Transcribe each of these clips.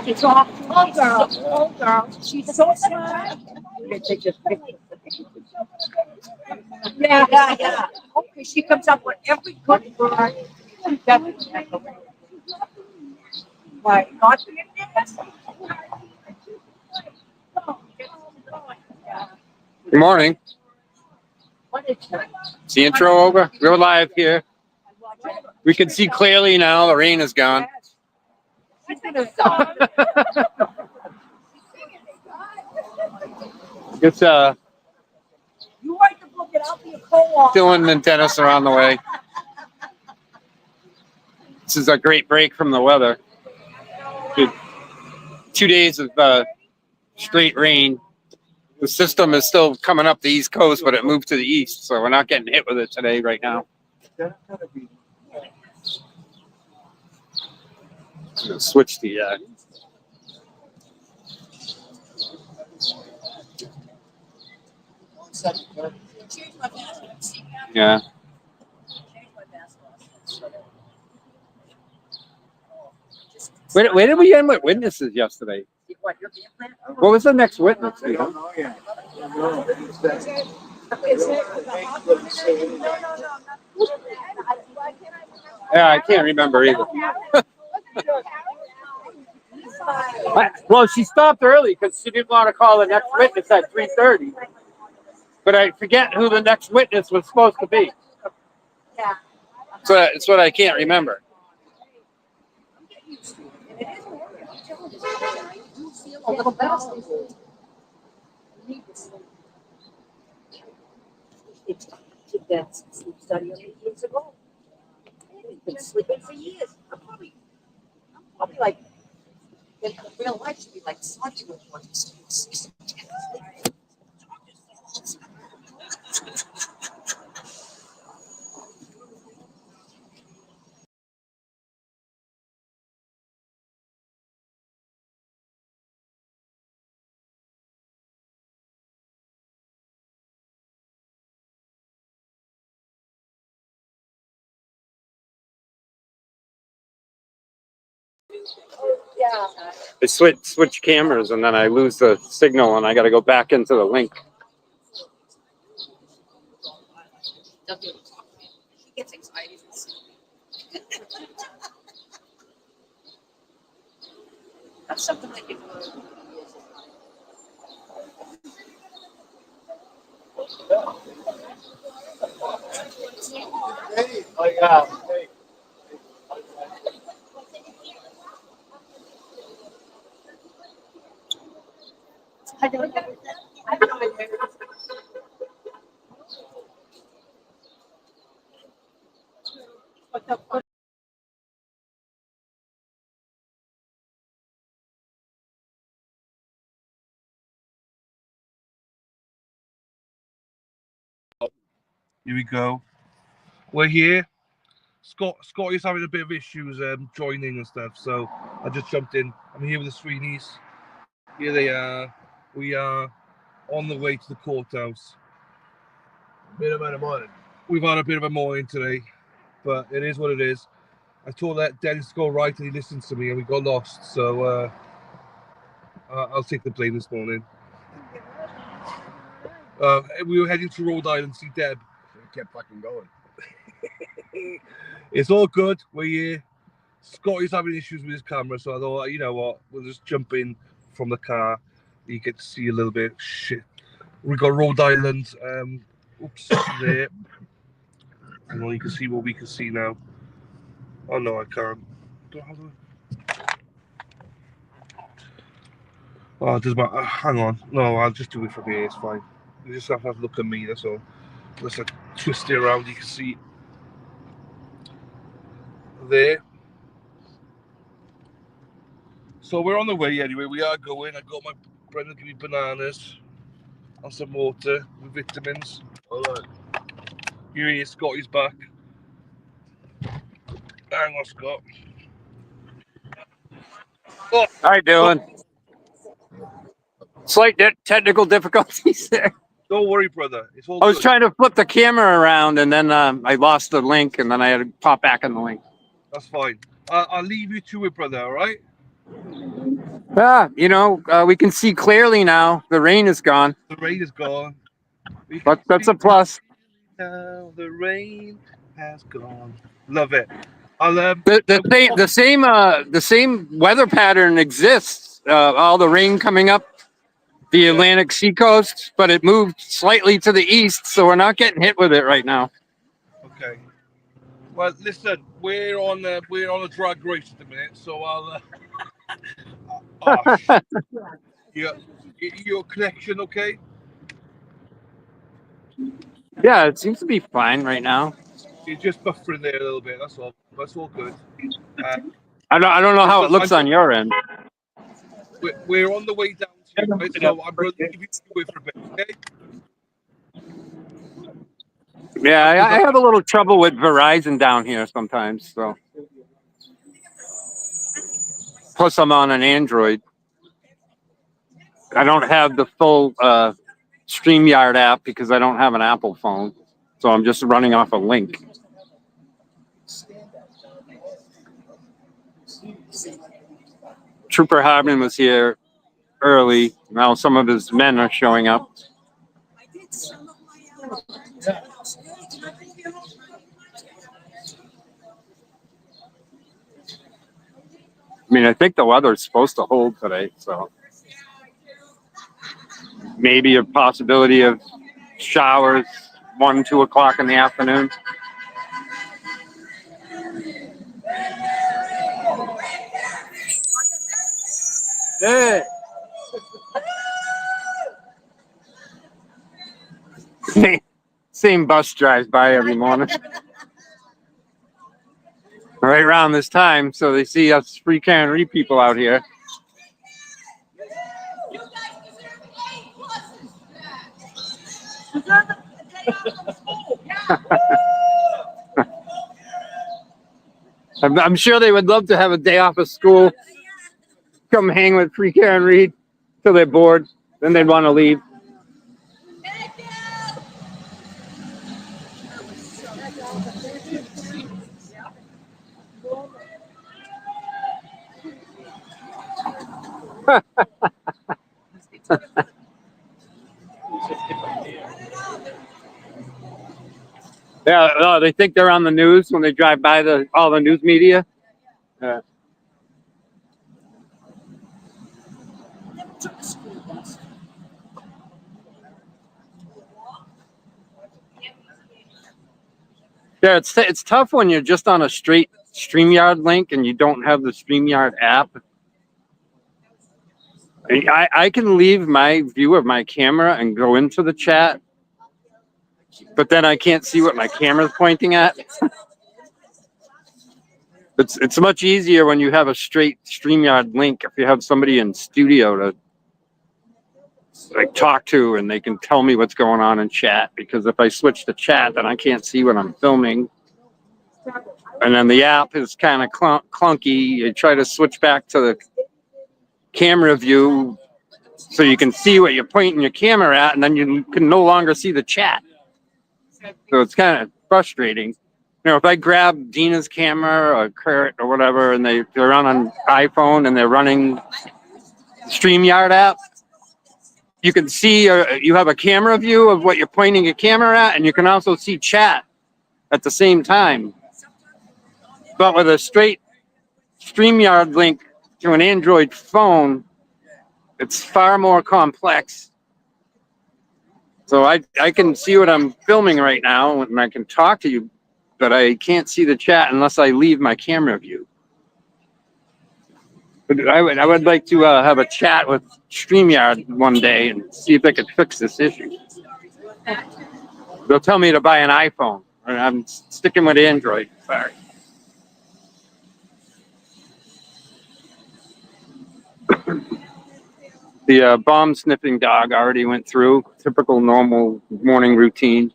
It's all girl. She's so smart. Yeah. Okay, she comes up with every good word. Why not being this? Good morning. Is the intro over? We're live here. We can see clearly now. The rain is gone. It's You write the book and I'll be a co-author. Dylan and Dennis are on the way. This is a great break from the weather. Good. 2 days of straight rain. The system is still coming up the East Coast, but it moved to the east, so we're not getting hit with it today right now. Switch the yeah. Where did we end with witnesses yesterday? What was the next witness? I don't know yet. Yeah, I can't remember either. Well, she stopped early because she didn't want to call the next witness at 3:30. But I forget who the next witness was supposed to be. So it's what I can't remember. That sleep study years ago. I've been sleeping for years. I'm probably like, in real life, should be like such a one. Yeah. I switch cameras and then I lose the signal and I got to go back into the link. He gets excited. That's something that you can Hey, oh yeah. Hey. Here we go. We're here. Scotty's having a bit of issues joining and stuff, so I just jumped in. I'm here with the Sweeneys. Here they are. We are on the way to the courthouse. Bit of a morning. We've had a bit of a morning today, but it is what it is. I told that Dennis to go right and he listened to me and we got lost, so I'll take the blame this morning. We were heading to Rhode Island to see Deb. We kept fucking going. It's all good. We're here. Scotty's having issues with his camera, so I thought, you know what, we'll just jump in from the car. You get to see a little bit. Shit. We got Rhode Island. Oops, there. Hang on, you can see what we can see now. Oh no, I can't. Oh, does my hang on? No, I'll just do it from here. It's fine. You just have to look at me. That's all. Let's twist it around. You can see there. So we're on the way anyway. We are going. I got my Brendan give me bananas and some water with vitamins. Hold on. Here, Scotty's back. Hang on, Scott. Oh, How you doing? Slight technical difficulties there. don't worry, brother. It's all I was good. trying to flip the camera around, and then I lost the link, and then I had to pop back in the link. That's fine. I'll leave you to it, brother. All right. We can see clearly now. The rain is gone, The rain is gone. but that's a plus. Now the rain has gone. Love it. I'll The same weather pattern exists. All the rain coming up the Atlantic seacoast, but it moved slightly to the east, so we're not getting hit with it right now. Okay. Well, listen, we're on a drag race at the minute, so I'll. Your connection, okay? Yeah, it seems to be fine right now. You're just buffering there a little bit. That's all. That's all good. I don't know how it looks on your end. We're on the way down to you, right? So I'm going to give you away for a bit, okay? Yeah, I have a little trouble with Verizon down here sometimes. So, plus I'm on an Android. I don't have the full StreamYard app because I don't have an Apple phone, so I'm just running off a link. Trooper Hardman was here early. Now some of his men are showing up. I mean, I think the weather is supposed to hold today, so maybe a possibility of showers 1, 2 o'clock in the afternoon. Hey. Same bus drives by every morning. Right around this time, so they see us free can read people out here. I'm sure they would love to have a day off of school, come hang with free care and read till they're bored, then they'd want to leave. Yeah, they think they're on the news when they drive by all the news media. Yeah. Yeah, it's tough when you're just on a straight StreamYard link and you don't have the StreamYard app. I can leave my view of my camera and go into the chat, but then I can't see what my camera's pointing at. It's much easier when you have a straight StreamYard link if you have somebody in studio to talk to and they can tell me what's going on in chat, because if I switch to chat then I can't see what I'm filming. And then the app is kind of clunky. You try to switch back to the camera view so you can see what you're pointing your camera at, and then you can no longer see the chat. So it's kind of frustrating. If I grab Dina's camera or Kurt or whatever, and they're on an iPhone and they're running StreamYard app, you can see you have a camera view of what you're pointing your camera at, and you can also see chat at the same time. But with a straight StreamYard link to an Android phone, it's far more complex. So I can see what I'm filming right now and I can talk to you, but I can't see the chat unless I leave my camera view. But I would like to have a chat with StreamYard one day and see if they could fix this issue. They'll tell me to buy an iPhone. I'm sticking with Android. Sorry. The bomb sniffing dog already went through. Typical normal morning routine.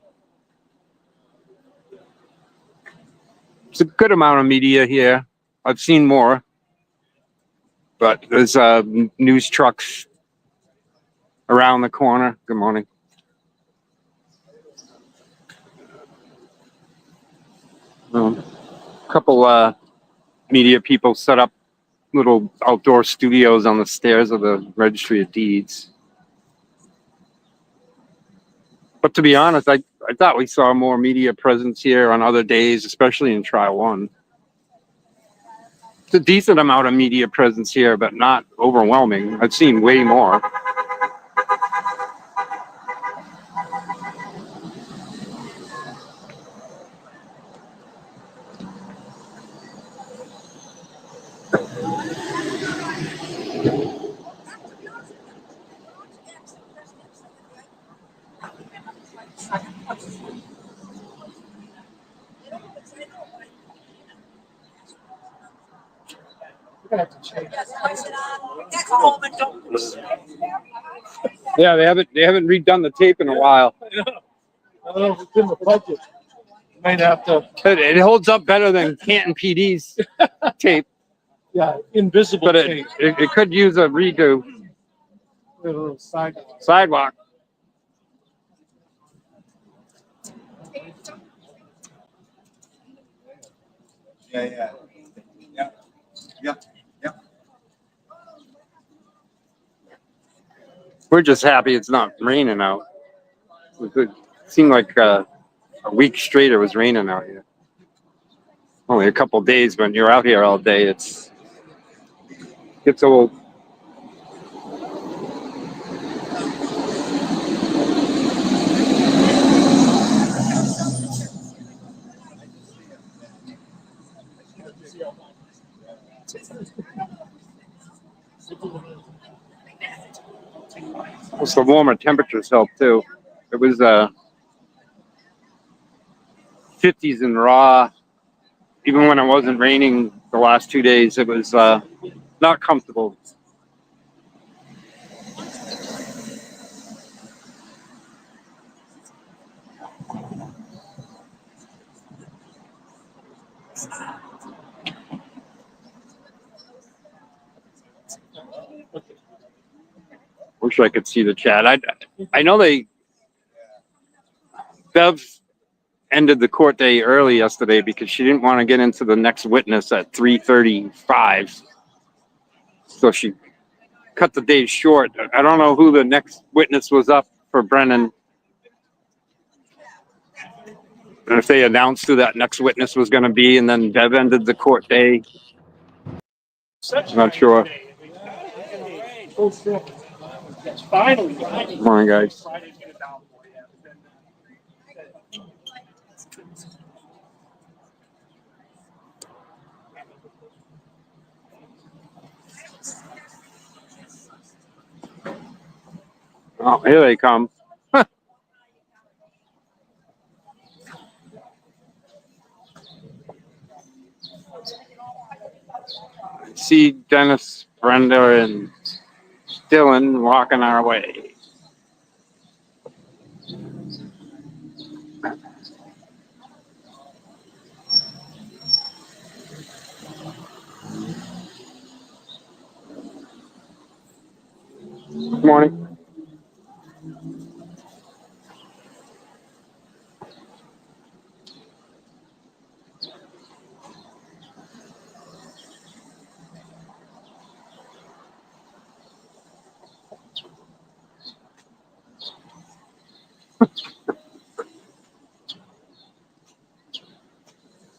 It's a good amount of media here. I've seen more. But there's news trucks around the corner. Good morning. A couple media people set up little outdoor studios on the stairs of the Registry of Deeds. But to be honest, I thought we saw more media presence here on other days, especially in Trial 1. It's a decent amount of media presence here, but not overwhelming. I've seen way more. Yeah, they haven't redone the tape in a while. I don't know if it's in the budget. Might have to. It holds up better than Canton PD's tape, Yeah, invisible but tape. it could use a redo. A little Sidewalk. Yeah. We're just happy it's not raining out. It seemed like a week straight it was raining out here. Only a couple days, but you're out here all day, gets old. Plus the warmer temperatures help too. It was 50s in Raw. Even when it wasn't raining the last 2 days, it was not comfortable. Wish I could see the chat. I know Bev ended the court day early yesterday because she didn't want to get into the next witness at 3:35. So she cut the day short. I don't know who the next witness was up for Brennan. And if they announced who that next witness was going to be, and then Bev ended the court day. Not sure. Morning, guys. Oh, here they come. See Dennis, Brenda, and Dylan walking our way. Good morning.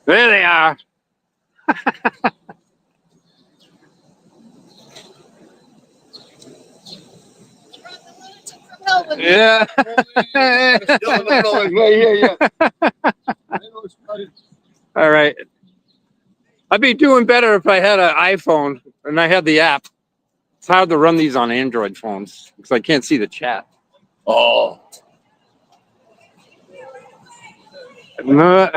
There they are. Yeah. Yeah. All right. I'd be doing better if I had an iPhone and I had the app. It's hard to run these on Android phones because I can't see the chat. Oh. No.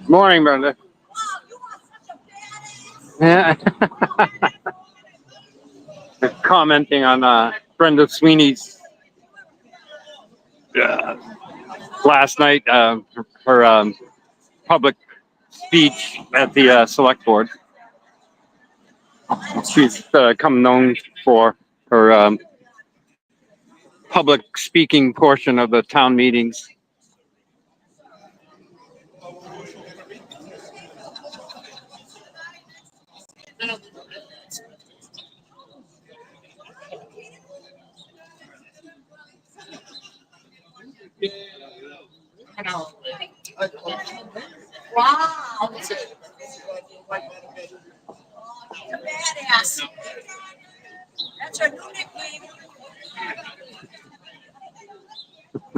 Morning, Brenda. Yeah. Commenting on Brenda Sweeney's last night, her public speech at the select board. She's become known for her public speaking portion of the town meetings. Wow. That's a badass. That's her new nickname.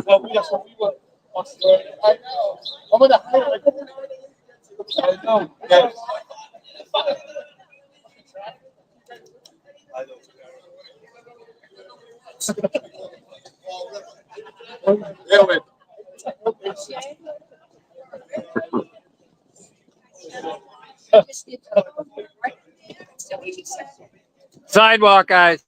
Well, we were. I know. I'm gonna hide. I know. Yes. Sidewalk, guys.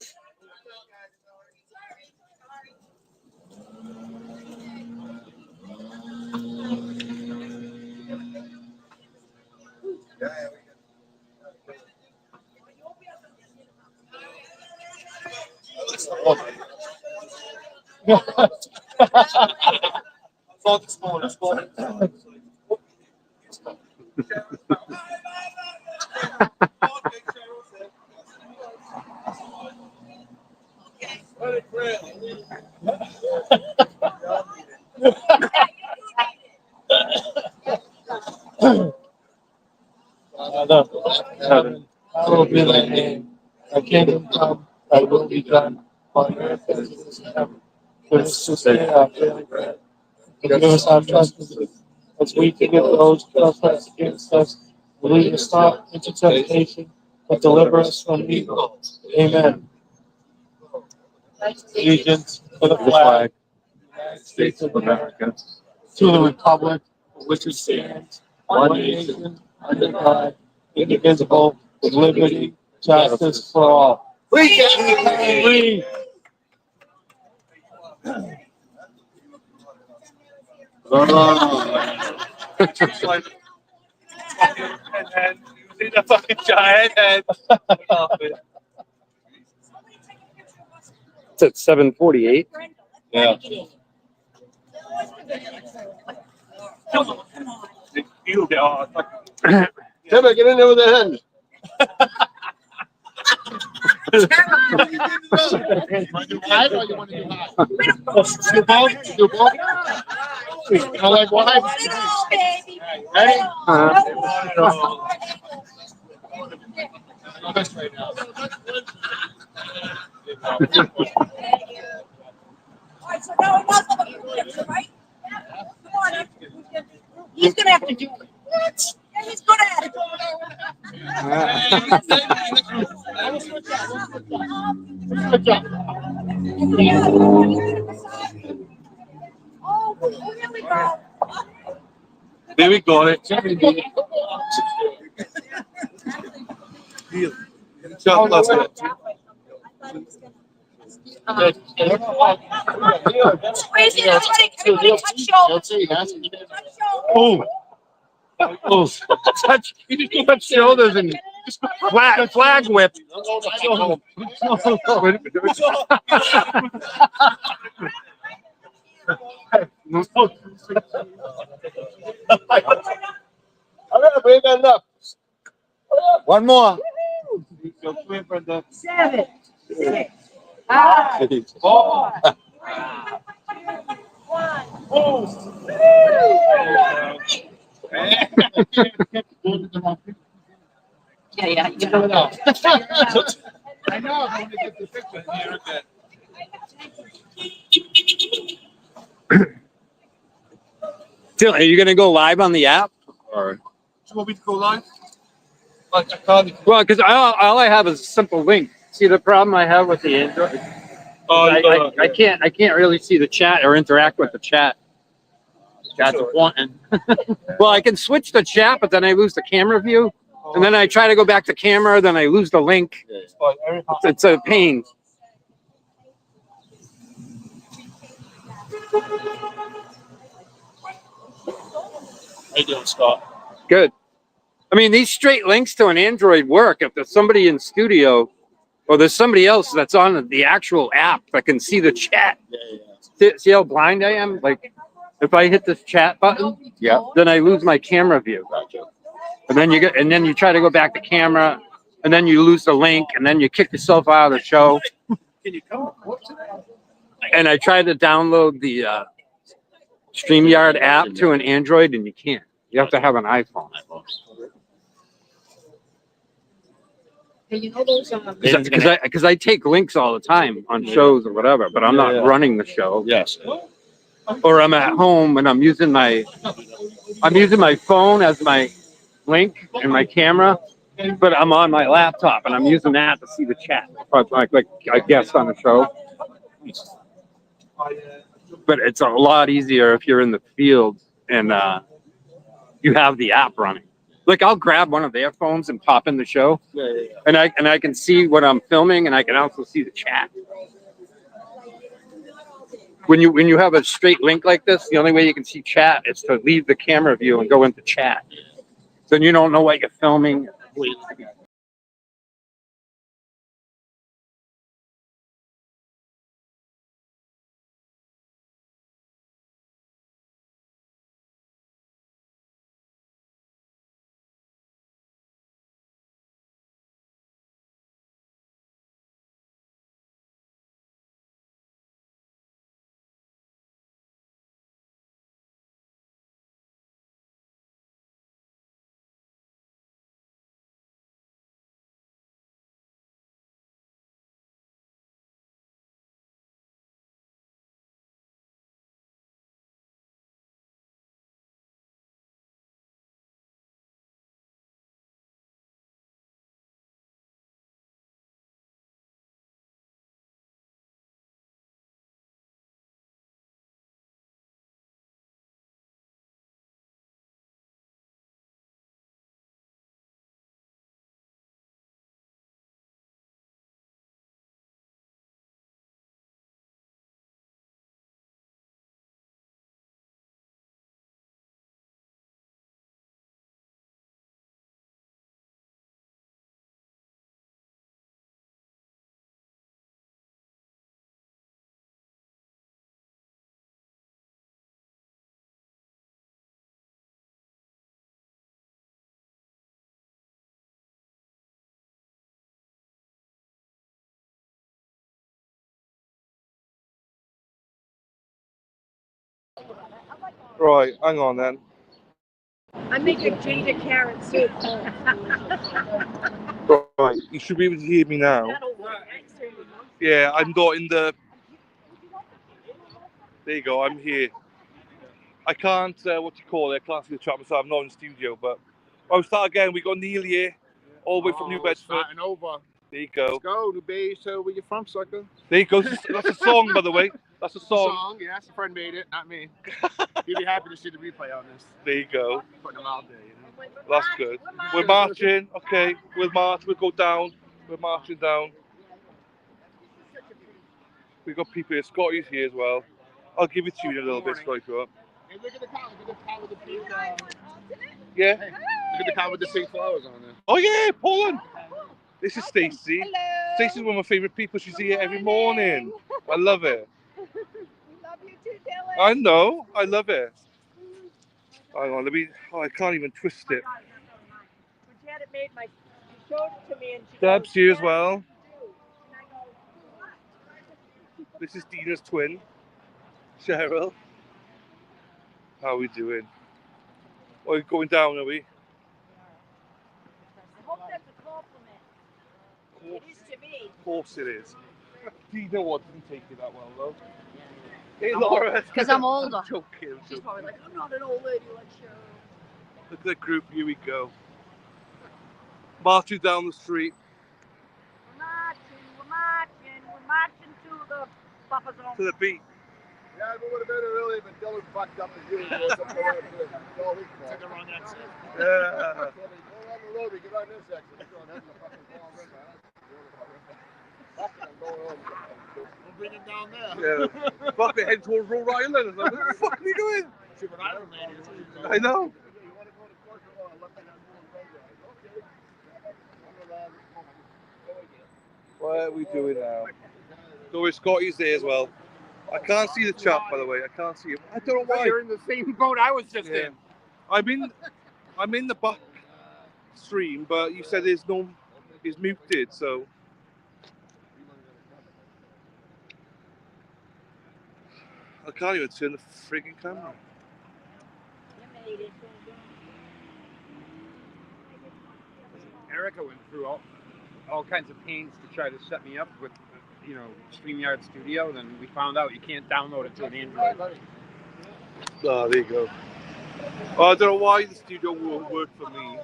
Hallowed be thy name. Thy kingdom come, thy will be done, on earth as it is in heaven. Give us this day our daily bread. Forgive us our trespasses, as we forgive those who trespass against us. And lead us not into temptation, but deliver us from evil. Amen. Allegiance to the flag, United States of America, to the republic for which it stands, one nation, under God, indivisible, with liberty, justice for all. We can read. And then you see the fucking giant and It's at 7:48. Yeah. you get on. Timber, get in there with the hand. Hide or you want to do hide? Do both? Do both? I like wine. Ready? This right now. Alright, so now it does look like a picture, right? Come on, he's gonna have to do it. What? Yeah, he's good at it. Good job. Oh, here we go. There we got it. Shot last night. Squeeze it, everybody touch shoulders. Oh, oh, touch shoulders and flag whip. We've enough. One more. 7, 6, 5, 4, 3, 2, 1. Yeah, you Fill know. it out. I know, I want to get the picture. Here again. Phil, are you gonna go live on the app? Or Do you want me to go live? Like, I can't. well, because all I have is a simple link. See the problem I have with the Android? I can't really see the chat or interact with the chat. Chat's important. Well, I can switch the chat, but then I lose the camera view, and then I try to go back to camera, then I lose the link. It's a pain. How you doing, Scott? Good. I mean, these straight links to an Android work if there's somebody in studio or there's somebody else that's on the actual app that can see the chat. See how blind I am? Like, if I hit this chat button, then I lose my camera view. And then you try to go back to camera, and then you lose the link, and then you kick yourself out of the show. And I tried to download the StreamYard app to an Android, and you can't. You have to have an iPhone. Hey, you know those Because I take links all the time on shows or whatever, but I'm not running the show. Yes. Or I'm at home and I'm using my phone as my link and my camera, but I'm on my laptop and I'm using that to see the chat, like I guess on the show. But it's a lot easier if you're in the field and you have the app running. Like I'll grab one of their phones and pop in the show, and I can see what I'm filming, and I can also see the chat. When you have a straight link like this, the only way you can see chat is to leave the camera view and go into chat. Then you don't know what you're filming. Right, hang on then. I'm making ginger carrot soup. Right, you should be able to hear me now. Yeah, I'm not in the. There you go, I'm here. I can't, what do you call it? I can't see the chat myself. I'm not in the studio, but I'll start again. We got Neil here, all the way from New Bedford. Starting over. There you go. Let's go, New Bay, so where you from, sucker? There you go. That's a song, by the way. That's a song. Yes, a friend made it, not me. He'd be happy to see the replay on this. There you go. Putting them out there, you know. That's good. We're marching. Okay, we'll march. We'll go down. We're marching down. We've got people here. Scotty's here as well. I'll give it to you in a little bit, Scotty. Go up. Hey, look at the car. Look at the car with the pink. Yeah. Hey, look at the car with the pink flowers on there. Oh yeah, Poland. This is Stacey. Stacey's one of my favourite people. She's here every morning. I love it. Love you too, Dylan. I know. I love it. Hang on, let me. Oh, I can't even twist it. Janet made my. She showed it to me, and she Deb's goes, here as "Yes, well. you do." And I go, "What?" This is Dina's twin, Cheryl. How are we doing? Oh, we're going down, are we? I hope that's a compliment. It is to me. Of course it is. Do you know what? Didn't take it that well, though. Hey, Laura. Because I'm older. I'm joking. She's probably like, I'm not an old lady like Cheryl. Look at the group. Here we go. Marching down the street. We're marching to the buffer zone. To the beat. Yeah, we would have been early, but Dylan fucked up as usual. Took the wrong exit. Yeah. Go on the road, we get on this exit. We're going the fucking Fall River. Fuck it, I'm going home. We'll bring him down there. Yeah. Fuck, we're heading towards Rhode Island. I was like, what the fuck are we doing? See what Island lady is. I know. You want to go to Courtroom or let me have more okay. What are we doing now? So we're Scotty's there as well. I can't see the chat, by the way. I can't see him. I don't know why. You're in the same boat I was just Yeah. in. I'm in the back stream, but you said it's muted, so. I can't even turn the frigging camera. You made it. Erica went through all kinds of pains to try to set me up with, StreamYard Studio. Then we found out you can't download it to an Android. Oh, there you go. Oh, I don't know why the studio won't work for me.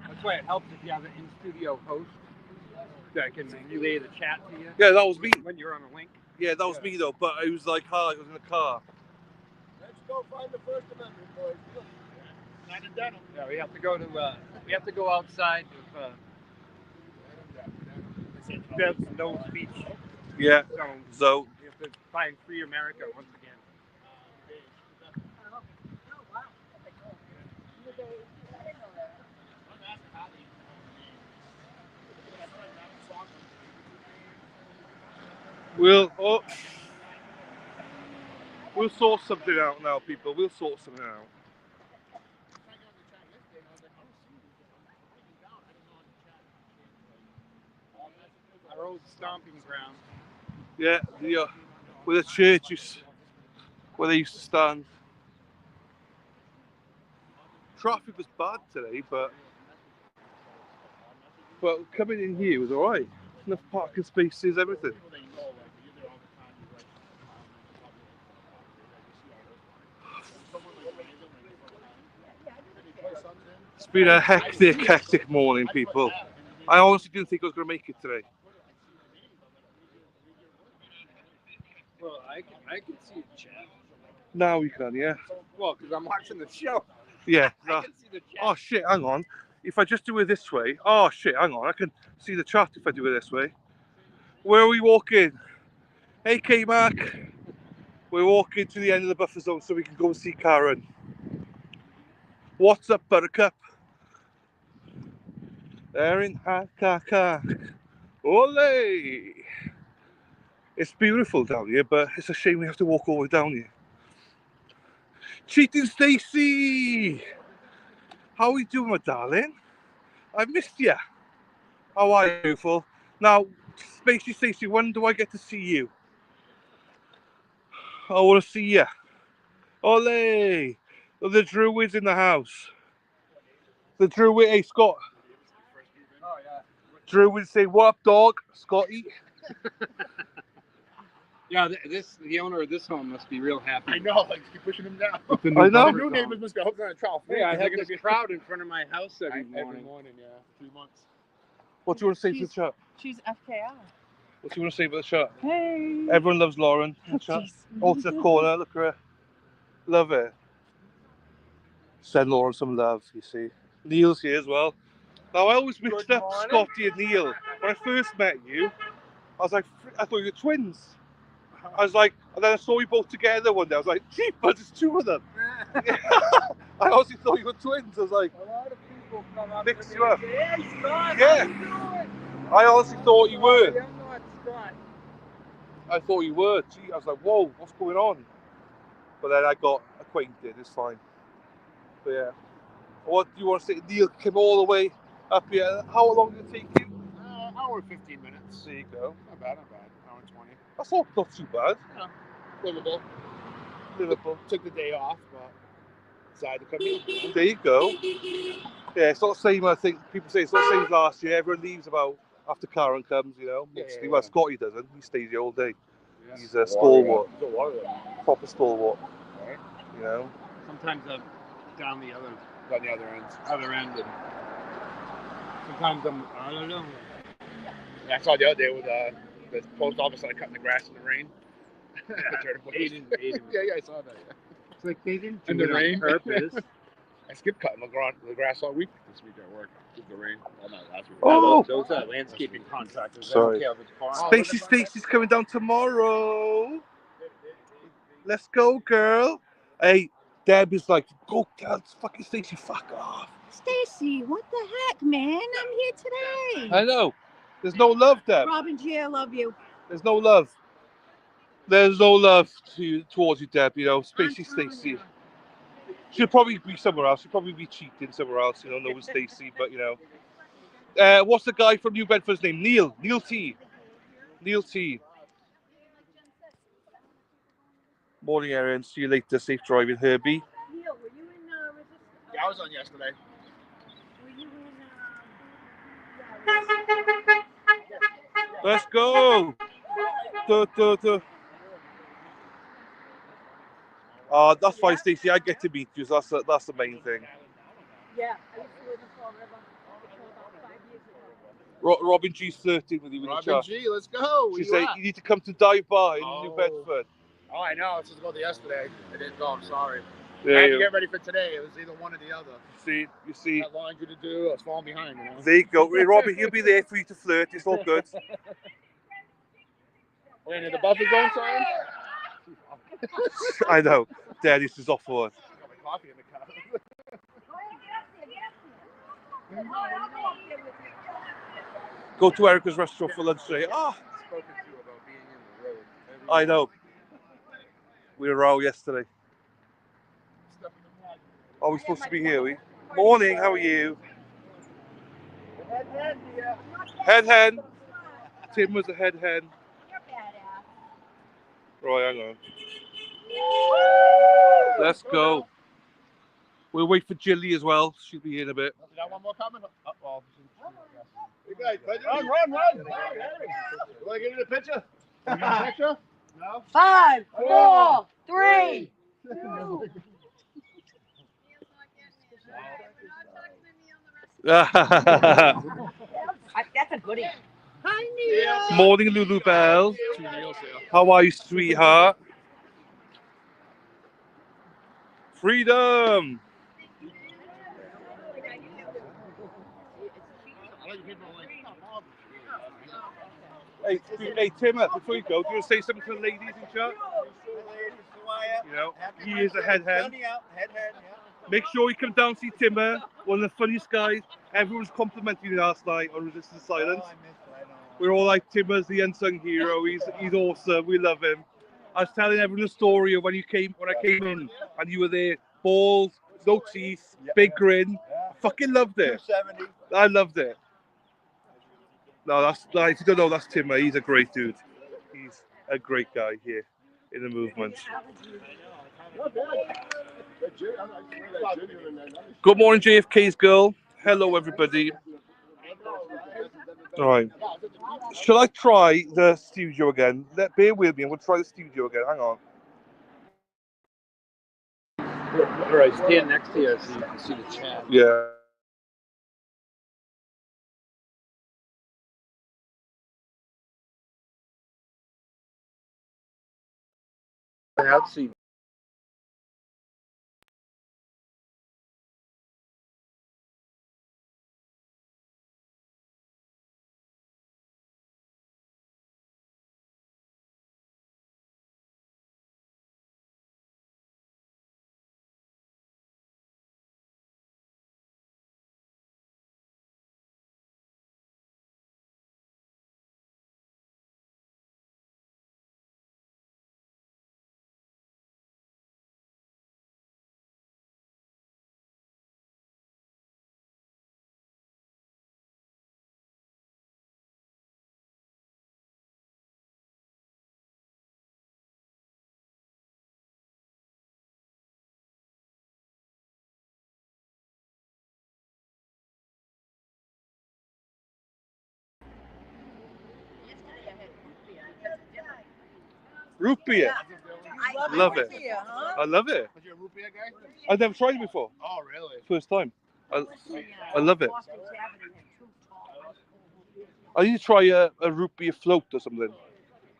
That's why it helps if you have an in-studio host that can relay the chat to you. Yeah, that was me. When you're on a link. Yeah, that was me though, but it was like hard. I was in the car. Let's go find the First Amendment, boys. Not in Denham. Yeah, we have to go outside of Bev's no speech Yeah. zone. So We have to find Free America once again. we'll sort something out now, people. We'll sort something out. Our old stomping ground. Yeah, where the churches, where they used to stand. Traffic was bad today, but coming in here was alright. Enough parking spaces, everything. It's been a hectic morning, people. I honestly didn't think I was going to make it today. Well, I can see a chat. Now you can, yeah. Well, because I'm watching the show. Yeah. I can see the chat. Oh shit, hang on. If I just do it this way, oh shit, hang on. I can see the chat if I do it this way. Where are we walking? Hey K-Mark. We're walking to the end of the buffer zone so we can go and see Karen. What's up, Buttercup? They're in Hyde. Ole! It's beautiful down here, but it's a shame we have to walk all the way down here. Cheating Stacey! How are you doing, my darling? I've missed you. How are you, beautiful? Now, Spacey Stacey, when do I get to see you? I want to see you. Ole! The Druid's in the house. The Druid, hey Scott. Oh, yeah. Druid say, what up, dog? Scotty. Yeah, the owner of this home must be real happy. I know, like, keep pushing him down. I know. The new neighbors must be hoping on a trial. Yeah, I have this crowd in front of my house every Every morning. morning, yeah. 3 months. What do you want to say to the chat? She's FKR. What do you want to say about the chat? Hey. Everyone loves Lauren. In the chat. All to the corner, look at her. Love her. Send Lauren some love, you see. Neil's here as well. Now, I always mixed up Scotty and Neil. When I first met you, I was like, I thought you were twins. I was like, and then I saw you both together one day. I was like, gee, but there's 2 of them. I honestly thought you were twins. I was like, A lot of people come up mix to you me up. and say, hey, Scott, Yeah. how you doing? I honestly thought you were. I'm not Scott. I thought you were. Gee, I was like, whoa, what's going on? But then I got acquainted. It's fine. But yeah. What do you want to say? Neil came all the way up here. How long did it take you? hour and 15 minutes. There you go. Not bad, not bad. Hour and 20. That's not too bad. Livable. Liverpool. Took the day off, but decided to come in. There you go. Yeah, it's not the same. I think people say it's not the same as last year. Everyone leaves about after Karen comes, you know. Yeah, Mostly. yeah, Well, yeah. Scotty doesn't. He stays here all day. Yes. He's a stalwart. He's a warrior. Proper stalwart. Right? You know. Sometimes I'm down the On the other end. end, and sometimes I don't know. Yeah, I saw the other day with the post office like cutting the grass in the rain. Aiden. Yeah, I saw that. Yeah. It's like they didn't In do the it rain. on purpose. I skipped cutting the grass all week this week at work. With the rain. Well, not last week. Oh! Those are landscaping contractors. Sorry. They don't care if it's farm. Stacy's coming down tomorrow. Let's go, girl. Hey, Deb is like, go tell fucking Stacy, fuck off. Stacy, what the heck, man? I'm here today. I know. There's no love, Deb. Robin G, I love you. There's no love. There's no love towards you, Deb. You know, Stacy. She'll probably be somewhere else. She'll probably be cheating somewhere else. You know, knowing Stacy, but you know. What's the guy from New Bedford's name? Neil T. Morning, Erin. See you later. Safe driving, Herbie. Neil, were you in Resistance? Yeah, I was on yesterday. Were you in Let's go. That's fine, Stacey. I get to meet you. So that's the main thing. Yeah, I used to live in Fall River until about 5 years ago. Robin G's flirting with you in the Robin chat. G, let's go. She said you need to come to Dive Bar in New Bedford. Oh, I know. I was supposed to go there yesterday. I didn't go. I'm sorry. Yeah, I had to get ready for today. It was either one or the other. You see. I had laundry to do. I was falling behind. You know? There you go. Robin, he'll be there for you to flirt. It's all good. We're in the buffer zone, sorry. I know. Dennis is off for us. I got my coffee in the car. Go to Erica's restaurant for lunch today. Spoken to about being in the road. I know. We were out yesterday. Are we supposed to be here? We? Morning, how are you? Head hen. Tim was a head hen. Right, hang on. Let's go. We'll wait for Jilly as well. She'll be in a bit. You got one more coming? You guys, run! You want to get in the picture? Picture? No? 5, 4, 3, 2. That's a goodie. Hi, Neil. Morning, Lulu Bell. How are you, sweetheart? Freedom. Hey, Tim, before you go, do you want to say something to the ladies in chat? You know, he is a head hen. Make sure you come down and see Timmer, one of the funniest guys. Everyone was complimenting you last night on Resistance Silence. We're all like, Timmer's the unsung hero. He's awesome. We love him. I was telling everyone the story of when I came in and you were there, bald, no teeth, big grin. I fucking loved it. I loved it. No, that's if you don't know, that's Timmer. He's a great dude. He's a great guy here in the movement. Good morning, JFK's girl. Hello, everybody. All right. Shall I try the studio again? Bear with me. I'm going to try the studio again. Hang on. All right, stand next to you so you can see the chat. Yeah. I have seen Root beer. I Love it. Beer, huh? I love it. Was you a root beer guy? I've never tried it before. Oh, really? First time. I love it. I need to try a root beer float or something.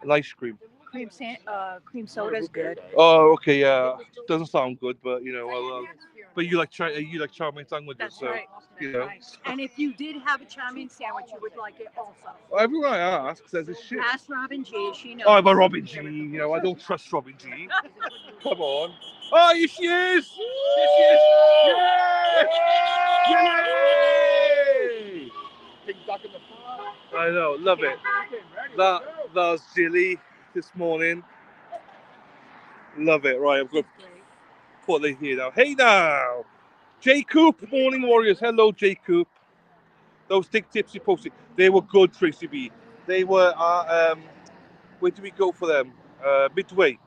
An ice cream. Cream soda's good. Oh, okay, yeah. Doesn't sound good, but you know, but you like chow mein sandwiches, That's so right. you know. Right. And if you did have a chow mein sandwich, you would like it also. Everyone I ask says it's shit. Ask Robin G. She knows. Oh, but Robin G, you know, I don't trust Robin G. Come on. Oh, here she is! Here she is! Yay! Yay! Big duck in the front. I know, love it. That was Jilly this morning. Love it. Right, I've got to put it here now. Hey now! J Coop, Morning Warriors. Hello, J Coop. Those thick tips you posted, they were good, Tracy B. They were, where did we go for them? Midway.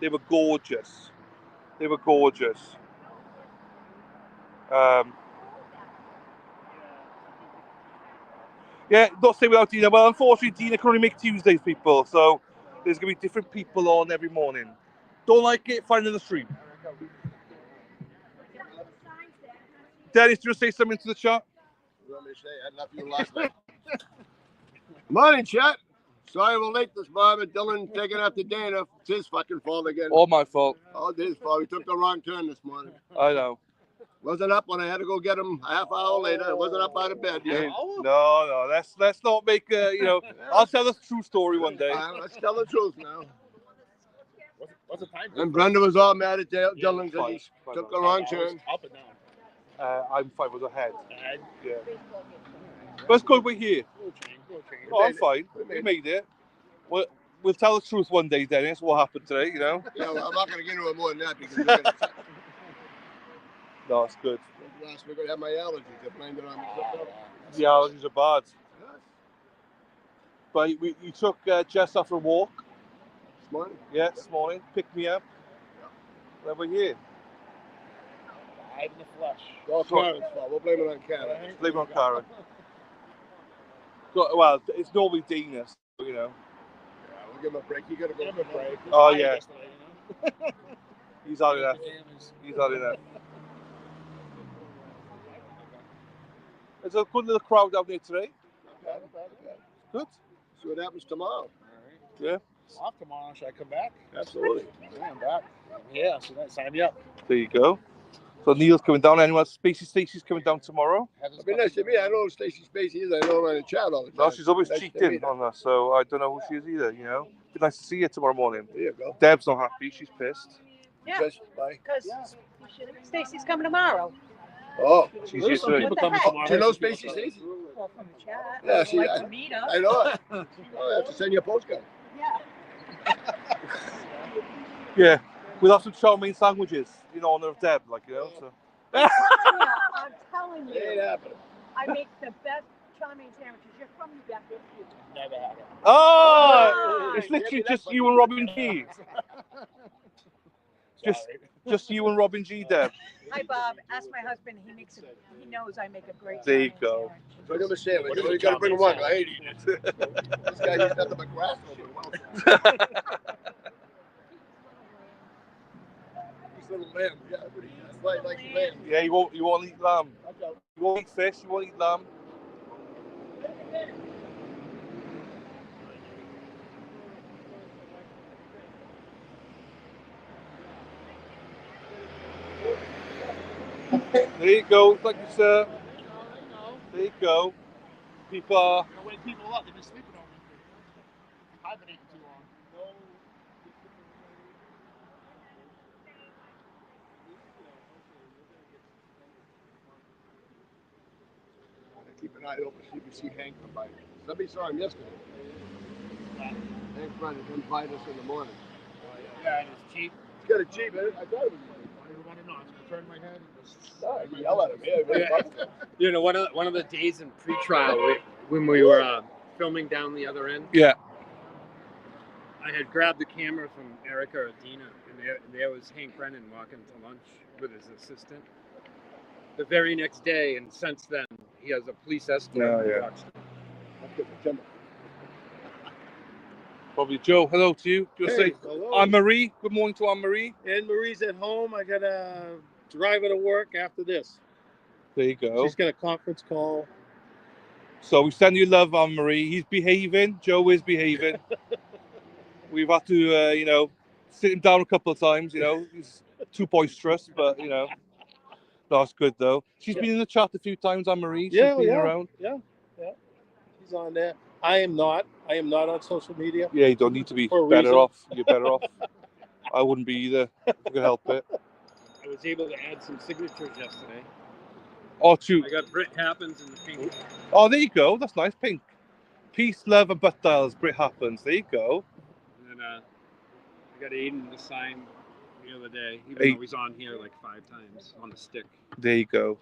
They were gorgeous. They were gorgeous. Yeah, not stay without Dina. Well, unfortunately, Dina can only make Tuesdays, people. So there's going to be different people on every morning. Don't like it? Find another stream. Dennis, do you want to say something to the chat? Let me say, I left you last night. Morning, chat. Sorry we're late this morning. Dylan taking after Dana. It's his fucking fault again. All my fault. All his fault. We took the wrong turn this morning. I know. Wasn't up when I had to go get him a half hour later. I wasn't up out of bed yet. No. Let's not make you know. I'll tell the true story one day. Let's tell the truth now. What's the time? And Brenda was all mad at Dylan because he took the wrong turn. Up and down. I'm 5 hours ahead. Ahead. Yeah. But it's good we're here. We'll change. Oh, I'm fine. We made it. We'll tell the truth one day, Dennis. What happened today? You know. Yeah, well, I'm not going to get into it more than that because you're gonna, No, it's good. last week I had my allergies. I blamed it on me. The allergies are bad. But you took Jess off for a walk. This morning? Yeah, this morning. Picked me up. Then we're here. Hide in the flesh. It's all Karen's fault. We'll blame it on Karen. Blame it on Karen. Well, it's normally Dina, so, you know. Yeah, we'll give him a break. You got to go. Give him a break. Oh, yeah. Yesterday, you know? He's had enough. He's had enough. There's a good little crowd out there today. Not bad. Good. See what happens tomorrow. Yeah. Off tomorrow. Should I come back? Absolutely. Yeah, I'm back. Yeah, so that sign me up. There you go. So Neil's coming down. Anyone? Stacey's coming down tomorrow. It'd be nice to meet. I know who Stacey Spacey is. I know her on the chat all the time. No, she's always Nice to cheeked in meet her. on us, so I don't know who she is either. You know. Be nice to see you tomorrow morning. There you go. Deb's not happy. She's pissed. Yeah, Just bye. because Stacy's coming tomorrow. Oh, She's used to it. What the heck? do you know Spacey Stacey? Well, from the chat. Yeah, I'd she- like I- to meet her. I know it. Oh, I have to send you a postcard. Yeah. Yeah. We'll have some chow mein sandwiches in honor of Deb, like you know. So. I'm telling It ain't you, happening. I make the best chow mein sandwiches. You're from New Bedford. Never had it. Oh, it's Ah. literally just you and Robin G. Just you and Robin G, Deb. Hi, Bob. Ask my husband. He makes it. He knows I make a great. There you chow mein go. sandwich. Bring him a sandwich. What is You it, got to chow bring mein one. I sandwich? hate eating it. This guy eats nothing but grass over the This little lamb. Yeah, everybody eats. That's why I like lamb. Yeah, you won't eat lamb. Okay. You won't eat fish. You won't eat lamb. There you go. Thank you, sir. There you go. People are. You're waking people up. They've been sleeping on me. Hibernating too long. Keep an eye open, see if you see Hank come by. Somebody saw him yesterday. Hank Brennan come by us in the morning. Yeah, and it's cheap. He's got a Jeep. I thought it was I didn't want to know. I was going to turn my head. no, I yell at him. Yeah, You know, one of the days in pre-trial when we were filming down the other end, Yeah. I had grabbed the camera from Erica or Dina, and there was Hank Brennan walking to lunch with his assistant. The very next day, and since then, he has a police escort. Oh, yeah. who walks- Probably Joe. Hello to you. Just Hey, say hello. Anne Marie. Good morning to Anne Marie. Anne Marie's at home. I gotta drive her to work after this. There you go. She's got a conference call. So we send you love, Anne Marie. He's behaving. Joe is behaving. We've had to, sit him down a couple of times. He's too boisterous, but that's good though. She's been in the chat a few times, Anne Marie. She's been around. Yeah. She's on there. I am not on social media. Yeah, you don't need to be. For a Better reason. off. You're better off. I wouldn't be either. If I could help it. I was able to add some signatures yesterday. Oh, two. I got Brit Happens in the pink. Oh, there you go. That's nice. Pink. Peace, love, and butt dials. Brit happens. There you go. And then I got Aiden to sign the other day, even though he's on here like 5 times on the stick. There you go.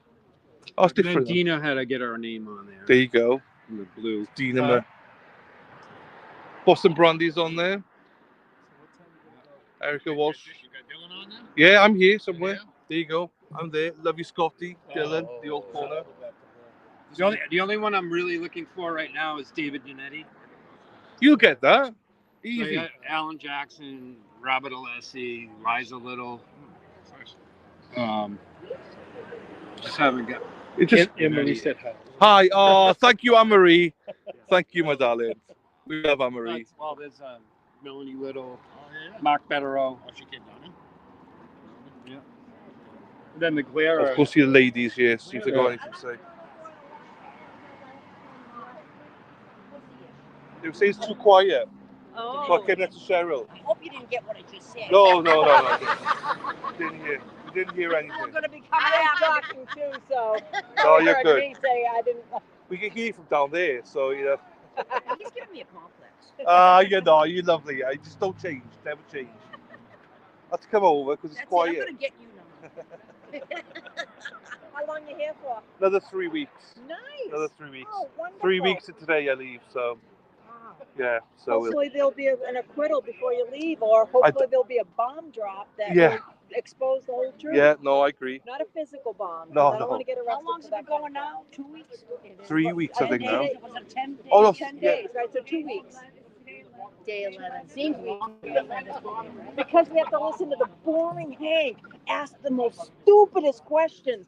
Oh, it's And then different. Dina had to get her name on there. There you go. In the blue. Dina. Boston Brandy's on there. Erica Walsh. You got Dylan on there? Yeah, I'm here somewhere. Yeah. There you go. I'm there. Love you, Scotty. Dylan, the old corner. The only one I'm really looking for right now is David Giannetti. You'll get that. Easy. So Alan Jackson, Robert Alessi, Liza Little. Just haven't got. It just Emily said hi. hi. Oh, thank you, Anne Marie. Thank you, my darling. We love Anne Marie. Well, there's Melanie Little, Mark Betterow. Oh, she came down in? Yeah. And then the Glare. Let's go see the ladies here. See if they got anything to say. They say it's too quiet. Oh. So I came next to Cheryl. I hope you didn't get what I just said. No. We didn't hear anything. I'm gonna be coming in talking too, so. Oh, you're heard good. me say I didn't. We can hear you from down there, so He's giving me a complex. you're lovely. I just don't change. Never change. I have to come over because it's That's quiet. it. I'm gonna get you now. How long you here for? Another 3 weeks. Nice. Another 3 weeks. Oh, wonderful. 3 weeks to today I leave, so Wow. yeah. So Hopefully there'll be an acquittal before you leave, or hopefully there'll be a bomb drop that will expose the whole truth. yeah, no, I agree. Not a physical bomb. No, I don't want to get arrested. How long's for it that been going now? 2 weeks? 3 weeks, I think now. Was it 10 days? Oh, no, 10 yeah. days, right? So 2 weeks. Day 11. Seems long. Because we have to listen to the boring Hank ask the most stupidest questions.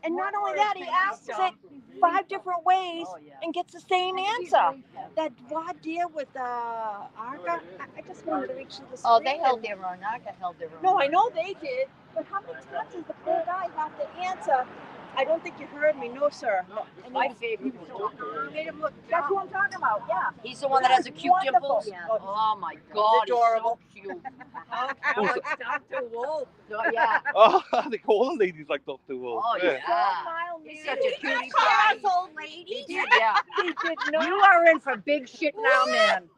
And not only that, he asks it 5 different ways and gets the same answer. That voir dire with Arca, I just wanted to reach to the screen. Oh, they held their own. Arca held their own. No, I know they did, but how many times does the poor guy have to answer? I don't think you heard me, no, sir. And My he favorite. made him look. That's who I'm talking about. Yeah. He's the one that has the cute Wonderful. dimples. Yeah. Oh my God, adorable. he's so cute. Dr. Wolf. Oh, yeah. Oh, I think all the ladies like Dr. Wolf. Oh yeah. He's He's such a cutie pie. asshole lady. He did, yeah. He did not. You are in for big shit now, man.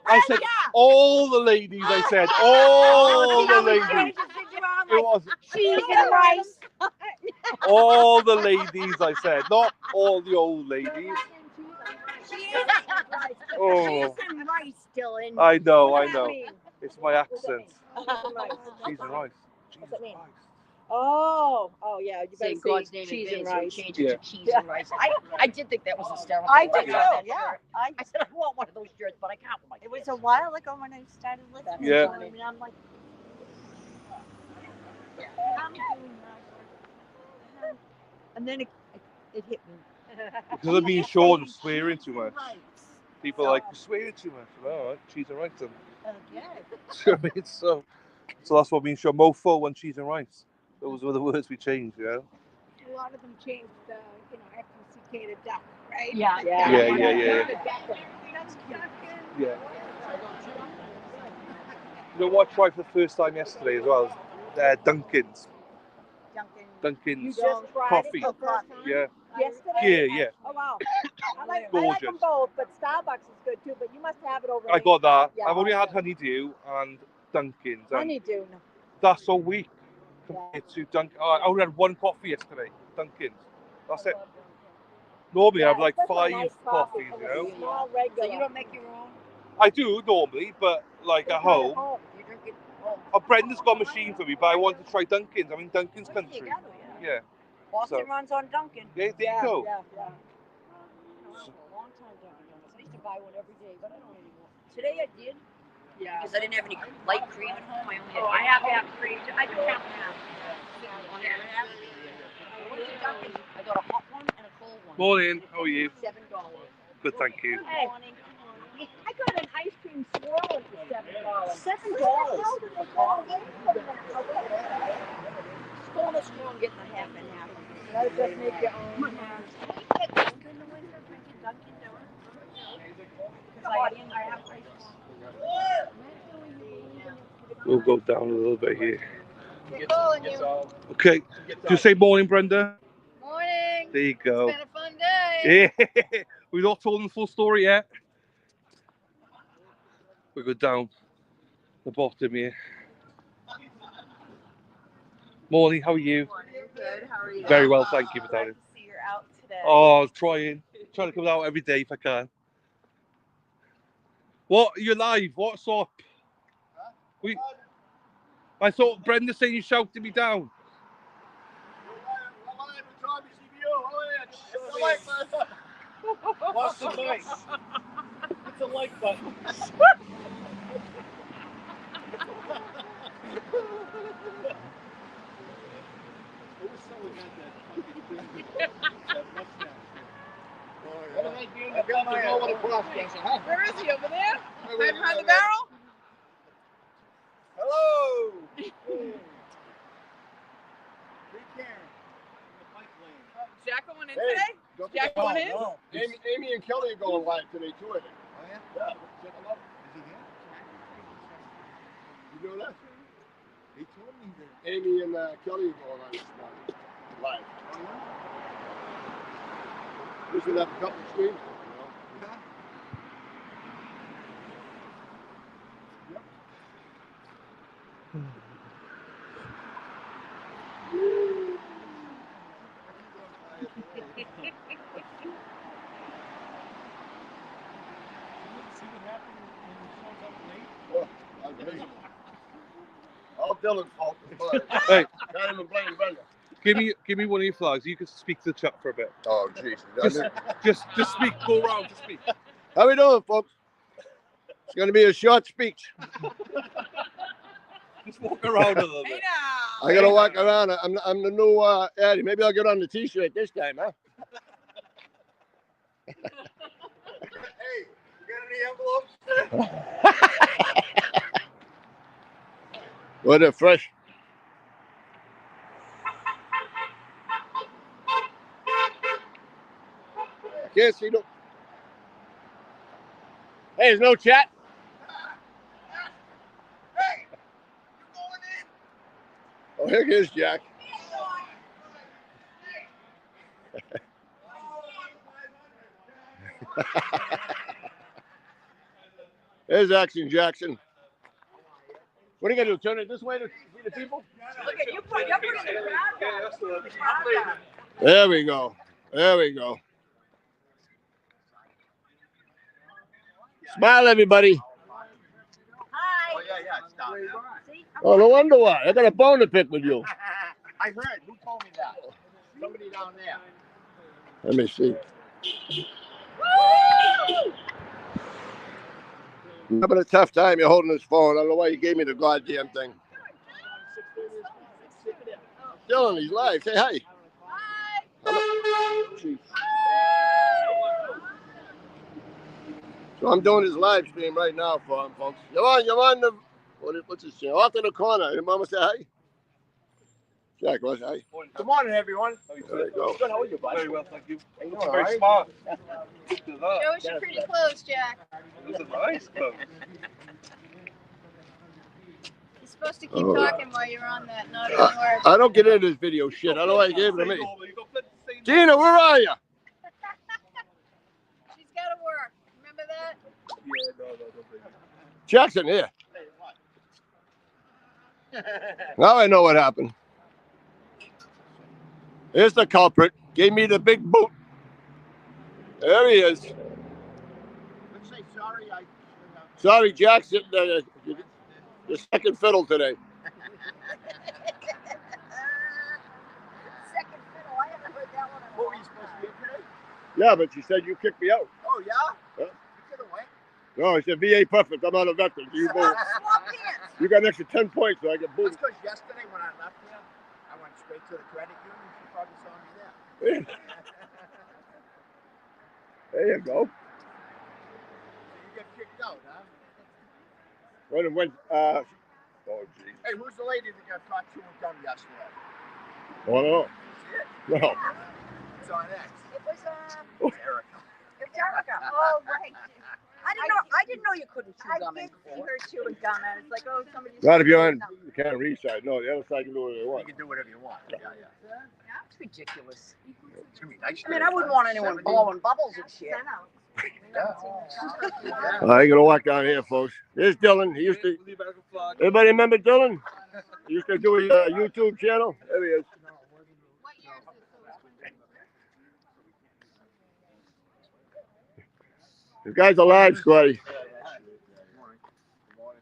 I said all the ladies. I said all the ladies. It was Cheese and rice. all the ladies. I said, not all the old ladies. Oh, Cheese and rice, Dylan. I know. What does that mean? It's my accent. Cheese and rice. Cheese and rice. What's that mean? Oh, yeah. You Say better God's say name cheese in and vain, so rice. change it to cheese and rice. I did think that was hysterical. I did when too. got that Yeah. shirt. I said I want one of those shirts, but I can't with my It was kids. a while ago when I started listening. Yeah. To him, and I'm like, I'm doing that. And then it hit me. Because of being short and swearing too much. People are like, you're swearing too much. All right, cheese and rice then. Okay. So that's what being short. Mofo and cheese and rice. Those were the words we changed, you know? A lot of them changed, FUCK to duck, right? Yeah. Yeah. That's ducking. Yeah. You know what I tried for the first time yesterday as well? Dunkin's. Dunkin'. You Dunkin's just tried coffee. it for the first time? Yeah. Yesterday? Yeah. Oh, wow. I like Gorgeous. them both, but Starbucks is good too, but you must have it over I got that. Yeah, I've only had okay. honeydew and Dunkin's. And Honeydew. that's so weak compared to Dunkin'. I only had one coffee yesterday, Dunkin's. That's it. Normally I have like especially 5 nice coffees, from you a know? Small So regular. you don't make your own? I do normally, but like at home. You drink it home. Oh, Brenda's got a machine for me, but I want to try Dunkin's. I'm in Dunkin's Well, you country. gotta, Yeah. Boston So- runs on Dunkin'. Yeah, there you go. Yeah. Long time Dunkin' Donuts. I used to buy one every day, but I don't anymore. Today I did. Yeah. Because I didn't have any light cream at home. I only had. Oh, I have to have cream. I do have to have. What did you Dunkin'? I got a hot one and a cold one. Morning. How are you? $7. Good, thank you. Hey, I got an ice cream swirl for $7. $7. Corner strong getting a half and half. That'll just make your own. We'll go down a little bit here. We're calling you. Okay. Do you say morning, Brenda? Morning. There you go. It's been a fun day. Yeah. We've not told them the full story yet. We go down the bottom here. Morning, how are you? Good. How are you? Very well, thank you, darling. Glad to see you're out today. Oh, I was trying to come out every day if I can. What? You're live? What's up? I thought Brenda saying you shouted me down. What's the mic? It's a like button. Where is he? Over there? Right behind the barrel? Hello. Jack going in Hey. today? Jack going in? Amy and Kelly are going live today too, I think. Oh yeah? Yeah. Check them out. Is he here? You know that? He told me that. Amy and Kelly are going on this morning. Live. Oh yeah? We should have a couple of screens, you know? Yeah. All Dylan's fault. Hey, Can't even blame Brenda. give me one of your flags. You can speak to the chat for a bit. Oh, jeez. Just speak. Go around. Just speak. How we doing, folks? It's going to be a short speech. Just walk around a little Hey bit. now. I got to walk around. I'm the new Eddie. Maybe I'll get on the T-shirt this time, huh? Hey, you got any envelopes? Well, they're fresh. I can't see no. Hey, there's no chat. Hey, you going in? Oh, here he is, Jack. There's Action Jackson. What are you gonna do? Turn it this way to see the people? Look at you. You're putting the crowd down. There we go. There we go. Smile, everybody. Hi. Oh, yeah, stop. Oh, no wonder why. I got a bone to pick with you. I heard. Who told me that? Somebody down there. Let me see. I'm having a tough time. You're holding this phone. I don't know why you gave me the goddamn thing. Dylan, he's live. Say hi. Hi. Jeez. So I'm doing this live stream right now for him, folks. You're on the, what's this channel? Off to the corner. Your mama say hi? Jack, what's hi? Good morning, everyone. There you go. Good. How are you, bud? Very well, thank you. Hey, you Looks all very right? smart. Show us your pretty clothes, Jack. Those are nice clothes. You're supposed to keep talking while you're on that, not even words. I don't get into this video shit. I don't know why you gave it to me. Gina, where are you? She's got to work. Remember that? Yeah, no. Jackson, here. Now I know what happened. Here's the culprit. Gave me the big boot. There he is. Let's say sorry. Sorry, Jackson. The second fiddle today. Second fiddle. I haven't heard that one in a What were long you supposed time. to be today? Yeah, but you said you kicked me out. Oh, yeah? Yeah. You could have went. No, he said VA perfect. I'm not a veteran. You both. Swap pants. You got an extra 10 points, so I get That's booted. because yesterday when I left here, I went straight to the credit union. She probably saw me there. There you go. So you get kicked out, huh? When, oh, geez. Hey, who's the lady that got caught chewing gum yesterday? Oh, no. See it? No. It's on X. It was It's Erica. it's Erica. Oh right. I didn't know you couldn't chew gum. I did see her chewing gum, and it's like, oh, somebody's. Not if you're on the can't read side. No, the other side can do whatever they You want. can do whatever you want. Yeah, yeah. That's ridiculous. It's gonna be nice. I mean, I wouldn't want anyone blowing bubbles and shit. I ain't gonna walk down here, folks. There's Dylan. He used to. Everybody remember Dylan? He used to do his YouTube channel. There he is. This guy's alive, Scotty.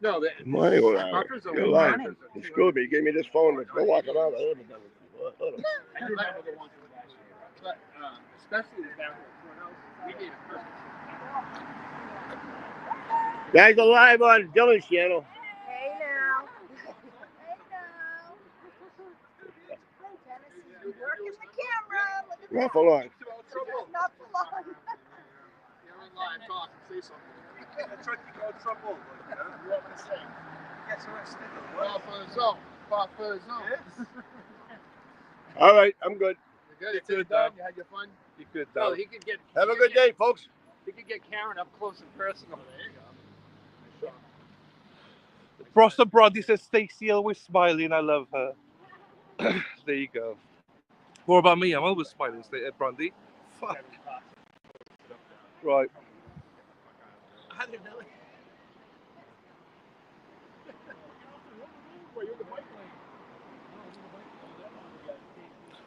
No, the Money, buffers are you're alive. He screwed me. He gave me this phone to go walk around. I haven't done it before. I remember the ones but especially the back of the courthouse, we need a person. Guys alive on Dylan's channel. Hey now. Working the camera. Look at Not for long. that. Not for long. That's right, you go trouble. You know what I'm saying? Gets arrested. Well, for the zone. For the zone. All right, I'm good. You good, Doug? You had your fun? You could, Oh, though. he could get. Have a good day, folks. He could get Karen up close and personal. There you go. Frosted Broddy says Stacey always smiling. I love her. There you go. What about me? I'm always smiling, Brandy. Fuck. Right. I didn't know it.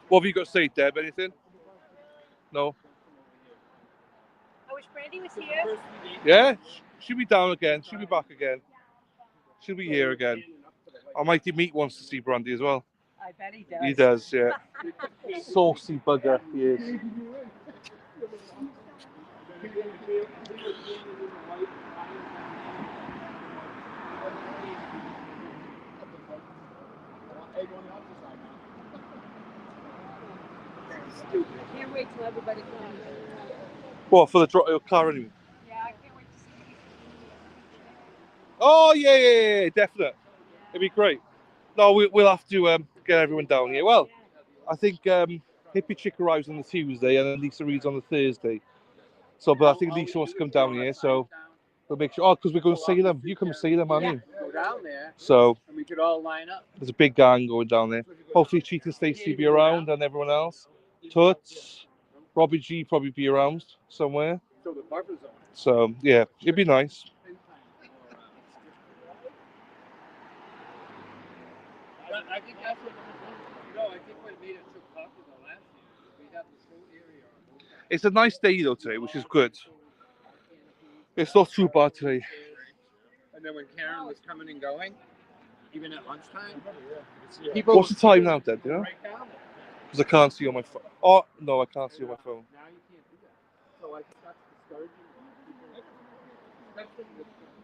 What have you got to say, Deb? Anything? No? I wish Brandy was here. Yeah? She'll be down again. She'll be back again. She'll be here again. I might meet wants to see Brandy as well. I bet he does. He does, yeah. Saucy bugger, he is. Can't wait till everybody comes. What, for the car anyway? Yeah, I can't wait to see. Oh, yeah, definite. It'd be great. No, we'll have to get everyone down here. Well, I think Hippie Chick arrives on the Tuesday and then Lisa Reed's on the Thursday. So, but I think Lisa wants to come down here, so we'll make sure. Oh, because we're going to see them. You come and see them, aren't you? Go down there, So and we could all line up. there's a big gang going down there. Hopefully, Cheat and Stacey be around and everyone else. Toots, Robbie G probably be around somewhere. So the buffer zone. So yeah, it'd be nice. I think that's what I think what made it so popular last year. We had this whole area. It's a nice day though today, which is good. It's not too bad today. And then when Karen was coming and going, even at lunchtime, What's the time now, Deb? You know? right down there. Because I can't see on my phone. Oh no, I can't see on my phone. Now you can't do that. So I think that's discouraging.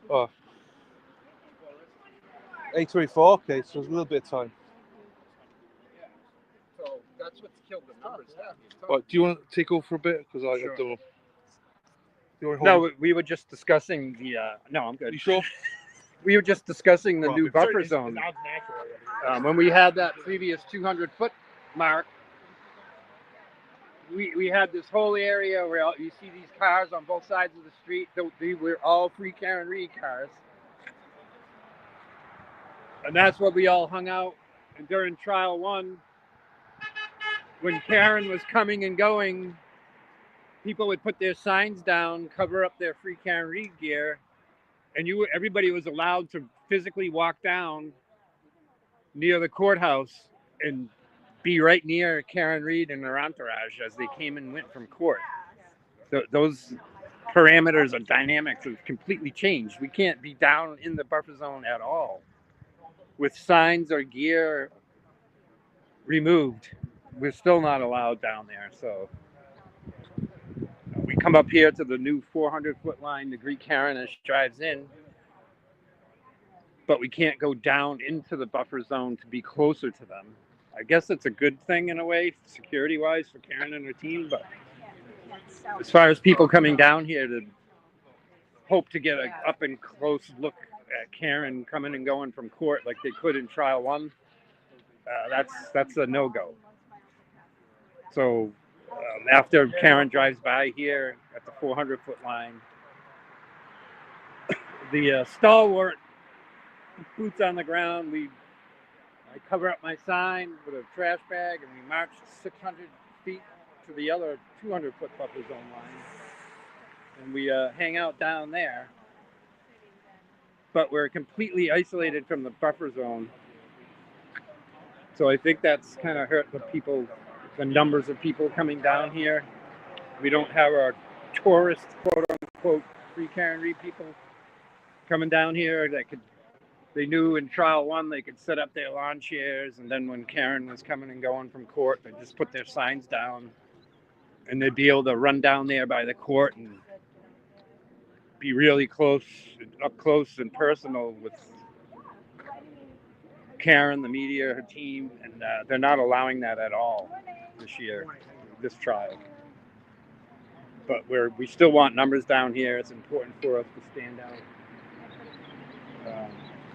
Oh. 8:24. Okay, so there's a little bit of time. So that's what's killed the numbers. Right, do you want to take over for a bit? Because I Sure. don't know. You want to No, hold we were just discussing the. No, I'm it? good. You sure? We were just discussing the Well, new it's buffer zone. When we had that previous 200-foot mark, we had this whole area where you see these cars on both sides of the street. They were all free Karen Reed cars. And that's where we all hung out. And during trial one, when Karen was coming and going, people would put their signs down, cover up their free Karen Reed gear, and everybody was allowed to physically walk down near the courthouse and be right near Karen Reed and her entourage as they came and went from court. Those parameters and dynamics have completely changed. We can't be down in the buffer zone at all with signs or gear removed. We're still not allowed down there, so we come up here to the new 400-foot line. The Greek Karen drives in, but we can't go down into the buffer zone to be closer to them. I guess it's a good thing in a way, security-wise, for Karen and her team. But as far as people coming down here to hope to get an up and close look at Karen coming and going from court like they could in trial one, that's a no-go. So after Karen drives by here at the 400-foot line, the stalwart boots on the ground, I cover up my sign with a trash bag, and we march 600 feet to the other 200-foot buffer zone line, and we hang out down there. But we're completely isolated from the buffer zone. So I think that's kind of hurt the numbers of people coming down here. We don't have our tourist, quote unquote, free Karen Reed people coming down here they knew in trial one they could set up their lawn chairs, and then when Karen was coming and going from court, they'd just put their signs down, and they'd be able to run down there by the court and be really up close and personal with Karen, the media, her team, and they're not allowing that at all this year, this trial. But we still want numbers down here. It's important for us to stand out.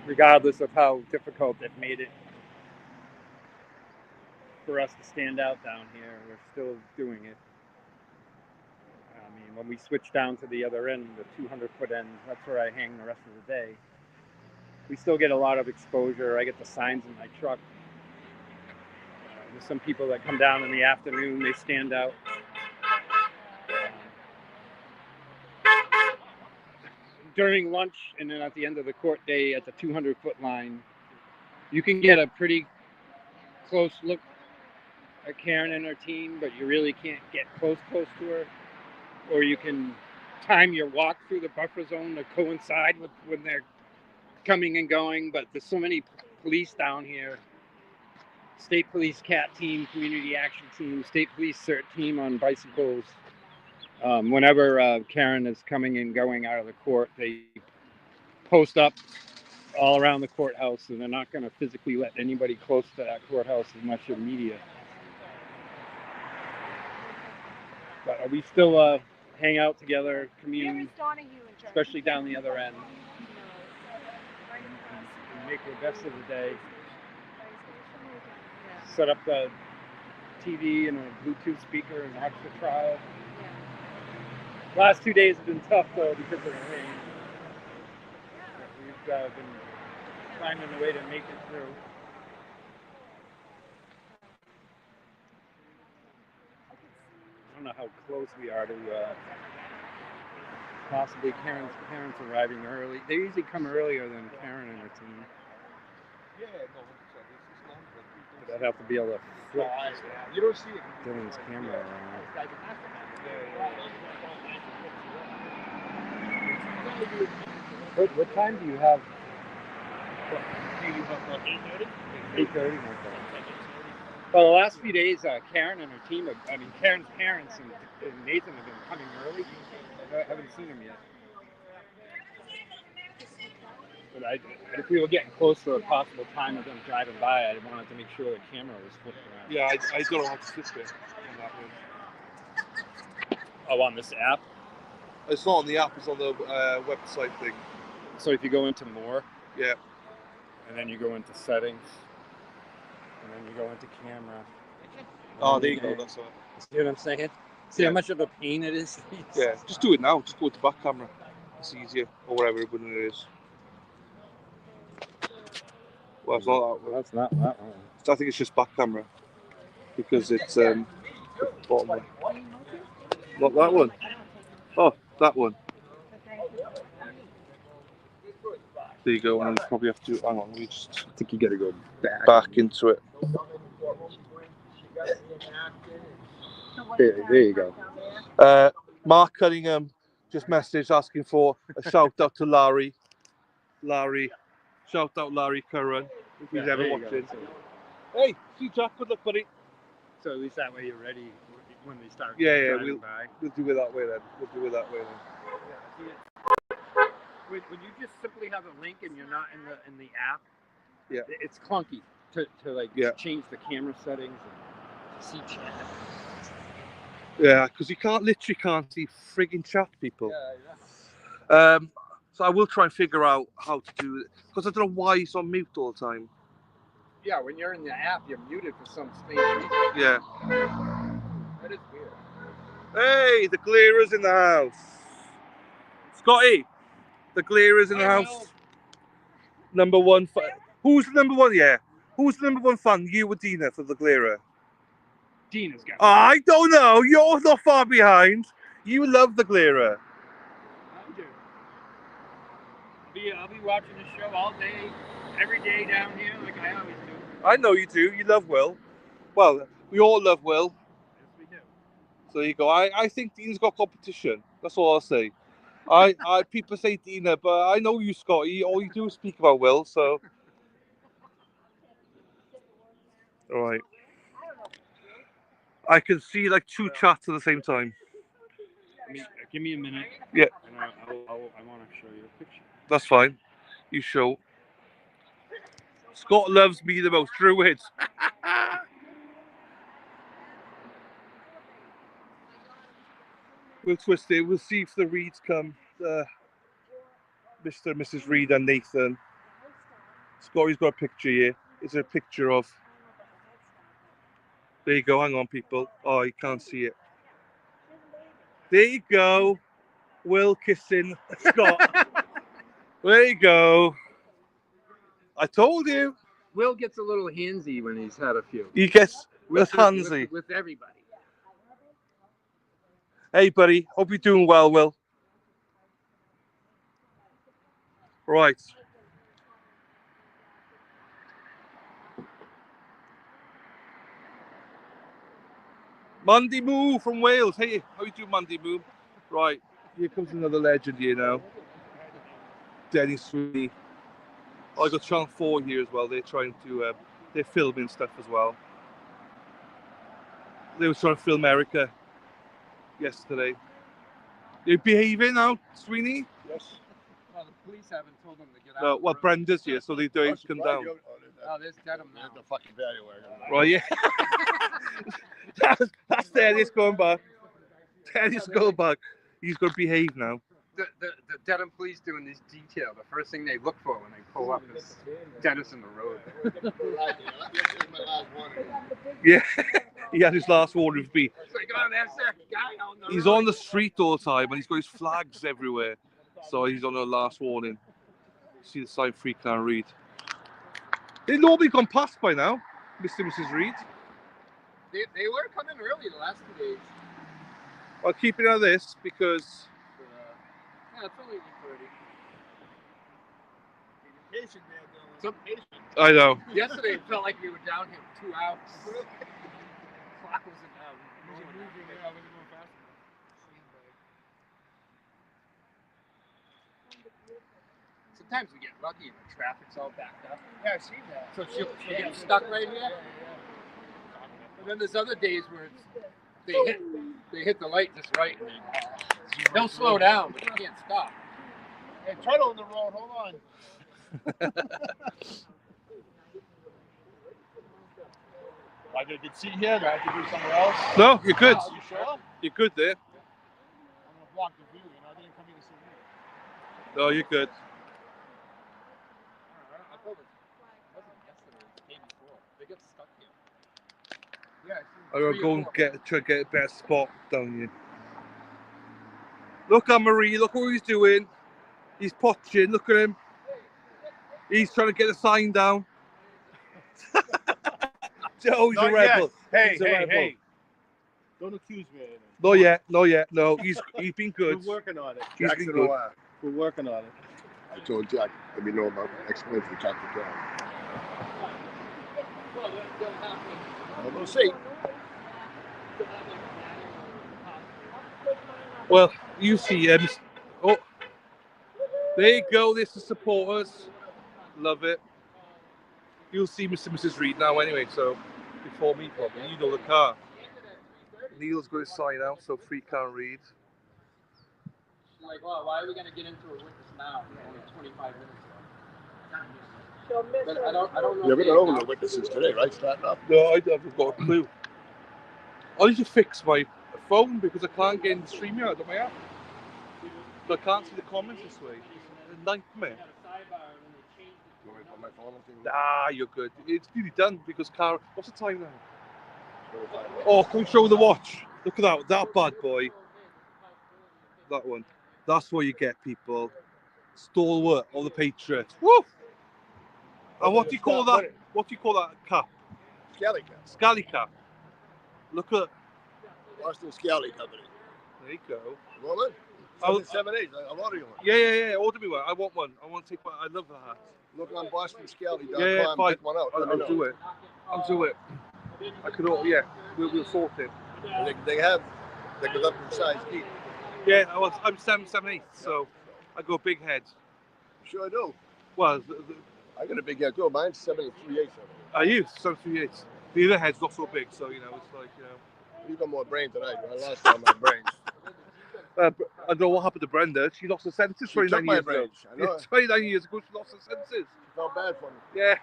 Regardless of how difficult they've made it for us to stand out down here, we're still doing it. I mean, when we switch down to the other end, the 200-foot end, that's where I hang the rest of the day. We still get a lot of exposure. I get the signs in my truck. There's some people that come down in the afternoon, they stand out. During lunch and then at the end of the court day at the 200-foot line, you can get a pretty close look at Karen and her team, but you really can't get close to her. Or you can time your walk through the buffer zone to coincide with when they're coming and going. But there's so many police down here. State Police CAT team, Community Action Team, State Police CERT team on bicycles. Whenever Karen is coming and going out of the court, they post up all around the courthouse, and they're not going to physically let anybody close to that courthouse as much as media. But we still hang out together, commune, especially down the other end. We make the best of the day. Set up the TV and a Bluetooth speaker and watch the trial. Last 2 days have been tough though because of the rain. We've been finding a way to make it through. I don't know how close we are to possibly Karen's parents arriving early. They usually come earlier than Karen and her team. Yeah, no, it's not. But I'd have to be able to flip You don't see it. Dylan's camera around. What time do you have? 8:30. Well, the last few days, Karen and her team, Karen's parents and Nathan have been coming early. I haven't seen them yet. But if we were getting close to a possible time of them driving by, I wanted to make sure the camera was flipped around. Yeah, I don't know how to sit there on that one. Oh, on this app? It's not on the app, it's on the website thing. So if you go into more, Yeah. and then you go into settings, and then you go into camera. Oh, there you go, that's all. See what I'm saying? See how much of a pain it is? Yeah, just do it now. Just go to back camera. It's easier, or whatever it is. Well, it's not that one. That's not that one. I think it's just back camera because it's the bottom one. Not that one. Oh, that one. There you go. And you probably have to hang on. Let me just. I think you got to go back into it. There you go. Mark Cunningham just messaged asking for a shout out to Larry. Shout out Larry Curran if he's ever watching. Hey, see Jack, good luck, buddy. So at least that way you're ready. when they start Yeah, driving by. we'll do it that way then. When you just simply have a link and you're not in the app, Yeah. it's clunky to like Yeah. change the camera settings and see chat. Yeah, because you literally can't see frigging chat, people. Yeah. So I will try and figure out how to do it, because I don't know why it's on mute all the time. Yeah, when you're in the app, you're muted for some strange reason. Yeah. That is weird. Hey, the Glearer's in the house. Scotty, the Glearer's in the house. Number one fan. Who's the number one? Yeah. Who's the number one fan? You or Dina for the Glearer? Dina's got. I don't know. You're not far behind. You love the Glearer. I do. I'll be watching the show all day, every day down here, like I always do. I know you do. You love Will. Well, we all love Will. Yes, we do. So there you go. I think Dean's got competition. That's all I'll say. People say Dina, but I know you, Scotty. All you do is speak about Will. So, all right. I can see like two chats at the same time. Give me a minute. Yeah. And I want to show you a picture. That's fine. You show. Scott loves me the most. Druid. We'll twist it. We'll see if the Reeds come. Mr. and Mrs. Reed and Nathan. Scotty's got a picture here. It's a picture of. There you go. Hang on, people. Oh, you can't see it. There you go. Will kissing Scott. There you go. I told you. Will gets a little handsy when he's had a few. He gets handsy. With everybody. Hey, buddy. Hope you're doing well, Will. Right. Mandy Moo from Wales. Hey, how you doing, Mandy Moo? Right. Here comes another legend here now. Denny Sweeney. I got Channel 4 here as well. They're trying to, they're filming stuff as well. They were trying to film America yesterday. You're behaving now, Sweeney? Yes. Well, the police haven't told them to get out. No, well, Brenda's here, so they don't come down. Oh, there's Dedham now. The fucking value wagon. Right, yeah. that's Dennis going back. Dennis going back. He's going to behave now. The Dedham police doing this detail. The first thing they look for when they pull up is Dennis in the road. Yeah, he had his last warning of me. It's like, oh, there's that guy on the He's road. on the street all the time and he's got his flags everywhere. So he's on the last warning. See the sign 3 can't read. They've normally gone past by now, Mr. and Mrs. Reed. They were coming early the last 2 days. I'll keep it on this because. Yeah, it's only 8:30. So, I know. Yesterday it felt like we were down here 2 hours. Clock wasn't down. Sometimes we get lucky and the traffic's all backed up. yeah, I've seen that. So she'll get stuck right here. And then there's other days where they hit the light just right and they'll slow down, but you can't stop. Hey, turtle in the road. Hold on. I get a good seat here. Do I have to do somewhere else? No, you're good. You sure? You're good there. I'm gonna block the view. You know, I didn't come here to see you. No, you're good. I told them, it wasn't yesterday, it was the day before. They get stuck here. Yeah. I'm going to go and try to get a better spot down here. Look at Marie. Look what he's doing. He's potching. Look at him. He's trying to get the sign down. Joe, he's Not a rebel. Hey, He's a rebel. hey. Don't accuse me of anything. Not yet. Not yet. No, he's been good. We're working on it. He's been good. We're working on it. I told Jack, let me know about explain for Jack to drive. We'll see. Well, you see him. Oh, there you go. This is supporters. Love it. You'll see Mr. and Mrs. Reed now anyway, so before me probably. You know the car. Neil's going to sign out, so Free can't read. Like, well, why are we going to get into a witness now? Only 25 minutes ago. But I don't know. Yeah, we don't know the witnesses today, right? Starting up. No, I haven't got a clue. I need to fix my phone because I can't get in the StreamYard on my app. So I can't see the comments this way. It's a nightmare. You want me to put my phone on thing? Ah, you're good. It's nearly done because Cara. What's the time now? Oh, can we show the watch? Look at that bad boy. That one. That's what you get, people. Stalwart of the Patriots. Woo! And what do you call that? What do you call that cap? Scally Cap. Scally cap. Look at. Boston Scally Company. There you go. You want one? 778. I'll order you one. Yeah. Order me one. I want one. I want to take one. I love the hat. Look on BostonScally.com. Yeah, fine. Pick one out. I'll do it. I could order. Yeah, we'll sort it. They have. They can up in size deep. Yeah, I'm 7'8", so I go big head. Sure do. Well, I got a big head too. Mine's 7'3". I use 7'3". The other head's not so big, so it's like You got more brain tonight. I lost all my brains. I don't know what happened to Brenda. She lost her senses 29 years ago. I know. Yeah, 29 years ago, she lost her senses. She felt bad for me. Yeah.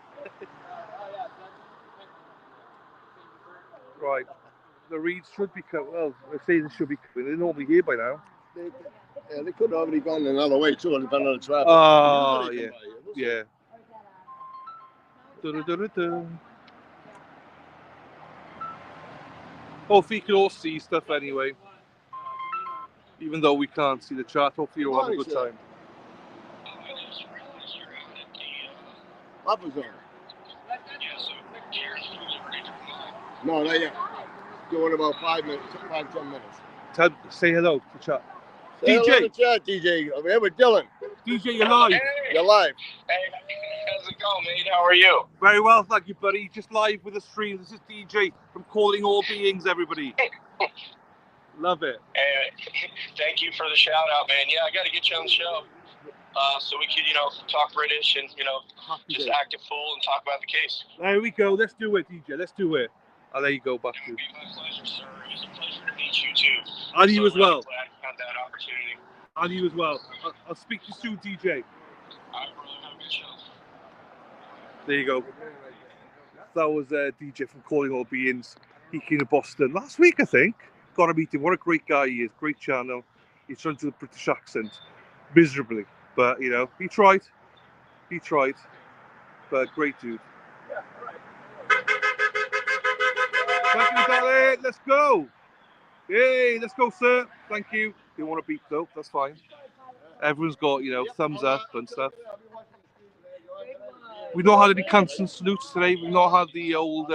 Right. The reads should be coming. Well, they say they should be coming. They're normally here by now. They could have already gone another way too, depending on the traffic. Oh, yeah. Da-da-da-da-da. Hopefully you can all see stuff anyway. Even though we can't see the chat, hopefully you'll have a good time. Upper zone. No, not yet. Go in about 5 minutes, 5-10 minutes. Say hello to chat. Say DJ. hello to chat, DJ. Over here with Dylan. DJ, you're live. Hey. You're live. Hey, how's it going, mate? How are you? Very well, thank you, buddy. Just live with the stream. This is DJ from Calling All Beings, everybody. Love it. Hey, thank you for the shout out, man. Yeah, I got to get you on the show so we could, talk British and, just act a fool and talk about the case. There we go. Let's do it, DJ. Let's do it. I'll let you go back to. It would be my pleasure, sir. It was a pleasure to meet you, too. And you as really well. Glad I had that opportunity. And you as well. I'll speak to you soon, DJ. All right, brother. Have a good show. There you go. That was DJ from Calling All Beings. He came to Boston last week, I think. Got to meet him. What a great guy he is. Great channel. He's trying to do the British accent miserably. But, he tried. He tried. But great dude. Thank you, darling. Let's go. Hey, let's go, sir. Thank you. You want to beat though? That's fine. Everyone's got, thumbs up and stuff. We've not had any constant salutes today. We've not had the old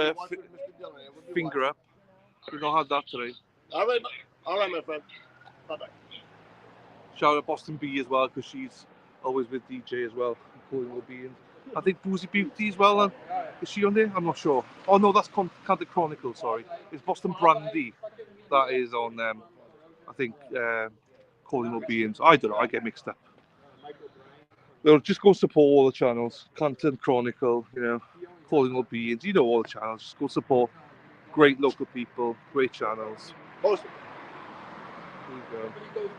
finger up. We've not had that today. All right, my friend. Bye-bye. Shout out Boston B as well, because she's always with DJ as well. Calling All Beings. I think Boozy Beauty as well. Is she on there? I'm not sure. Oh no, that's Canter Chronicle. Sorry, it's Boston Brandy. That is on. I think Calling All Beings. I don't know. I get mixed up. Well, just go support all the channels. Canter Chronicle. Calling All Beings. All the channels. Just go support great local people. Great channels. Post it. There you go.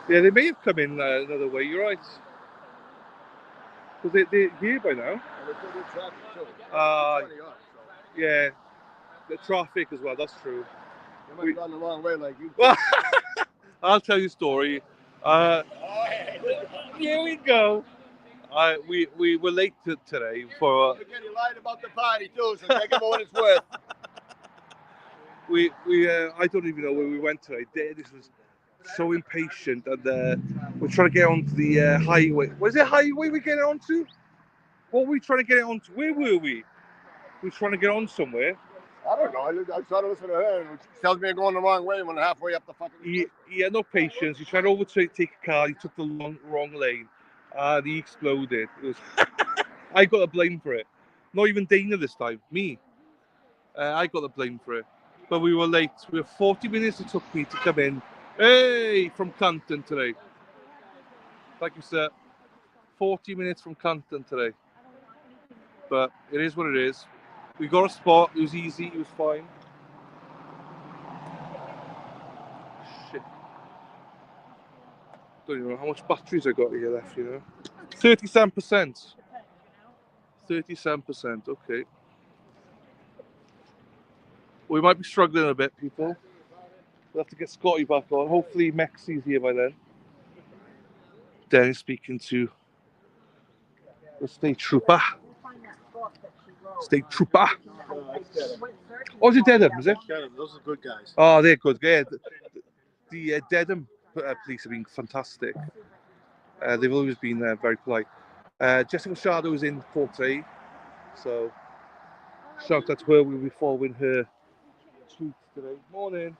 Yeah, they may have come in another way. You're right. Because they're here by now. Yeah, the traffic as well. That's true. You might have gone the wrong way, like you. I'll tell you a story. Here we go. We were late today for. Again, you lied about the party too, so take it for what it's worth. I don't even know where we went today. This was so impatient, and we're trying to get onto the highway. Was it highway we're getting onto? What were we trying to get onto? Where were we? We were trying to get on somewhere. I don't know. I tried to listen to her, and she tells me I'm going the wrong way when I'm halfway up the fucking. He had no patience. He tried to overtake a car. He took the wrong lane, and he exploded. It was. I got the blame for it. Not even Dana this time. Me. I got the blame for it. But we were late. We were 40 minutes it took me to come in. Hey, from Canton today. Thank you, sir. 40 minutes from Canton today. But it is what it is. We got a spot. It was easy. It was fine. Shit. Don't even know how much batteries I got here left, you know. 37%. 37%, okay. We might be struggling a bit, people. We'll have to get Scotty back on. Hopefully Mexi's here by then. Dennis speaking to the state trooper. State trooper. Oh, is it Dedham, is it? Those are good guys. Oh, they're good. Yeah, the Dedham police have been fantastic. They've always been very polite. Jessica Shadow is in court today, so shout out to her. We'll be following her tweets today. Morning.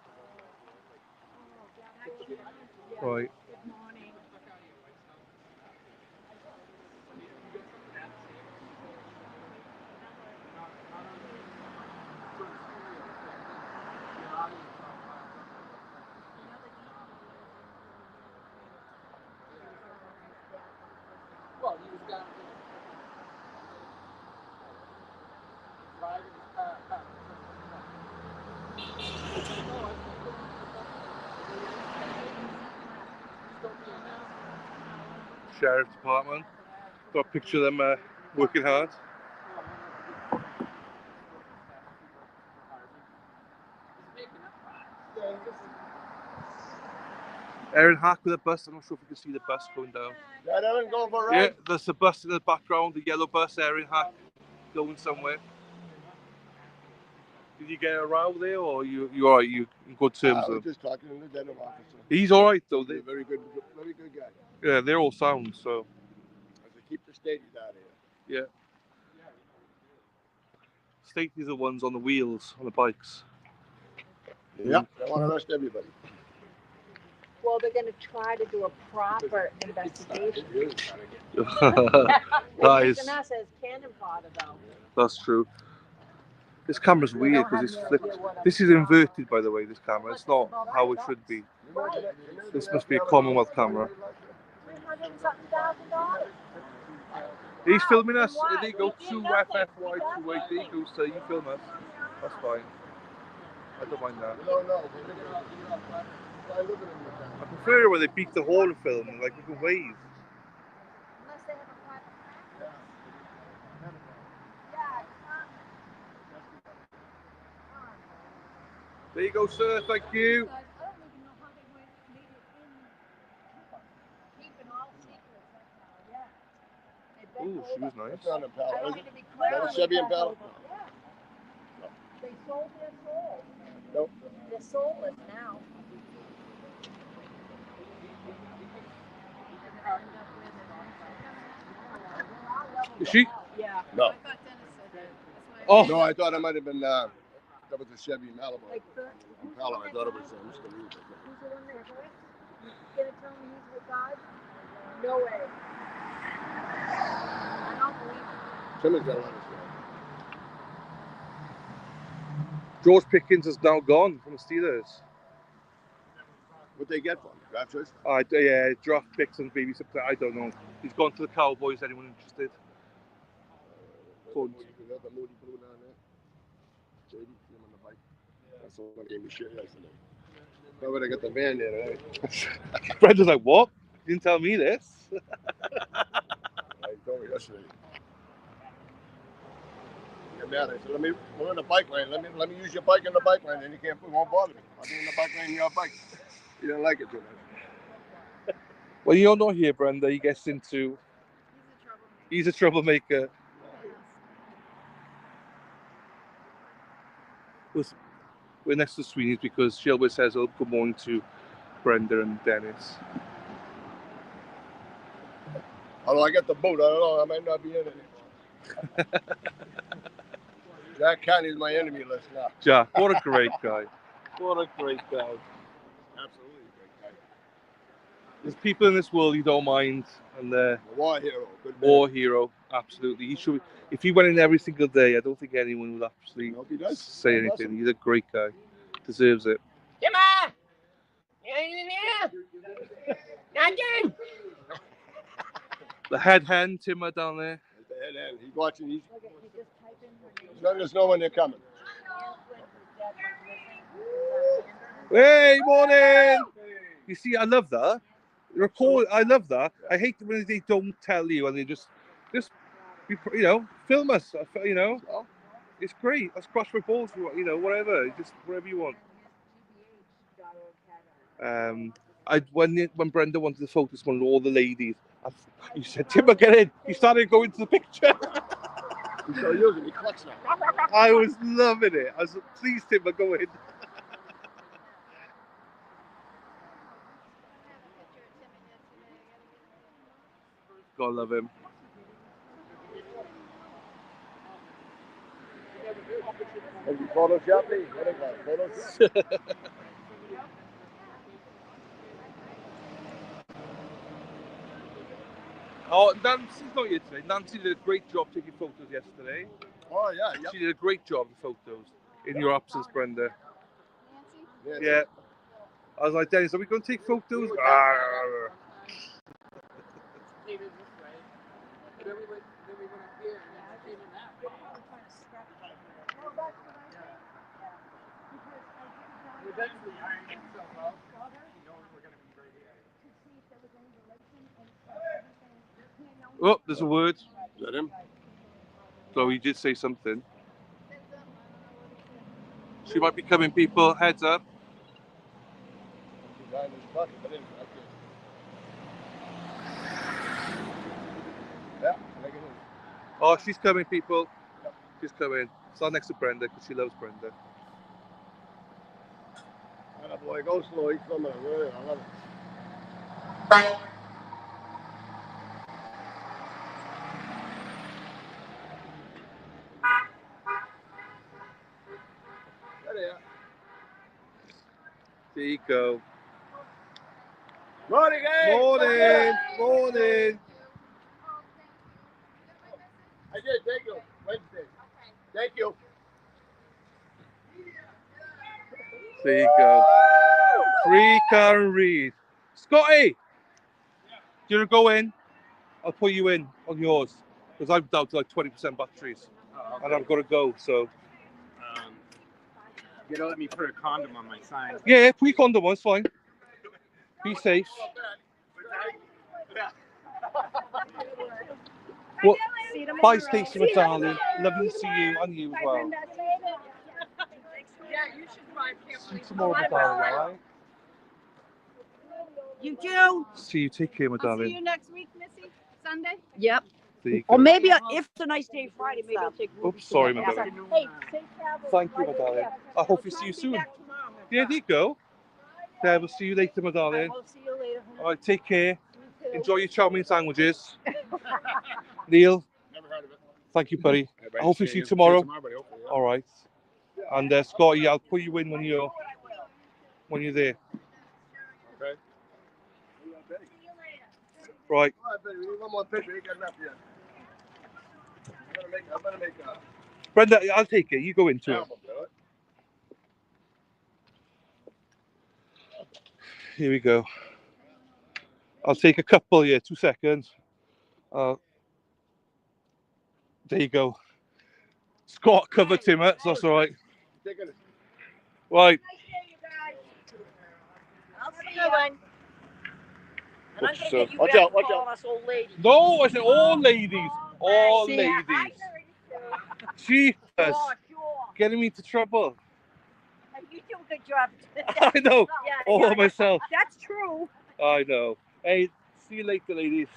Right. Sheriff Department. Got a picture of them working hard. Erin Hack with a bus. I'm not sure if you can see the bus going down. That Ellen going for a Yeah, ride? there's a bus in the background, the yellow bus, Erin Hack, going somewhere. Did you get a row there, or you alright? You in good terms? I was Though? just talking to the Denham officer. He's alright though. He's a very good guy. Yeah, they're all sound. So I said, keep the stadies out of here. yeah, Statey's the ones on the wheels on the bikes. Yep, I want to arrest everybody. Well, they're going to try to do a proper investigation. That is, Using us as cannon fodder, though. that's true. This camera's weird because it's flipped. This is inverted, by the way. This camera. It's not how it should be. This must be a Commonwealth camera. $300,000. He's filming us. There you go. 2FFY280. There you go, sir. You film us. That's fine. I don't mind that. No. I prefer when they beat the horn film and like we can wave. Unless they have a private practice. There you go, sir. Thank you. Ooh, she was nice. That's not Impala, is it? Is that a Chevy Impala? They sold their soul. Nope. They're soulless now. Is she? Yeah. No. Oh. No, I thought it might have been, that was a Chevy Malibu. Like Impala, I thought it was Mr. Lee. who's the one that hurt? Gonna tell me he's with God? No way. I don't believe it. Timmons got a lot of stuff. George Pickens is now gone from the Steelers. What they get from him? Draft choice? Yeah, draft picks and baby something. I don't know. He's gone to the Cowboys. Anyone interested? Couldn't. The Moody Blue down there. JD, see him on the bike. That's the one that gave me shit yesterday. I would have got the van there, right? Brenda's like, what? You didn't tell me this. I told me yesterday. Get mad. I said, we're in the bike lane. Let me use your bike in the bike lane, then it won't bother me. I'll be in the bike lane in your bike. You didn't like it too much. Well, you're not here, Brenda. He gets into. He's a troublemaker. We're next to Sweeney's because she always says, "Oh, good morning" to Brenda and Dennis. Although I got the boat, I don't know. I might not be in it anymore. Jack County's my enemy list now. Jack, what a great guy. What a great guy. Absolutely great guy. There's people in this world you don't mind, and they're A war hero. Good man. war hero. Absolutely. He should. If he went in every single day, I don't think anyone would actually Hope he does. say God anything. bless him. He's a great guy. Deserves it. Timmer! You anything here? Nothing! The head hen, Timmer, down there. At the head end. He's watching. He's Let us know when they're coming. Hey, morning. You see, I love that. Record. I love that. I hate when they don't tell you and they just, film us. It's great. Let's crush my balls. Whatever. Just whatever you want. When Brenda wanted to focus on all the ladies, you said, "Timber, get in." He started going to the picture. He's still using. He collects now. I was loving it. I was like, "Please, Timber, go in." God love him. Photoshop me? What is that? Photoshop? Oh, Nancy's not here today. Nancy did a great job taking photos yesterday. Oh, yeah. Yep. She did a great job of photos in your absence, Brenda. Nancy? Yeah. I was like, Dennis, are we going to take photos? Oh, there's a word. Is that him? So he did say something. She might be coming, people. Heads up. Yeah. Oh, she's coming, people. She's coming. Stand next to Brenda because she loves Brenda. That boy, go slow. He's coming. Really, I love it. There you go. Morning, guys. Morning. Morning. I did. Thank you. Wednesday. Thank you. There you go. Free car and read. Scotty! Do you want to go in? I'll put you in on yours. Because I'm down to like 20% batteries. Oh, okay. And I've got to go, so. You gotta let me put a condom on my sign. Yeah, put your condom on, it's fine. Be safe. Well, bye, Stacey, my darling. Lovely to see you and you as well. See you tomorrow, my darling, alright? You too. See you, take care, my I'll darling. see you next week, Missy. Sunday. Yep. There you Or go. maybe if it's a nice day Friday, maybe I'll take Ruby. Oops, sorry, my to darling. Hey, safe travels. Thank you, my darling. I hope we see you soon. Yeah, there you go. Yeah, we'll see you later, my darling. We'll see you later. Alright, take care. Enjoy your chow mein sandwiches. Neil. Never heard of it. Thank you, buddy. I hope we see you tomorrow. All right. And Scotty, I'll put you in when you're there. Okay. Right. All right, baby. We need one more picture. You got enough yet. I'm gonna make a Brenda, I'll take it. You go into it. album, do it. Here we go. I'll take a couple here. 2 seconds. There you go. Scott covered Timmer, so that's all right. Right. I'll see you. And I'm gonna get you Watch back out, for watch calling out. us old ladies. No, I said all ladies. All See, ladies. She was Sure. getting me into trouble. You do a good job. I know. Yeah, All yeah, myself. That's true. I know. Hey, see you later, ladies.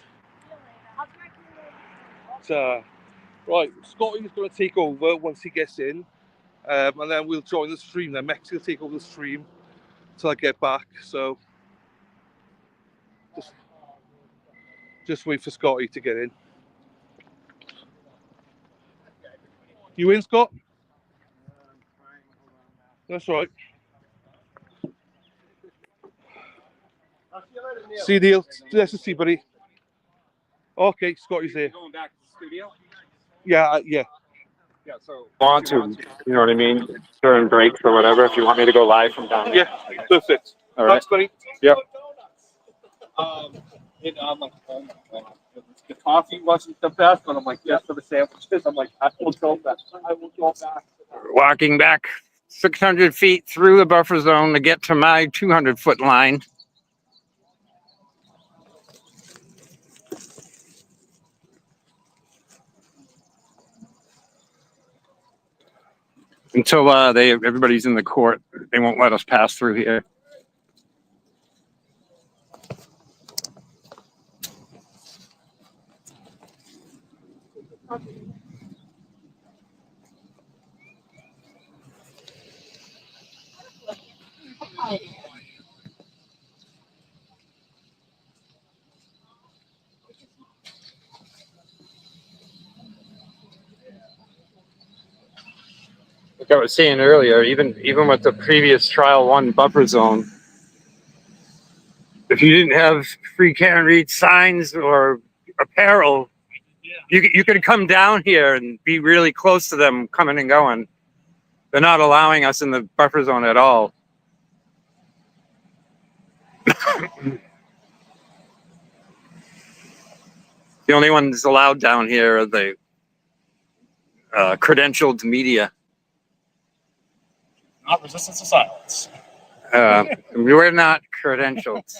I'll talk to you later. Right, Scotty's going to take over once he gets in, and then we'll join the stream. Then Mex will take over the stream till I get back. So just wait for Scotty to get in. You in, Scott? That's right. See you, Neil. Nice to see you, buddy. Okay, Scotty's there. Going back to the studio? Yeah, yeah. Yeah, so. Want to, you know what I mean? During breaks or whatever, if you want me to go live from down there. Yeah, perfect. All right. Thanks, buddy. Yep. On my phone. coffee wasn't the best, but I'm like, yes, for the sandwiches. I'm like, I will go back. I will go back. Walking back 600 feet through the buffer zone to get to my 200-foot line. Until everybody's in the court, they won't let us pass through here. Like I was saying earlier, even with the previous trial 1 buffer zone, if you didn't have free Karen Read signs or apparel, you could come down here and be really close to them coming and going. They're not allowing us in the buffer zone at all. The only ones allowed down here are the credentialed media. Not resistance to silence. We're not credentialed.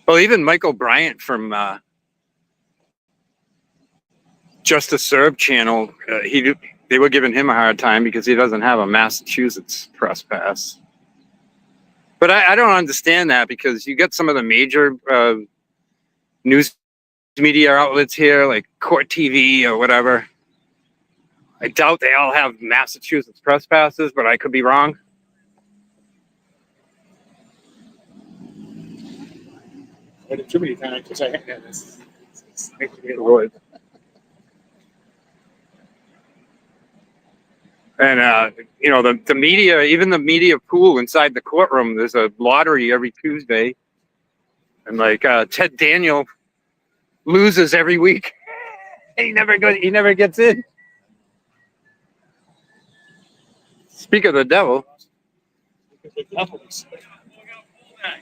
Well, even Michael Bryant from Justice Served channel, they were giving him a hard time because he doesn't have a Massachusetts press pass. But I don't understand that, because you get some of the major news media outlets here, like Court TV or whatever. I doubt they all have Massachusetts press passes, but I could be wrong. I did too many times because I had this. And the media, even the media pool inside the courtroom, there's a lottery every Tuesday, and like Ted Daniel loses every week. He never gets in. Speak of the devil.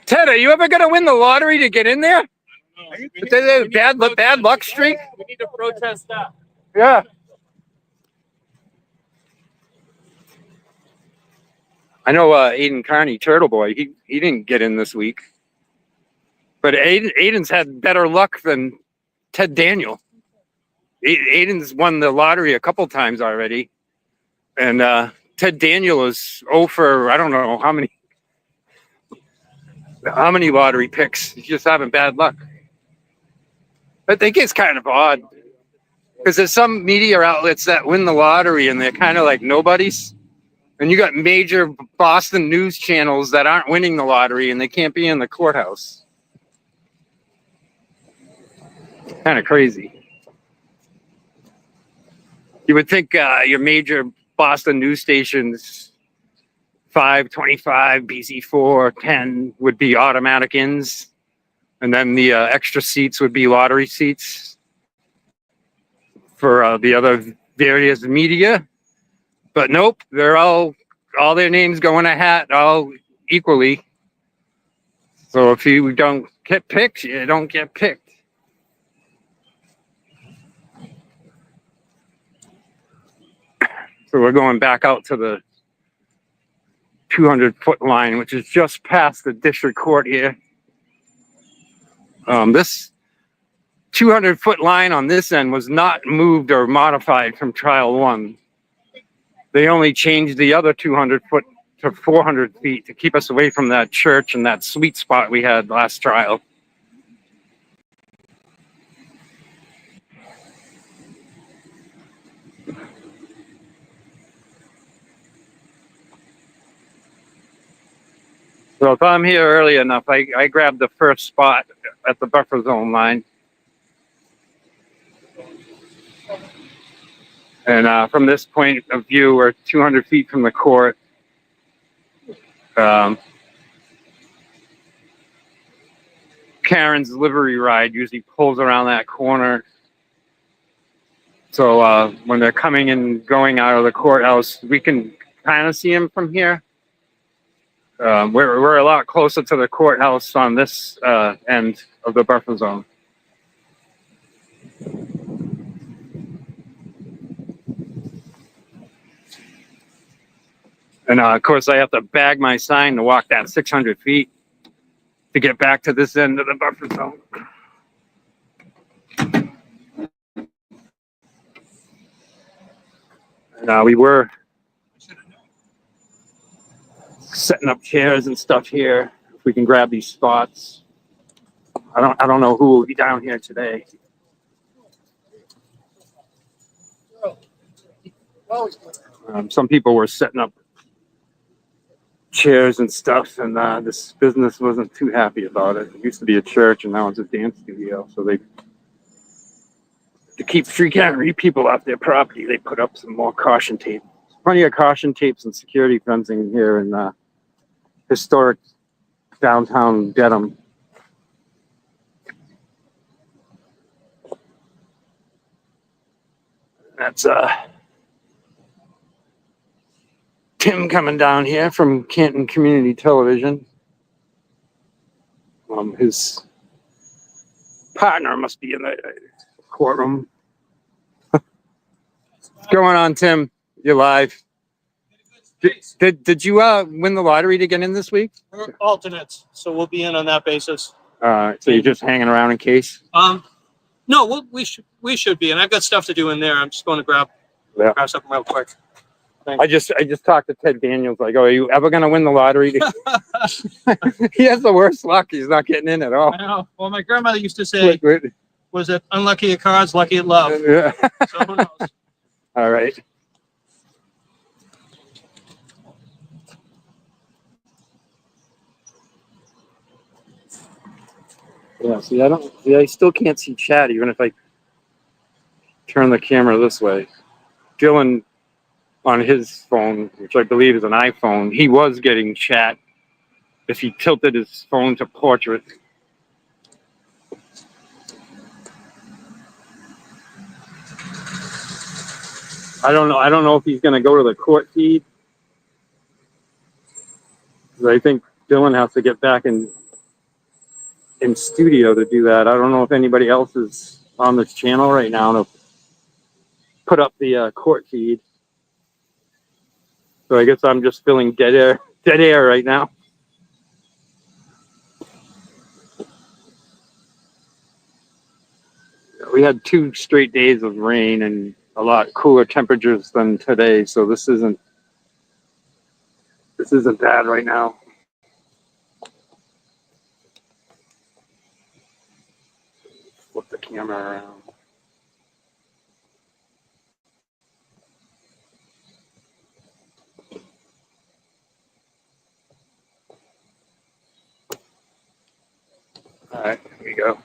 Ted, are you ever going to win the lottery to get in there? Bad luck streak? We need to protest that. Yeah. I know Aiden Carney, Turtle Boy, he didn't get in this week. But Aiden's had better luck than Ted Daniel. Aiden's won the lottery a couple times already. And Ted Daniel is 0 for I don't know how many lottery picks. He's just having bad luck. I think it's kind of odd, because there's some media outlets that win the lottery and they're kind of like nobodies. And you got major Boston news channels that aren't winning the lottery and they can't be in the courthouse. Kind of crazy. You would think your major Boston news stations, 5, 25, BZ4, 10 would be automatic ins. And then the extra seats would be lottery seats for the other various media. But nope, they're all their names go in a hat, all equally. So if you don't get picked, you don't get picked. So we're going back out to the 200-foot line, which is just past the district court here. This 200-foot line on this end was not moved or modified from trial 1. They only changed the other 200-foot to 400 feet to keep us away from that church and that sweet spot we had last trial. So if I'm here early enough, I grab the first spot at the buffer zone line. And from this point of view, we're 200 feet from the court. Karen's livery ride usually pulls around that corner. So when they're coming and going out of the courthouse, we can kind of see them from here. We're a lot closer to the courthouse on this end of the buffer zone. And of course, I have to bag my sign to walk that 600 feet to get back to this end of the buffer zone. And we were setting up chairs and stuff here. If we can grab these spots. I don't know who will be down here today. Some people were setting up chairs and stuff, and this business wasn't too happy about it. It used to be a church, and now it's a dance studio. So they, to keep free people off their property, they put up some more caution tape. Plenty of caution tapes and security fencing here in historic downtown Dedham. That's Tim coming down here from Canton Community Television. His partner must be in the courtroom. What's going on, Tim? You're live. Did you win the lottery to get in this week? We're alternates, so we'll be in on that basis. So you're just hanging around in case? No, we should be, and I've got stuff to do in there. I'm just going to grab something real quick. I just talked to Ted Daniels. Like, oh, are you ever going to win the lottery? He has the worst luck. He's not getting in at all. I know. Well, my grandmother used to say, was it unlucky at cards, lucky at love? Yeah. So who knows? All right. Yeah, see, I still can't see chat even if I turn the camera this way. Dylan, on his phone, which I believe is an iPhone, he was getting chat if he tilted his phone to portrait. I don't know if he's going to go to the court feed. 'Cause I think Dylan has to get back in studio to do that. I don't know if anybody else is on this channel right now to put up the court feed. So I guess I'm just feeling dead air right now. We had 2 straight days of rain and a lot cooler temperatures than today, so this isn't bad right now. Flip the camera around. All right, here we go.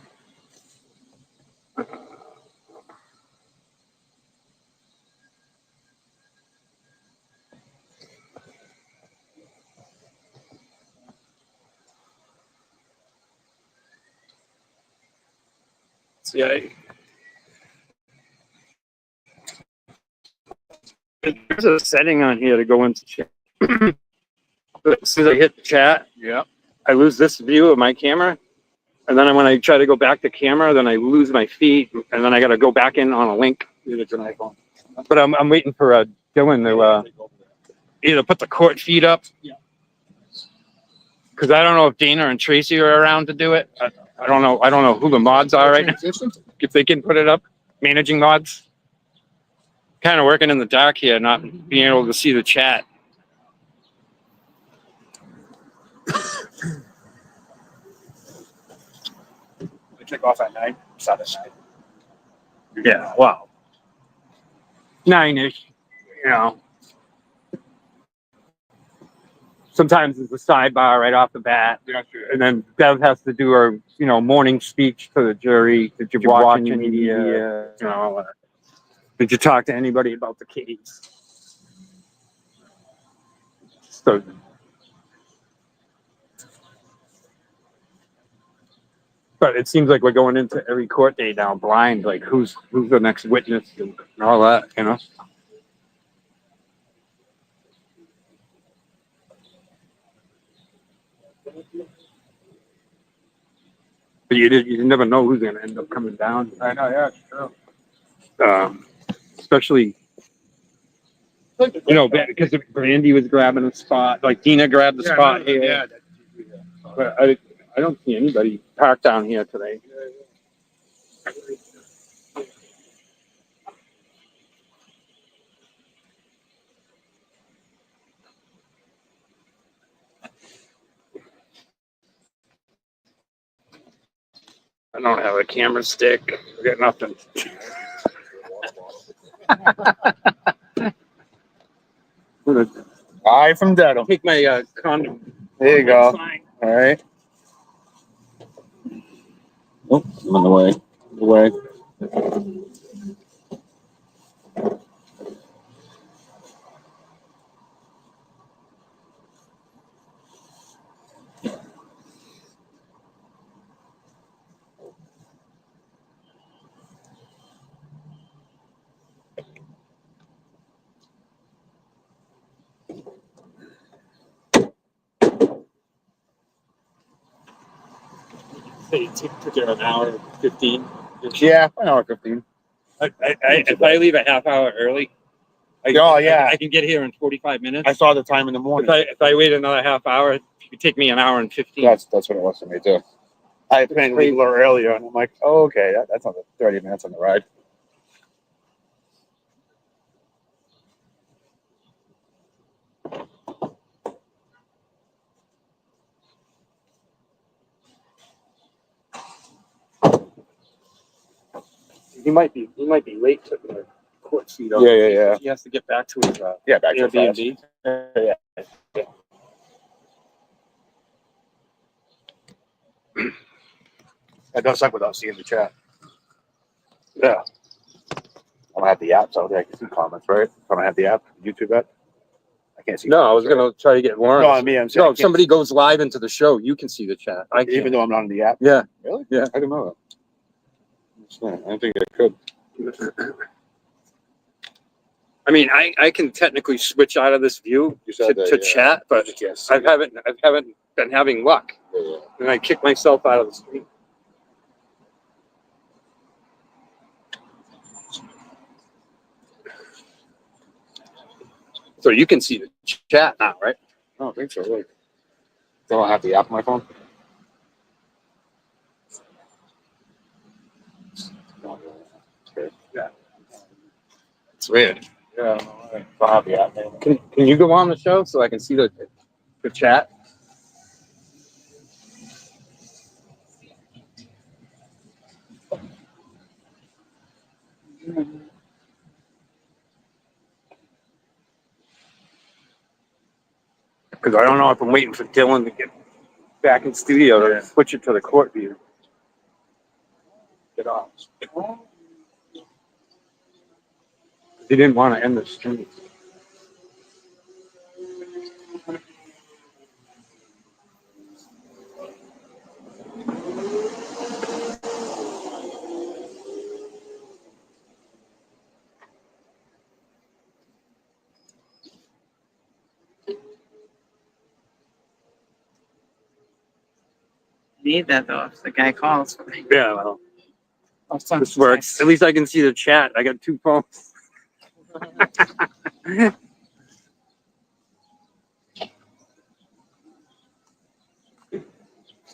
See, there's a setting on here to go into chat. As soon as I hit chat, I lose this view of my camera. And then when I try to go back to camera, then I lose my feed, and then I got to go back in on a link. It's an iPhone. But I'm waiting for Dylan to either put the court feed up. Because I don't know if Dana and Tracy are around to do it. I don't know. I don't know who the mods are right now. If they can put it up, managing mods. Kind of working in the dark here, not being able to see the chat. We kick off at 9, Saturday night. Yeah, wow. 9-ish, you know. Sometimes it's a sidebar right off the bat. Yeah, sure. And then Bev has to do her, morning speech to the jury. Did you watch any media? Did you talk to anybody about the case? So, but it seems like we're going into every court day now blind, like who's the next witness and all that, But you never know who's gonna end up coming down. I know, yeah, true. Especially because Brandy was grabbing a spot, like Dina grabbed the spot here. Yeah. But I don't see anybody parked down here today. I don't have a camera stick. I got nothing. Bye from Dedham. Take my condom. There you go. All right. Oh, I'm on the way. The way. It took there an hour 15. Yeah, an hour 15. If I leave a half hour early, I can get here in 45 minutes. I saw the time in the morning. If I wait another half hour, it could take me an hour and 15. That's what it was for me too. I planned to leave a little earlier, and I'm like, oh, okay, that's on the 30 minutes on the ride. He might be late to the court seat. Yeah. He has to get back to his Yeah, back to Airbnb. Yeah. That does suck without seeing the chat. Yeah. I don't have the app, so I can see comments, right? I don't have the app, YouTube app. I can't see. No, I was gonna try to get Warren. No, I mean, I'm saying. No, if somebody goes live into the show, you can see the chat. I can't. Even though I'm not on the app. Yeah. Really? Yeah. I didn't know that. I don't think I could. I mean, I can technically switch out of this view to chat, but I haven't been having luck, and I kick myself out of the screen. So you can see the chat now, right? I don't think so. Like, don't I have the app on my phone? Yeah. It's weird. Yeah, I don't have the app, man. Can you go on the show so I can see the chat? Because I don't know if I'm waiting for Dylan to get back in studio to switch it to the court view. Get off. He didn't want to end the stream. Need that though if the guy calls. Yeah, well, this works. At least I can see the chat. I got two phones.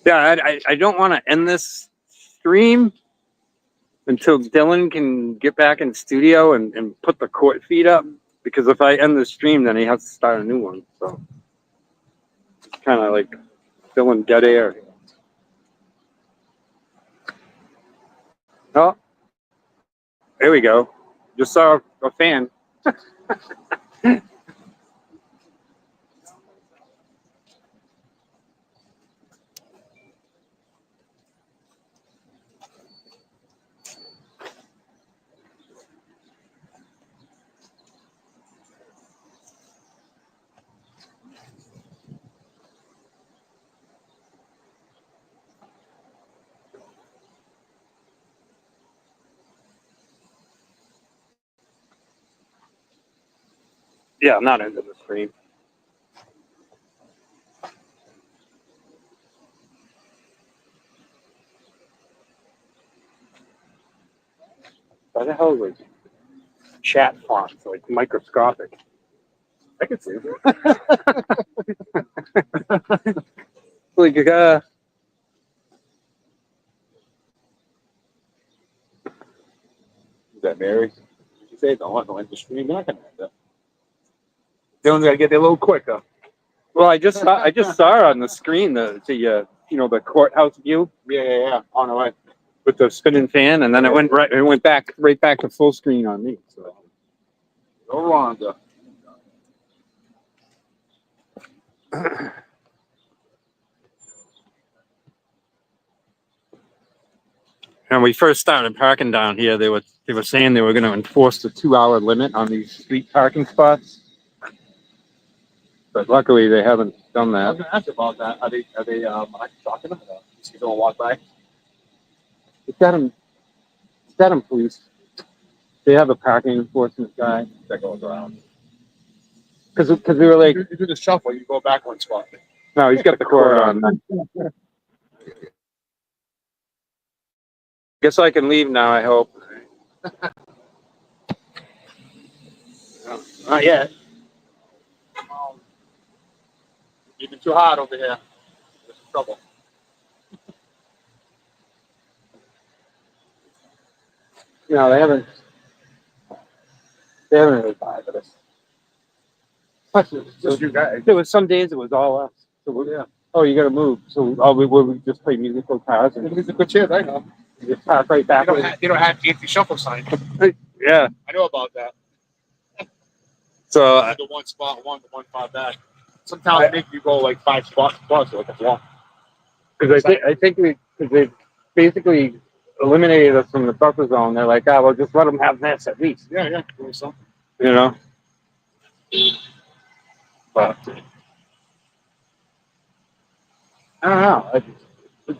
Yeah, I don't want to end this stream until Dylan can get back in the studio and put the court feed up. Because if I end the stream, then he has to start a new one. So it's kind of like filling dead air. Oh, there we go. Just saw a fan. Yeah, I'm not into the stream. Why the hell was chat fonts like microscopic? I can see it. Like, Is that Mary? Did you say don't want to end the stream? You're not gonna end it. Dylan's gotta get there a little quicker. well, I just saw on the screen the the courthouse view Yeah. On the way. with the spinning fan, and then it went right back to full screen on me. So. Go Rhonda. When we first started parking down here, they were saying they were going to enforce the 2-hour limit on these street parking spots, but luckily they haven't done I was that. gonna ask you about that. Are they talking them? Just gonna walk by? It's got them police. They have a parking enforcement guy That goes around. because we were like, You do the shuffle, you go back one spot. no, he's got the cord on. Guess I can leave now. I hope. Not yet. You've been too hard over here. There's some trouble. No, they haven't. They haven't really bothered us. Just you guys. There was some days it was all us. So yeah. Oh, you got to move. So we just play musical cars and These are good chairs, I know. you just park right back. They don't have anti-shuffle sign. Yeah. I know about that. So The one spot, one far back. Sometimes make you go like 5 spots plus, like a walk. because I think because they basically eliminated us from the buffer zone. They're like, well, just let them have this at least, Yeah. Doing something. you know. But I don't know. I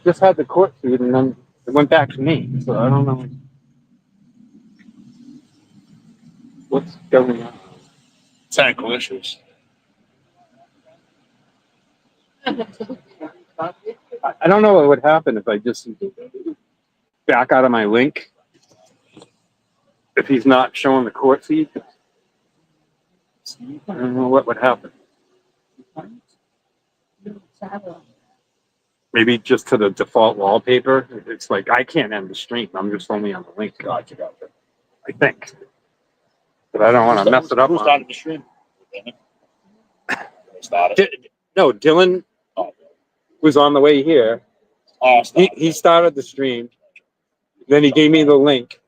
just had the court feed, and then it went back to me. So I don't know what's going on. Technical issues. I don't know what would happen if I just back out of my link. If he's not showing the court feed, I don't know what would happen. Maybe just to the default wallpaper. It's like I can't end the stream. I'm just only on the link. Gotcha. I think, but I don't want to mess it up. Who started the stream? Started. No, Dylan was on the way here. He started the stream. Then he gave me the link,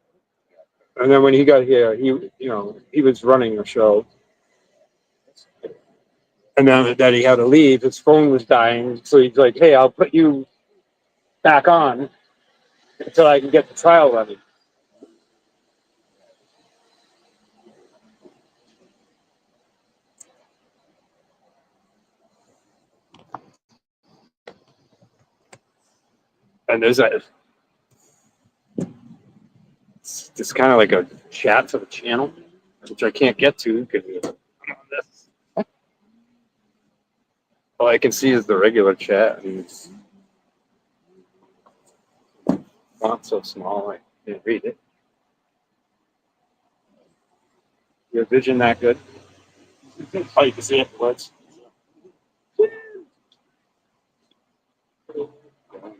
and then when he got here, he was running the show. And then that he had to leave, his phone was dying. So he's like, "Hey, I'll put you back on until I can get the trial ready." And there's it's kind of like a chat for the channel, which I can't get to because I'm on this. All I can see is the regular chat, and it's not so small. I can't read it. Your vision that good? Oh, you can see it. Words.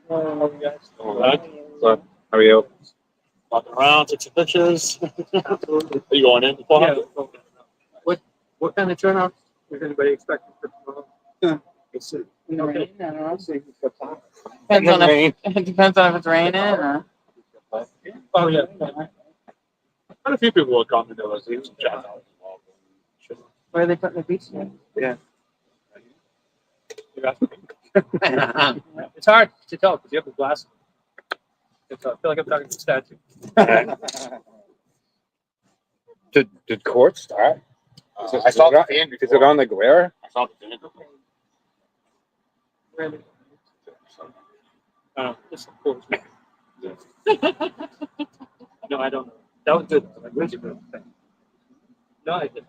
So, how are you? Walking around, take some pictures. Are you going in? Yeah. What kind of turnout is anybody expecting for tomorrow? We'll see. In the rain, I don't know. Depends on It depends on if it's raining or. Oh, yeah. Quite a few people will come to do it. Leave some chat out. Where are they putting the beach in? Yeah. It's hard to tell because you have the glass. I feel like I'm talking to a statue. Did court start? I saw the fan Is it on the glare? I saw the fan. Really? Just of course. No, I don't know. That was good. Really good thing. No, I didn't.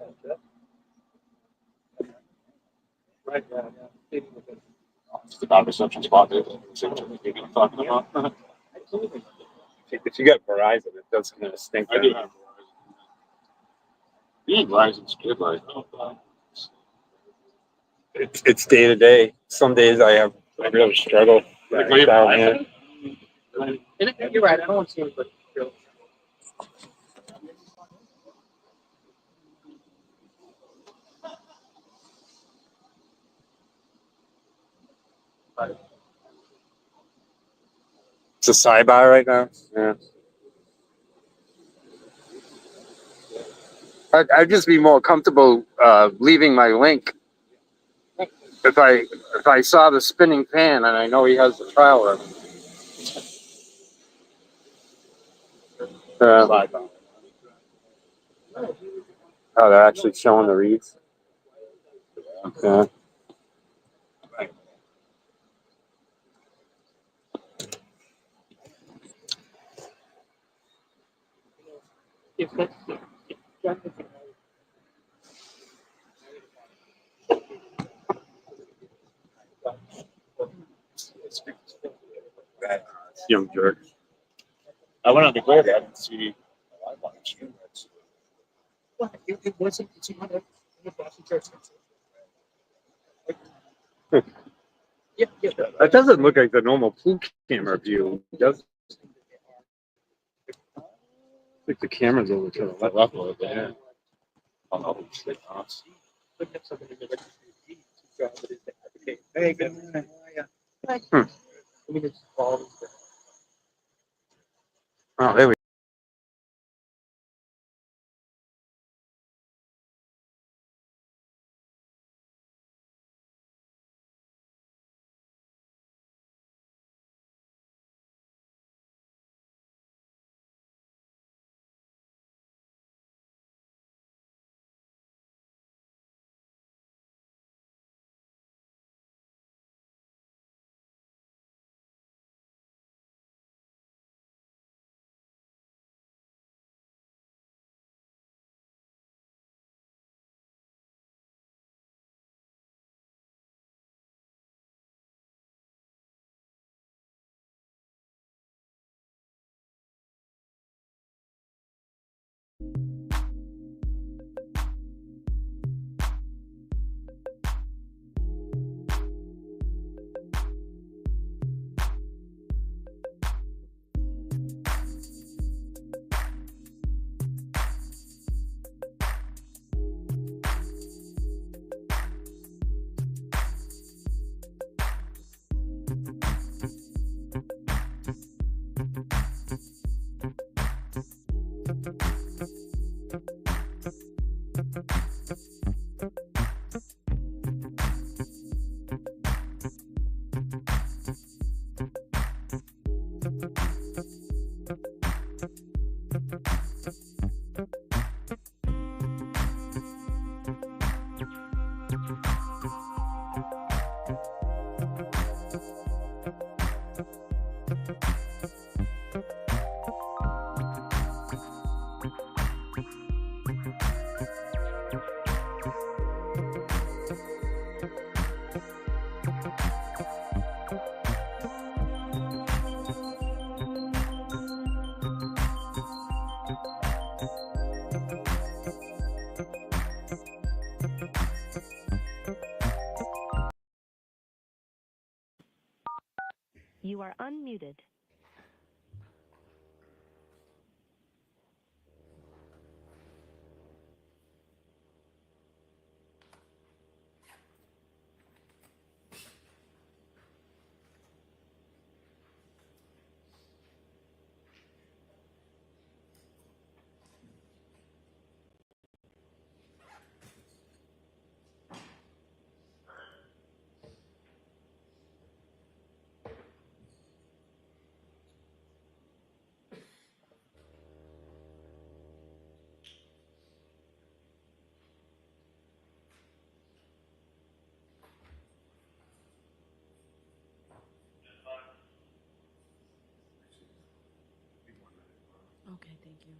Right, yeah. Just about reception spot there. See what you're talking about. Absolutely. Take the if you got Verizon, it does kind of stink. I do have Verizon. Verizon's good, like. It's day to day. Some days I really struggle. Like, down here. You're right. I don't want to see it, but. It's a sidebar right now. Yeah. I'd just be more comfortable leaving my link if I saw the spinning pan and I know he has the trial room. Oh, they're actually showing the reads. Okay. Young jerk. I went on the web. I didn't see. It wasn't. It's another. That doesn't look like the normal pool camera view, does it? I think the camera's over to the left. Left a little bit. Yeah. Oh, shit. Hey, good morning. Oh, there we You are unmuted. Okay, thank you.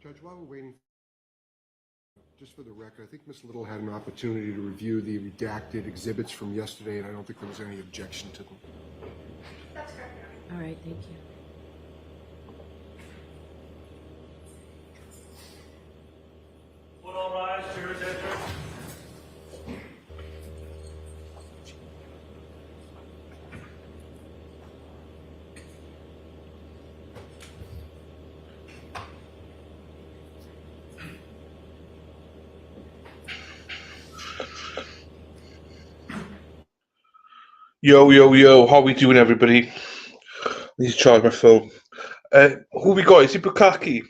Judge, while we're waiting, just for the record, I think Ms. Little had an opportunity to review the redacted exhibits from yesterday, and I don't think there was any objection to them. That's correct. All right, thank you. Would all rise, jurors enter. Yo, how we doing, everybody? I need to charge my phone. Who we got? Is it Bukaki?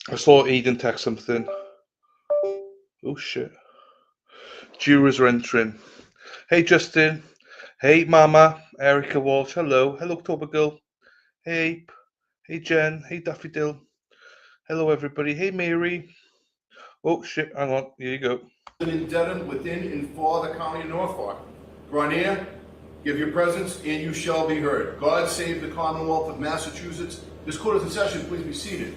I saw Eden text something. Oh, shit. Jurors are entering. Hey, Justin. Hey, Mama. Erica Walsh. Hello. Hello, October Girl. Hey. Hey, Jen. Hey, Daffodil. Hello, everybody. Hey, Mary. Oh, shit. Hang on. Here you go. In Dedham, within and for the county of Norfolk. Draw near, give your presence, and you shall be heard. God save the Commonwealth of Massachusetts. This court is in session. Please be seated.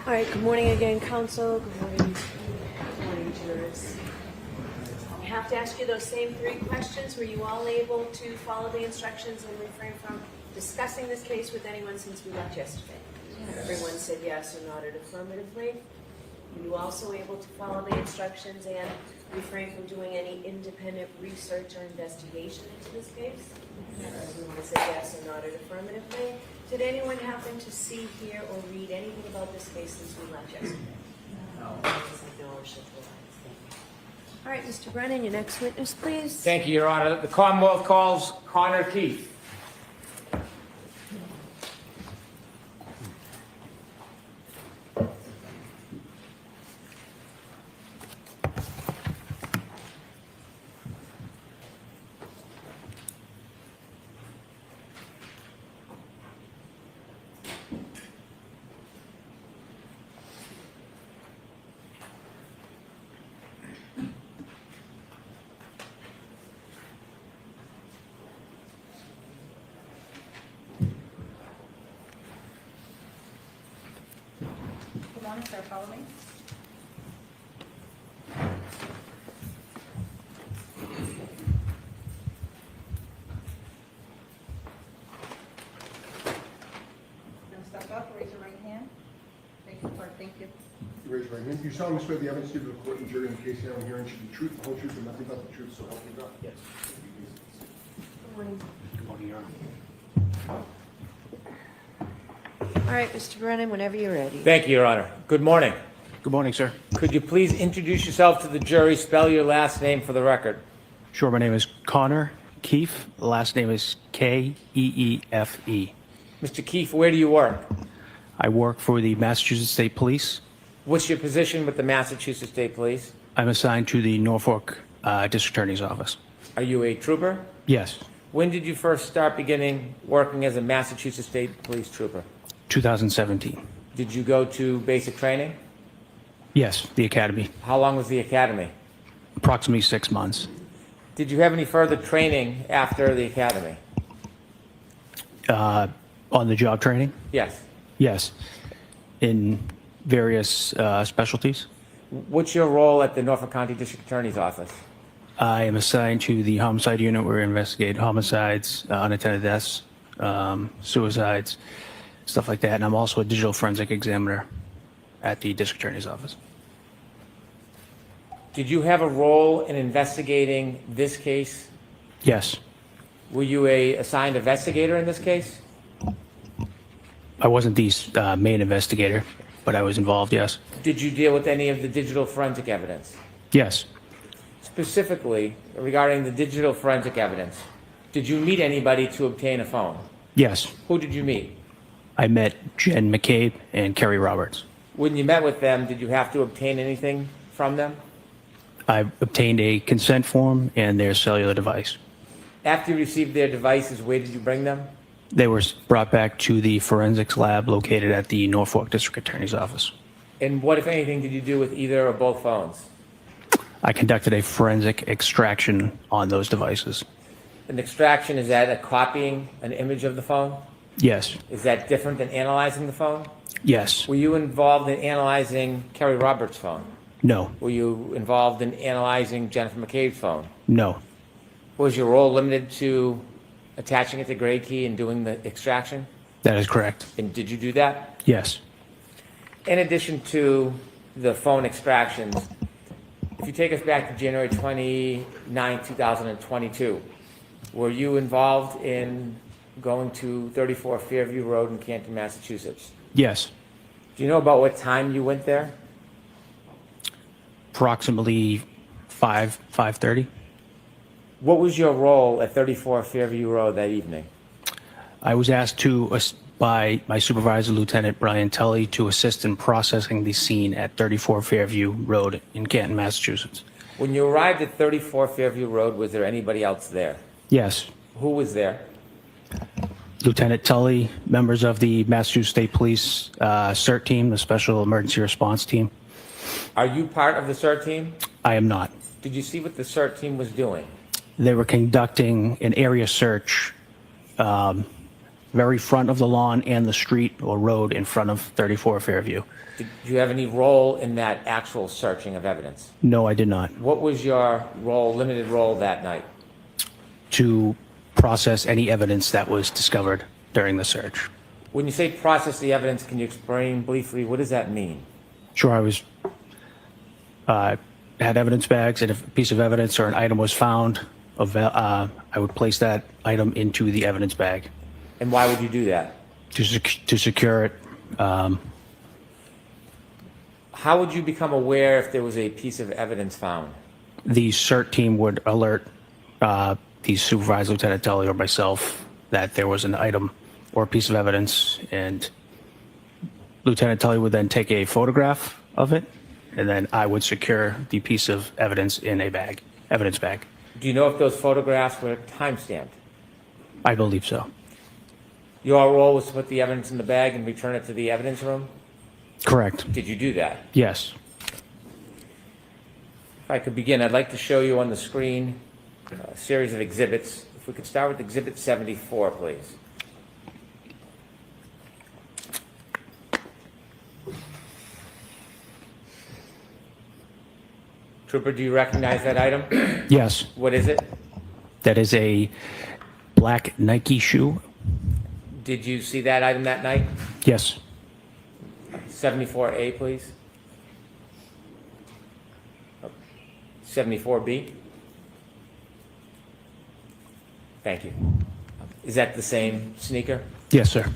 All right, good morning again, counsel. Good morning, jurors. I have to ask you those same 3 questions. Were you all able to follow the instructions and refrain from discussing this case with anyone since we left yesterday? Yes. Everyone said yes or nodded affirmatively. Were you also able to follow the instructions and refrain from doing any independent research or investigation into this case? Yes. Everyone said yes or nodded affirmatively. Did anyone happen to see, hear, or read anything about this case since we left yesterday? No. No or should All right, Mr. Brennan, your next witness, please. Thank you, Your Honor. The Commonwealth calls Connor Keith. Sir, follow me. Now step up, raise your right hand. Thank you, Clerk. Thank you. You raise your right hand. You solemnly swear the evidence given to the court and jury in the case now and hearing should be truth, the whole truth, and nothing but the truth, so help you God? Yes. Good morning. Good morning, Your Honor. All right, Mr. Brennan, whenever you're ready. Thank you, Your Honor. Good morning. Good morning, sir. Could you please introduce yourself to the jury, spell your last name for the record? Sure, my name is Connor Keefe. The last name is Keefe. Mr. Keefe, where do you work? I work for the Massachusetts State Police. What's your position with the Massachusetts State Police? I'm assigned to the Norfolk District Attorney's Office. Are you a trooper? Yes, When did you first start beginning working as a Massachusetts State Police trooper? 2017. Did you go to basic training? Yes, the academy. How long was the academy? Approximately 6 months. Did you have any further training after the academy? On the job training? Yes. Yes, in various specialties. What's your role at the Norfolk County District Attorney's Office? I am assigned to the homicide unit where we investigate homicides, unattended deaths, suicides, stuff like that. And I'm also a digital forensic examiner at the District Attorney's Office. Did you have a role in investigating this case? Yes. Were you assigned investigator in this case? I wasn't the main investigator, but I was involved, yes. Did you deal with any of the digital forensic evidence? Yes. Specifically, regarding the digital forensic evidence, did you meet anybody to obtain a phone? Yes. Who did you meet? I met Jen McCabe and Kerry Roberts. When you met with them, did you have to obtain anything from them? I obtained a consent form and their cellular device. After you received their devices, where did you bring them? They were brought back to the forensics lab located at the Norfolk District Attorney's Office. And what, if anything, did you do with either or both phones? I conducted a forensic extraction on those devices. An extraction, is that a copying an image of the phone? Yes. Is that different than analyzing the phone? Yes. Were you involved in analyzing Kerry Roberts' phone? No. Were you involved in analyzing Jennifer McCabe's phone? No. Was your role limited to attaching it to Grey Key and doing the extraction? That is correct. And did you do that? Yes. In addition to the phone extractions, if you take us back to January 29, 2022, were you involved in going to 34 Fairview Road in Canton, Massachusetts? Yes. Do you know about what time you went there? Approximately 5:30. What was your role at 34 Fairview Road that evening? I was asked by my supervisor, Lieutenant Brian Tully, to assist in processing the scene at 34 Fairview Road in Canton, Massachusetts. When you arrived at 34 Fairview Road, was there anybody else there? Yes. Who was there? Lieutenant Tully, members of the Massachusetts State Police CERT team, the Special Emergency Response Team. Are you part of the CERT team? I am not. Did you see what the CERT team was doing? They were conducting an area search very front of the lawn and the street or road in front of 34 Fairview. Did you have any role in that actual searching of evidence? No, I did not. What was your role, limited role that night? To process any evidence that was discovered during the search. When you say process the evidence, can you explain briefly, what does that mean? Sure, I was had evidence bags, and if a piece of evidence or an item was found, I would place that item into the evidence bag. And why would you do that? To secure it. How would you become aware if there was a piece of evidence found? The CERT team would alert the supervisor, Lieutenant Tully, or myself that there was an item or a piece of evidence, and Lieutenant Tully would then take a photograph of it, and then I would secure the piece of evidence in a bag, evidence bag. Do you know if those photographs were time-stamped? I believe so. Your role was to put the evidence in the bag and return it to the evidence room? Correct. Did you do that? Yes. If I could begin, I'd like to show you on the screen a series of exhibits. If we could start with Exhibit 74, please. Trooper, do you recognize that item? Yes. What is it? That is a black Nike shoe. Did you see that item that night? Yes. 74A, please. 74B. Thank you. Is that the same sneaker? Yes, sir.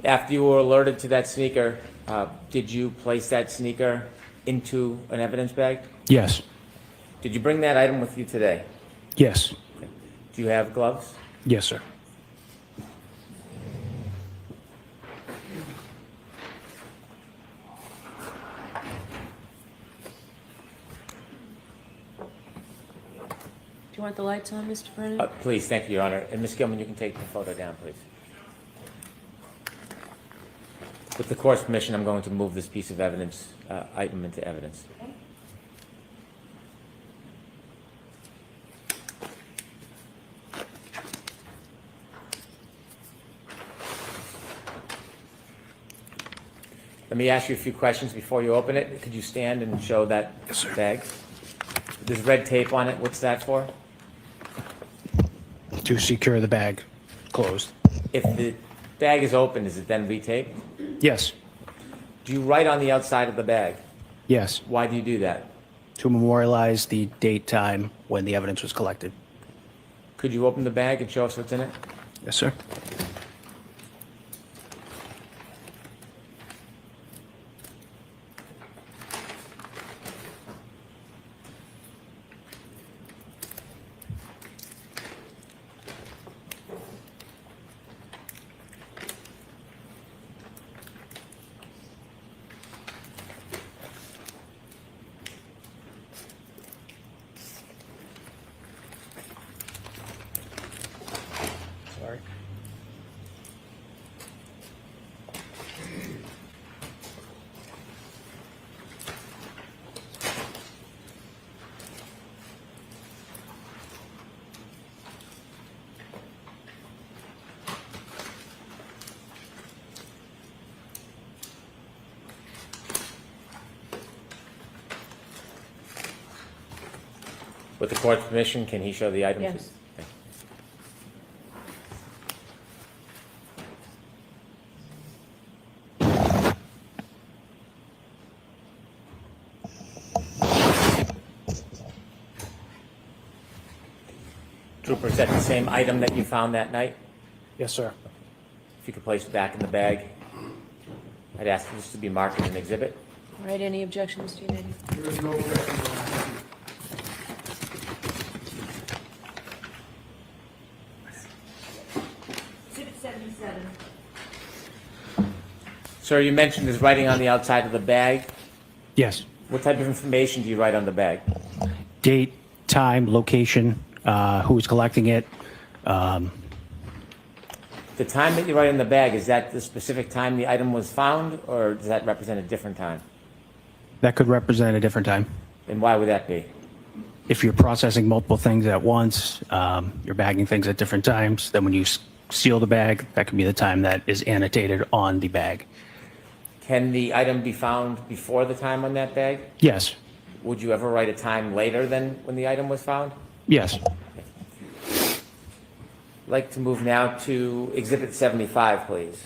After you were alerted to that sneaker, did you place that sneaker into an evidence bag? Yes. Did you bring that item with you today? Yes. Do you have gloves? Yes, sir. Do you want the lights on, Mr. Brennan? Please, thank you, Your Honor. And Ms. Gilman, you can take the photo down, please. With the court's permission, I'm going to move this piece of evidence, item into evidence. Let me ask you a few questions before you open it. Could you stand and show that bag? There's red tape on it. What's that for? To secure the bag closed. If the bag is open, is it then retaped? Yes. Do you write on the outside of the bag? Yes. Why do you do that? To memorialize the date, time when the evidence was collected. Could you open the bag and show us what's in it? Yes, sir. Sorry. With the court's permission, can he show the items? Yes. Thank you. Trooper, is that the same item that you found that night? Yes, sir. If you could place it back in the bag. I'd ask for this to be marked as an exhibit. All right, any objections, Mr. Unity? There is no objection. Exhibit 77. Sir, you mentioned there's writing on the outside of the bag. Yes. What type of information do you write on the bag? Date, time, location, who's collecting it. The time that you write on the bag, is that the specific time the item was found, or does that represent a different time? That could represent a different time. And why would that be? If you're processing multiple things at once, you're bagging things at different times, then when you seal the bag, that could be the time that is annotated on the bag. Can the item be found before the time on that bag? Yes. Would you ever write a time later than when the item was found? Yes. I'd like to move now to Exhibit 75, please.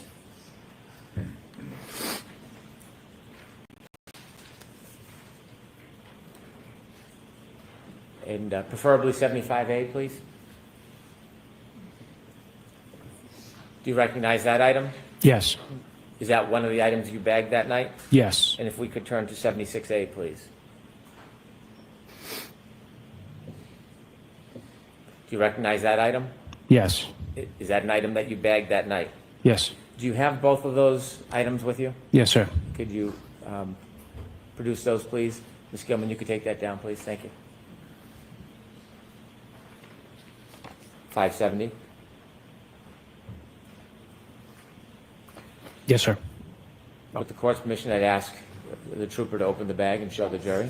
And preferably 75A, please. Do you recognize that item? Yes. Is that one of the items you bagged that night? Yes. And if we could turn to 76A, please. Do you recognize that item? Yes. Is that an item that you bagged that night? Yes. Do you have both of those items with you? Yes, sir. Could you produce those, please? Ms. Gilman, you could take that down, please. Thank you. 570. Yes, sir. With the court's permission, I'd ask the trooper to open the bag and show the jury.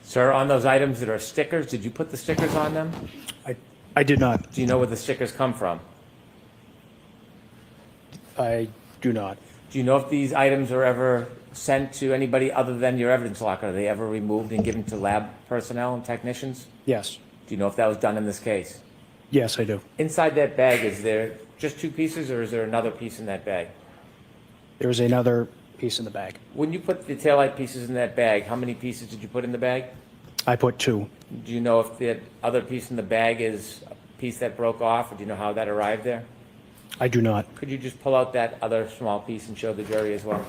Sir, on those items that are stickers, did you put the stickers on them? I did not. Do you know where the stickers come from? I do not. Do you know if these items are ever sent to anybody other than your evidence locker? Are they ever removed and given to lab personnel and technicians? Yes. Do you know if that was done in this case? Yes, I do. Inside that bag, is there just two pieces, or is there another piece in that bag? There is another piece in the bag. When you put the taillight pieces in that bag, how many pieces did you put in the bag? I put 2. Do you know if the other piece in the bag is a piece that broke off, or do you know how that arrived there? I do not. Could you just pull out that other small piece and show the jury as well?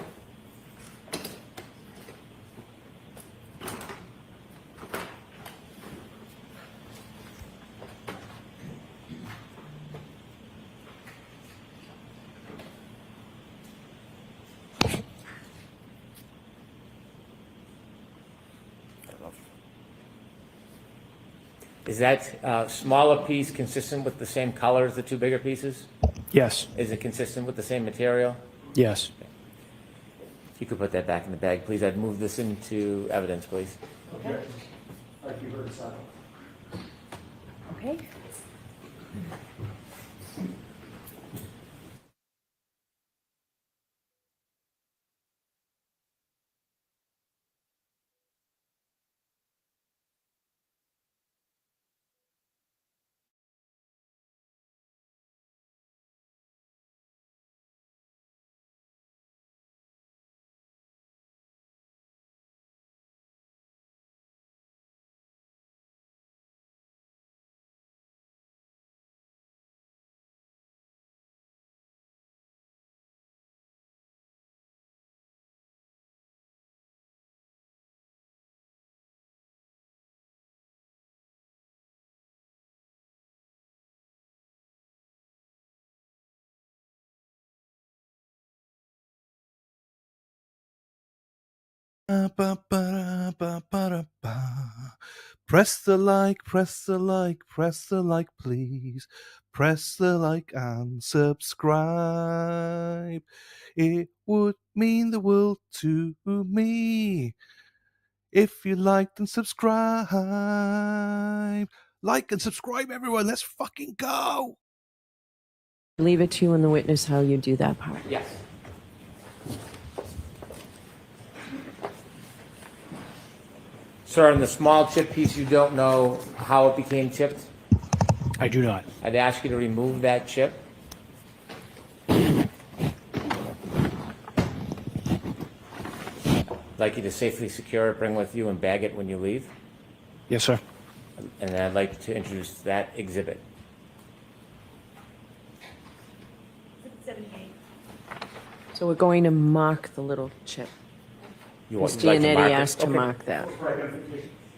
Is that smaller piece consistent with the same color as the two bigger pieces? Yes. Is it consistent with the same material? Yes. If you could put that back in the bag, please. I'd move this into evidence, please. Okay. Press the like, press the like, press the like, please. Press the like and subscribe. It would mean the world to me if you liked and subscribe. Like and subscribe, everyone. Let's fucking go. Leave it to you and the witness how you do that part. Yes. Sir, on the small chip piece, you don't know how it became chipped? I do not. I'd ask you to remove that chip. I'd like you to safely secure it, bring with you, and bag it when you leave. Yes, sir. And I'd like to introduce that exhibit. 78. So we're going to mark the little chip. Would Ms. like to mark Giannetti it? asked to Okay. mark that.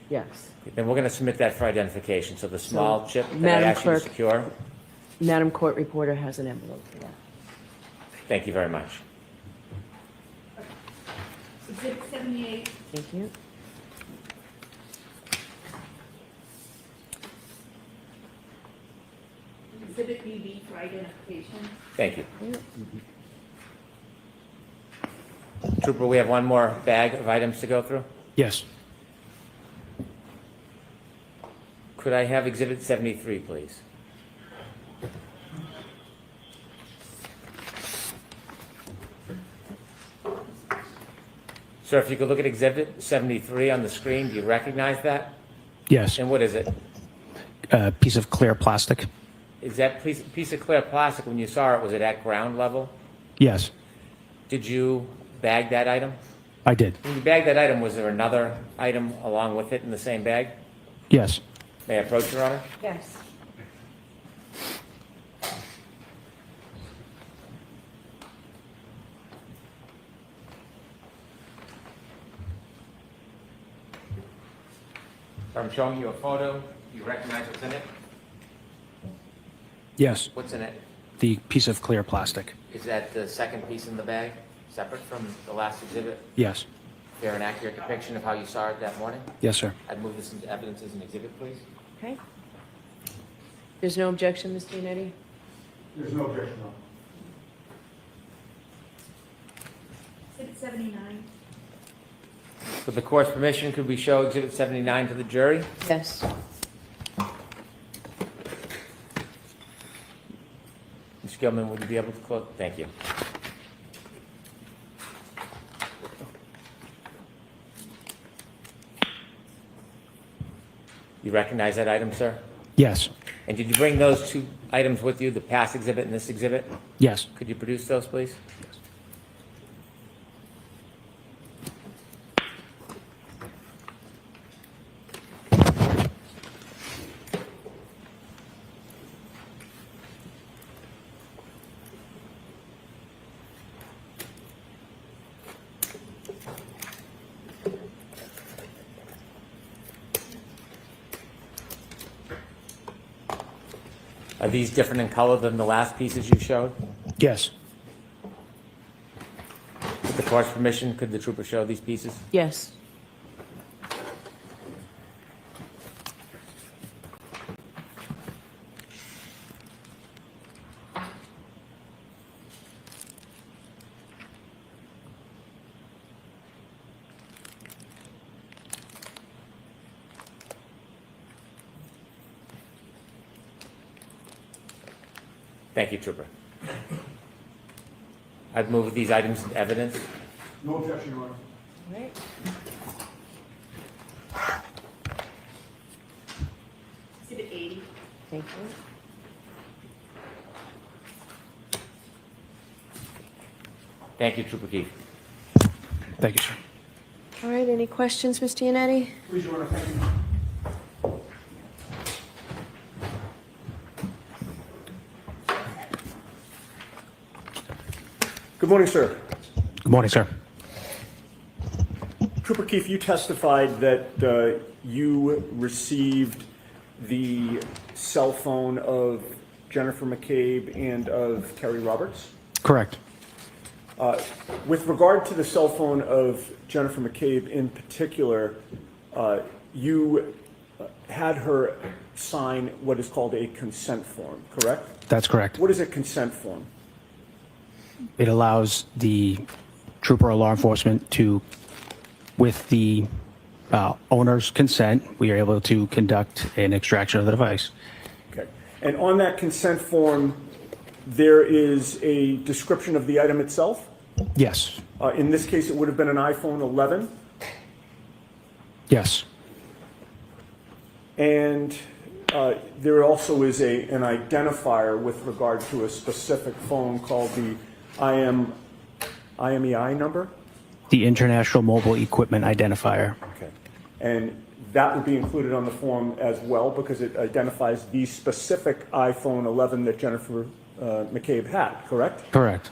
Yes. Then we're going to submit that for identification. So the small chip that I Madam asked you to Clerk. secure. Madam Court Reporter has an envelope for that. Thank you very much. Exhibit 78. Thank you. Exhibit BB for identification. Thank you. Trooper, we have one more bag of items to go through. Yes. Could I have Exhibit 73, please? Sir, if you could look at Exhibit 73 on the screen, do you recognize that? Yes. And what is it? A piece of clear plastic. Is that piece of clear plastic, when you saw it, was it at ground level? Yes, Did you bag that item? I did. When you bagged that item, was there another item along with it in the same bag? Yes. May I approach, Your Honor? Yes. I'm showing you a photo. Do you recognize what's in it? Yes. What's in it? The piece of clear plastic. Is that the second piece in the bag, separate from the last exhibit? Yes. Fair and accurate depiction of how you saw it that morning? Yes, sir. I'd move this into evidence as an exhibit, please. Okay. There's no objection, Ms. Giannetti? There's no objection, no. Exhibit 79. With the court's permission, could we show Exhibit 79 to the jury? Yes. Ms. Gilman, would you be able to close? Thank you. You recognize that item, sir? Yes. And did you bring those two items with you, the past exhibit and this exhibit? Yes. Could you produce those, please? Are these different in color than the last pieces you showed? Yes. With the court's permission, could the trooper show these pieces? Yes. Thank you, trooper. I'd move these items into evidence. No objection, Your Honor. All right. Exhibit 80. Thank you. Thank you, Trooper Keefe. Thank you, sir. All right, any questions, Ms. Giannetti? Please, Your Honor, thank you. Good morning, sir. Good morning, sir. Trooper Keefe, you testified that you received the cell phone of Jennifer McCabe and of Terry Roberts. Correct. With regard to the cell phone of Jennifer McCabe in particular, you had her sign what is called a consent form, correct? That's correct. What is a consent form? It allows the trooper or law enforcement to, with the owner's consent, we are able to conduct an extraction of the device. Okay. And on that consent form, there is a description of the item itself? Yes. In this case, it would have been an iPhone 11. Yes. And there also is an identifier with regard to a specific phone called the IMEI number? The International Mobile Equipment Identifier. Okay. And that would be included on the form as well because it identifies the specific iPhone 11 that Jennifer McCabe had, correct? Correct.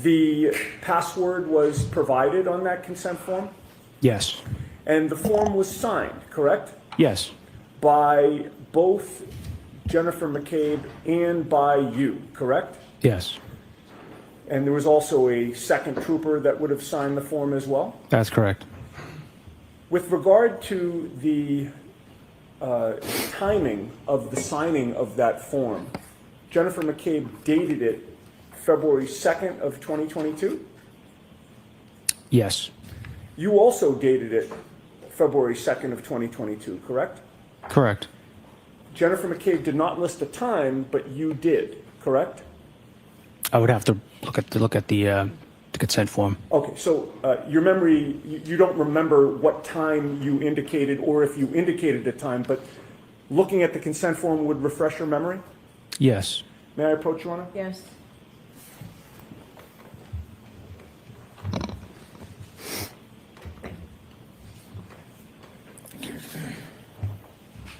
The password was provided on that consent form? Yes. And the form was signed, correct? Yes. By both Jennifer McCabe and by you, correct? Yes. And there was also a second trooper that would have signed the form as well? That's correct. With regard to the timing of the signing of that form, Jennifer McCabe dated it February 2nd of 2022? Yes. You also dated it February 2nd of 2022, correct? Correct. Jennifer McCabe did not list a time, but you did, correct? I would have to look at the consent form. Okay, so your memory, you don't remember what time you indicated or if you indicated a time, but looking at the consent form would refresh your memory? Yes. May I approach you on it? Yes.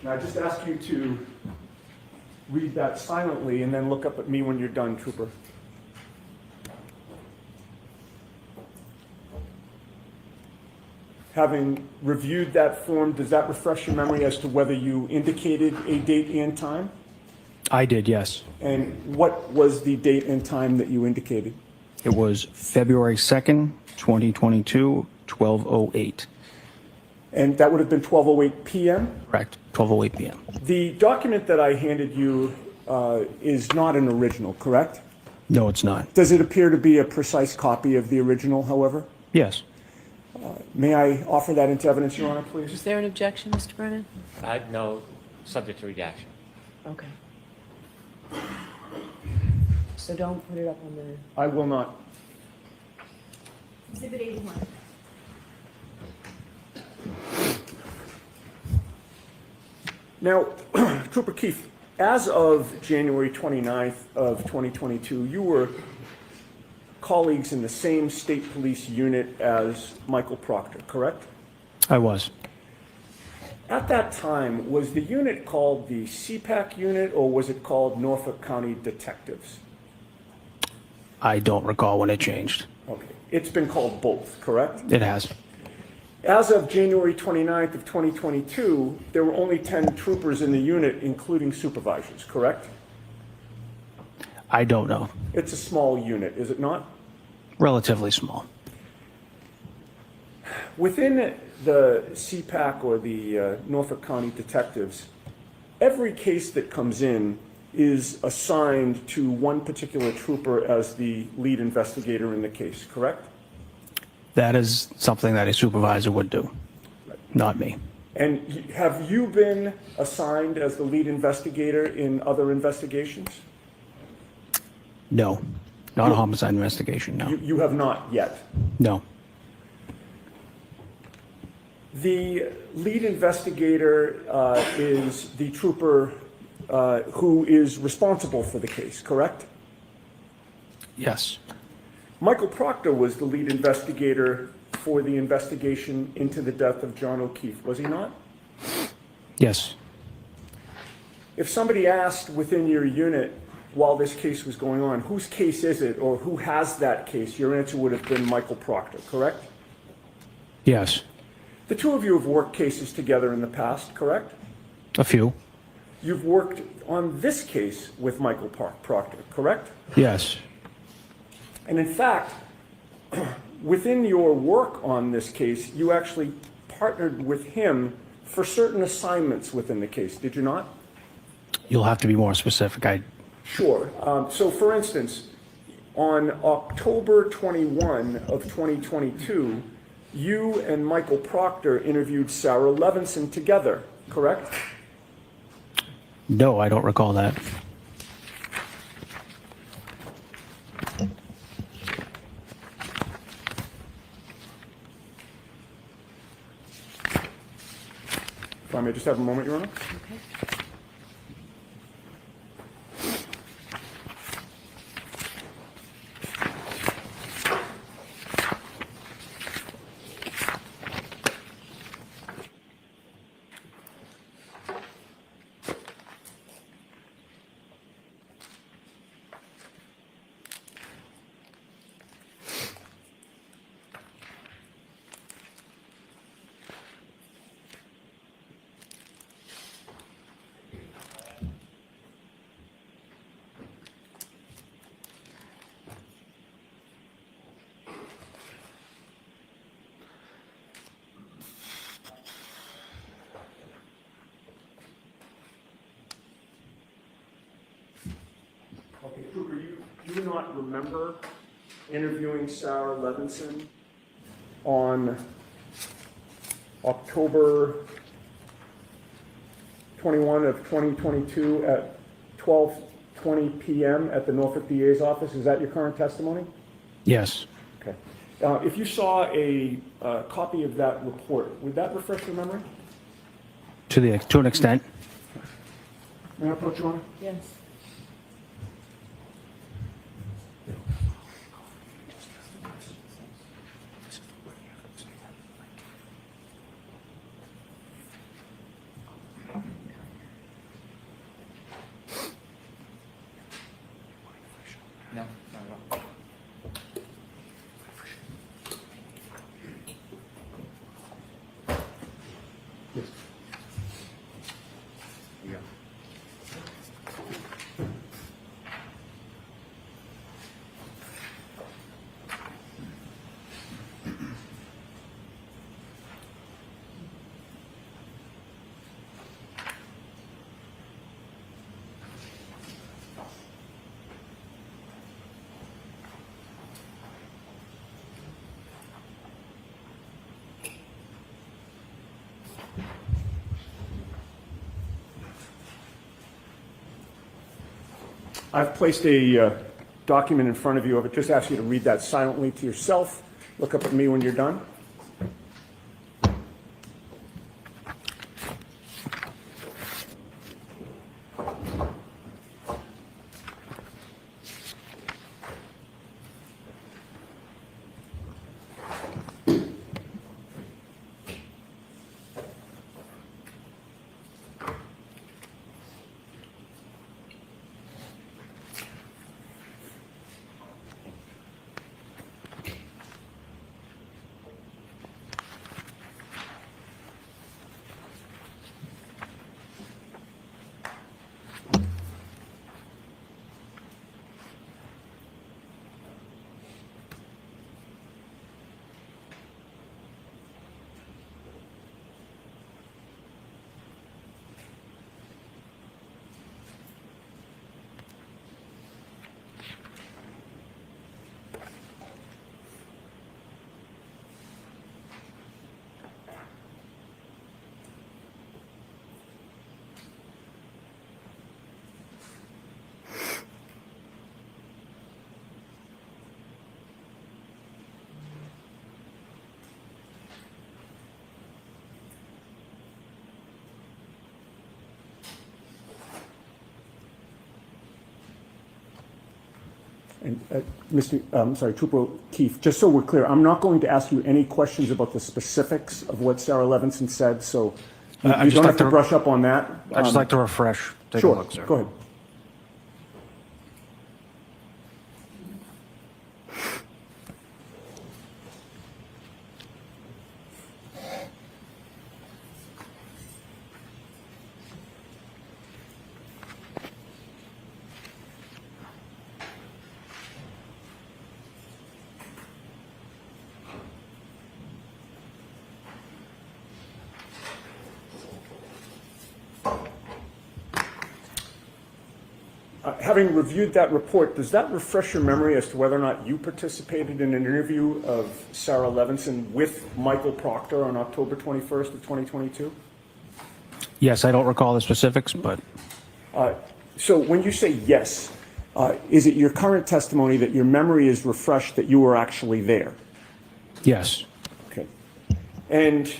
Now I just ask you to read that silently and then look up at me when you're done, Trooper. Having reviewed that form, does that refresh your memory as to whether you indicated a date and time? I did, yes. And what was the date and time that you indicated? It was February 2nd, 2022, 12:08. And that would have been 12:08 p.m.? Correct, 12:08 p.m. The document that I handed you is not an original, correct? No, it's not. Does it appear to be a precise copy of the original, however? Yes. May I offer that into evidence, Your Honor, please? Is there an objection, Mr. Brennan? No, subject to redaction. Okay. So don't put it up on the... I will not. Exhibit 81. Now, Trooper Keefe, as of January 29th of 2022, you were colleagues in the same state police unit as Michael Proctor, correct? I was. At that time, was the unit called the CPAC unit or was it called Norfolk County Detectives? I don't recall when it changed. Okay. It's been called both, correct? It has. As of January 29th of 2022, there were only 10 troopers in the unit, including supervisors, correct? I don't know. It's a small unit, is it not? Relatively small. Within the CPAC or the Norfolk County Detectives, every case that comes in is assigned to one particular trooper as the lead investigator in the case, correct? That is something that a supervisor would do, not me. And have you been assigned as the lead investigator in other investigations? No. Not a homicide investigation, no. You have not yet? No. The lead investigator is the trooper who is responsible for the case, correct? Yes. Michael Proctor was the lead investigator for the investigation into the death of John O'Keefe, was he not? Yes. If somebody asked within your unit while this case was going on, whose case is it or who has that case, your answer would have been Michael Proctor, correct? Yes. The two of you have worked cases together in the past, correct? A few. You've worked on this case with Michael Proctor, correct? Yes. And in fact, within your work on this case, you actually partnered with him for certain assignments within the case, did you not? You'll have to be more specific. Sure. So for instance, on October 21 of 2022, you and Michael Proctor interviewed Sarah Levinson together, correct? No, I don't recall that. If I may just have a moment, Your Honor. Okay, Trooper, you do not remember interviewing Sarah Levinson on October 21 of 2022 at 12:20 p.m. at the Norfolk DA's office. Is that your current testimony? Yes. Okay. If you saw a copy of that report, would that refresh your memory? To an extent. May I approach, Your Honor? Yes. No, not at all. Yes. Yeah. I've placed a document in front of you. I would just ask you to read that silently to yourself. Look up at me when you're done. And Trooper Keefe, just so we're clear, I'm not going to ask you any questions about the specifics of what Sarah Levinson said, so you don't have to brush up on that. I'd just like to refresh. Take Sure, a look, sir. go ahead. Having reviewed that report, does that refresh your memory as to whether or not you participated in an interview of Sarah Levinson with Michael Proctor on October 21st of 2022? Yes, I don't recall the specifics, but So when you say yes, is it your current testimony that your memory is refreshed that you were actually there? yes, Okay. And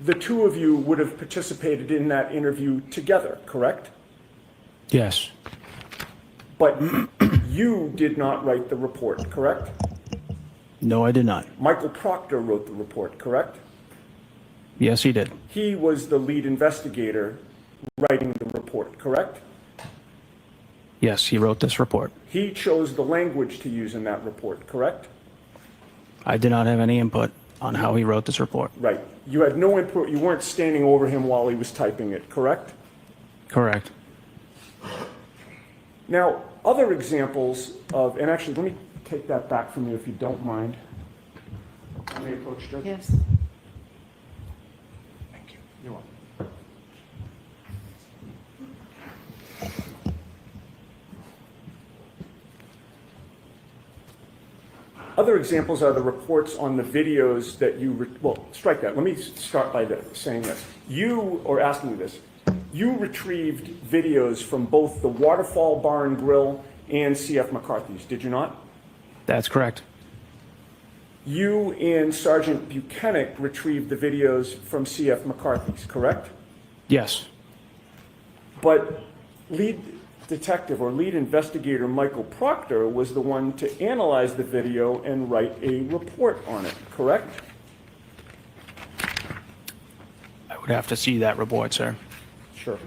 the two of you would have participated in that interview together, correct? yes, But you did not write the report, correct? no, I did not. Michael Proctor wrote the report, correct? Yes, he did. He was the lead investigator writing the report, correct? Yes, he wrote this report. He chose the language to use in that report, correct? I did not have any input on how he wrote this report. Right. You had no input, you weren't standing over him while he was typing it, correct? Correct. Now, other examples of, and actually, let me take that back from you if you don't mind. Let me approach Judge. Yes. Thank you. You're welcome. Other examples are the reports on the videos that you, well, strike that. Let me start by saying this. You, or asking you this, you retrieved videos from both the Waterfall Bar and Grill and C.F. McCarthy's, did you not? That's correct. You and Sergeant Buchanan retrieved the videos from C.F. McCarthy's, correct? Yes, But lead detective or lead investigator Michael Proctor was the one to analyze the video and write a report on it, correct? I would have to see that report, sir. Sure.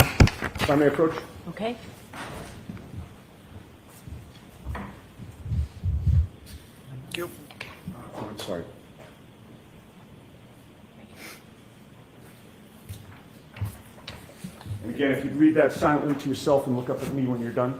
If I may approach? Okay. Oh, I'm sorry. And again, if you'd read that silently to yourself and look up at me when you're done.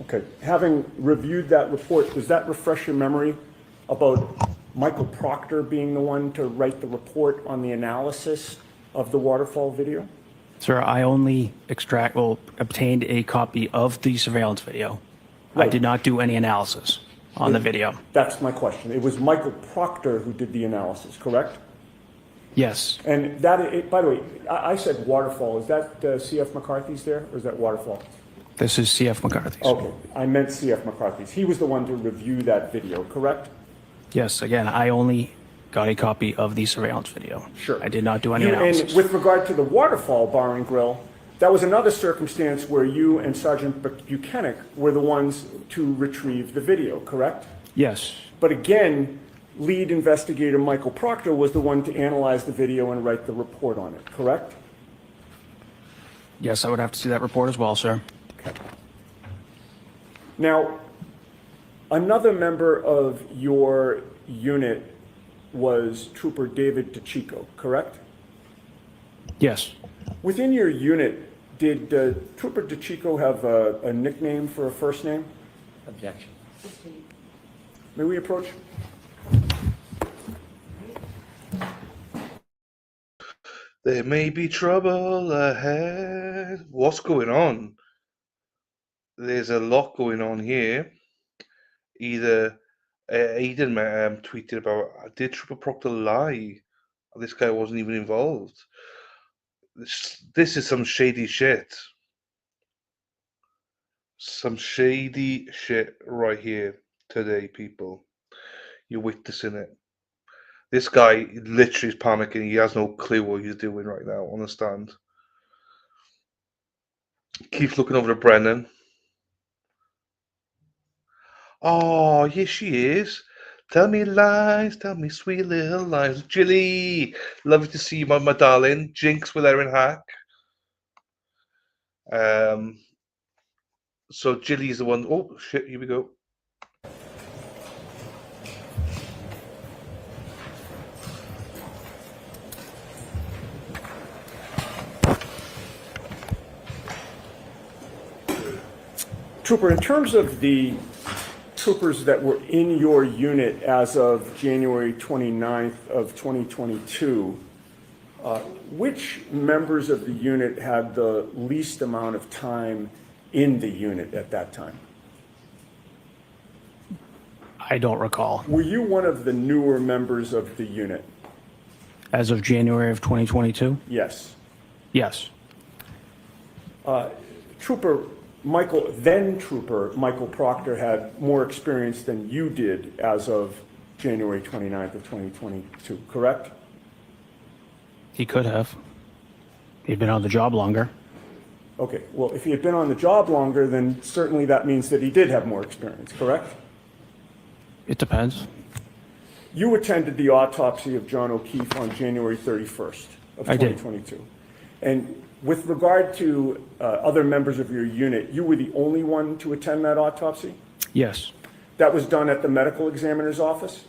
Okay, having reviewed that report, does that refresh your memory about Michael Proctor being the one to write the report on the analysis of the waterfall video? Sir, I only obtained a copy of the surveillance video. I Right. did not do any analysis on the video. That's my question. It was Michael Proctor who did the analysis, correct? Yes, And that, by the way, I said waterfall. Is that C.F. McCarthy's there, or is that waterfall? this is C.F. McCarthy's. Okay, I meant C.F. McCarthy's. He was the one to review that video, correct? Yes, again, I only got a copy of the surveillance video. Sure. I did not do any And analysis. with regard to the Waterfall Bar and Grill, that was another circumstance where you and Sergeant Buchanan were the ones to retrieve the video, correct? Yes, But again, lead investigator Michael Proctor was the one to analyze the video and write the report on it, correct? yes, I would have to see that report as well, sir. Okay. Now, another member of your unit was Trooper David DeChico, correct? Yes. Within your unit, did Trooper DeChico have a nickname for a first name? Objection. May we approach? There may be trouble ahead. What's going on? There's a lot going on here. Either Aiden tweeted about, did Trooper Proctor lie? This guy wasn't even involved. This is some shady shit. Some shady shit right here today, people. You're witnessing it. This guy literally is panicking. He has no clue what he's doing right now on the stand. Keeps looking over to Brennan. Oh, yes, she is. Tell me lies, tell me sweet little lies. Jilly, lovely to see you, my darling. Jinx with Erin Hack. So Jilly's the one. Oh, shit, here we go. Trooper, in terms of the troopers that were in your unit as of January 29th of 2022, which members of the unit had the least amount of time in the unit at that time? I don't recall. Were you one of the newer members of the unit? As of January of 2022? Yes. Yes. Trooper Michael Proctor had more experience than you did as of January 29th of 2022, correct? He could have. He'd been on the job longer. Okay, well, if he had been on the job longer, then certainly that means that he did have more experience, correct? It depends. You attended the autopsy of John O'Keefe on January 31st of 2022. And with regard to other members of your unit, you were the only one to attend that autopsy? Yes. That was done at the medical examiner's office?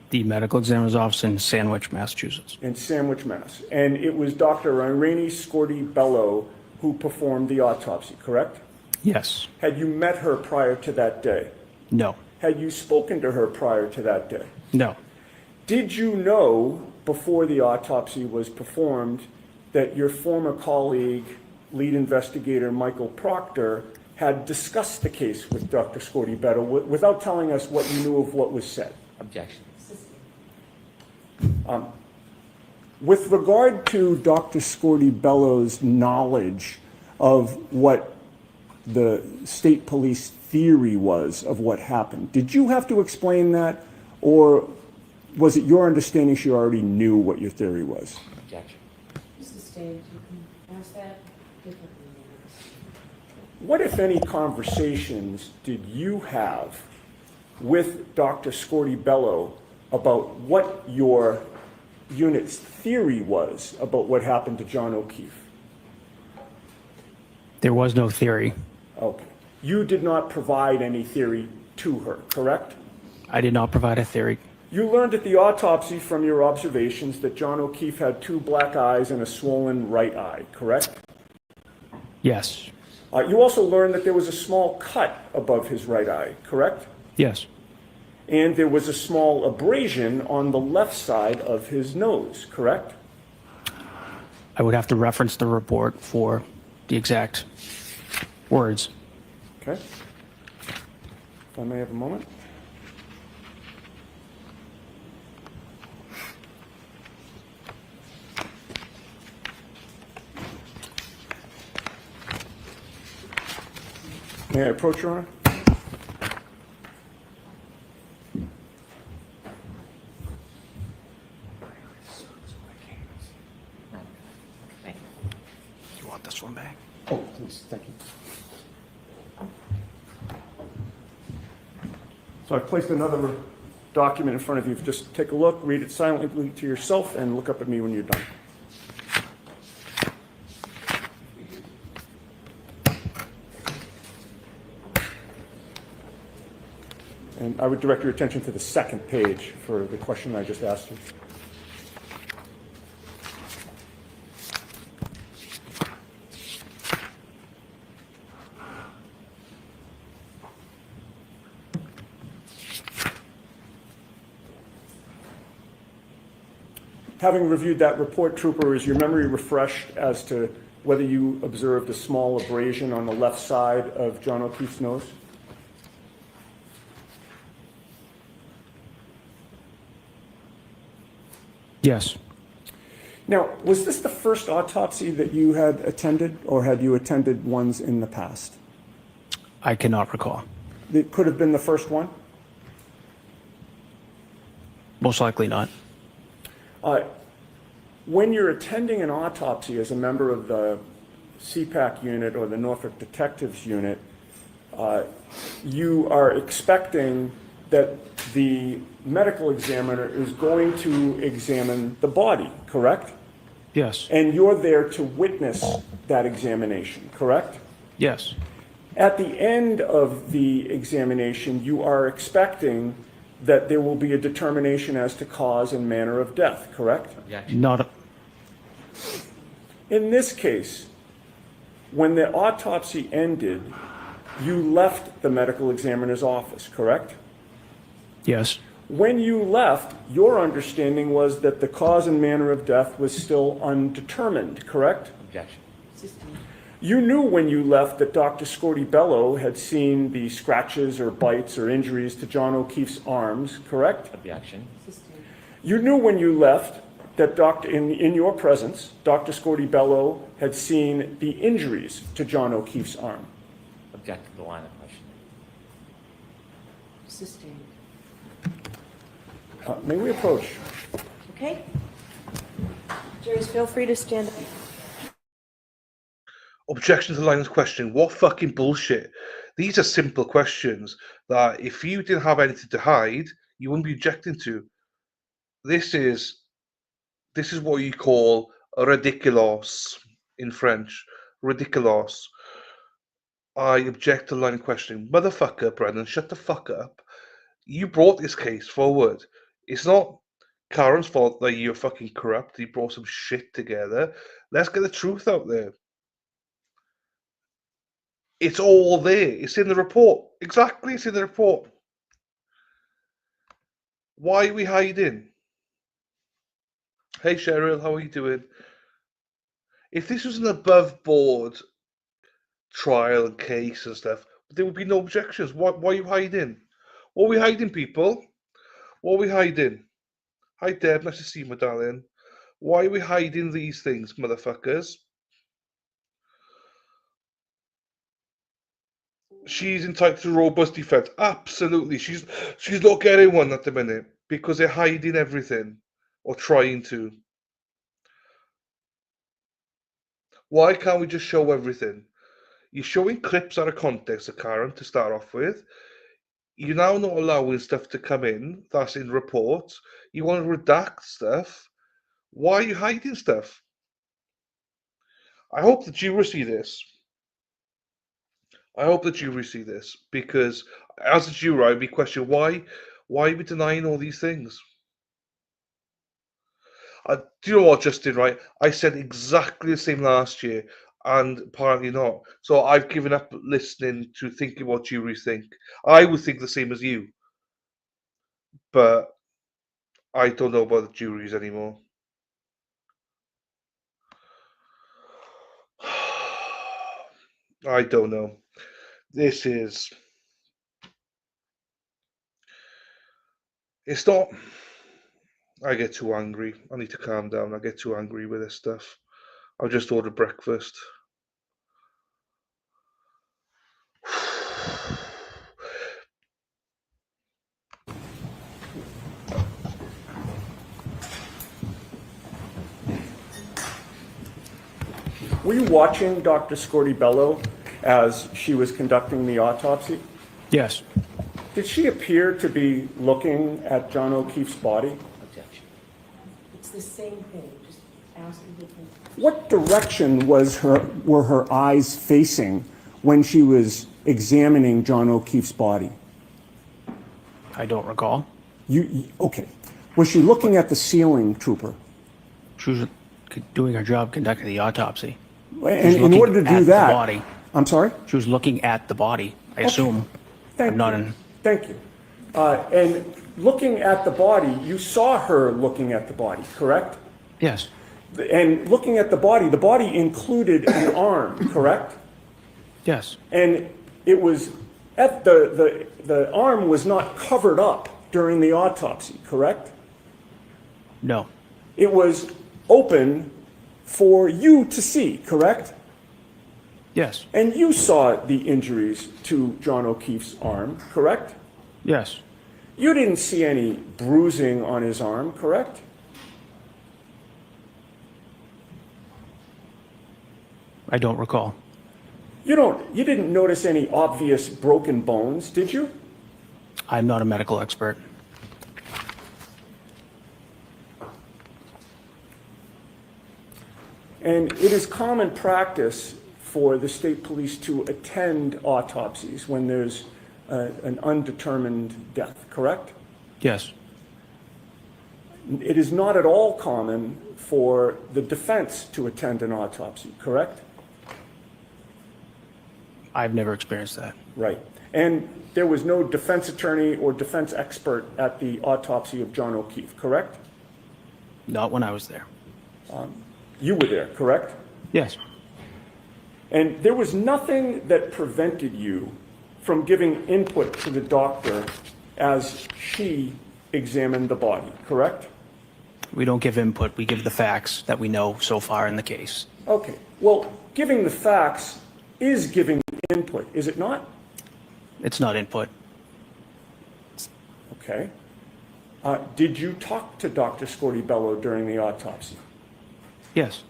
The medical examiner's office in Sandwich, Massachusetts. In Sandwich, Mass. And it was Dr. Irene Scorti-Bello who performed the autopsy, correct? Yes. Had you met her prior to that day? No. Had you spoken to her prior to that day? No. Did you know before the autopsy was performed that your former colleague, lead investigator Michael Proctor, had discussed the case with Dr. Scorti-Bello without telling us what you knew of what was said? Objection. With regard to Dr. Scorti-Bello's knowledge of what the state police theory was of what happened, did you have to explain that, or was it your understanding she already knew what your theory was? Objection. Mr. Stage, you can ask that differently. What, if any, conversations did you have with Dr. Scorti-Bello about what your unit's theory was about what happened to John O'Keefe? There was no theory. Okay. You did not provide any theory to her, correct? I did not provide a theory. You learned at the autopsy from your observations that John O'Keefe had 2 black eyes and a swollen right eye, correct? Yes. You also learned that there was a small cut above his right eye, correct? Yes. And there was a small abrasion on the left side of his nose, correct? I would have to reference the report for the exact words. Okay. If I may have a moment. May I approach, Your Honor? You want this one back? Oh, please, thank you. So I've placed another document in front of you. Just take a look, read it silently to yourself, and look up at me when you're done. And I would direct your attention to the second page for the question I just asked you. Having reviewed that report, Trooper, is your memory refreshed as to whether you observed a small abrasion on the left side of John O'Keefe's nose? Yes. Now, was this the first autopsy that you had attended, or had you attended ones in the past? I cannot recall. It could have been the first one? Most likely not. When you're attending an autopsy as a member of the CPAC unit or the Norfolk Detectives Unit, you are expecting that the medical examiner is going to examine the body, correct? Yes. And you're there to witness that examination, correct? Yes. At the end of the examination, you are expecting that there will be a determination as to cause and manner of death, correct? Not. In this case, when the autopsy ended, you left the medical examiner's office, correct? Yes. When you left, your understanding was that the cause and manner of death was still undetermined, correct? Objection. You knew when you left that Dr. Scorti-Bello had seen the scratches or bites or injuries to John O'Keefe's arms, correct? Objection. You knew when you left that in your presence, Dr. Scorti-Bello had seen the injuries to John O'Keefe's arm. Object to the line of questioning. Sustained. May we approach? Okay. Jurors, feel free to stand up. Objection to the line of questioning. What fucking bullshit? These are simple questions that if you didn't have anything to hide, you wouldn't be objecting to. This is what you call ridiculous in French. Ridiculous. I object to the line of questioning. Motherfucker, Brendan, shut the fuck up. You brought this case forward. It's not Karen's fault that you're fucking corrupt. You brought some shit together. Let's get the truth out there. It's all there. It's in the report. Exactly, it's in the report. Why are we hiding? Hey, Cheryl, how are you doing? If this was an above-board trial and case and stuff, there would be no objections. Why are you hiding? What are we hiding, people? What are we hiding? Hi, Deb. Nice to see you, my darling. Why are we hiding these things, motherfuckers? She's entitled to robust defense. Absolutely. She's not getting one at the minute because they're hiding everything or trying to. Why can't we just show everything? You're showing clips out of context, Karen, to start off with. You're now not allowing stuff to come in that's in reports. You want to redact stuff. Why are you hiding stuff? I hope that you see this. I hope that you see this because as a juror, I'd be questioning why are we denying all these things? Do you know what, Justin, right? I said exactly the same last year and apparently not. So I've given up listening to thinking what juries think. I would think the same as you. But I don't know about the juries anymore. I don't know. It's not. I get too angry. I need to calm down. I get too angry with this stuff. I'll just order breakfast. Were you watching Dr. Scorti-Bello as she was conducting the autopsy? Yes. Did she appear to be looking at John O'Keefe's body? Objection. It's the same thing, just asking different. What direction were her eyes facing when she was examining John O'Keefe's body? I don't recall. Okay. Was she looking at the ceiling, Trooper? She was doing her job conducting the autopsy. And in order to do that, the body. I'm sorry? She was looking at the body, I assume. Thank you. And looking at the body, you saw her looking at the body, correct? Yes. And looking at the body included an arm, correct? Yes. And it was at the arm was not covered up during the autopsy, correct? No. It was open for you to see, correct? Yes. And you saw the injuries to John O'Keefe's arm, correct? Yes. You didn't see any bruising on his arm, correct? I don't recall. You didn't notice any obvious broken bones, did you? I'm not a medical expert. And it is common practice for the state police to attend autopsies when there's an undetermined death, correct? Yes. It is not at all common for the defense to attend an autopsy, correct? I've never experienced that. Right. And there was no defense attorney or defense expert at the autopsy of John O'Keefe, correct? Not when I was there. You were there, correct? Yes. And there was nothing that prevented you from giving input to the doctor as she examined the body, correct? We don't give input. We give the facts that we know so far in the case. Okay. Well, giving the facts is giving input, is it not? It's not input. Okay. Did you talk to Dr. Scortibello during the autopsy? Yes.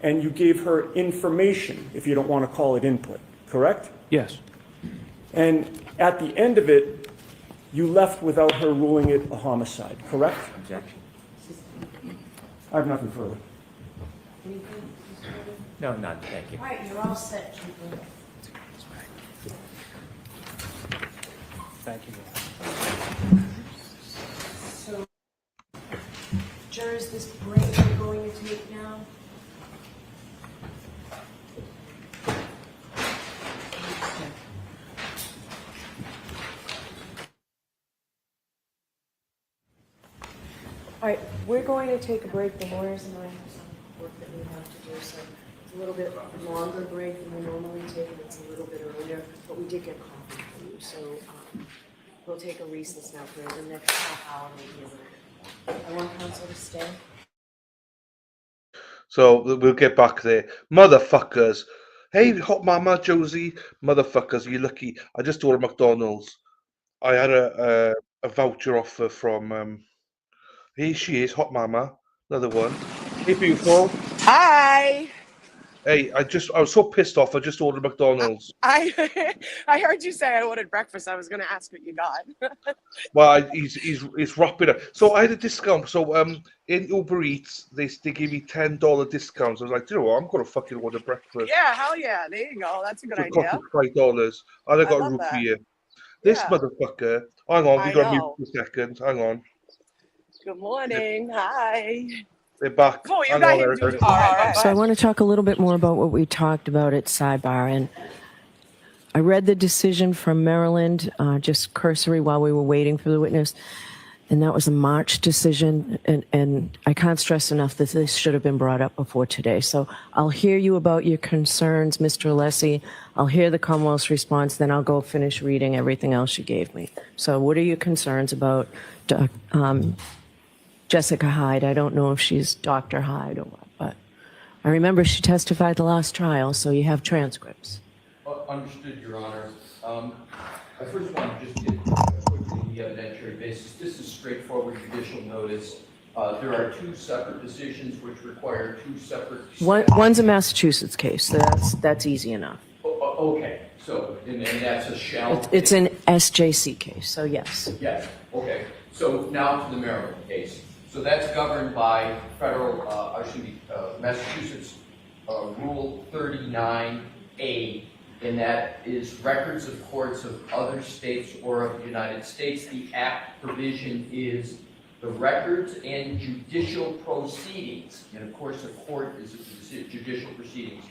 And you gave her information, if you don't want to call it input, correct? Yes. And at the end of it, you left without her ruling it a homicide, correct? Objection. I have nothing further. No, none, thank you. All right, you're all set, Chief. Thank you. So, jurors, this break we're going to take now. All right, we're going to take a break. The lawyers and I have some work that we have to do, so it's a little bit longer break than we normally take, and it's a little bit earlier, but we did get coffee for you, so we'll take a recess now for the next half hour, maybe a little bit. I want counsel to stay. So we'll get back there. Motherfuckers. Hey, hot mama, Josie. Motherfuckers, you lucky. I just ordered McDonald's. I had a voucher offer from, here she is, hot mama. Another one. Hey, beautiful. Hi. Hey, I was so pissed off. I just ordered McDonald's. I heard you say I ordered breakfast. I was going to ask what you got. Well, he's wrapping up. So I had a discount. So in Uber Eats, they give me $10 discounts. I was like, do you know what? I'm going to fucking order breakfast. Yeah, hell yeah. There you go. That's a good It idea. cost me $5. And I got love root that. beer. This Yeah. motherfucker. Hang on, we I got to mute know. for a second. Hang on. Good morning. Hi. They're back. Oh, you Hang got on, him. Eric. All right. So I want to talk a little bit more about what we talked about at sidebar. And I read the decision from Maryland, just cursory while we were waiting for the witness. And that was a March decision. And I can't stress enough that this should have been brought up before today. So I'll hear you about your concerns, Mr. Alessi. I'll hear the Commonwealth's response, then I'll go finish reading everything else you gave me. So what are your concerns about Jessica Hyde? I don't know if she's Dr. Hyde or what, but I remember she testified the last trial, so you have transcripts. Understood, Your Honor. I first want to just get quickly the evidentiary basis. This is straightforward judicial notice. There are two separate decisions which require two separate. One's a Massachusetts case, so that's easy enough. Okay, so and that's a shall. It's an SJC case, so yes. Yes. Okay. So now to the Maryland case. So that's governed by federal, Massachusetts Rule 39A, and that is records of courts of other states or of the United States. The Act provision is the records and judicial proceedings, and of course a court is judicial proceedings,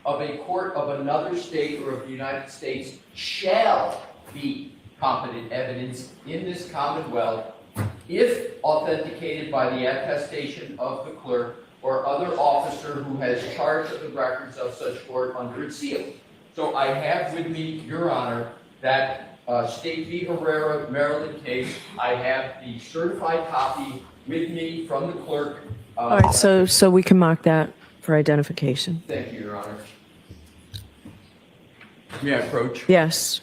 of a court of another state or of the United States shall be competent evidence in this Commonwealth if authenticated by the attestation of the clerk or other officer who has charge of the records of such court under its seal. So I have with me, Your Honor, that State v. Herrera, Maryland case. I have the certified copy with me from the clerk. All right, so we can mark that for identification. Thank you, Your Honor. May I approach? Yes.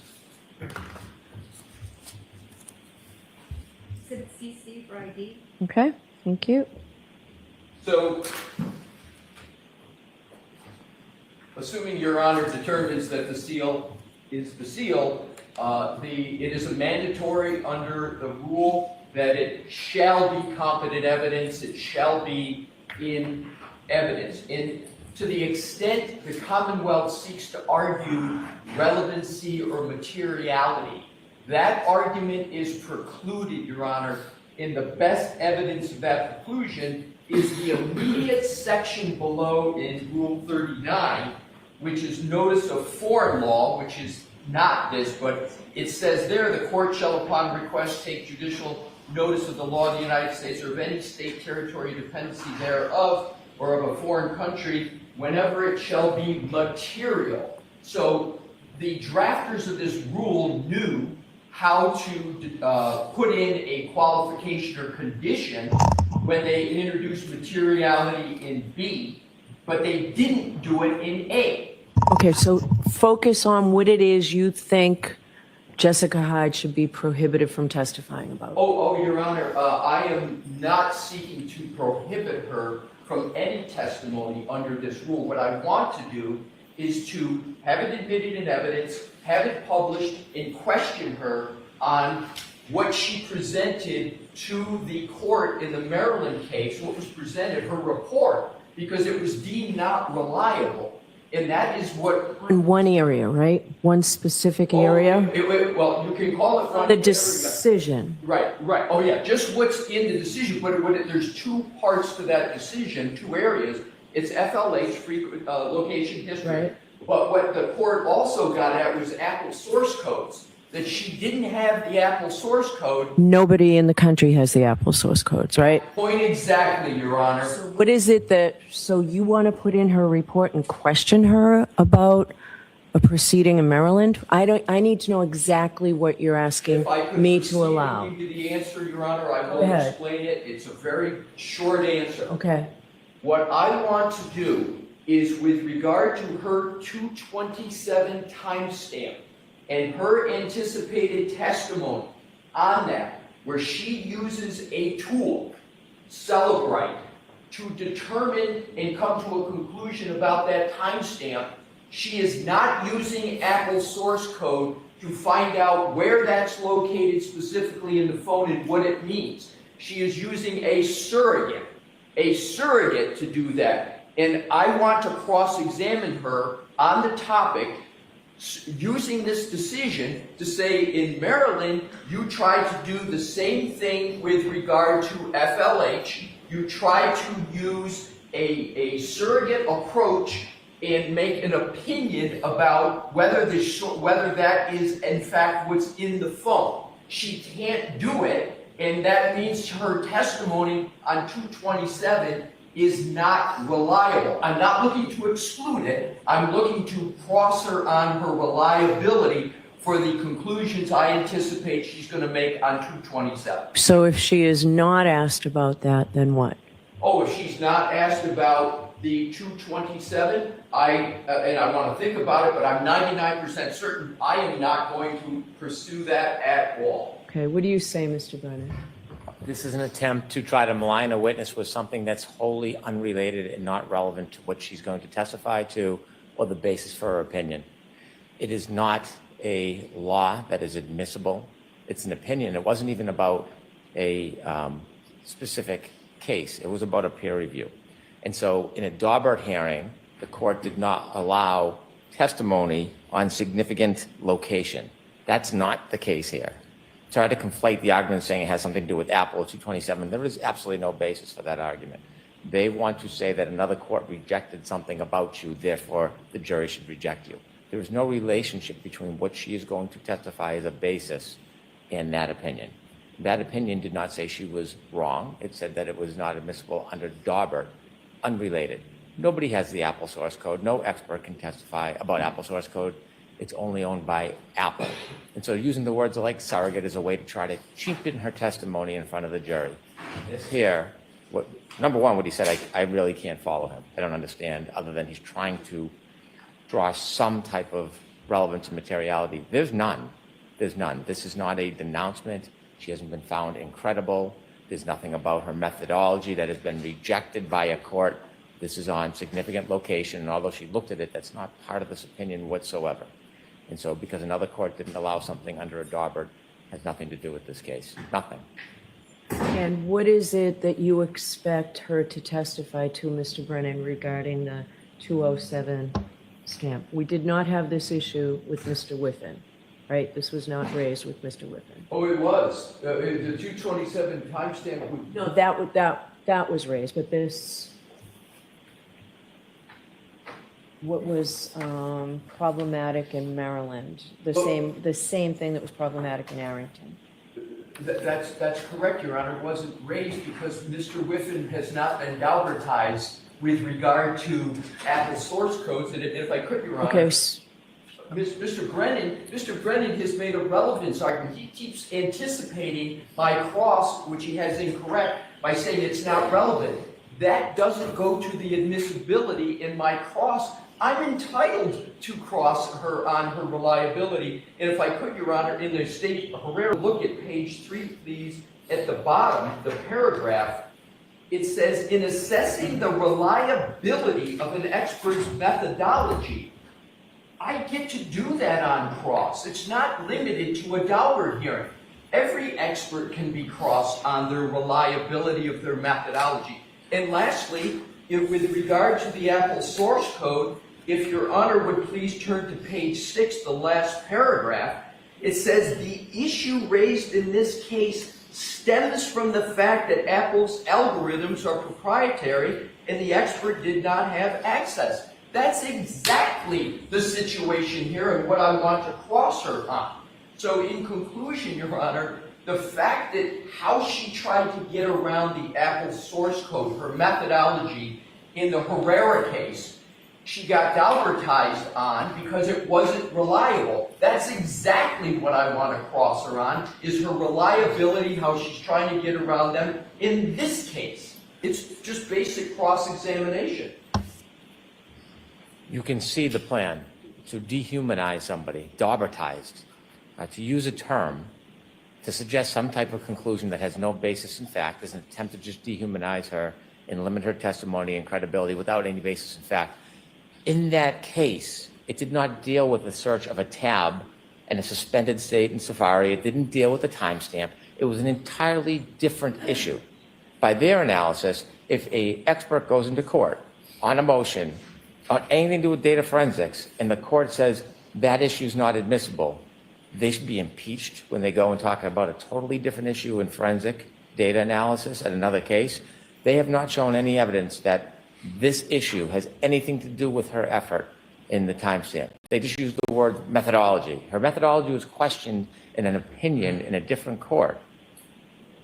Exhibit CC for ID. Okay, thank you. So, assuming Your Honor determines that the seal is the seal, it is a mandatory under the rule that it shall be competent evidence, it shall be in evidence. And to the extent the Commonwealth seeks to argue relevancy or materiality, that argument is precluded, Your Honor. In the best evidence of that preclusion is the immediate section below in Rule 39, which is notice of foreign law, which is not this, but it says there, the court shall upon request take judicial notice of the law of the United States or of any state, territory, dependency thereof, or of a foreign country, whenever it shall be material. So the drafters of this rule knew how to put in a qualification or condition when they introduced materiality in B, but they didn't do it in A. Okay, so focus on what it is you think Jessica Hyde should be prohibited from testifying about. Oh, Your Honor, I am not seeking to prohibit her from any testimony under this rule. What I want to do is to have it admitted in evidence, have it published, and question her on what she presented to the court in the Maryland case, what was presented, her report, because it was deemed not reliable. And that is what... In one area, right? One specific area? Well, you can call it one The area. decision. Right. Oh, yeah, just what's in the decision, but there's two parts to that decision, two areas. It's FLH, free location history. Right. But what the court also got at was Apple source codes, that she didn't have the Apple source code. Nobody in the country has the Apple source codes, right? Point exactly, Your Honor. What is it so you want to put in her report and question her about a proceeding in Maryland? I need to know exactly what you're asking me to allow. If I could give you the answer, Your Honor, I Go will ahead. explain it. It's a very short answer. Okay. What I want to do is with regard to her 227 timestamp and her anticipated testimony on that, where she uses a tool, Celebrite, to determine and come to a conclusion about that timestamp, she is not using Apple source code to find out where that's located specifically in the phone and what it means. She is using a surrogate to do that. And I want to cross-examine her on the topic using this decision to say, in Maryland, you tried to do the same thing with regard to FLH. You tried to use a surrogate approach and make an opinion about whether that is, in fact, what's in the phone. She can't do it, and that means her testimony on 227 is not reliable. I'm not looking to exclude it. I'm looking to cross her on her reliability for the conclusions I anticipate she's going to make on 227. So if she is not asked about that, then what? Oh, if she's not asked about the 227, and I want to think about it, but I'm 99% certain I am not going to pursue that at all. Okay, what do you say, Mr. Brennan? This is an attempt to try to malign a witness with something that's wholly unrelated and not relevant to what she's going to testify to or the basis for her opinion. It is not a law that is admissible. It's an opinion. It wasn't even about a specific case. It was about a peer review. And so in a Daubert hearing, the court did not allow testimony on significant location. That's not the case here. Try to conflate the argument saying it has something to do with Apple 227. There is absolutely no basis for that argument. They want to say that another court rejected something about you, therefore the jury should reject you. There is no relationship between what she is going to testify as a basis and that opinion. That opinion did not say she was wrong. It said that it was not admissible under Daubert, unrelated. Nobody has the Apple source code. No expert can testify about Apple source code. It's only owned by Apple. And so using the words like surrogate is a way to try to cheapen her testimony in front of the jury. This here, number one, what he said, I really can't follow him. I don't understand, other than he's trying to draw some type of relevance and materiality. There's none. There's none. This is not a denouncement. She hasn't been found incredible. There's nothing about her methodology that has been rejected by a court. This is on significant location, and although she looked at it, that's not part of this opinion whatsoever. And so because another court didn't allow something under a Daubert, has nothing to do with this case. Nothing. And what is it that you expect her to testify to, Mr. Brennan, regarding the 207 stamp? We did not have this issue with Mr. Whiffen, right? This was not raised with Mr. Whiffen. Oh, it was. The 227 timestamp. No, that was raised, but this, what was problematic in Maryland, the same thing that was problematic in Arrington. That's correct, Your Honor. It wasn't raised because Mr. Whiffen has not been Daubertized with regard to Apple source codes. And if I could, Your Honor, Okay. Mr. Brennan has made a relevance argument. He keeps anticipating my cross, which he has incorrect, by saying it's not relevant. That doesn't go to the admissibility in my cross. I'm entitled to cross her on her reliability. And if I could, Your Honor, in the state of Herrera, look at page 3, please, at the bottom, the paragraph. It says, in assessing the reliability of an expert's methodology, I get to do that on cross. It's not limited to a Daubert hearing. Every expert can be crossed on their reliability of their methodology. And lastly, with regard to the Apple source code, if Your Honor would please turn to page 6, the last paragraph, it says the issue raised in this case stems from the fact that Apple's algorithms are proprietary and the expert did not have access. That's exactly the situation here and what I want to cross her on. So in conclusion, Your Honor, the fact that how she tried to get around the Apple source code, her methodology in the Herrera case, she got Daubertized on because it wasn't reliable. That's exactly what I want to cross her on, is her reliability, how she's trying to get around them in this case. It's just basic cross-examination. You can see the plan to dehumanize somebody, Daubertized, to use a term to suggest some type of conclusion that has no basis in fact, is an attempt to just dehumanize her and limit her testimony and credibility without any basis in fact. In that case, it did not deal with the search of a tab and a suspended state in Safari. It didn't deal with a timestamp. It was an entirely different issue. By their analysis, if an expert goes into court on a motion on anything to do with data forensics and the court says that issue is not admissible, they should be impeached when they go and talk about a totally different issue in forensic data analysis at another case. They have not shown any evidence that this issue has anything to do with her effort in the timestamp. They just used the word methodology. Her methodology was questioned in an opinion in a different court.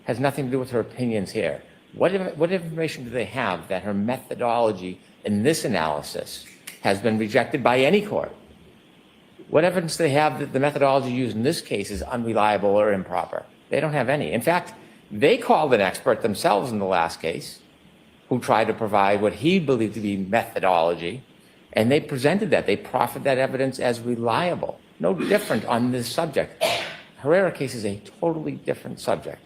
Has nothing to do with her opinions here. What information do they have that her methodology in this analysis has been rejected by any court? What evidence do they have that the methodology used in this case is unreliable or improper? They don't have any. In fact, they called an expert themselves in the last case who tried to provide what he believed to be methodology, and they presented that. They proffered that evidence as reliable. No different on this subject. Herrera case is a totally different subject.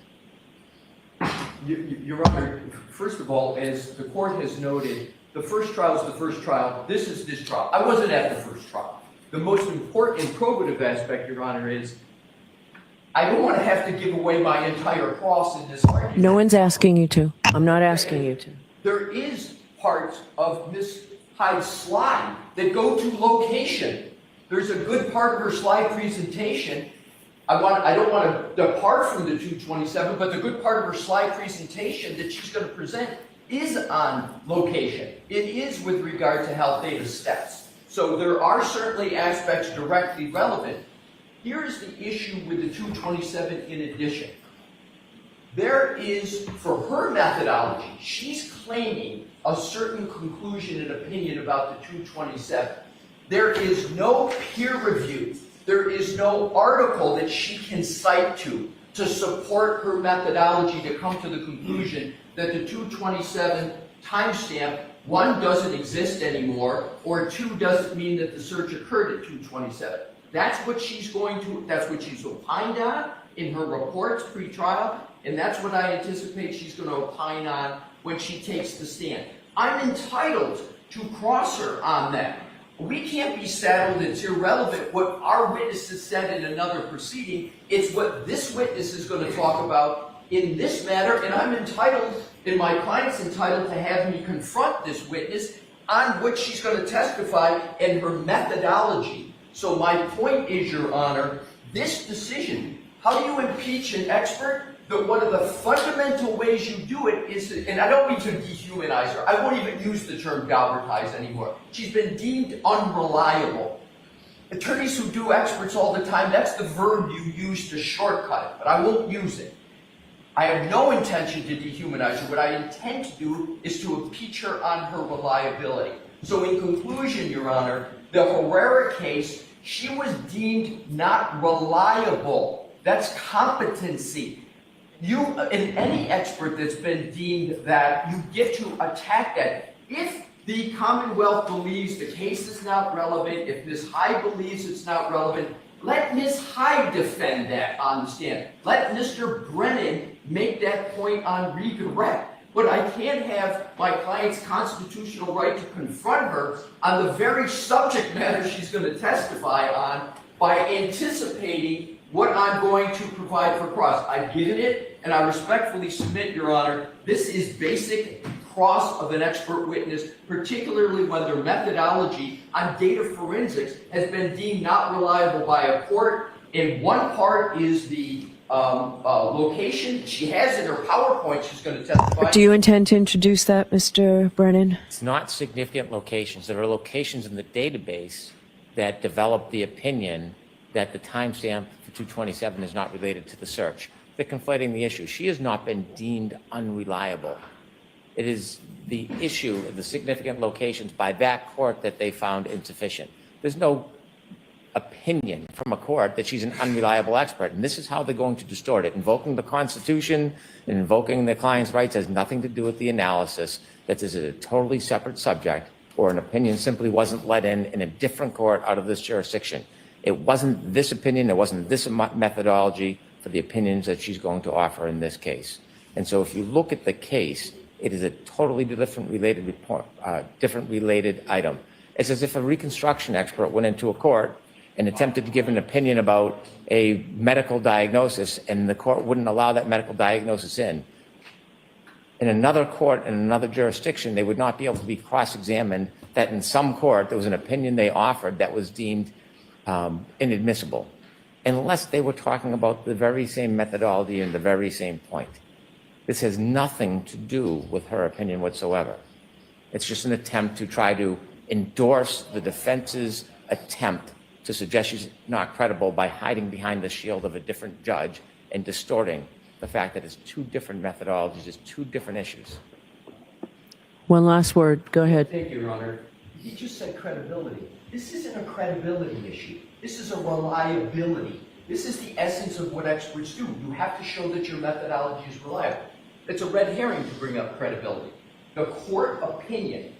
Your Honor, first of all, as the court has noted, the first trial is the first trial. This is this trial. I wasn't at the first trial. The most important and probative aspect, Your Honor, is I don't want to have to give away my entire cross in this argument. No one's asking you to. I'm not asking you to. There is parts of Ms. Hyde's slide that go to location. There's a good part of her slide presentation. I don't want to depart from the 227, but the good part of her slide presentation that she's going to present is on location. It is with regard to health data steps. So there are certainly aspects directly relevant. Here's the issue with the 227 in addition. There is, for her methodology, she's claiming a certain conclusion and opinion about the 227. There is no peer review. There is no article that she can cite to support her methodology to come to the conclusion that the 227 timestamp, one, doesn't exist anymore, or two, doesn't mean that the search occurred at 227. That's what she's opined on in her reports pre-trial, and that's what I anticipate she's going to opine on when she takes the stand. I'm entitled to cross her on that. We can't be saddled. It's irrelevant what our witnesses said in another proceeding. It's what this witness is going to talk about in this matter, and I'm entitled, and my client's entitled, to have me confront this witness on what she's going to testify and her methodology. So my point is, Your Honor, this decision, how do you impeach an expert? That one of the fundamental ways you do it is, and I don't mean to dehumanize her, I won't even use the term Galbertize anymore. She's been deemed unreliable. Attorneys who do experts all the time, that's the verb you use to shortcut it, but I won't use it. I have no intention to dehumanize her. What I intend to do is to impeach her on her reliability. So in conclusion, Your Honor, the Herrera case, she was deemed not reliable. That's competency. You, and any expert that's been deemed that, you get to attack that. If the Commonwealth believes the case is not relevant, if Ms. Hyde believes it's not relevant, let Ms. Hyde defend that on the stand. Let Mr. Brennan make that point on redirect. But I can't have my client's constitutional right to confront her on the very subject matter she's going to testify on by anticipating what I'm going to provide for cross. I've given it, and I respectfully submit, Your Honor, this is basic cross of an expert witness, particularly when their methodology on data forensics has been deemed not reliable by a court. And one part is the location. She has in her PowerPoint she's going to testify. Do you intend to introduce that, Mr. Brennan? It's not significant locations. There are locations in the database that develop the opinion that the timestamp for 227 is not related to the search. They're conflating the issue. She has not been deemed unreliable. It is the issue of the significant locations by that court that they found insufficient. There's no opinion from a court that she's an unreliable expert, and this is how they're going to distort it. Invoking the Constitution and invoking the client's rights has nothing to do with the analysis. That is a totally separate subject, or an opinion simply wasn't let in a different court out of this jurisdiction. It wasn't this opinion, it wasn't this methodology for the opinions that she's going to offer in this case. And so if you look at the case, it is a totally different related report, different related item. It's as if a reconstruction expert went into a court and attempted to give an opinion about a medical diagnosis, and the court wouldn't allow that medical diagnosis in. In another court, in another jurisdiction, they would not be able to be cross-examined that in some court there was an opinion they offered that was deemed inadmissible, unless they were talking about the very same methodology and the very same point. This has nothing to do with her opinion whatsoever. It's just an attempt to try to endorse the defense's attempt to suggest she's not credible by hiding behind the shield of a different judge and distorting the fact that it's two different methodologies, it's two different issues. One last word. Go ahead. Thank you, Your Honor. You just said credibility. This isn't a credibility issue. This is a reliability. This is the essence of what experts do. You have to show that your methodology is reliable. It's a red herring to bring up credibility. The court opinion.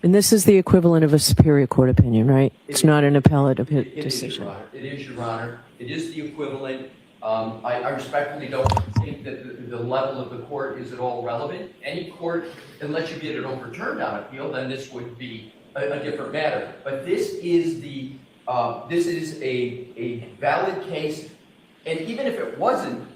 And this is the equivalent of a Superior Court opinion, right? It's not an appellate decision. It is, Your Honor. It is the equivalent. I respectfully don't think that the level of the court is at all relevant. Any court, unless you get it overturned on appeal, then this would be a different matter. But this is a valid case, and even if it wasn't,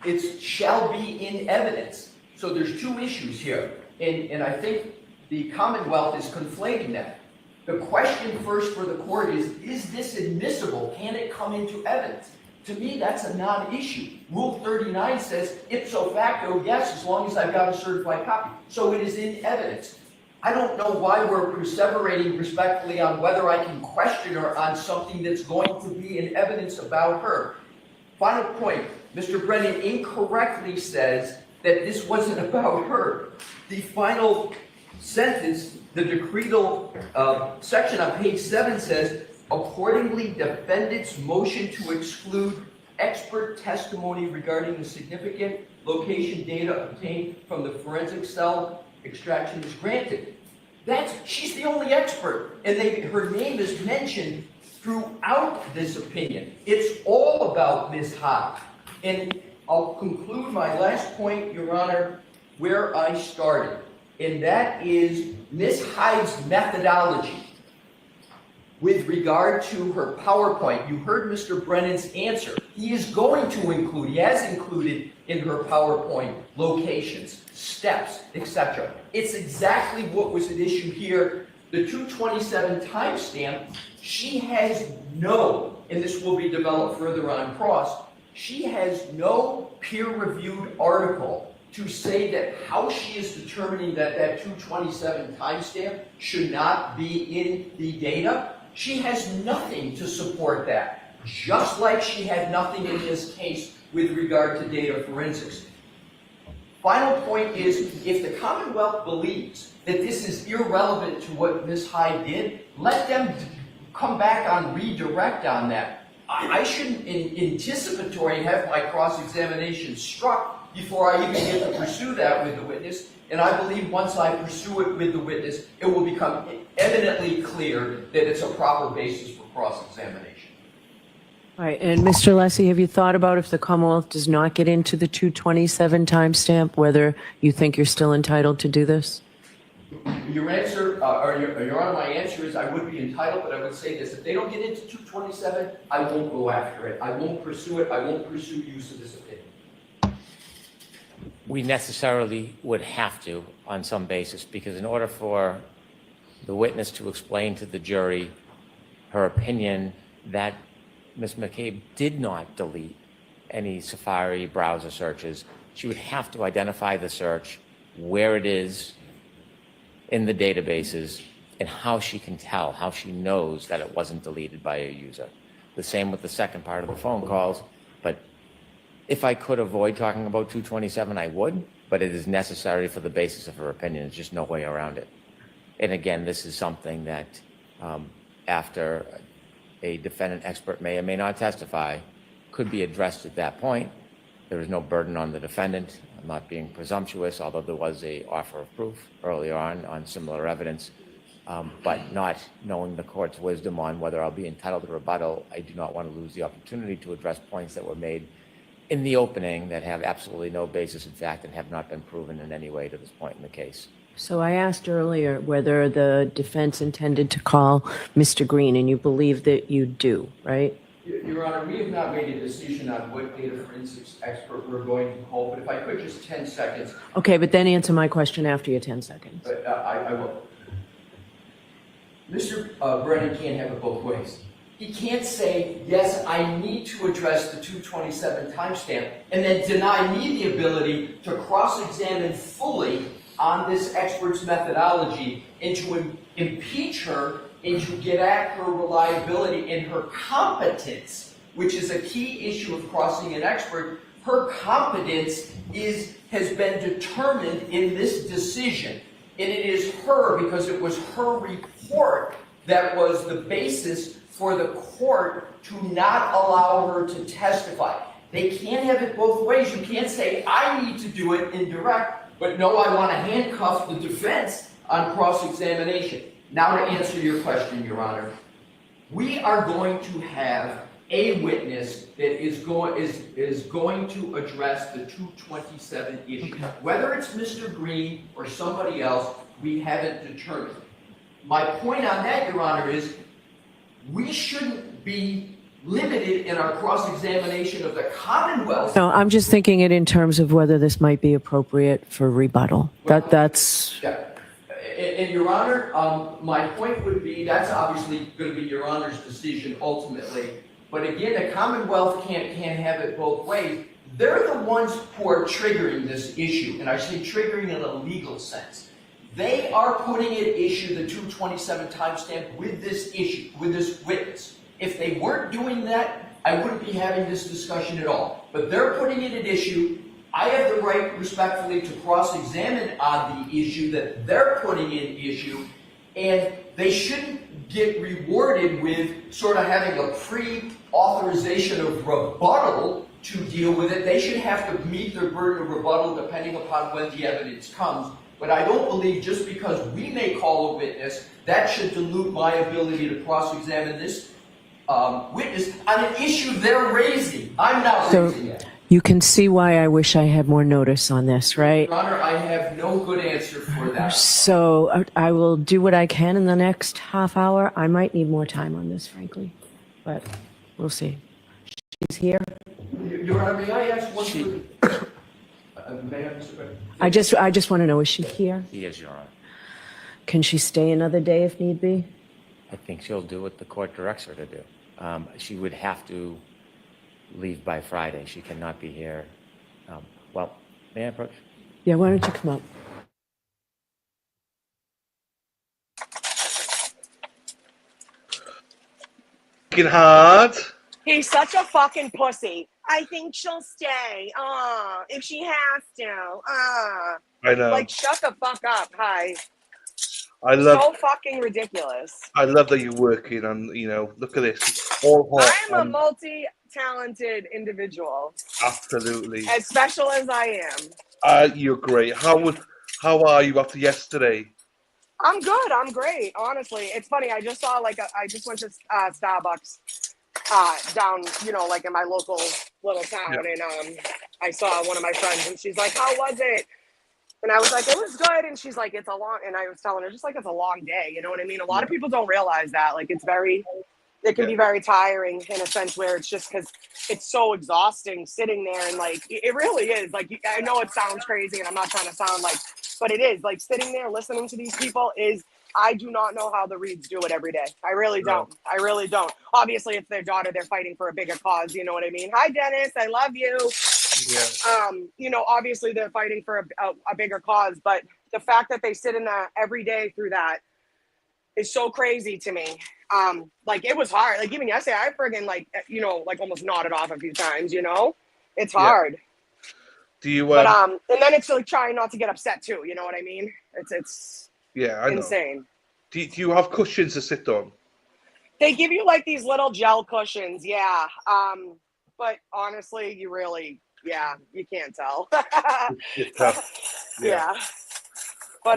it shall be in evidence. So there's two issues here, and I think the Commonwealth is conflating that. The question first for the court is this admissible? Can it come into evidence? To me, that's a non-issue. Rule 39 says, ipso facto, yes, as long as I've got a certified copy. So it is in evidence. I don't know why we're perseverating respectfully on whether I can question her on something that's going to be in evidence about her. Final point, Mr. Brennan incorrectly says that this wasn't about her. The final sentence, the decretal section on page 7 says, accordingly, defendant's motion to exclude expert testimony regarding the significant location data obtained from the forensic cell extraction is granted. She's the only expert, and her name is mentioned throughout this opinion. It's all about Ms. Hyde. And I'll conclude my last point, Your Honor, where I started, and that is Ms. Hyde's methodology with regard to her PowerPoint. You heard Mr. Brennan's answer. He is going to include, he has included in her PowerPoint locations, steps, etc. It's exactly what was at issue here. The 227 timestamp, she has no, and this will be developed further on cross, she has no peer-reviewed article to say that how she is determining that that 227 timestamp should not be in the data. She has nothing to support that, just like she had nothing in this case with regard to data forensics. Final point is, if the Commonwealth believes that this is irrelevant to what Ms. Hyde did, let them come back on redirect on that. I shouldn't, in anticipatory, have my cross-examination struck before I even get to pursue that with the witness. And I believe once I pursue it with the witness, it will become evidently clear that it's a proper basis for cross-examination. All right, and Mr. Lessie, have you thought about if the Commonwealth does not get into the 227 timestamp, whether you think you're still entitled to do this? Your answer, Your Honor, my answer is I would be entitled, but I would say this. If they don't get into 227, I won't go after it. I won't pursue it. I won't pursue use of this opinion. We necessarily would have to on some basis, because in order for the witness to explain to the jury her opinion that Ms. McCabe did not delete any Safari browser searches, she would have to identify the search, where it is in the databases, and how she can tell, how she knows that it wasn't deleted by a user. The same with the second part of the phone calls, but if I could avoid talking about 227, I would, but it is necessary for the basis of her opinion. There's just no way around it. And again, this is something that after a defendant expert may or may not testify, could be addressed at that point. There is no burden on the defendant. I'm not being presumptuous, although there was a offer of proof earlier on similar evidence, but not knowing the court's wisdom on whether I'll be entitled to rebuttal, I do not want to lose the opportunity to address points that were made in the opening that have absolutely no basis in fact and have not been proven in any way to this point in the case. So I asked earlier whether the defense intended to call Mr. Green, and you believe that you do, right? Your Honor, we have not made a decision on what data forensics expert we're going to call, but if I could just 10 seconds. Okay, but then answer my question after your 10 seconds. I will. Mr. Brennan can't have it both ways. He can't say, yes, I need to address the 227 timestamp, and then deny me the ability to cross-examine fully on this expert's methodology and to impeach her and to get at her reliability and her competence, which is a key issue of crossing an expert. Her competence has been determined in this decision. And it is her, because it was her report that was the basis for the court to not allow her to testify. They can't have it both ways. You can't say, I need to do it in direct, but no, I want to handcuff the defense on cross-examination. Now to answer your question, Your Honor, we are going to have a witness that is going to address the 227 issue. Whether it's Mr. Green or somebody else, we haven't determined. My point on that, Your Honor, is we shouldn't be limited in our cross-examination of the Commonwealth. No, I'm just thinking it in terms of whether this might be appropriate for rebuttal. That's... Yeah. And Your Honor, my point would be that's obviously going to be Your Honor's decision ultimately. But again, the Commonwealth can't have it both ways. They're the ones who are triggering this issue, and I say triggering in a legal sense. They are putting at issue the 227 timestamp with this issue, with this witness. If they weren't doing that, I wouldn't be having this discussion at all. But they're putting it at issue. I have the right, respectfully, to cross-examine on the issue that they're putting in issue, and they shouldn't get rewarded with sort of having a pre-authorization of rebuttal to deal with it. They should have to meet their burden of rebuttal depending upon when the evidence comes. But I don't believe just because we may call a witness, that should dilute my ability to cross-examine this witness on an issue they're raising. I'm not raising it. You can see why I wish I had more notice on this, right? Your Honor, I have no good answer for that. So I will do what I can in the next half hour. I might need more time on this, frankly, but we'll see. She's here. Your Honor, may I ask one thing? May I, Mr. President? I just want to know, is she here? She is, Your Honor. Can she stay another day if need be? I think she'll do what the court directs her to do. She would have to leave by Friday. She cannot be here. Well, may I approach? Yeah, why don't you come up? Fucking hard. He's such a fucking pussy. I think she'll stay. If she has to. I know. Like, shut the fuck up. Hi. I love. So fucking ridiculous. I love that you're working on. Look at this. All hot. I'm a multi-talented individual. Absolutely. As special as I am. You're great. How are you after yesterday? I'm good. I'm great. Honestly, it's funny. I just saw I just went to Starbucks down, like in my local little town, and I saw one of my friends, and she's like, "How was it?" And I was like, "It was good." And she's like, "It's a long," and I was telling her, just like, it's a long day. You know what I mean? A lot of people don't realize that. Like, it can be very tiring in a sense where it's just because it's so exhausting sitting there, and like, it really is. Like, I know it sounds crazy, and I'm not trying to sound like, but it is. Like, sitting there listening to these people I do not know how the Reeds do it every day. I really don't. I really don't. Obviously, it's their daughter. They're fighting for a bigger cause. You know what I mean? Hi, Dennis. I love you. Yeah. Obviously they're fighting for a bigger cause, but the fact that they sit in that every day through that is so crazy to me. Like, it was hard. Like, even yesterday, I friggin' like almost nodded off a few times, It's hard. Do you, but, and then it's like trying not to get upset too. You know what I mean? It's yeah, I know. Insane. Do you have cushions to sit on? They give you like these little gel cushions. Yeah. But honestly, you can't tell. It's tough. Yeah. But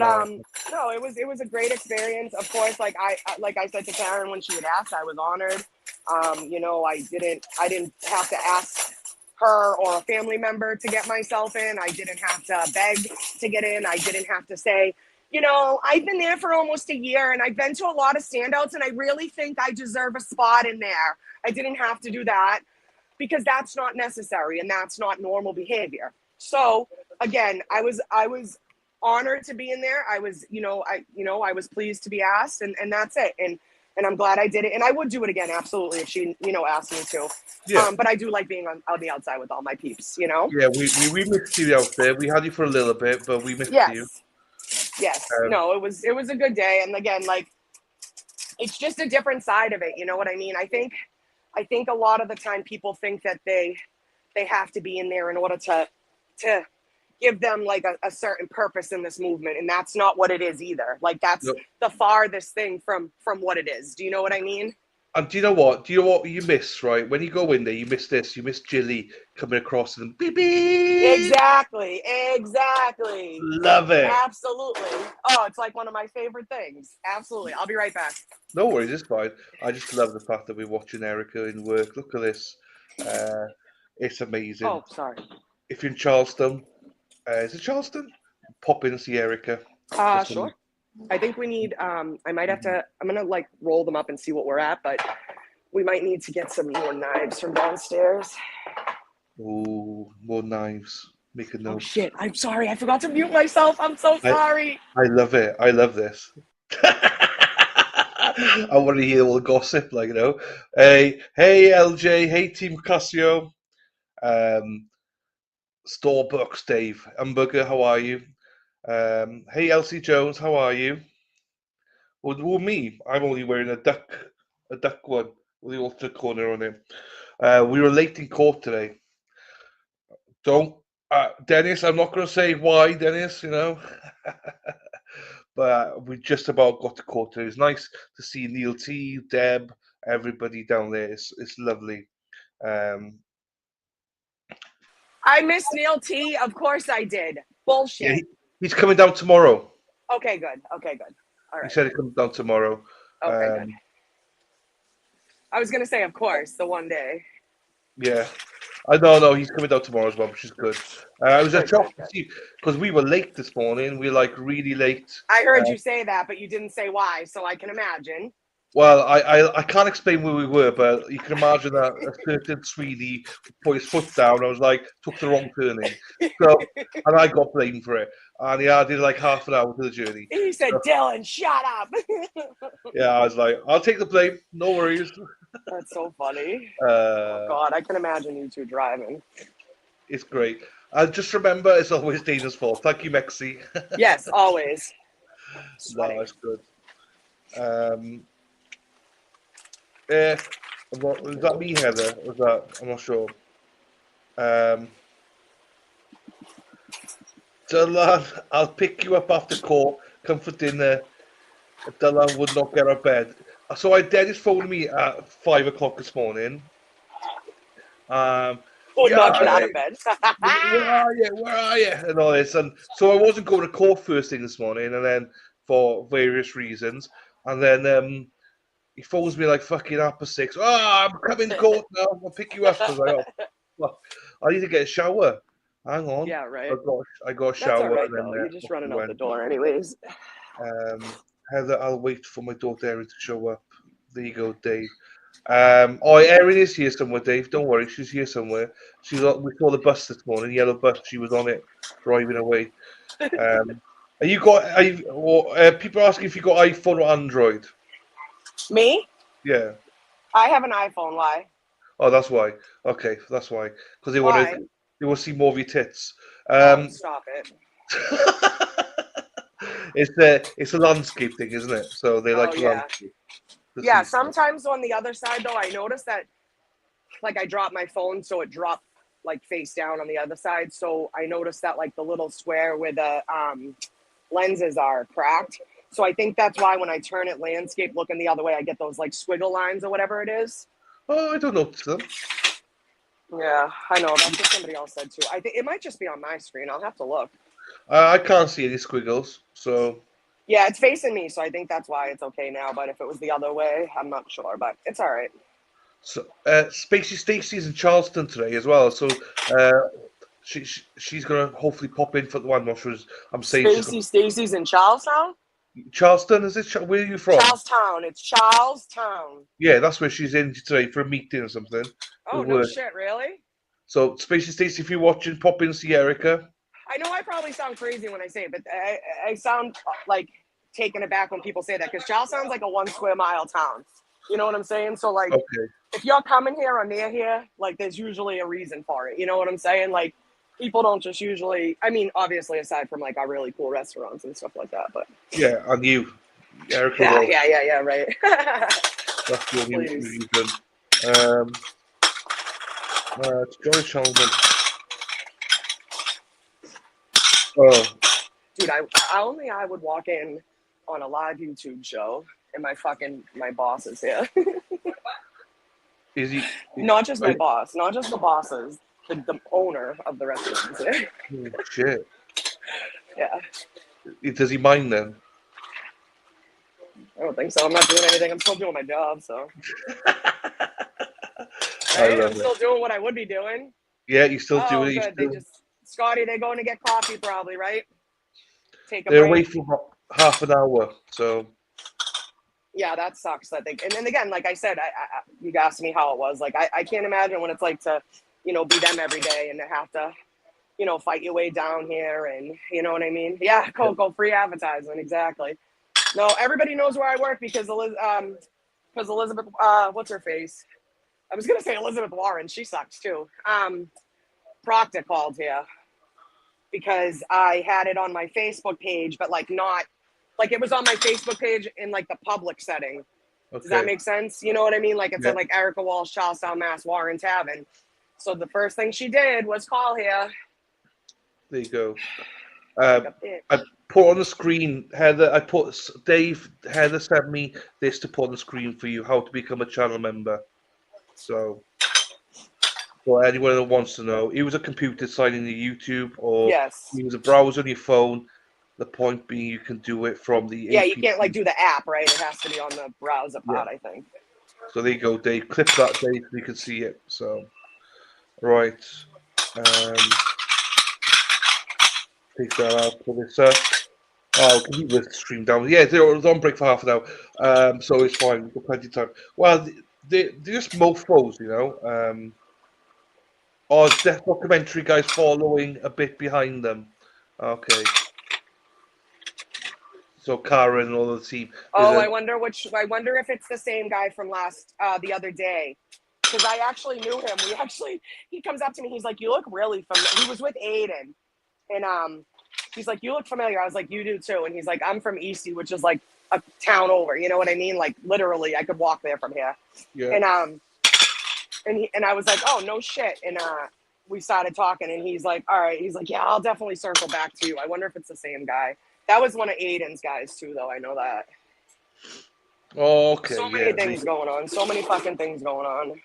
no, it was a great experience. Of course, like I said to Karen when she had asked, I was honored. I didn't have to ask her or a family member to get myself in. I didn't have to beg to get in. I didn't have to say, I've been there for almost a year and I've been to a lot of standouts and I really think I deserve a spot in there. I didn't have to do that because that's not necessary and that's not normal behavior. So again, I was honored to be in there. I was, I was pleased to be asked and that's it. And I'm glad I did it. And I would do it again, absolutely, if she, asked me to. Yeah. But I do like being on the outside with all my peeps, Yeah, we missed you out there. We had you for a little bit, but we missed you. Yes. No, it was a good day. And again, like, it's just a different side of it. You know what I mean? I think a lot of the time people think that they have to be in there in order to give them like a certain purpose in this movement. And that's not what it is either. Like, that's the farthest thing from what it is. Do you know what I mean? And do you know what you miss, right? When you go in there, you miss this. You miss Jilly coming across and beep beep. Exactly. Love it. Absolutely. Oh, it's like one of my favorite things. Absolutely. I'll be right back. No worries, it's fine. I just love the fact that we're watching Erica in work. Look at this. It's amazing. Oh, sorry. If you're in Charleston, is it Charleston? Pop in and see Erica. Sure. I think we need, I might have to, I'm going to like roll them up and see what we're at, but we might need to get some more knives from downstairs. Oh, more knives. Make a note. Oh shit, I'm sorry. I forgot to mute myself. I'm so sorry. I love it. I love this. I want to hear all the gossip, Hey, LJ. Hey, Team Casio. Starbucks, Dave. Hamburger, how are you? Hey, Elsie Jones, how are you? Well, me, I'm only wearing a duck one with the alternate corner on it. We were late in court today. Dennis, I'm not going to say why, Dennis, but we just about got to court today. It's nice to see Neil T, Deb, everybody down there. It's lovely. I missed Neil T. Of course I did. Bullshit. Yeah, he's coming down tomorrow. Okay, good. All He right. said he comes down tomorrow. Okay, good. I was gonna say, of course, the one day. Yeah. I no, he's coming down tomorrow as well, which is good. I was Good, shocked good, to see because we were late this morning. We were like really late. I heard you say that, but you didn't say why, so I can imagine. Well, I can't explain where we were, but you can imagine that a certain Swede put his foot down. I was like, took the wrong turning. So, and I got blamed for it. And he added like half an hour to the journey. He said, Dylan, shut up. Yeah, I was like, I'll take the blame. No worries. That's so funny. Oh, God, I can imagine you two driving. It's great. And just remember, it's always Dana's fault. Thank you, Mexi. Yes, always. No, it's good. Was that me, Heather? Was that? I'm not sure. Dylan, I'll pick you up after court. Come for dinner. Dylan would not get out of bed. So Dennis phoned me at 5 o'clock this morning. Would not get out of bed. Where are you? And all this. And so I wasn't going to court first thing this morning, and then for various reasons. And then he phones me like fucking 6:30. I'm coming to court now. I'll pick you up. I was like, well, I need to get a shower. Hang on. Yeah, right. I got a shower. That's all right, and then, though. You're just running out the door anyways. Heather, I'll wait for my daughter Erin to show up. There you go, Dave. Erin is here somewhere, Dave. Don't worry, she's here somewhere. We saw the bus this morning, yellow bus. She was on it, driving away. People asking if you got iPhone or Android. Me? Yeah. I have an iPhone. Why? Oh, that's why. Okay, that's why. Because they want to see more of your tits. Stop it. It's a landscape thing, isn't it? So they like landscape. Yeah, sometimes on the other side though, I noticed that like I dropped my phone, so it dropped like face down on the other side. So I noticed that like the little square where the lenses are cracked. So I think that's why when I turn it landscape looking the other way, I get those like squiggle lines or whatever it is. Oh, I don't notice them. Yeah, I know. That's what somebody else said too. I think it might just be on my screen. I'll have to look. I can't see any squiggles, so. Yeah, it's facing me, so I think that's why it's okay now. But if it was the other way, I'm not sure, but it's all right. So, Spacey Stacey's in Charleston today as well, so she's gonna hopefully pop in for the one. I'm not sure. I'm saying Spacey Stacey's in Charlestown. Charleston, is it? Where are you from? Charlestown. It's Charlestown. Yeah, that's where she's in today for a meeting or something. Oh no shit, really? So, Spacey Stacey, if you're watching, pop in and see Erica. I know I probably sound crazy when I say it, but I sound like taken aback when people say that because Charlestown's like a 1 square mile town. You know what I'm saying? So like, if you're coming here or near here, like there's usually a reason for it. You know what I'm saying? Like people don't just usually, I mean, obviously aside from like our really cool restaurants and stuff like that, but. Yeah, and you, Erica. Yeah, right. That's the only reason. Joy Sheldon. Oh. Dude, I would walk in on a live YouTube show and my boss is here. Is he? Not just my boss, not just the bosses, the owner of the restaurant is here. Oh, shit. Yeah. Does he mind then? I don't think so. I'm not doing anything. I'm still doing my job, so. I'm still doing what I would be doing. Yeah, you still do it. Good. Scotty, they're going to get coffee probably, right? Take a They're break. away for half an hour, so. Yeah, that sucks. I think. And then again, like I said, you asked me how it was. Like, I can't imagine what it's like to, be them every day and to have to, fight your way down here and, you know what I mean? Yeah, go free advertisement. Exactly. No, everybody knows where I work because Elizabeth, what's her face? I was going to say Elizabeth Warren. She sucks too. Proctor called here because I had it on my Facebook page, but like not like it was on my Facebook page in like the public setting. Does that Okay. make sense? You know what I mean? Like it Yeah. said like Erica Walsh, Charlestown, Mass, Warren Tavern. So the first thing she did was call here. There you go. Like a bitch. I put on the screen, Heather. Heather sent me this to put on the screen for you, how to become a channel member. So, for anyone that wants to know, use a computer signing to YouTube or Yes. use a browser on your phone. The point being, you can do it from the Yeah, you APK. can't like do the app, right? It has to be on the browser part, I think. So there you go, Dave. Clip that, Dave, so you can see it. So, right. Take that out, put this up. Oh, can you lift the stream down? Yeah, it's on break for half an hour. So it's fine. We've got plenty of time. Well, they're just mofos, you know. Oh, death documentary guys following a bit behind them. Okay. So Karen and all the team. Oh, I wonder if it's the same guy from the other day. Because I actually knew him. He comes up to me, he's like, you look really familiar. He was with Aiden. And he's like, you look familiar. I was like, you do too. And he's like, I'm from Eastie, which is like a town over. You know what I mean? Like literally I could walk there from here. Yeah. And I was like, oh, no shit. And we started talking and he's like, all right. He's like, yeah, I'll definitely circle back to you. I wonder if it's the same guy. That was one of Aiden's guys too, though. I know that. Okay. So many things going on. So many fucking things going on.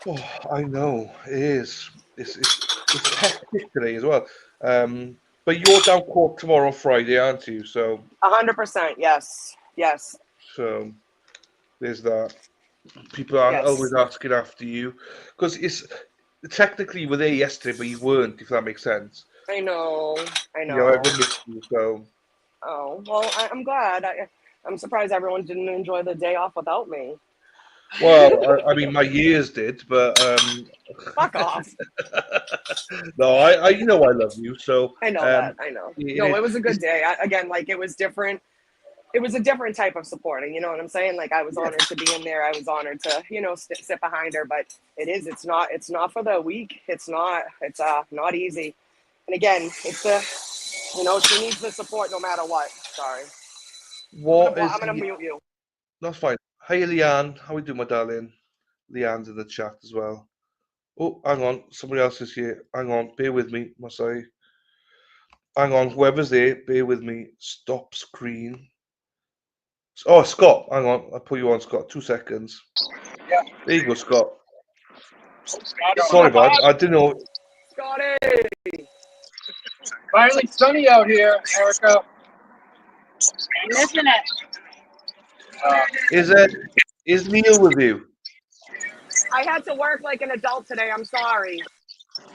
Oh, I know it is. It's hectic today as well. But you're down court tomorrow, Friday, aren't you? So 100%. Yes. Yes. So there's that. People are always asking after you because it's technically you were there yesterday, but you weren't. If that makes sense. I know. You know, everyone missed you. So. Oh well, I'm glad. I'm surprised everyone didn't enjoy the day off without me. Well, I mean, my years did, but fuck off. No, I you know I love you, so I know that. I know. No, it was a good day. Again, like it was different. It was a different type of supporting. You know what I'm saying? Like I was honored to be in there. I was honored to, you know, sit behind her. But it's not for the weak. It's not not easy. And again, it's you know, she needs the support no matter what. Sorry. I'm gonna mute you. That's fine. Hey, Leanne. How we doing, my darling? Leanne's in the chat as well. Oh, hang on. Somebody else is here. Hang on. Bear with me, Masai. Hang on. Whoever's there, bear with me. Stop screen. Oh, Scott. Hang on. I'll put you on, Scott. 2 seconds. Yeah. There you go, Scott. Sorry, bud. I didn't know. Scotty! Finally sunny out here, Erica. I'm missing it. Is Neil with you? I had to work like an adult today. I'm sorry.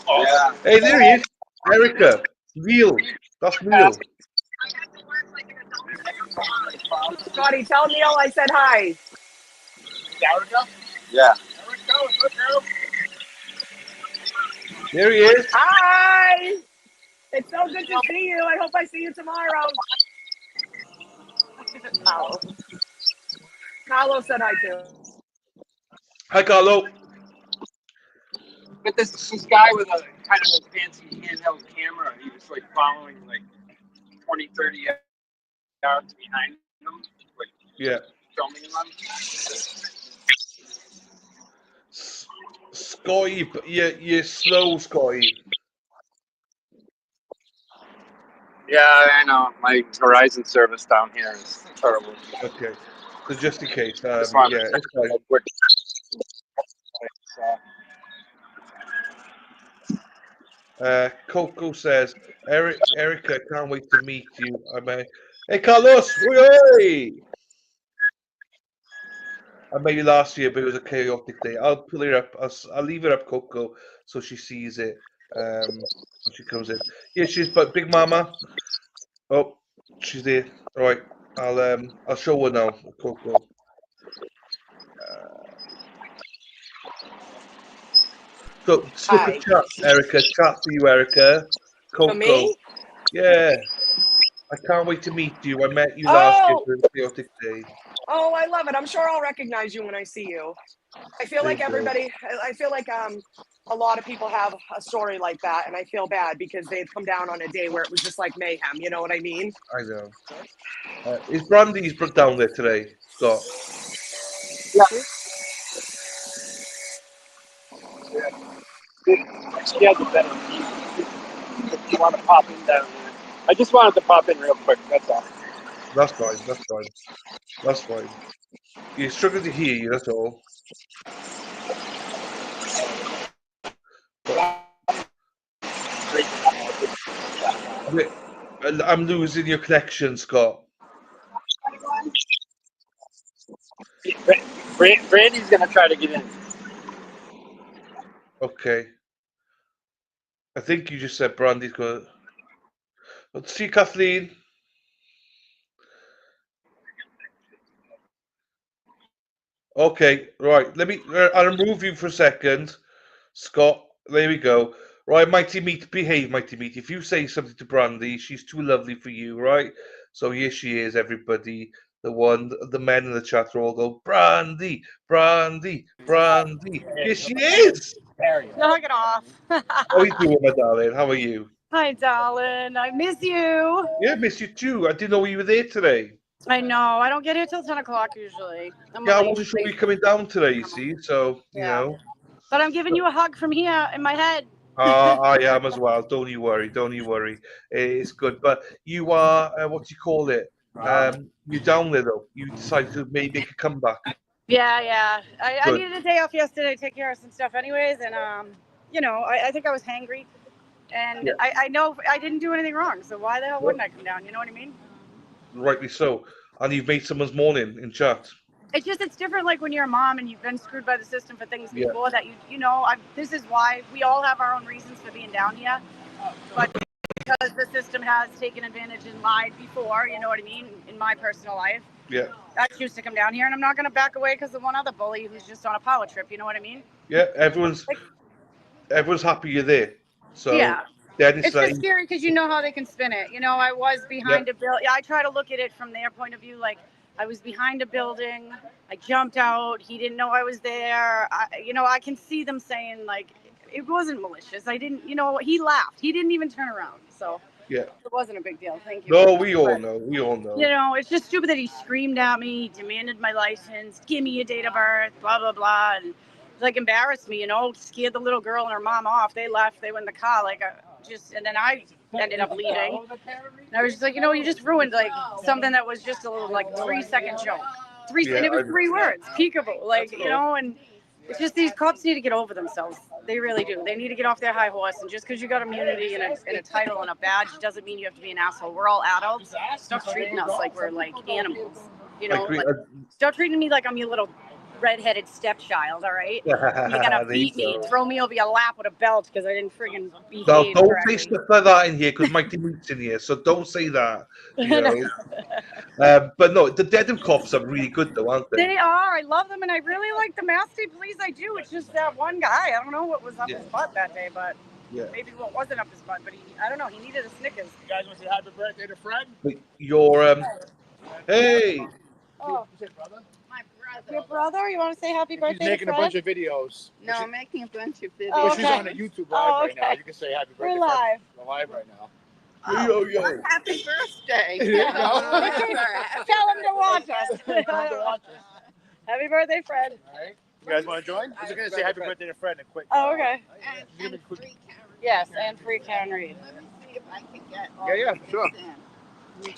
Oh. Yeah. Hey, there he is. Erica. Neil. That's Neil. Scotty, tell Neil I said hi. Erica? Yeah. There he is. Hi. It's so good to see you. I hope I see you tomorrow. Carlo said hi too. Hi, Carlo. But this guy with a kind of a fancy handheld camera, he was like following like 20, 30 yards behind him. Like, yeah. Filming him. Scotty, you're slow, Scotty. Yeah, I know. My Verizon service down here is terrible. Okay. So just in case, yeah, it's fine. Coco says, Erica, can't wait to meet you. Hey, Carlos, oi! I met you last year, but it was a chaotic day. I'll pull her up. I'll leave her up, Coco, so she sees it when she comes in. Yeah, she's but Big Mama. Oh, she's there. All right, I'll show her now, Coco. So super chat, Erica. Chat for you, Erica. Coco. For me? Yeah. I can't wait to meet you. I met you last year for a chaotic day. Oh, I love it. I'm sure I'll recognize you when I see you. I feel like everybody, I feel like a lot of people have a story like that, and I feel bad because they've come down on a day where it was just like mayhem. You know what I mean? I know. Is Brandy's down there today, Scott? Yeah. She has a better view if you want to pop in down there. I just wanted to pop in real quick, that's all. That's fine. That's fine. That's fine. You're struggling to hear you. That's all. Wait, I'm losing your connection, Scott. Brandy's gonna try to get in. Okay. I think you just said Brandy's going to... Let's see, Kathleen. Okay, right. Let me... I'll remove you for a second. Scott, there we go. Right, Mighty Meat, behave, Mighty Meat. If you say something to Brandy, she's too lovely for you, right? So here she is, everybody. The men in the chat are all go, Brandy, Brandy, Brandy. Here she is. Knock it off. How are you doing, my darling? How are you? Hi, darling. I miss you. Yeah, miss you too. I didn't know you were there today. I know. I don't get here till 10 o'clock usually. Yeah, I wasn't sure you were coming down today, you see, so, you know. But I'm giving you a hug from here in my head. I am as well. Don't you worry. Don't you worry. It's good. But you are, what do you call it? You're down there, though. You decided to maybe make a comeback. Yeah. I needed a day off yesterday to take care of some stuff anyways. And, I think I was hangry. And I know I didn't do anything wrong. So why the hell wouldn't I come down? You know what I mean? Rightly so. And you've made someone's morning in chat. It's different like when you're a mom and you've been screwed by the system for things before that this is why we all have our own reasons for being down here. But because the system has taken advantage and lied before, you know what I mean, in my personal life. Yeah. I choose to come down here and I'm not going to back away because of one other bully who's just on a power trip, you know what I mean? Yeah, everyone's happy you're there. So yeah. It's like, just scary because you know how they can spin it. I was behind a building. I try to look at it from their point of view. Like, I was behind a building. I jumped out. He didn't know I was there. I can see them saying, like, it wasn't malicious. I didn't, he laughed. He didn't even turn around. So yeah, it wasn't a big deal. Thank you. No, we all know. We all know. It's just stupid that he screamed at me, demanded my license, give me a date of birth, blah, blah, blah. And like embarrassed me, scared the little girl and her mom off. They left. They went in the car. And then I ended up leaving. And I was just like, you just ruined like something that was just a little like 3-second joke. And it was 3 words, peekaboo, and it's just these cops need to get over themselves. They really do. They need to get off their high horse. And just because you got immunity and a title and a badge doesn't mean you have to be an asshole. We're all adults. Stop treating us like we're like animals. Stop treating me like I'm your little redheaded stepchild, all right? You're gonna beat me, throw me over your lap with a belt because I didn't friggin' behave. No, don't correctly. say stuff like that in here because Mikey Meat's in here, so don't say that. But no, the dead and cops are really good though, aren't they? They are. I love them, and I really like the Mass State Police. I do. It's just that one guy. I don't know what was up his butt that day, but maybe what wasn't up his butt. But I don't know. He needed a Snickers. You guys want to say happy birthday to Fred? Hey. Oh, my brother. Your brother? You want to say happy birthday? She's making to a Fred? bunch of videos. No, I'm making a bunch of videos. Well, she's on a YouTube live right now. You can say happy birthday. We're live. We're live right now. Well, happy birthday. There you go. Tell him to watch us. Happy birthday, Fred. All right. You guys want to join? I was going to say happy birthday to Fred and quick. Oh, okay. And free Karen. Yes, and free Karen Reed. Let me see if I can get all Yeah, these sure. in.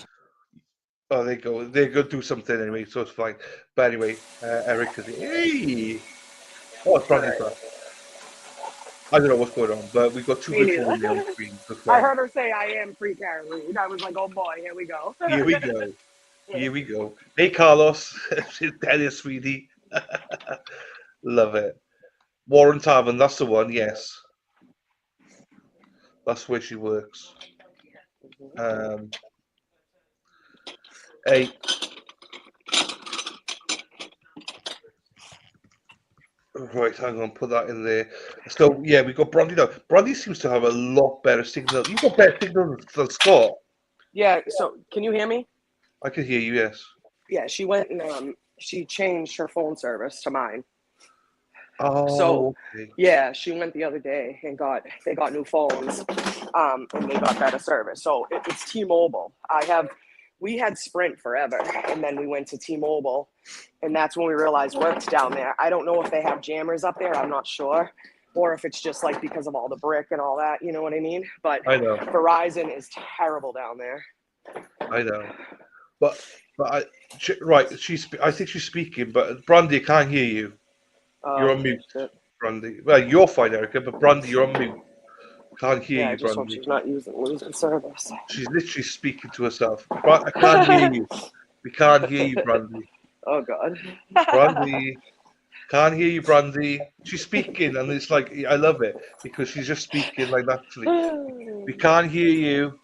Oh, they go. They're going to do something anyway, so it's fine. But anyway, Eric is hey. Oh, it's Brandy's back. I don't know what's going on, but we've got 2 people on the screen. I heard her say I am free Karen Reed. I was like, oh boy, here we go. Here we go. Here we go. Hey, Carlos. There, sweetie. Love it. Warren Tavern, that's the one, yes. That's where she works. Hey. Right, hang on, put that in there. So, yeah, we've got Brandy now. Brandy seems to have a lot better signal. You've got better signal than Scott. Yeah, so can you hear me? I can hear you, yes. Yeah, she went and she changed her phone service to mine. Oh, so okay. yeah, she went the other day and they got new phones, and they got better service. So it's T-Mobile. I have we had Sprint forever, and then we went to T-Mobile, and that's when we realized work's down there. I don't know if they have jammers up there. I'm not sure. Or if it's just like because of all the brick and all that, you know what I mean? But I know. Verizon is terrible down there. I know. But I think she's speaking, but Brandy, I can't hear you. You're on mute, Shit. Brandy. Well, you're fine, Erica, but Brandy, you're on mute. Can't hear Yeah, I you, just hope Brandy. she's not losing service. She's literally speaking to herself. I can't hear you. We can't hear you, Brandy. Oh God. Brandy. Can't hear you, Brandy. She's speaking, and it's like, I love it because she's just speaking like naturally. We can't hear you.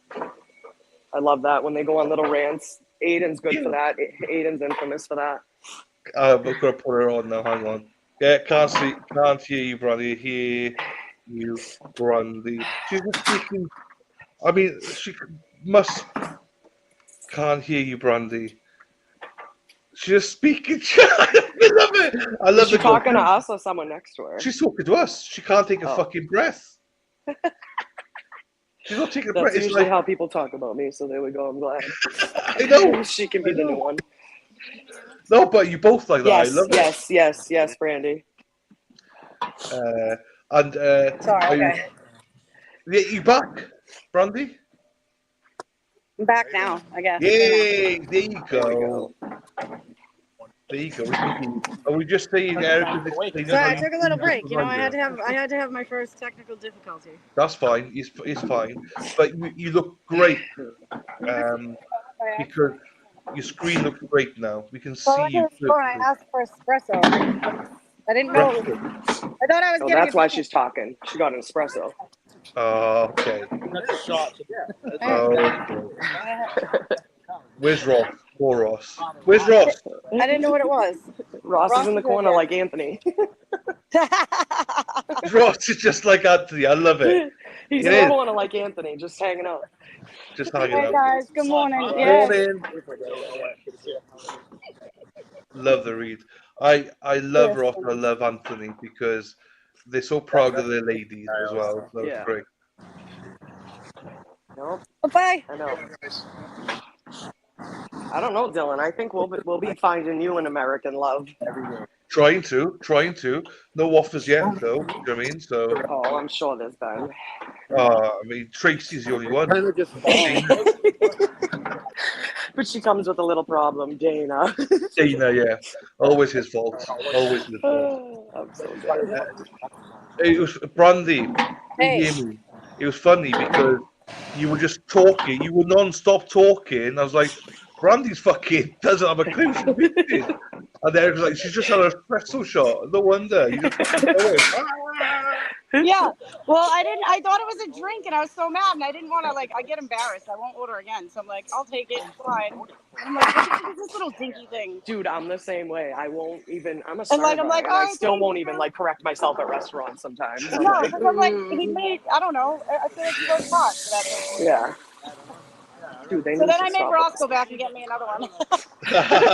I love that when they go on little rants. Aiden's good for that. Aiden's infamous for that. I'm gonna put her on now. Hang on. Yeah, can't hear you, Brandy. Hear you, Brandy. She's just speaking. I mean, she must. Can't hear you, Brandy. She's just speaking. I love it. I love Is she it. talking to us or someone next to her? She's talking to us. She can't take a fucking breath. She's not taking a breath. That's It's usually like, how people talk about me, so there we go. I'm glad. I know. She can be the new one. No, but you both like that. Yes, I love yes, Brandy. it. Sorry, okay. You back, Brandy? I'm back now, I guess. Yay! There you go. There you go. Are we just saying, Erica? Sorry, I took a little break. You know, I had to have my first technical difficulty. That's fine. It's fine. But you look great. Because your screen looks great now. We can see you. I asked for espresso. I didn't know. I thought I was getting. That's why she's talking. She got an espresso. Oh, okay. That's a shot. Oh, okay. Where's Ross? Poor Ross. Where's Ross? I didn't know what it was. Ross is in the corner like Anthony. Ross is just like Anthony. I love it. He's It in the is. corner like Anthony, just hanging out. Just hanging Hey out. guys, good morning. Morning. Love the read. I love Yes. Ross and I love Anthony because they're so proud of their ladies as well. So Yeah. it's great. No, bye. I know. I don't know, Dylan. I think we'll be finding you an American love. Trying to. No offers yet, though. You know what I mean? So. Oh, I'm sure there's been. I mean, Tracy's the only one. But she comes with a little problem, Dana. Dana, yeah. Always his fault. Always his fault. I'm so dead. It was Brandy. Hey. You hear me? It was funny because you were just talking. You were non-stop talking. I was like, Brandy's fucking doesn't have a clue. She's busy. And then it was like, she's just had an espresso shot. No wonder. You just Yeah. Well, I thought it was a drink, and I was so mad, and I didn't want to I get embarrassed. I won't order again, so I'm like, I'll take it. It's fine. And I'm like, what is this little dinky thing? Dude, I'm the same way. I won't even. I'm a And, server. I'm like, and I oh, still thank won't you. even correct myself at restaurants sometimes. No, because I'm like, he made. I don't know. I feel like he goes hot for that thing. Yeah. Dude, they So need then to I made stop Ross it. go back and get me another one.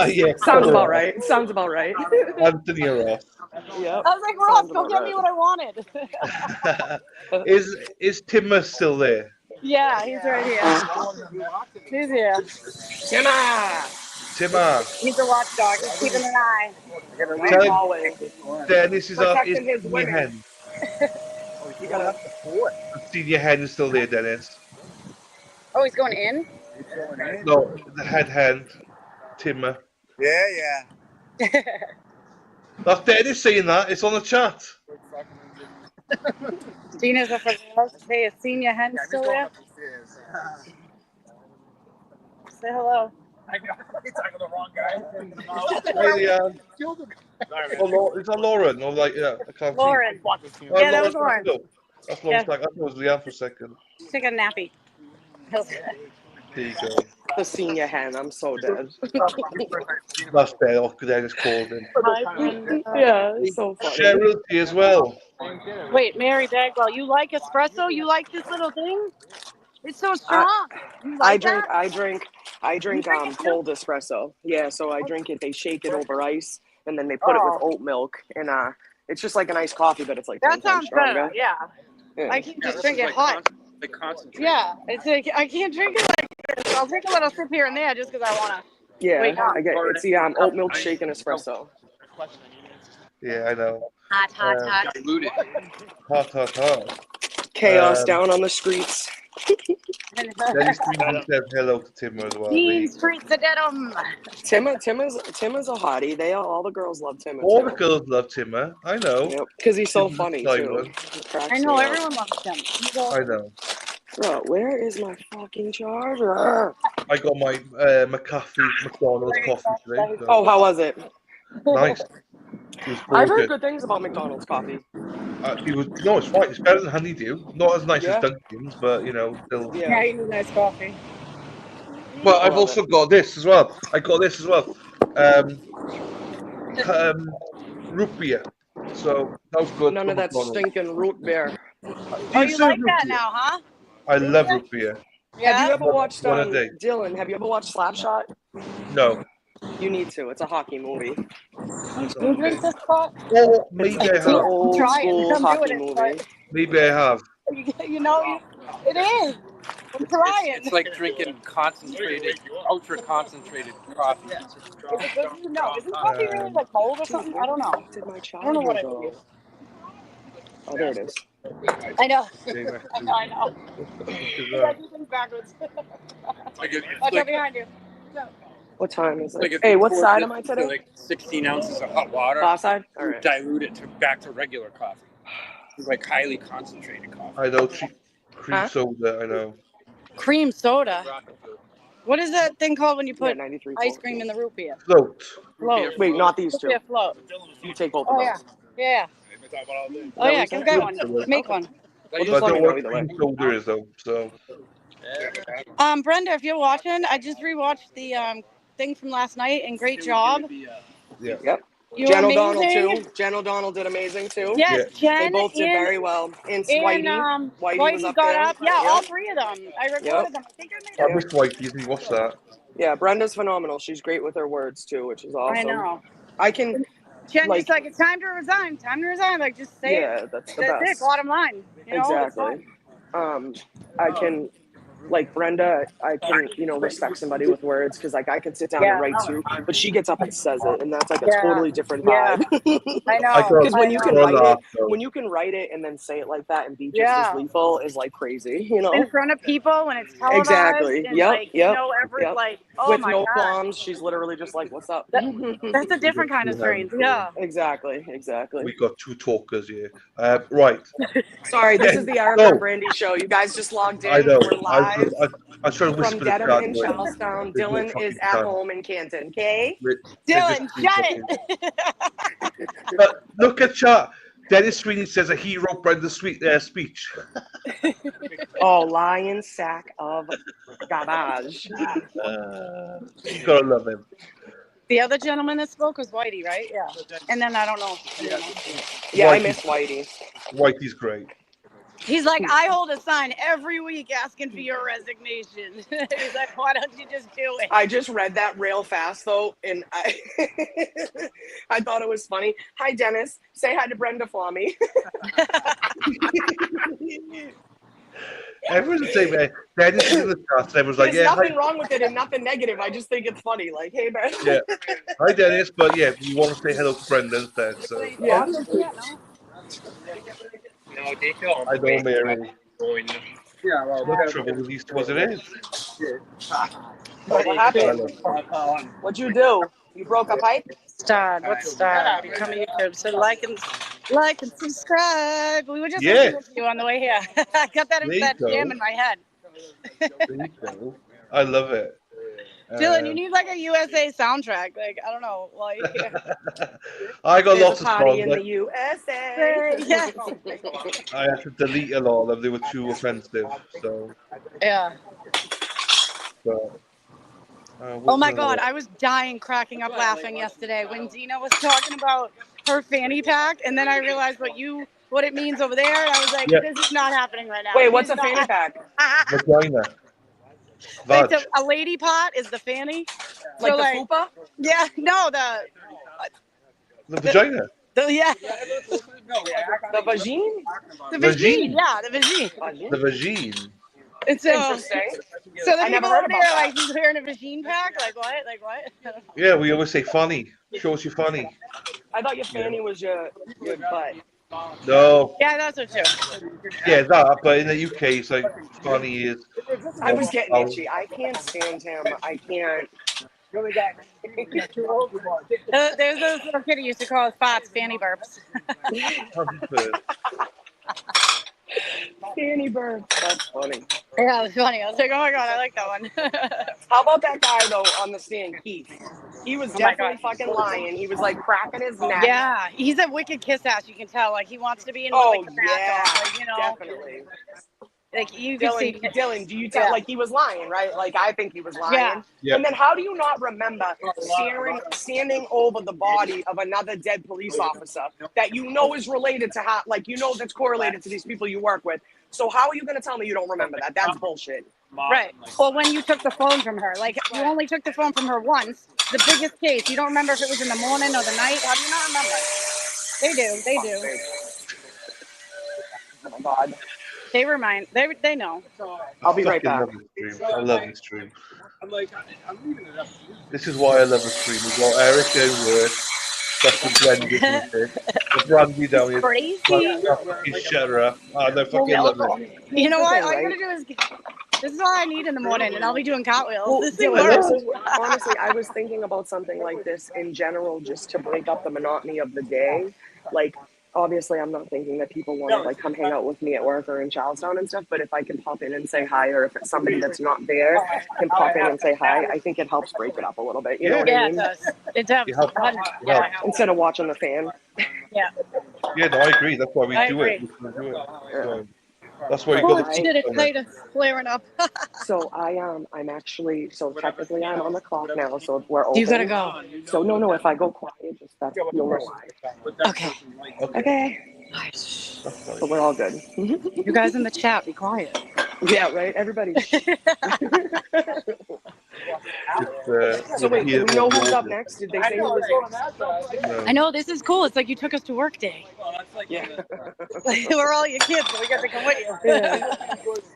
Yeah. Sounds about right. Sounds about right. Anthony or Ross. Yep. I was like, Ross, Sounds go about get me right. what I wanted. Is Timmer still there? Yeah, he's right here. He's here. Timmer. He's a watchdog. He's keeping an eye. Tell him Always. Dennis is Protecting his senior women. hen. You gotta. Senior hen is still there, Dennis. Oh, he's going in? No, the head hen. Timmer. Yeah. That's Dennis saying that. It's on the chat. Gina's up for Hey, is Senior Hen still there? Say hello. I know. He's talking to the wrong guy. Is that Lauren? Or I can't Lauren. see. Yeah, that was Lauren. That's Lauren's I thought it was Leanne for a second. Take a nappy. There you go. The senior hen. I'm so dead. That's better. Dennis called him. Yeah, it's so funny. Cheryl as well. Wait, Mary Bagwell, you like espresso? You like this little thing? It's so strong. You like that? I drink cold espresso. Yeah, so I drink it. They shake it over ice, and then they put it with oat milk, and it's just like an iced coffee, but it's like 10 That times sounds stronger. better. Yeah. I can just drink it hot. They concentrate. Yeah, it's like I can't drink it like So I'll take a little sip here and there just because I want to wake Yeah, up. I get it's the oat milk shake and espresso. Yeah, I know. Hot, hot. Diluted. Hot. Chaos down on the streets. Dennis Green said hello to Tim as well. Mean streets of Dedham. Tim is a hottie. All the girls love Tim. All the girls love Timmer. I know. Yep, because he's so Tim's funny a too. one. He cracks I know, me up. everyone loves him. I know. Bro, where is my fucking charger? I got my McDonald's coffee today. So. Oh, how was it? Nice. It was I've heard good. good things about McDonald's coffee. It's fine. It's better than Honeydew. Not as nice Yeah. as Dunkin's, but still. Yeah, he needs nice coffee. But I've also got this as well. Root beer. So that was good. None of that stinking root beer. Oh, you like that now, huh? I love root beer. Yeah. Have you ever watched One a day. Dylan? Have you ever watched Slapshot? No. You need to. It's a hockey movie. You drink this spot? Well, maybe I It's an have. old Try it. school I'm hockey doing it, movie. Maybe I have. You know, it is. I'm trying. It's like drinking ultra concentrated coffee. Is it good? No. Is this coffee really like mold or something? I don't know. Did my I don't know what it charger is. go? Oh, there it is. I know. I know. You gotta do things backwards. Watch out behind you. No. What time is it? Like if Hey, you what pour side this am I into, today? like 16 ounces of hot water. Offside? All right. Dilute it back to regular coffee. It's like highly concentrated coffee. I know. Cream soda. I know. Cream soda. What is that thing called when you put 93 ice cream in the root beer? Float. Float. Wait, not these Root two. beer float. You take both of Oh those. yeah. Oh yeah, go get one. Make one. Well, I just let don't me know know what either way. cream soda is though. So. Brenda, if you're watching, I just rewatched the thing from last night, and great job. Yeah. Yep. You Jen were O'Donnell amazing. too. Jen O'Donnell did amazing too. Yes, Jen. They both did and, very well. And And Whitey. Whitey was up got there. up. Yeah, Yep. all three of them. I recorded them. I think I made I missed Whitey. Didn't watch that. Yeah, Brenda's phenomenal. She's great with her words too, which is awesome. I know. I can. Jen like, just like, it's time to resign. Time to resign. Like, just say Yeah, it. that's the That's best. it. Bottom line. You know, it's Exactly. fine. I can, like Brenda, I can, respect somebody with words because, like, I can sit down and write too, but she gets up and says it, and that's like a Yeah. totally different Yeah. vibe. I know. Because when you can I write laugh, it, though. when you can write it and then say it like that and be just Yeah. as lethal is like crazy, In front of people when it's televised. Exactly. And Yep. like, Yep. like, oh With my no God. qualms, she's literally just like, "What's up?" That's a different kind of strange. Yeah. Exactly. We got two talkers here. Right. Sorry, this is the Erica No. and Brandy show. You guys just logged in. I know. We're live I was trying to whisper from the Dedham chat, in but Charlestown. there's no Dylan fucking is at time. home in Canton. Okay. Dylan, shut it. But look at chat. Dennis Sweeney says that he wrote Brenda's speech. Oh, lion sack of garbage. You gotta love him. The other gentleman that spoke was Whitey, right? Yeah. And then I don't know. Yeah, I Whitey. miss Whitey. Whitey's great. He's like, I hold a sign every week asking for your resignation. He's like, why don't you just do it? I just read that real fast though, and I I thought it was funny. Hi, Dennis. Say hi to Brenda for me. Everyone's the same. Dennis is in the chat. Everyone's like, There's yeah, nothing hi, wrong with it and nothing negative. I just think it's funny. Like, hey, man. yeah, hi Dennis. But yeah, you want to say hello to Brenda instead. So Yeah. No, they feel I know, Mary. Yeah, well, The trouble with these two as it is. What happened? What'd you do? You broke up Hyde? Start. What's start? Become a YouTube. So like and subscribe. We were just Yeah. listening to you on the way here. I got that There you that go. jam in my head. There you go. I love it. Dylan, you need like a USA soundtrack. Like, I don't know. Like, I got There's lots a of party songs. in the USA. yeah. I had to delete a lot of them. They were too offensive. So, Yeah. but, Oh my God, I was dying, cracking up, laughing yesterday when Dina was talking about her fanny pack, and then I realized what it means over there, and I was like, Yeah. this is not happening right now. Wait, This what's is a fanny not- pack? Vagina. Like Vag. a lady pot is the fanny. Like So, the fupa? Yeah, no, The vagina. yeah, The vagine? the Vagine. vagine, yeah, the vagine. The vagine. It's So- interesting. So the I never people heard over about there are that. like, he's wearing a machine pack? Like what? Like what? Yeah, we always say funny. Shows you funny. I thought your fanny was your butt. No. Yeah, that's what too. Yeah, that. But in the UK, it's like funny is. I was getting itchy. I can't stand him. I can't. There's this little kid who used to call his farts fanny burps. Fanny burp. That's funny. Yeah, it was funny. I was like, oh my god, I like that one. How about that guy though on the stand, Keith? He was Oh my definitely God. fucking lying. He was like cracking his neck. Yeah, he's a wicked kiss ass. You can tell. Like he wants to be in Oh like the back yeah, off, like, you know. definitely. Like you can see. Dylan, do you tell? Yeah. Like he was lying, right? Like I think he was lying. Yeah. Yeah. And then how do you not remember standing over the body of another dead police officer that you know is related to how, like you know that's correlated to these people you work with? So how are you going to tell me you don't remember that? That's bullshit. Right. Well, when you took the phone from her, like you only took the phone from her once. The biggest case. You don't remember if it was in the morning or the night. How do you not remember? They do. They do. Oh my god. They remind. They know. I'll be right back. I love this stream. This is why I love the stream. We've got Eric down work. Fucking blended with it. The Brandy down here. Crazy. Fucking shut her up. Oh, I fucking love it. You know what? All Right? you gotta do is. This is all I need in the morning, and I'll be doing cartwheels. Well, This Dylan, works. honestly, I was thinking about something like this in general, just to break up the monotony of the day. Like, obviously, I'm not thinking that people want to like come hang out with me at work or in Charlestown and stuff. But if I can pop in and say hi, or if it's somebody that's not there can pop in and say hi, I think it helps break it up a little bit. You know what I Yeah, mean? it does. It does. It helps. Yeah. Instead of watching the fan. Yeah. Yeah, no, I agree. That's why we I do it. agree. We do it. So, that's why you Oh got shit! It's late. It's flaring up. So I'm actually, so technically I'm on the clock now, so if we're open. You gotta go. So no, if I go quiet, just that's, you'll know why. Okay. Okay. But we're all good. You guys in the chat, be quiet. Yeah, right? Everybody. So wait, do we know who's up next? Did they say who was next? I know, this is cool. It's like you took us to work day. Yeah. We're all your kids, so we got to come with you. Yeah.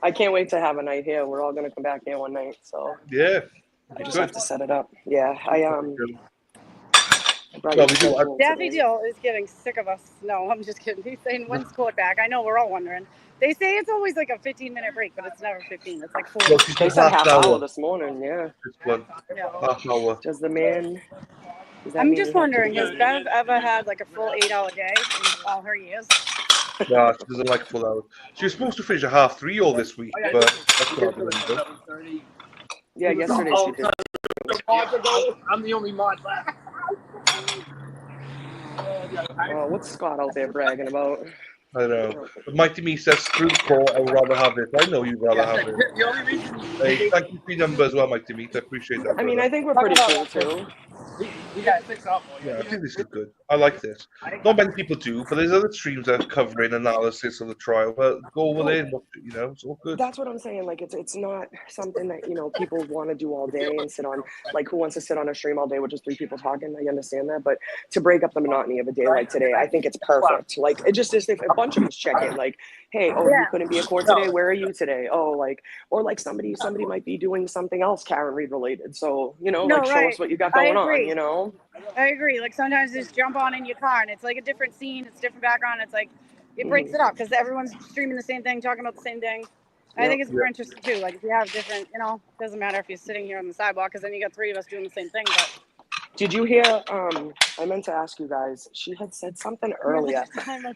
I can't wait to have a night here. We're all gonna come back here one night, so Yeah. I just have to set it up. Yeah, I Daffy Dill is getting sick of us. No, I'm just kidding. He's saying when's court back. I know, we're all wondering. They say it's always like a 15-minute break, but it's never 15. It's like 40. No, she's They got said half half hour. hour this morning, yeah. This one. Yeah. Half hour. Does the man... does that I'm mean just he has to wondering, be has here? Bev ever had like a full 8-hour day in all her years? No, she doesn't like full hours. She was supposed to finish at 3:30 all this week, but that's not going to do. Yeah, yesterday she did. I'm the only mod left. What's Scott out there bragging about? I know. But Mighty Me says, screw the call, I would rather have it. I know you'd rather have it. The only reason Hey, thank you for your number as well, Mighty Me. I appreciate that. I mean, brother. I think we're pretty cool too. we got 6 up. Yeah, I think this is good. I like this. Not many people do, but there's other streams that are covering analysis of the trial. But go over there and watch it, it's all good. That's what I'm saying. Like, it's not something that, people want to do all day and sit on. Like, who wants to sit on a stream all day with just 3 people talking? I understand that. But to break up the monotony of a day like today, I think it's perfect. Like, it just is if a bunch of us check in, like, hey, you couldn't be at court today? Where are you today? Oh, like, or like somebody might be doing something else Karen Reed related. So, show us what you got going on, I agree. Like sometimes you just jump on in your car and it's like a different scene, it's a different background. It's like it breaks it up because everyone's streaming the same thing, talking about the same thing. I think it's more interesting too. Like if you have different, doesn't matter if you're sitting here on the sidewalk because then you got 3 of us doing the same thing. But did you hear? I meant to ask you guys. She had said something earlier.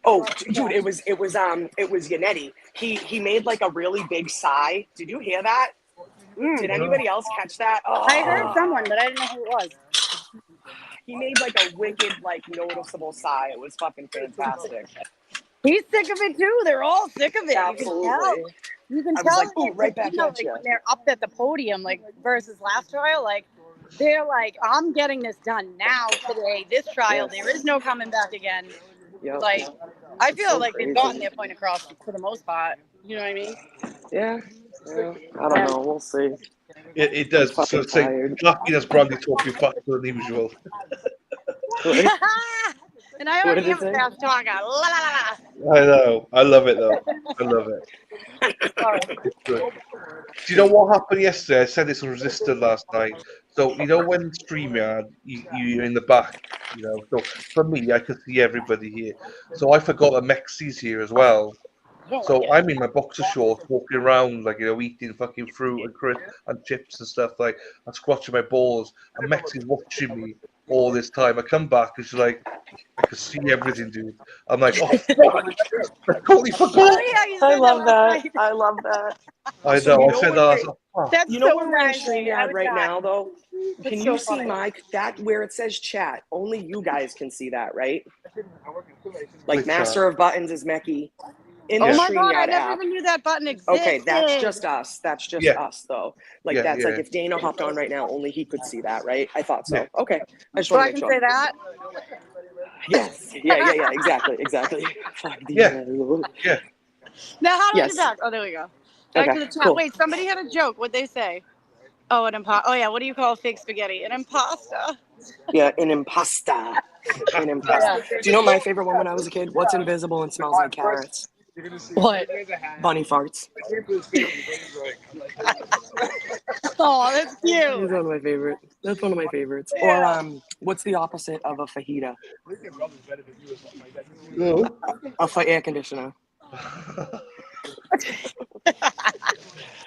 Oh, dude, it was Yannetti. He made like a really big sigh. Did you hear that? Did anybody else catch that? Oh. I heard someone, but I didn't know who it was. He made like a wicked, like noticeable sigh. It was fucking fantastic. He's sick of it too. They're all sick of it. Absolutely. You can I tell. was like, ooh, right back at you. When they're up at the podium, like versus last trial, like they're like, I'm getting this done now today. This trial, there is no coming back again. Yep. Like I feel so like crazy. they've gotten their point across for the most part. You know what I mean? Yeah. I don't know. We'll see. It does. So say, lucky as Brandy talking faster than usual. And I What already did it have a say? fast talker. La la la la. I know. I love it though. I love it. It's good. Do you know what happened yesterday? I said this on Resistor last night. So you know when StreamYard, you're in the back. So for me, I could see everybody here. So I forgot that Mexi's here as well. So I'm in my boxer shorts, walking around eating fucking fruit and crisp and chips and stuff. Like I'm scratching my balls, and Mexi's watching me all this time. I come back and she's like, I could see everything, dude. I'm like, oh fuck, I totally forgot. I love that. I love that. I So know. you I know said when that. I we're, was like, oh. That's you know so when we're in embarrassing. I StreamYard would right die. now, though? That's Can so you see funny. Mike? That where it says chat, only you guys can see that, right? Like Which Master of Buttons is Meki in Oh the my god, I StreamYard never app. even knew that button existed. Okay, that's just us. That's just Yeah. us, though. Like Yeah, that's yeah. like if Dana hopped on right now, only he could see that, right? I thought so. Yeah. Okay, I just So want I to make can sure. say that? Yes. Yeah. Exactly. Fuck the Yeah. Yeah. Now how do I Yes. get back? Oh, there we go. Back to Okay. the chat. Cool. Wait, somebody had a joke. What'd they say? Oh, an impasta. Oh yeah, what do you call fake spaghetti? An impasta. Yeah, an impasta. An impasta. Do you know my favorite one when I was a kid? What's invisible and smells like carrots? What? Bunny farts. Oh, that's That's cute. one of my favorites. That's one of my favorites. Or what's the opposite of a fajita? No. A air conditioner.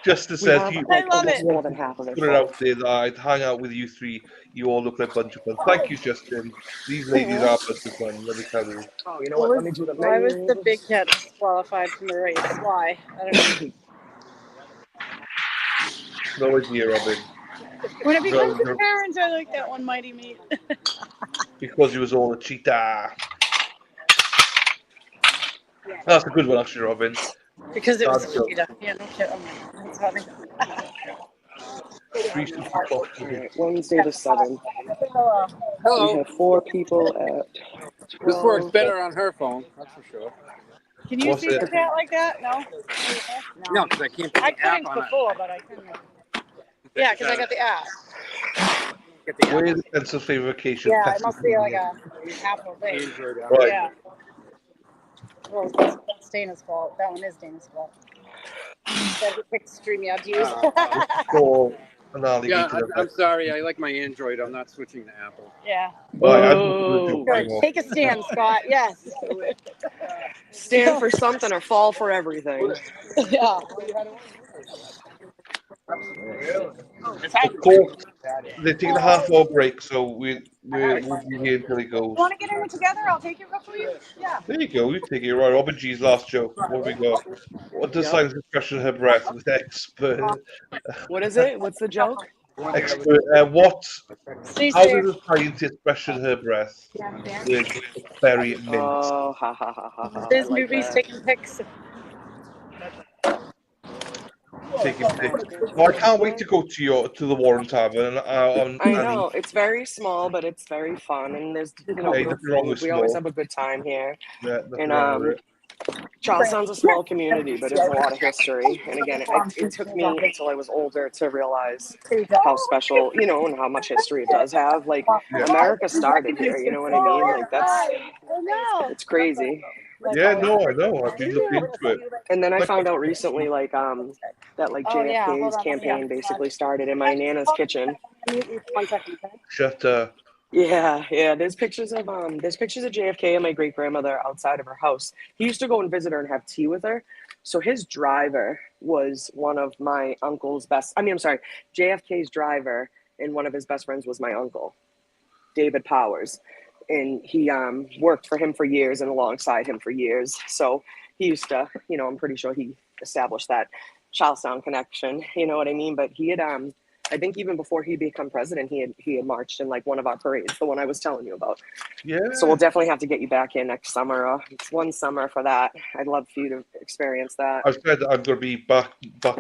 Just to We say, have you like love almost it. more than half of it put it full. out there that I'd hang out with you three. You all look like a bunch of fun. Thank you, Justin. These ladies are a bunch of fun. Let me tell you. Oh, you know what? Let me do the Why was menu. the big cat disqualified from the race? Why? I don't know. No idea, Robin. When it becomes No, the parents, I like that one mighty meat. because he was all a cheetah. That's a good one, actually, Robin. Because it was Bad a joke. cheetah. Yeah, no shit. Oh my god, that's funny. 360 Alright, Wednesday the 7th. Hello. We Hello. have 4 people at This works 12. better on her phone, that's for sure. Can you What's see it? the chat like that? No. No, because I can't put I the app couldn't on it. before, but I can now. Yeah, because I got the app. Get the app. Where's the sense of favorification? Yeah, it must be like a Apple thing. Android app. Right. Yeah. Well, that's Dana's fault. That one is Dana's fault. That he picked StreamYard to use. So, an Yeah, alligator. I'm sorry. I like my Android. I'm not switching to Apple. Yeah. I'm not gonna do it Good. anymore. Take a stand, Scott. Yes. Stand for something or fall for everything. Yeah. Of course, they're taking a half-hour break, so we'll be here until he goes. You want to get in it together? I'll take your cup for you. Yeah. There you go. You take it. Right, Robin G's last joke. What have we got? What does science expression her breath with expert? What is it? What's the joke? Expert. What? Stay How safe. does a scientist expression her breath with experiment? Oh, ha ha ha ha ha. There's I like newbies that. taking pics. Taking pics. Well, I can't wait to go to the Warren Tavern. I know it's very small, but it's very fun, and there's Hey, good nothing wrong food. with We always small. have a good time here. Yeah, nothing And wrong with it. Charlestown's a small community, but there's a lot of history. And again, it took me until I was older to realize how special, and how much history it does have. Like America started here, you know what I mean? Like it's crazy. Yeah, no, I know. I've been looking into it. And then I Like, found out recently, like that like JFK's campaign basically started in my nana's kitchen. 1 second. Okay? shut up. Yeah. There's pictures of JFK and my great grandmother outside of her house. He used to go and visit her and have tea with her. So his driver was one of my uncle's best. I'm sorry, JFK's driver and one of his best friends was my uncle, David Powers, and he worked for him for years and alongside him for years. So he used to, I'm pretty sure he established that Charlestown connection. You know what I mean? But he had I think even before he became president, he had marched in like one of our parades, the one I was telling you about. Yeah. So we'll definitely have to get you back here next summer. It's one summer for that. I'd love for you to experience that. I've said that I'm going to be back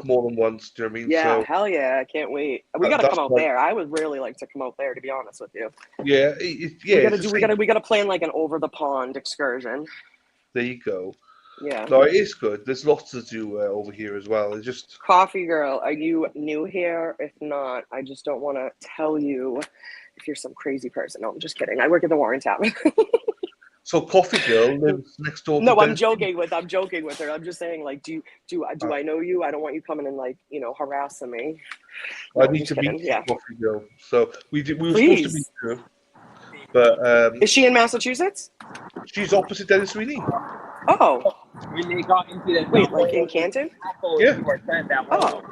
more than once. Do you know what I mean? Yeah, So, hell yeah, I can't wait. We got to that's come out like- there. I would really like to come out there, to be honest with you. Yeah, We gotta plan like an over the pond excursion. There you go. Yeah. No, it is good. There's lots to do over here as well. It's just Coffee girl, are you new here? If not, I just don't want to tell you if you're some crazy person. No, I'm just kidding. I work at the Warren Tavern. So Coffee Girl lives next door to No, I'm Dennis. joking with her. I'm just saying, like, do I know you? I don't want you coming and like, harassing me. No, I I'm need just to kidding. meet Yeah. Coffee Girl. So we were supposed to meet Please. her, but Is she in Massachusetts? she's opposite Dennis Sweeney. Oh. When they got into the Wait, like in Canton? Yeah. Oh.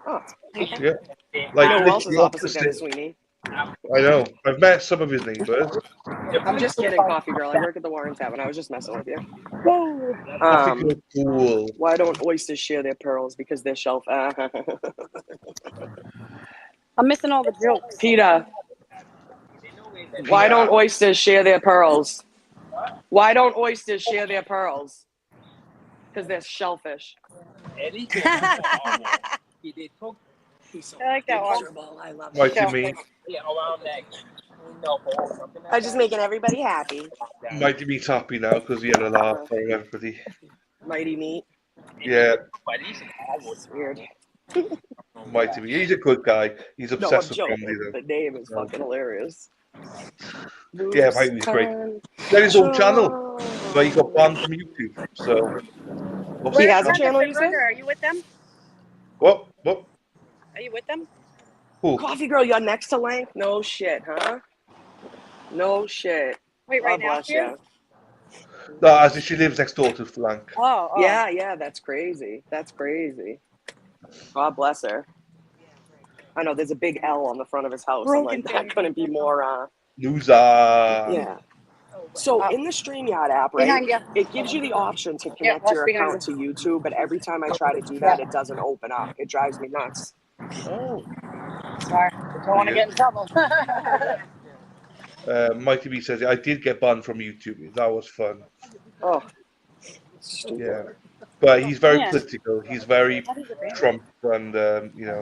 Oh. Yeah. I Like know who else is literally opposite opposite. Dennis Sweeney. I know. I've met some of his neighbors. I'm just kidding, Coffee Girl. I work at the Warren Tavern. I was just messing with you. Coffee Girl, cool. Why don't oysters share their pearls? Because they're shelf. I'm missing all the jokes. Peter, why don't oysters share their pearls? Why don't oysters share their pearls? Because they're shellfish. I like that one. I love What do you mean? I'm just making everybody happy. Mighty Meat's happy now because he had a laugh for everybody. Mighty Meat. Yeah, That's weird. Mighty Meat. He's a good guy. He's No, I'm obsessed with joking. comedy though. The name is fucking hilarious. Yeah, Mighty Meat's great. He had his own channel, but he got banned from YouTube. So He has a channel, you said? Are you with them? What? What? Are you with them? Who? Coffee Girl, you're next to Lank? No shit, huh? No shit. Wait, God right now, bless you. No, as if she lives next door to Flank. Oh. Yeah, that's crazy. That's crazy. God bless her. I know there's a big L on the front of his house. I'm like, that couldn't be more Loser. yeah. So in the StreamYard app, right, Behind you. it gives you the option to Yeah, connect watch your behind account to YouTube, but every time I try to do that, it doesn't open up. It drives me nuts. Oh. Sorry. Don't want to get in trouble. Mighty B says, I did get banned from YouTube. That was fun. Oh. Stupid. Yeah. But he's very Man. political. He's very Trump and,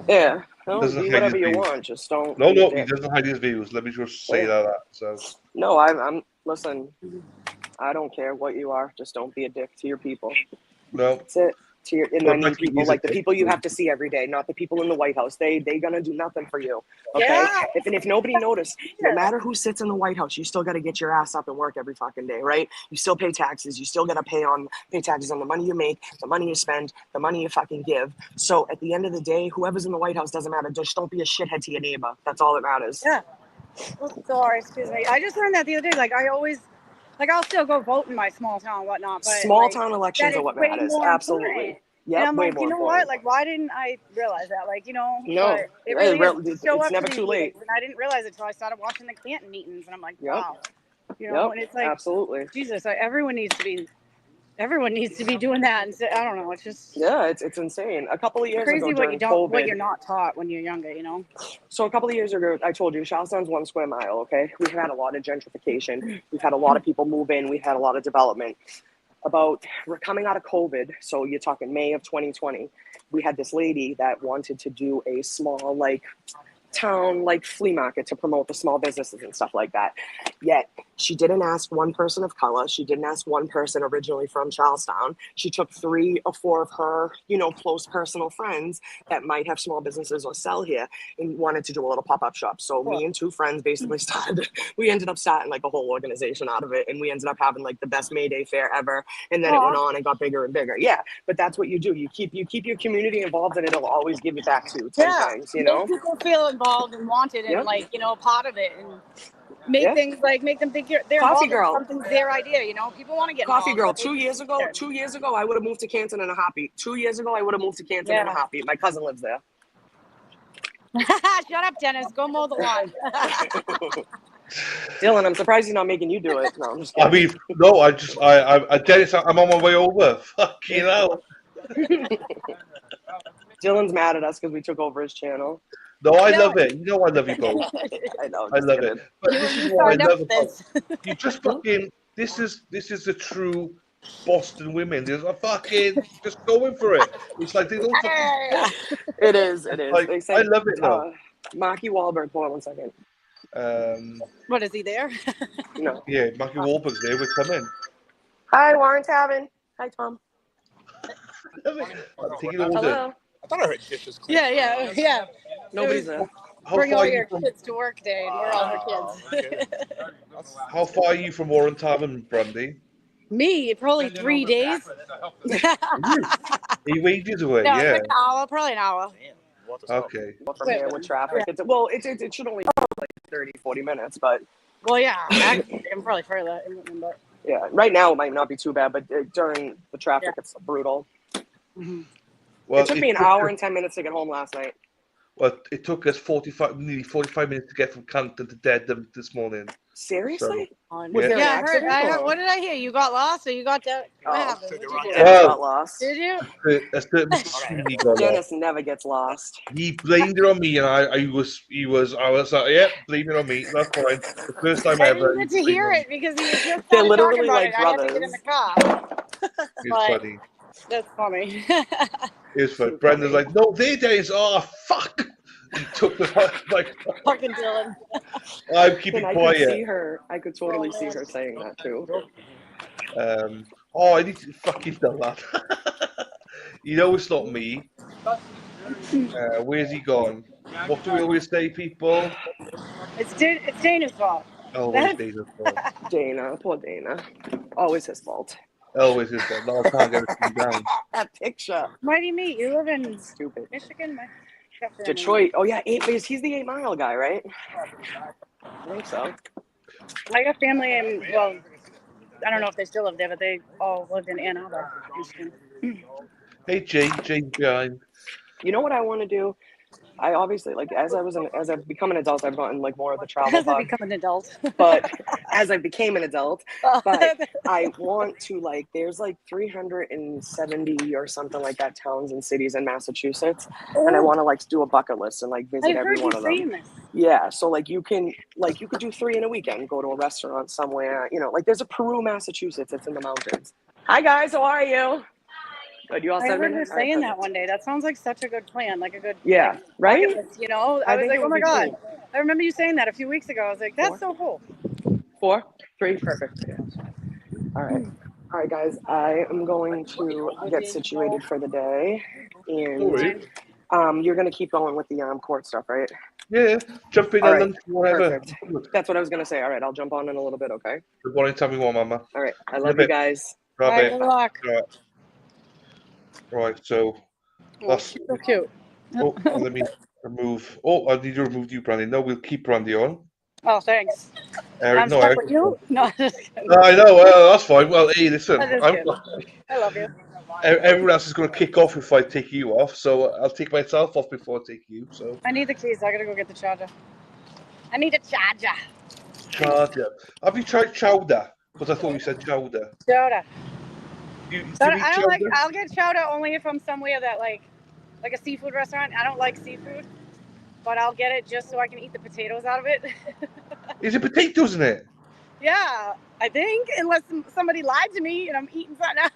Yeah. No, doesn't be hide whatever his you views. want. Just don't. No, be a he dick. doesn't hide his views. Let me just say Yeah. that. So No, I'm listen, I don't care what you are. Just don't be a dick to your people. no. That's it. To your, and But I mean Mighty people B's a like the dick, people you too. have to see every day, not the people in the White House. They gonna do nothing for you. Okay. Yeah. If nobody noticed, no matter who sits in the White House, you still gotta get your ass up and work every fucking day, right? You still pay taxes. You still gotta pay taxes on the money you make, the money you spend, the money you fucking give. So at the end of the day, whoever's in the White House doesn't matter. Just don't be a shithead to your neighbor. That's all that matters. Yeah. Oh, sorry, excuse me. I just learned that the other day. Like, I'll still go vote in my small town and whatnot. But Small like, town that elections is are what way matters. more Absolutely. important. Yep, And I'm way like, more you know important. what? Like, why didn't I realize that? Like, No, but it really is. Show it's up never to these too late. meetings, and I didn't realize it until I started watching the Canton meetings, and I'm like, Yep. wow. Yep, And it's like, absolutely. Jesus, like, everyone needs to be doing that. And so, I don't know. It's just Yeah, it's insane. A couple of years crazy ago during what you're COVID. not taught when you're younger. So a couple of years ago, I told you, Charlestown's 1 square mile, okay? We've had a lot of gentrification. We've had a lot of people move in. We've had a lot of development. We're coming out of COVID, so you're talking May of 2020. We had this lady that wanted to do a small, town flea market to promote the small businesses and stuff like that. Yet she didn't ask one person of color. She didn't ask one person originally from Charlestown. She took 3 or 4 of her, close personal friends that might have small businesses or sell here and wanted to do a little pop-up shop. So me and 2 friends basically we ended up starting a whole organization out of it, and we ended up having the best May Day fair ever. And then it went on and got bigger and bigger. Yeah, but that's what you do. You keep your community involved, and it'll always give you back to 10 times, Make people feel involved and wanted and part of it, and make things make them think they're Coffee involved Girl. in something's their idea. People want to get Coffee Girl. involved. 2 years ago, I would have moved to Canton in a heartbeat. 2 years ago, I would have moved to Canton in a heartbeat. My cousin lives there. Shut up, Dennis. Go mow the lawn. Dylan, I'm surprised he's not making you do it. No, I'm just kidding. I mean, no, Dennis, I'm on my way over. Fucking hell. Dylan's mad at us because we took over his channel. No, I love it. You know I love you both. I know. I love it. But this is what I love about you. Just fucking. This is the true Boston women. They're just going for it. It's like they don't. It is. Like, They say, I love it though. Marky Wahlberg. Hold on 1 second. What, is he there? No. Yeah, Marky Wahlberg's there. We're coming. Hi, Warren Tavern. Hi, Tom. Take it all Hello. I thought I heard dishes clean. Yeah. Nobody's there. How Bring far all are you your from? kids to work day, and we're all her kids. How far are you from Warren Tavern, Brandy? Me, probably 3 days. Are you ages away? No, it's Yeah. like an hour, probably an hour. Okay. From here with traffic. Yeah. It should only take like 30, 40 minutes, but Well, yeah, actually, I'm probably further. But yeah, right now it might not be too bad, but during the traffic, Yeah. it's brutal. Well, It took me an hour and 10 minutes to get home last night. Well, it took us nearly 45 minutes to get from Canton to Dedham this morning. Seriously? So, Was there an yeah, I heard. accident? or- What did I hear? You got lost, or you got that? What happened? What'd you do? Dennis got lost. Did you? A certain Sweeney got Dennis lost. never gets lost. He blamed it on me, and I was like, yeah, blame it on me. That's fine. The first time I ever. didn't get to hear it because he was just They're started literally talking about like it. I had to get in the car. It's But funny. that's funny. It's funny. Brenda's like, no, there days. Oh, fuck. He took the like. Fucking Dylan. I'm keeping And I quiet. could see her. I could totally see her saying that too. Oh, I need to fucking know that. You know it's not me. Where's he gone? What do we always say, people? It's Dana's fault. Always Dana's fault. Dana, poor Dana. Always his fault. Always his fault. No, I can't get it down. That picture. Where do you meet? You live in Stupid. Michigan? Detroit. Oh yeah, he's the 8 Mile guy, right? I think so. I got family in, well, I don't know if they still live there, but they all lived in Ann Arbor, Michigan. Hey, Jay behind. You know what I want to do? I obviously as I've become an adult, I've gotten like more of the travel As I bug. become an adult. But as I became an adult, but I want to there's like 370 or something like that towns and cities in Massachusetts, and I want to do a bucket list and visit I every heard one you of them. saying this. Yeah, so you can do 3 in a weekend, go to a restaurant somewhere, there's a Peru, Massachusetts, it's in the mountains. Hi guys, how are you? Good, you all I set? heard you All right, saying that perfect. one day. That sounds like such a good plan, like a good Yeah, right? bucket list, I was think like, it oh would my be god. cool. I remember you saying that a few weeks ago. I was like, that's so cool. 4, 3, perfect. All right, guys. I am going to get situated for the day, and you're going to keep going with the court stuff, right? Yeah, jump in All and right, lunch, whatever. perfect. That's what I was going to say. All right, I'll jump on in a little bit, okay? Good morning, tell me what, Mama. All right, I In a love you bit. guys. Right, Good luck. Right, so that's she's so cute. let me remove. Oh, I need to remove you, Brandy. No, we'll keep Brandy on. Oh, thanks. Eric, I'm no, stuck Eric. with you? No, just kidding. No, I know. Well, that's fine. Well, hey, listen, I'm just kidding. I love you. everyone else is going to kick off if I take you off, so I'll take myself off before I take you. So I need the keys. I gotta go get the charger. I need a charger. charger. Have you tried chowder? Because I thought you said chowder. Chowder. Do you eat I don't like. chowder? I'll get chowder only if I'm somewhere that like a seafood restaurant. I don't like seafood, but I'll get it just so I can eat the potatoes out of it. Is it potatoes in it? Yeah, I think unless somebody lied to me and I'm eating something else.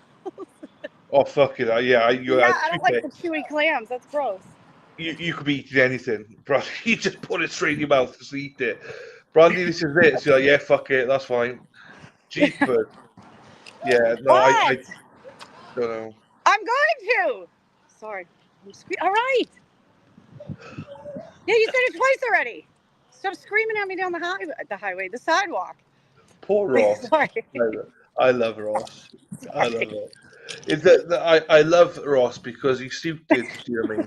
Oh fuck it! Yeah, I don't like the chewy clams. That's gross. You could be eating anything, bro. You just put it straight in your mouth, just eat it. Brandy, this is it. So yeah, fuck it, that's fine. Jeepers. Yeah, no, I don't know. I'm going to. Sorry. All right. Yeah, you said it twice already. Stop screaming at me down the sidewalk. Poor Ross. Sorry. I love Ross. I love it. It's that I love Ross because he's suited. Do you know what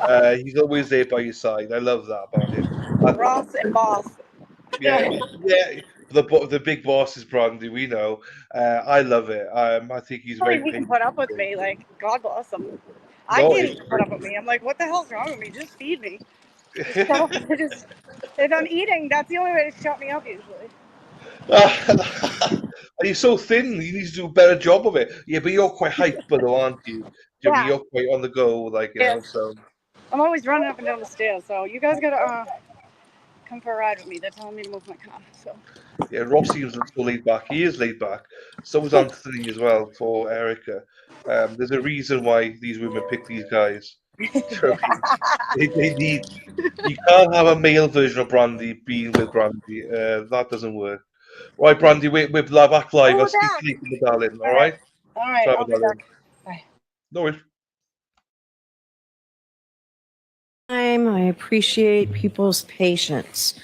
I mean? He's always there by your side. I love that about him. Ross and Boss. Yeah. The big boss is Brandy. We know. I love it. I think he's very. He can put up with me. Like, God bless him. I No, can't even put up with me. I'm like, what the hell's wrong with me? Just feed me. If I'm eating, that's the only way to shut me up usually. You're so thin. You need to do a better job of it. Yeah, but you're quite hyper, though, aren't you? Yeah. You're quite on the go, like you know. So I'm always running up and down the stairs. So you guys gotta come for a ride with me. They're telling me to move my car. So. yeah, Ross seems so laid back. He is laid back. So is Anthony as well for Erica. There's a reason why these women pick these guys. they need. You can't have a male version of Brandy being with Brandy. That doesn't work. Right, Brandy, we're back live. I'll speak to you later, darling. All right. All right. I'll be back. Bye. No worries. I'm I appreciate people's patience.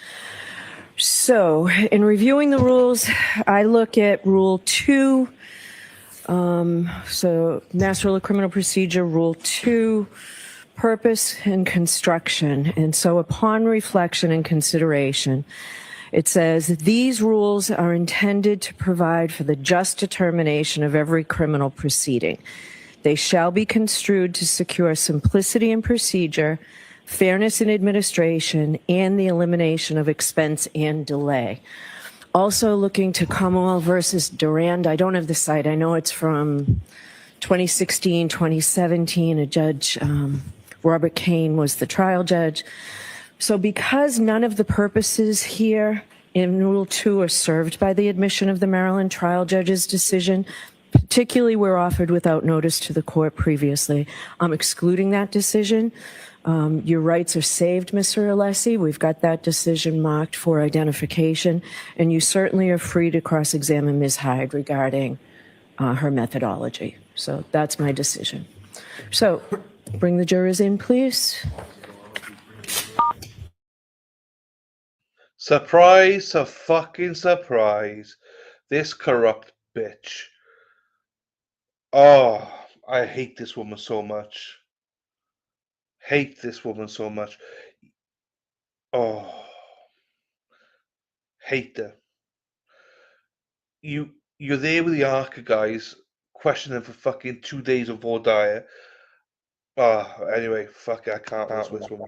So, in reviewing the rules, I look at Rule 2, so Mass Rule of Criminal Procedure, Rule 2, Purpose and Construction. And so, upon reflection and consideration, it says, these rules are intended to provide for the just determination of every criminal proceeding. They shall be construed to secure simplicity in procedure, fairness in administration, and the elimination of expense and delay. Also looking to Commonwealth versus Durand. I don't have the site. I know it's from 2016, 2017. A judge, Robert Kane, was the trial judge. So because none of the purposes here in Rule 2 are served by the admission of the Maryland trial judge's decision, particularly were offered without notice to the court previously, I'm excluding that decision. Your rights are saved, Mr. Alessi. We've got that decision marked for identification, and you certainly are free to cross-examine Ms. Hyde regarding her methodology. So that's my decision. So bring the jurors in, please. Surprise, a fucking surprise. This corrupt bitch. Oh, I hate this woman so much. Hate this woman so much. Oh, hate her. You're there with the ARCA guys, questioning for fucking 2 days of voir dire. Oh, anyway, fuck it, I can't with this woman.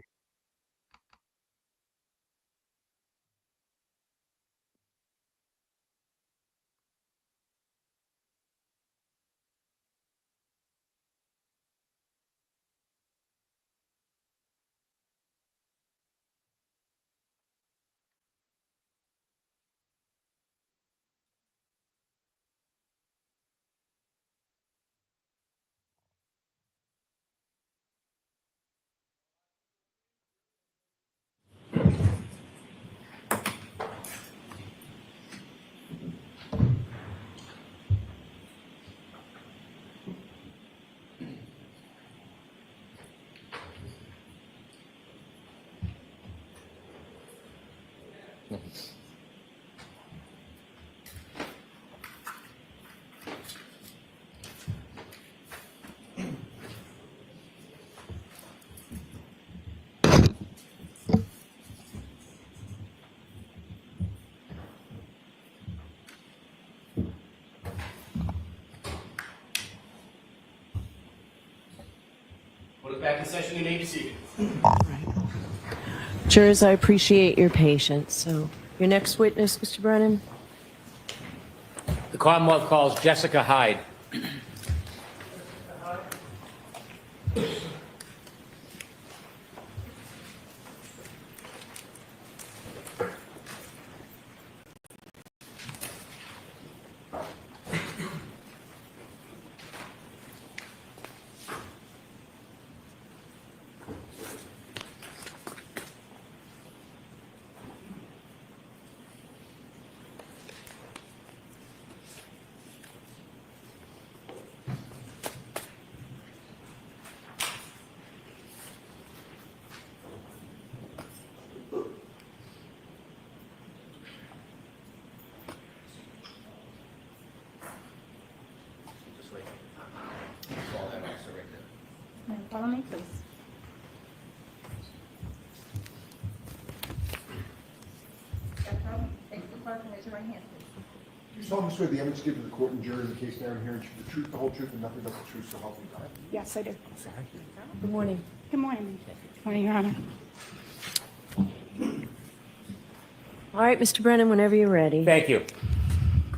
Put it back in session, you may be seated. Jurors, I appreciate your patience. So your next witness, Mr. Brennan? The Commonwealth calls Jessica Hyde. Follow me, please. Take the clerk and raise your right hand, please. You solemnly swear the evidence given to the court and jury in the case now and here the truth, the whole truth, and nothing but the truth, so help me God. Yes, I do. Good morning. Good morning. Good morning, Your Honor. All right, Mr. Brennan, whenever you're ready. Thank you.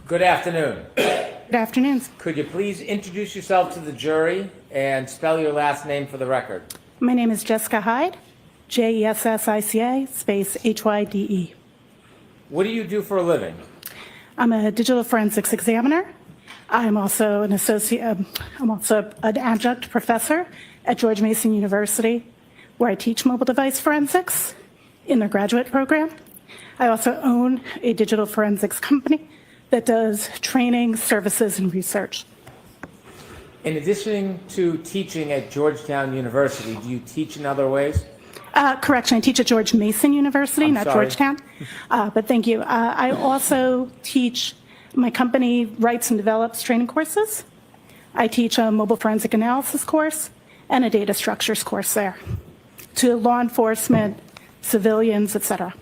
Good afternoon. Good afternoon. Could you please introduce yourself to the jury and spell your last name for the record? My name is Jessica Hyde, Jessica, space Hyde. What do you do for a living? I'm a digital forensics examiner. I'm also an associate, I'm also an adjunct professor at George Mason University, where I teach mobile device forensics in their graduate program. I also own a digital forensics company that does training, services, and research. In addition to teaching at Georgetown University, do you teach in other ways? Correction, I teach at George Mason University, I'm not sorry. Georgetown. But thank you. I also teach, my company writes and develops training courses. I teach a mobile forensic analysis course and a data structures course there to law enforcement, civilians, et cetera.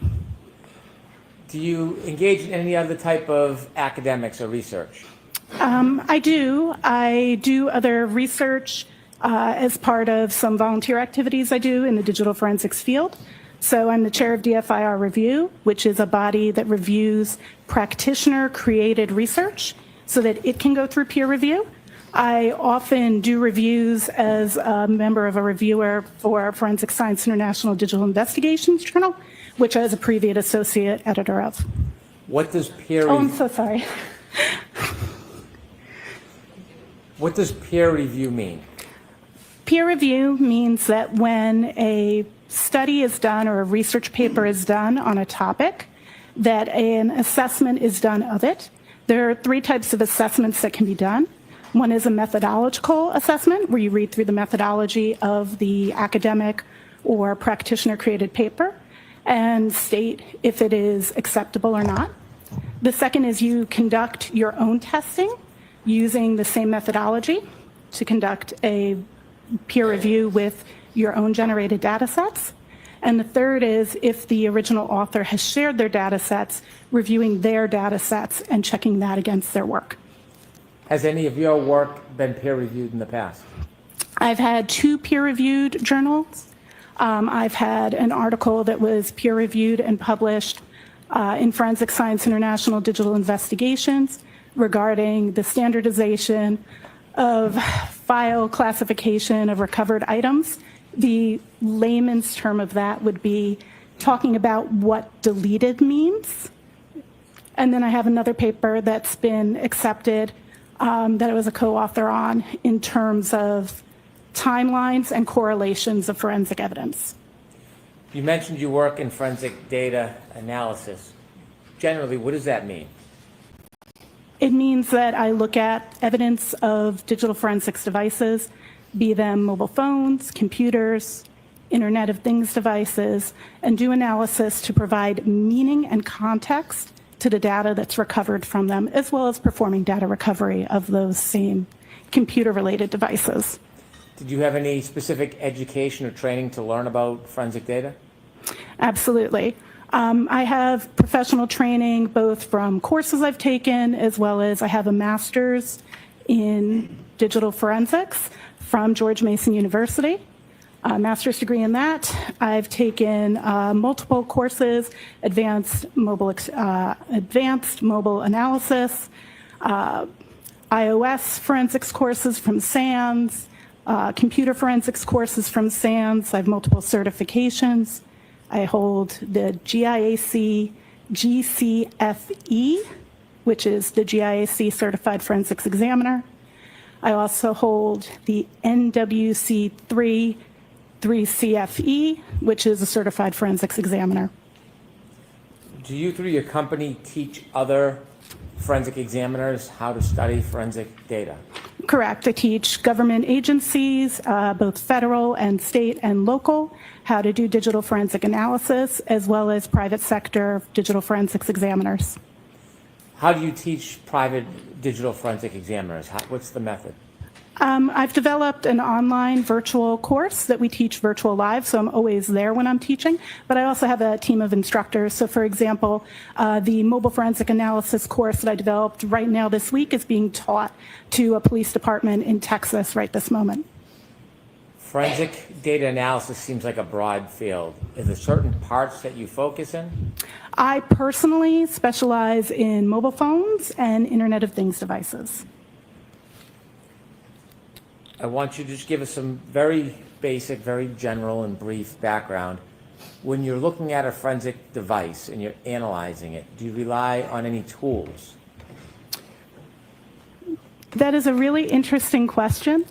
Do you engage in any other type of academics or research? I do. I do other research as part of some volunteer activities I do in the digital forensics field. So I'm the chair of DFIR Review, which is a body that reviews practitioner-created research so that it can go through peer review. I often do reviews as a member of a reviewer for Forensic Science International Digital Investigations Journal, which I was a previous associate editor of. What does peer Oh, I'm so sorry. What does peer review mean? Peer review means that when a study is done or a research paper is done on a topic, that an assessment is done of it. There are 3 types of assessments that can be done. One is a methodological assessment, where you read through the methodology of the academic or practitioner-created paper and state if it is acceptable or not. The second is you conduct your own testing using the same methodology to conduct a peer review with your own generated data sets. And the third is if the original author has shared their data sets, reviewing their data sets and checking that against their work. Has any of your work been peer reviewed in the past? I've had 2 peer-reviewed journals. I've had an article that was peer-reviewed and published in Forensic Science International Digital Investigations regarding the standardization of file classification of recovered items. The layman's term of that would be talking about what deleted means. And then I have another paper that's been accepted that I was a co-author on in terms of timelines and correlations of forensic evidence. You mentioned you work in forensic data analysis. Generally, what does that mean? It means that I look at evidence of digital forensics devices, be them mobile phones, computers, Internet of Things devices, and do analysis to provide meaning and context to the data that's recovered from them, as well as performing data recovery of those same computer-related devices. Did you have any specific education or training to learn about forensic data? Absolutely. I have professional training both from courses I've taken, as well as I have a master's in digital forensics from George Mason University. A master's degree in that. I've taken multiple courses, advanced mobile analysis, iOS forensics courses from SANS, computer forensics courses from SANS. I have multiple certifications. I hold the GIAC GCFE, which is the GIAC Certified Forensics Examiner. I also hold the NWC 3CFE, which is a Certified Forensics Examiner. Do you, through your company, teach other forensic examiners how to study forensic data? Correct. I teach government agencies, both federal and state and local, how to do digital forensic analysis, as well as private sector digital forensics examiners. How do you teach private digital forensic examiners? What's the method? I've developed an online virtual course that we teach virtual live, so I'm always there when I'm teaching, but I also have a team of instructors. So for example, the mobile forensic analysis course that I developed right now this week is being taught to a police department in Texas right this moment. Forensic data analysis seems like a broad field. Is there certain parts that you focus in? I personally specialize in mobile phones and Internet of Things devices. I want you to just give us some very basic, very general and brief background. When you're looking at a forensic device and you're analyzing it, do you rely on any tools? That is a really interesting question.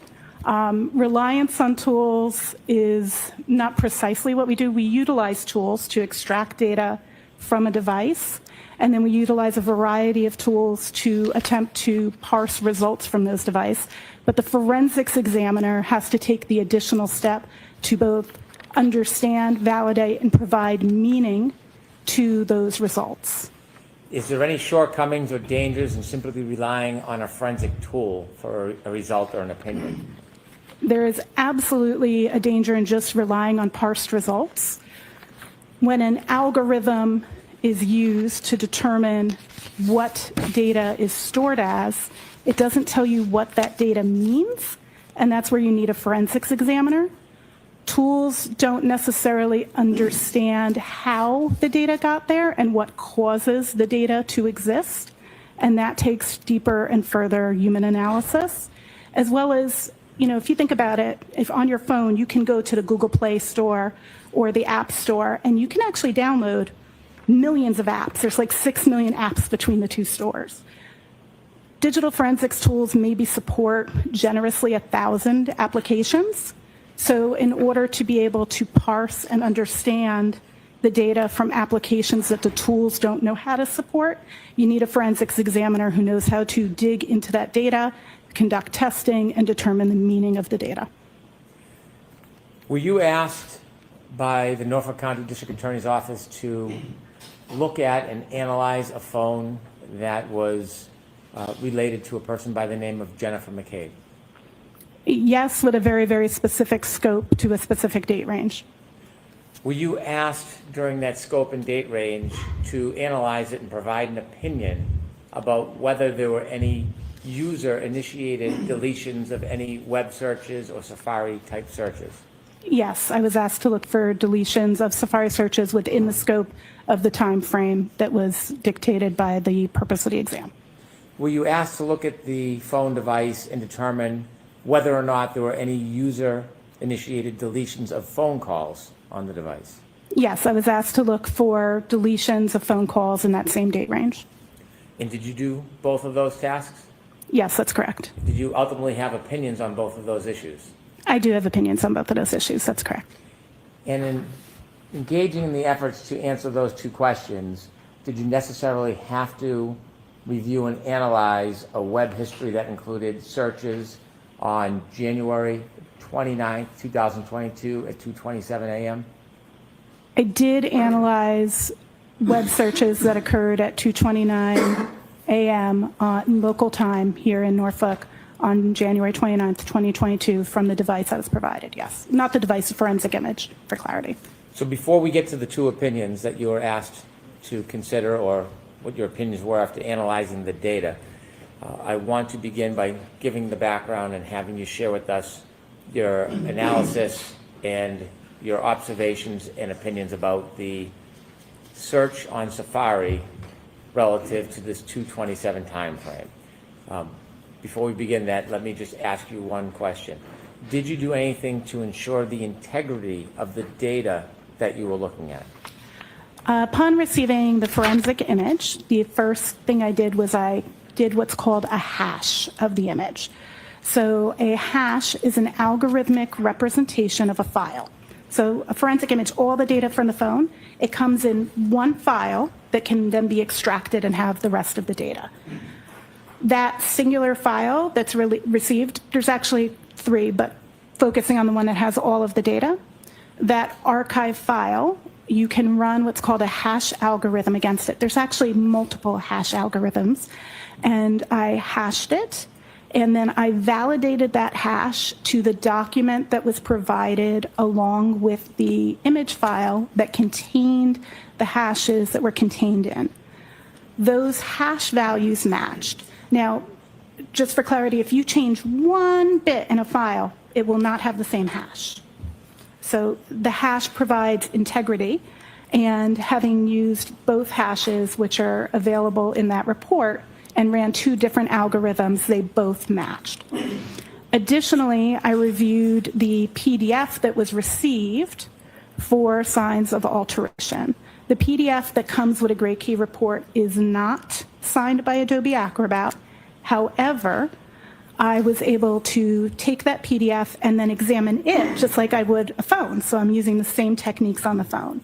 Reliance on tools is not precisely what we do. We utilize tools to extract data from a device, and then we utilize a variety of tools to attempt to parse results from those devices. But the forensics examiner has to take the additional step to both understand, validate, and provide meaning to those results. Is there any shortcomings or dangers in simply relying on a forensic tool for a result or an opinion? There is absolutely a danger in just relying on parsed results. When an algorithm is used to determine what data is stored as, it doesn't tell you what that data means, and that's where you need a forensics examiner. Tools don't necessarily understand how the data got there and what causes the data to exist, and that takes deeper and further human analysis, as well as, you know, if you think about it, if on your phone you can go to the Google Play Store or the App Store and you can actually download millions of apps. There's like 6 million apps between the two stores. Digital forensics tools maybe support generously 1,000 applications. So in order to be able to parse and understand the data from applications that the tools don't know how to support, you need a forensics examiner who knows how to dig into that data, conduct testing, and determine the meaning of the data. Were you asked by the Norfolk County District Attorney's Office to look at and analyze a phone that was related to a person by the name of Jennifer McCabe? Yes, with a very, very specific scope to a specific date range. Were you asked during that scope and date range to analyze it and provide an opinion about whether there were any user-initiated deletions of any web searches or Safari-type searches? Yes, I was asked to look for deletions of Safari searches within the scope of the time frame that was dictated by the purpose of the exam. Were you asked to look at the phone device and determine whether or not there were any user-initiated deletions of phone calls on the device? Yes, I was asked to look for deletions of phone calls in that same date range. And did you do both of those tasks? Yes, that's correct. Did you ultimately have opinions on both of those issues? I do have opinions on both of those issues. That's correct. And in engaging in the efforts to answer those two questions, did you necessarily have to review and analyze a web history that included searches on January 29th, 2022 at 2:27 a.m.? I did analyze web searches that occurred at 2:29 a.m. In local time here in Norfolk on January 29th, 2022 from the device that was provided, yes. Not the device, the forensic image, for clarity. So before we get to the two opinions that you were asked to consider or what your opinions were after analyzing the data, I want to begin by giving the background and having you share with us your analysis and your observations and opinions about the search on Safari relative to this 2:27 time frame. Before we begin that, let me just ask you one question. Did you do anything to ensure the integrity of the data that you were looking at? Upon receiving the forensic image, the first thing I did was I did what's called a hash of the image. So a hash is an algorithmic representation of a file. So a forensic image, all the data from the phone, it comes in one file that can then be extracted and have the rest of the data. That singular file that's received, there's actually 3, but focusing on the one that has all of the data, that archive file, you can run what's called a hash algorithm against it. There's actually multiple hash algorithms, and I hashed it, and then I validated that hash to the document that was provided along with the image file that contained the hashes that were contained in. Those hash values matched. Now, just for clarity, if you change one bit in a file, it will not have the same hash. So the hash provides integrity, and having used both hashes, which are available in that report, and ran 2 different algorithms, they both matched. Additionally, I reviewed the PDF that was received for signs of alteration. The PDF that comes with a Great Key report is not signed by Adobe Acrobat. However, I was able to take that PDF and then examine it just like I would a phone. So I'm using the same techniques on the phone.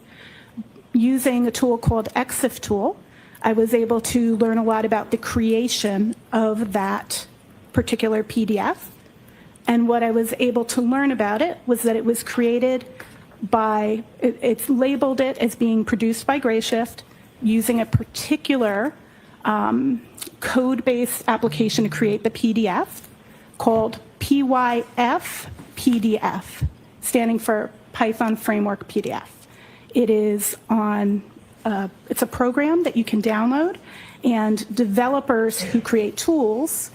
Using a tool called EXIF tool, I was able to learn a lot about the creation of that particular PDF. And what I was able to learn about it was that it was created it's labeled it as being produced by Grayshift using a particular code-based application to create the PDF called PYF PDF, standing for Python Framework PDF. It is it's a program that you can download, and developers who create tools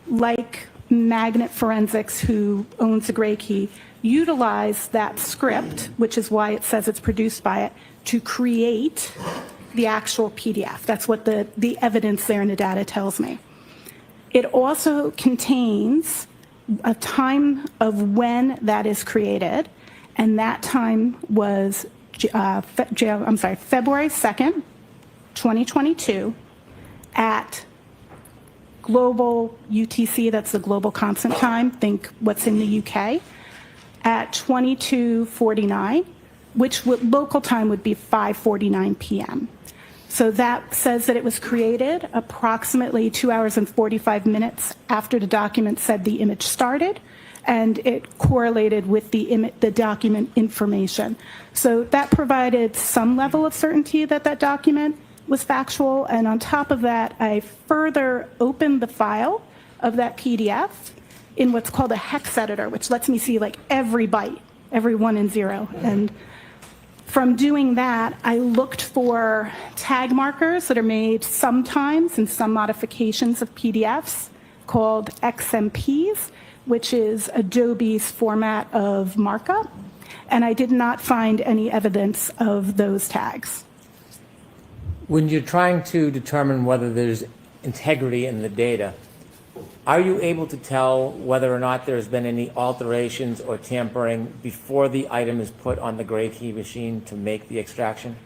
like Magnet Forensics, who owns the Gray Key, utilize that script, which is why it says it's produced by it, to create the actual PDF. That's what the evidence there in the data tells me. It also contains a time of when that is created, and that time was February 2nd, 2022 at global UTC, that's the global constant time, think what's in the UK, at 22:49, which local time would be 5:49 p.m. So that says that it was created approximately 2 hours and 45 minutes after the document said the image started, and it correlated with the document information. So that provided some level of certainty that that document was factual, and on top of that, I further opened the file of that PDF in what's called a hex editor, which lets me see like every byte, every 1 and 0. And from doing that, I looked for tag markers that are made sometimes in some modifications of PDFs called XMPs, which is Adobe's format of markup, and I did not find any evidence of those tags. When you're trying to determine whether there's integrity in the data, are you able to tell whether or not there's been any alterations or tampering before the item is put on the Gray Key machine to make the extraction?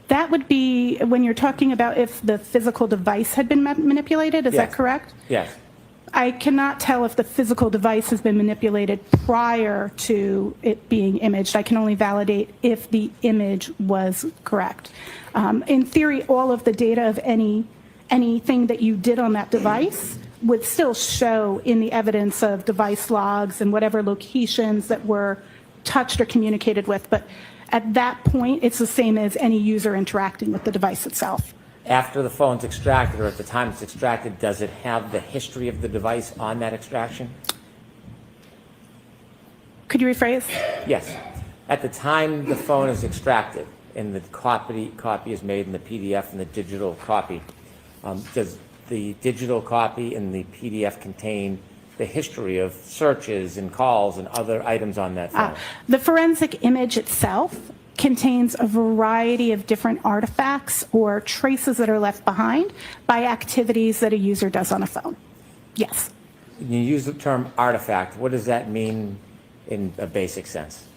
That would be when you're talking about if the physical device had been manipulated, is Yes. that correct? Yes. I cannot tell if the physical device has been manipulated prior to it being imaged. I can only validate if the image was correct. In theory, all of the data of anything that you did on that device would still show in the evidence of device logs and whatever locations that were touched or communicated with. But at that point, it's the same as any user interacting with the device itself. After the phone's extracted, or at the time it's extracted, does it have the history of the device on that extraction? Could you rephrase? Yes. At the time the phone is extracted and the copy is made in the PDF and the digital copy, does the digital copy and the PDF contain the history of searches and calls and other items on that phone? The forensic image itself contains a variety of different artifacts or traces that are left behind by activities that a user does on a phone. Yes. When you use the term artifact, what does that mean in a basic sense?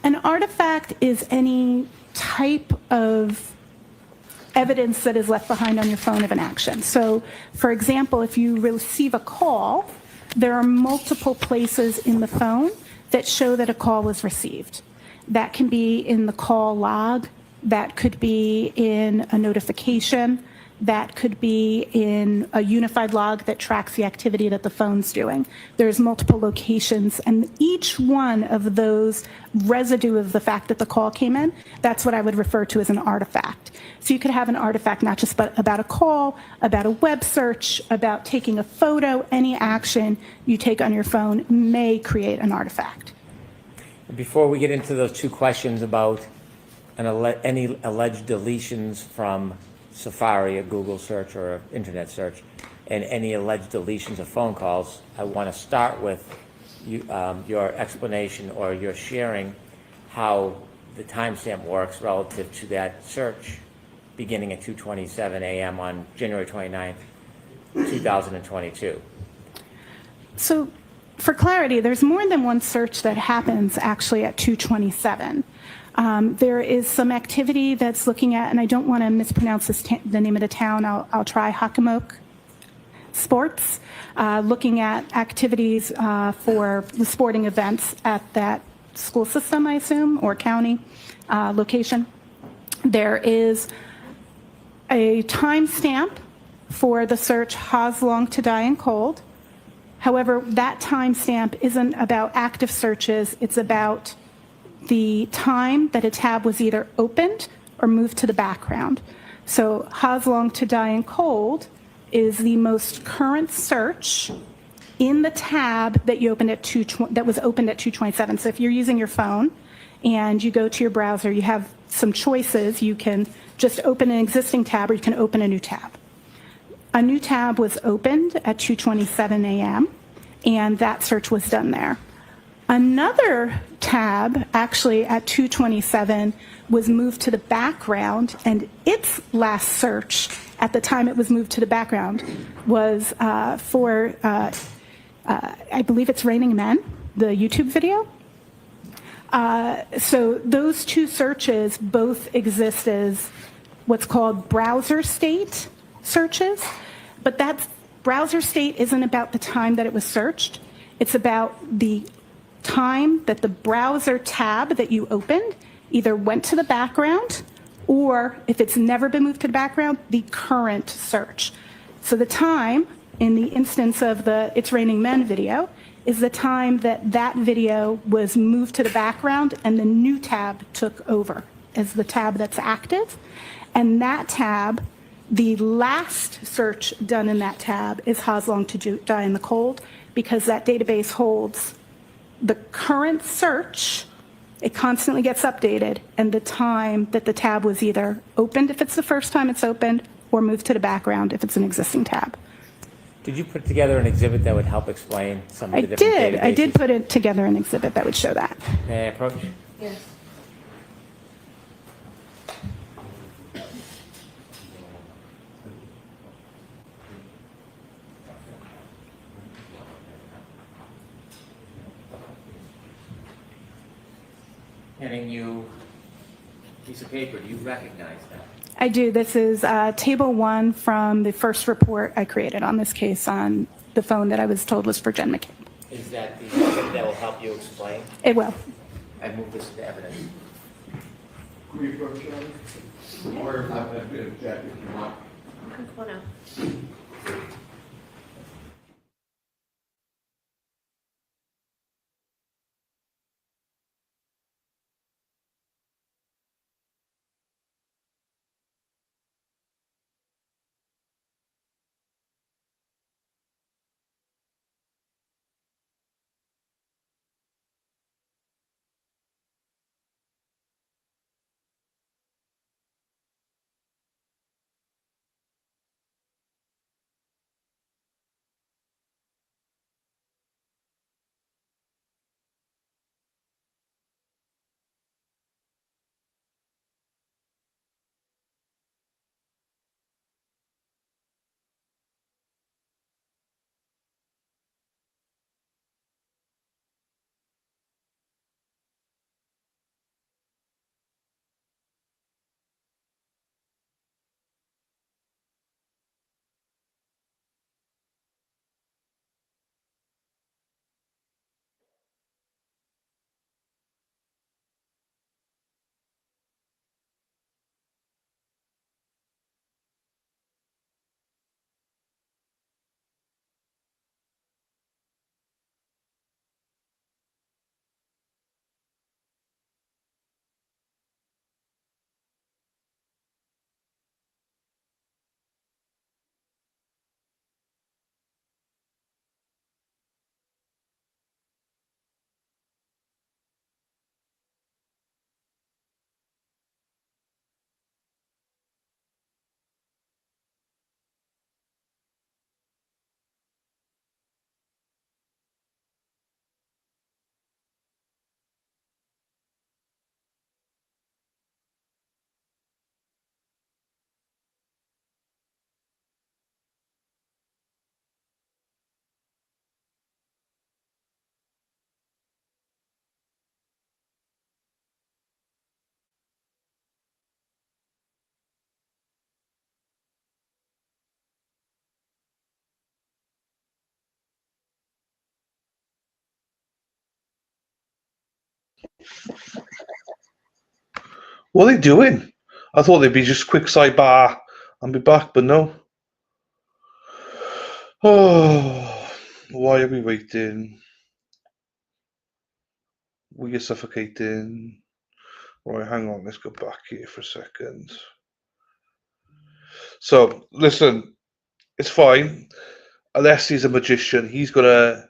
An artifact is any type of evidence that is left behind on your phone of an action. So, for example, if you receive a call, there are multiple places in the phone that show that a call was received. That can be in the call log, that could be in a notification, that could be in a unified log that tracks the activity that the phone's doing. There's multiple locations, and each one of those residue of the fact that the call came in, that's what I would refer to as an artifact. So you could have an artifact not just about a call, about a web search, about taking a photo, any action you take on your phone may create an artifact. Before we get into those two questions about any alleged deletions from Safari, a Google search or an internet search, and any alleged deletions of phone calls, I want to start with your explanation or your sharing how the timestamp works relative to that search beginning at 2:27 a.m. on January 29th, 2022. So, for clarity, there's more than one search that happens actually at 2:27. There is some activity that's looking at, and I don't want to mispronounce the name of the town, I'll try Hockomock Sports, looking at activities for the sporting events at that school system, I assume, or county location. There is a timestamp for the search Haas Long to Die in Cold. However, that timestamp isn't about active searches. It's about the time that a tab was either opened or moved to the background. So How's Long to Die in Cold is the most current search in the tab that you opened at that was opened at 2:27. So if you're using your phone and you go to your browser, you have some choices. You can just open an existing tab or you can open a new tab. A new tab was opened at 2:27 a.m. and that search was done there. Another tab, actually at 2:27, was moved to the background, and its last search at the time it was moved to the background was for, I believe it's Raining Men, the YouTube video. So those two searches both exist as what's called browser state searches, but that browser state isn't about the time that it was searched. It's about the time that the browser tab that you opened either went to the background, or if it's never been moved to the background, the current search. So the time in the instance of the It's Raining Men video is the time that that video was moved to the background and the new tab took over as the tab that's active. And that tab, the last search done in that tab is How's Long to Die in the Cold, because that database holds the current search. It constantly gets updated, and the time that the tab was either opened if it's the first time it's opened, or moved to the background if it's an existing tab. Did you put together an exhibit that would help explain some of the different databases? I did put it together an exhibit that would show that. May I approach? Yes. Handing you a piece of paper. Do you recognize that? I do. This is table 1 from the first report I created on this case on the phone that I was told was for Jen McCabe. Is that the exhibit that will help you explain? It will. I move this to evidence. Could we approach you? Or I'm going to object if you want. Come on out. What are they doing? I thought they'd be just quick sidebar and be back, but no. Oh, Why are we waiting? We are suffocating. Right, hang on. Let's go back here for a second. So, listen, it's fine. Unless he's a magician, he's gonna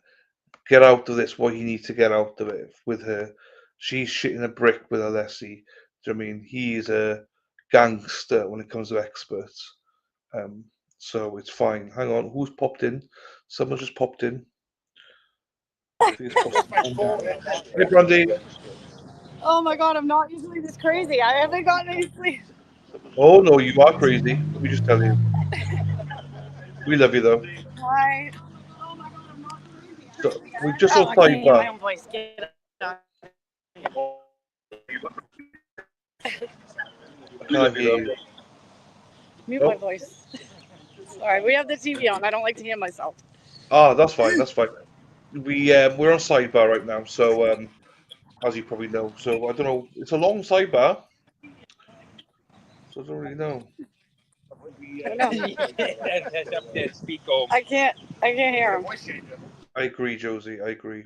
get out of this what he needs to get out of it with her. She's shitting a brick with Alessi. Do you know what I mean? He's a gangster when it comes to experts. So it's fine. Hang on, who's popped in? Someone just popped in. I think it's Hey, Brandy. Oh my god, I'm not usually this crazy. I haven't gotten any sleep. Oh no, you are crazy. Let me just tell you. We love you though. Hi. So we just Oh, saw I can't hear my sidebar. own voice. Get on. I can't hear you. Mute my voice. Sorry, we have the TV on. I don't like to hear myself. Ah, that's fine. That's fine. We're on sidebar right now, so as you probably know. So I don't know. It's a long sidebar, so I don't really know. I don't know. I can't hear him. I agree, Josie. I agree.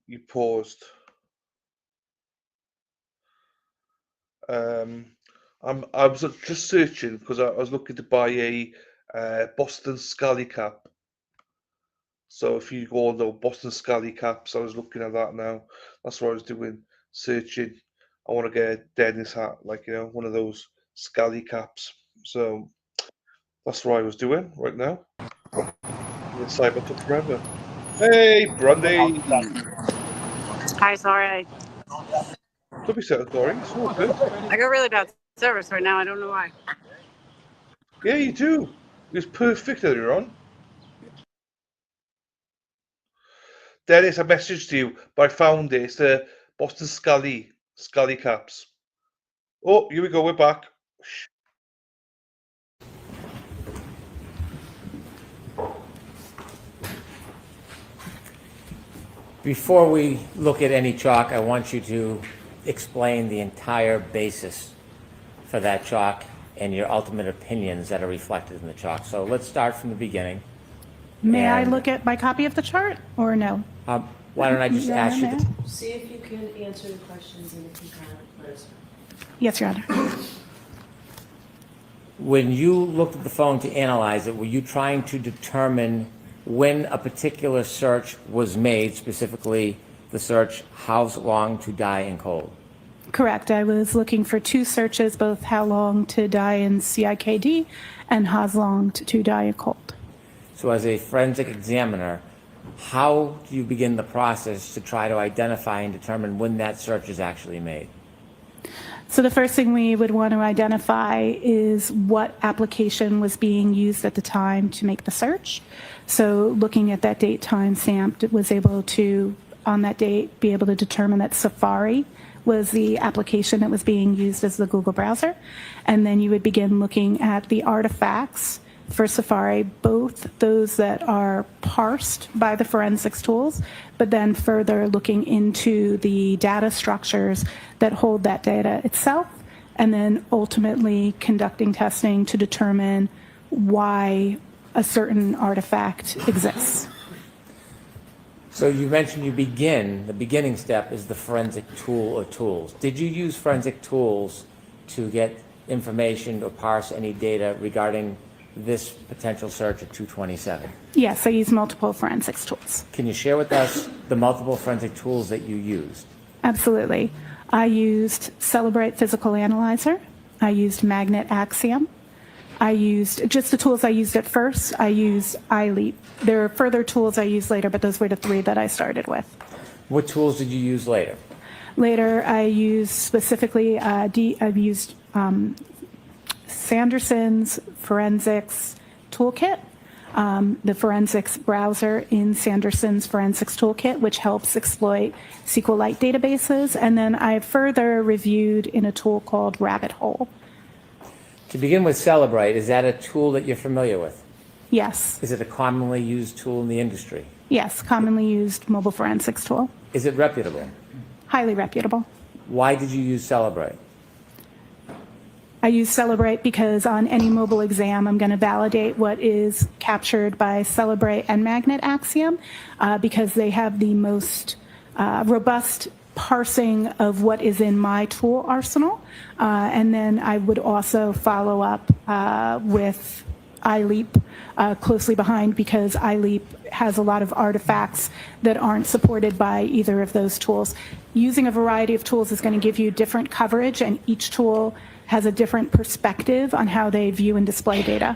You paused. I was just searching because I was looking to buy a Boston Scally cap. So if you all know Boston Scally caps, I was looking at that now. That's what I was doing, searching. I want to get a dentist hat, like one of those Scally caps. So that's what I was doing right now. The cyber took forever. Hey, Brandy. Hi, sorry. Don't be sad, Dory. It's all good. I got really bad service right now. I don't know why. Yeah, you do. It was perfect earlier on. Dennis, I messaged you, but I found it. It's the Boston Scally caps. Oh, here we go. We're back. Before we look at any chalk, I want you to explain the entire basis for that chalk and your ultimate opinions that are reflected in the chalk. So let's start from the beginning. May I look at my copy of the chart or no? Why don't I just ask you? See if you can answer the questions and if you can, let us know. Yes, Your Honor. When you looked at the phone to analyze it, were you trying to determine when a particular search was made, specifically the search, how long to die in cold? Correct. I was looking for two searches, both how long to die in CIKD and how long to die in cold. So as a forensic examiner, how do you begin the process to try to identify and determine when that search is actually made? So the first thing we would want to identify is what application was being used at the time to make the search. So looking at that date time stamped, it was able to, on that date, be able to determine that Safari was the application that was being used as the Google browser. And then you would begin looking at the artifacts for Safari, both those that are parsed by the forensics tools, but then further looking into the data structures that hold that data itself, and then ultimately conducting testing to determine why a certain artifact exists. So you mentioned the beginning step is the forensic tool or tools. Did you use forensic tools to get information or parse any data regarding this potential search at 227? Yes, I use multiple forensics tools. Can you share with us the multiple forensic tools that you used? Absolutely. I used Celebrate Physical Analyzer. I used Magnet Axiom. I used just the tools I used at first. I used iLeap. There are further tools I used later, but those were the three that I started with. What tools did you use later? Later, I used specifically, I've used Sanderson's Forensics Toolkit, the forensics browser in Sanderson's Forensics Toolkit, which helps exploit SQLite databases. And then I further reviewed in a tool called Rabbit Hole. To begin with, Celebrate, is that a tool that you're familiar with? Yes. Is it a commonly used tool in the industry? Yes, commonly used mobile forensics tool. Is it reputable? Highly reputable. Why did you use Celebrate? I use Celebrate because on any mobile exam, I'm going to validate what is captured by Celebrate and Magnet Axiom because they have the most robust parsing of what is in my tool arsenal. And then I would also follow up with iLeap closely behind because iLeap has a lot of artifacts that aren't supported by either of those tools. Using a variety of tools is going to give you different coverage, and each tool has a different perspective on how they view and display data.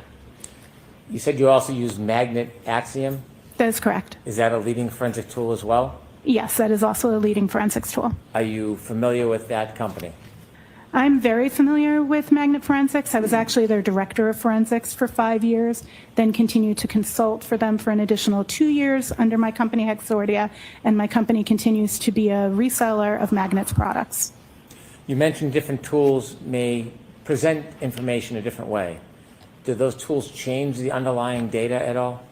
You said you also use Magnet Axiom. That is correct. Is that a leading forensic tool as well? Yes, that is also a leading forensics tool. Are you familiar with that company? I'm very familiar with Magnet Forensics. I was actually their director of forensics for 5 years, then continued to consult for them for an additional 2 years under my company Hexordia, and my company continues to be a reseller of Magnet's products. You mentioned different tools may present information a different way. Do those tools change the underlying data at all?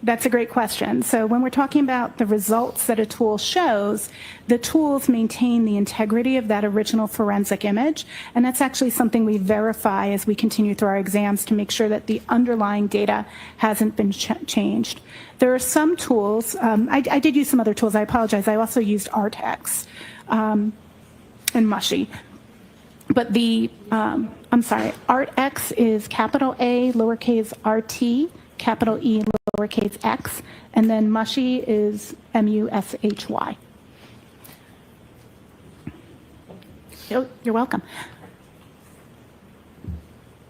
That's a great question. So when we're talking about the results that a tool shows, the tools maintain the integrity of that original forensic image, and that's actually something we verify as we continue through our exams to make sure that the underlying data hasn't been changed. There are some tools, I did use some other tools, I apologize, I also used ArtX and Mushy. But ArtX is capital A, lowercase rt, capital E, lowercase x, and then Mushy is M-U-S-H-Y. You're welcome.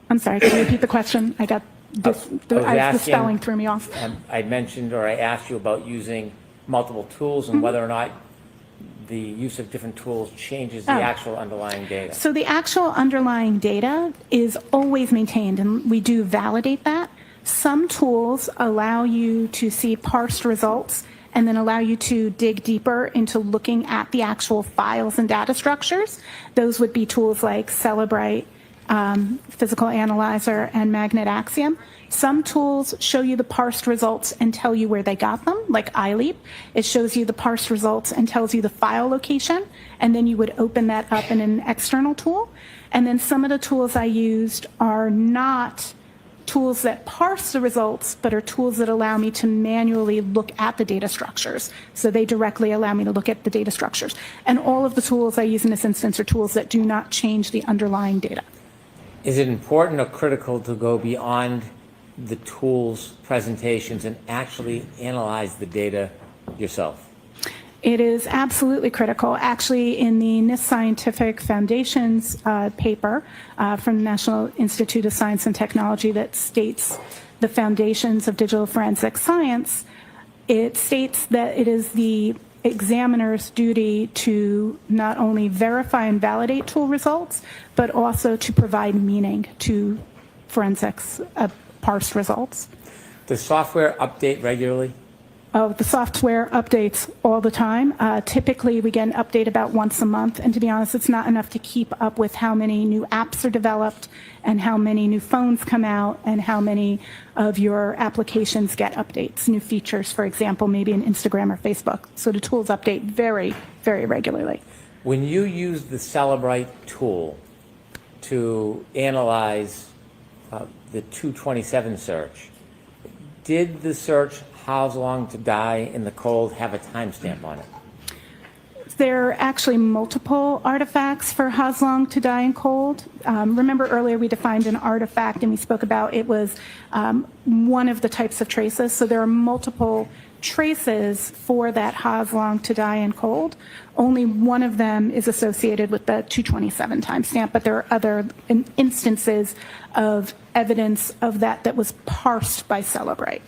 I'm sorry, can you repeat the question? I got this, the spelling threw me off. I mentioned, or I asked you about using multiple tools and whether or not the use of different tools changes the actual underlying data. So the actual underlying data is always maintained, and we do validate that. Some tools allow you to see parsed results and then allow you to dig deeper into looking at the actual files and data structures. Those would be tools like Celebrate, Physical Analyzer, and Magnet Axiom. Some tools show you the parsed results and tell you where they got them, like iLeap. It shows you the parsed results and tells you the file location, and then you would open that up in an external tool. And then some of the tools I used are not tools that parse the results, but are tools that allow me to manually look at the data structures. So they directly allow me to look at the data structures. And all of the tools I use in this instance are tools that do not change the underlying data. Is it important or critical to go beyond the tool's presentations and actually analyze the data yourself? It is absolutely critical. Actually, in the NIST Scientific Foundations paper from the National Institute of Science and Technology that states the foundations of digital forensic science, it states that it is the examiner's duty to not only verify and validate tool results, but also to provide meaning to forensics parsed results. Does software update regularly? The software updates all the time. Typically, we get an update about once a month, and to be honest, it's not enough to keep up with how many new apps are developed and how many new phones come out and how many of your applications get updates, new features, for example, maybe in Instagram or Facebook. So the tools update very, very regularly. When you use the Celebrate tool to analyze the 227 search, did the search "How long to die in the cold" have a timestamp on it? There are actually multiple artifacts for how long to die in cold. Remember earlier we defined an artifact and we spoke about it was one of the types of traces. So there are multiple traces for that how long to die in cold. Only one of them is associated with the 227 timestamp, but there are other instances of evidence of that was parsed by Celebrate.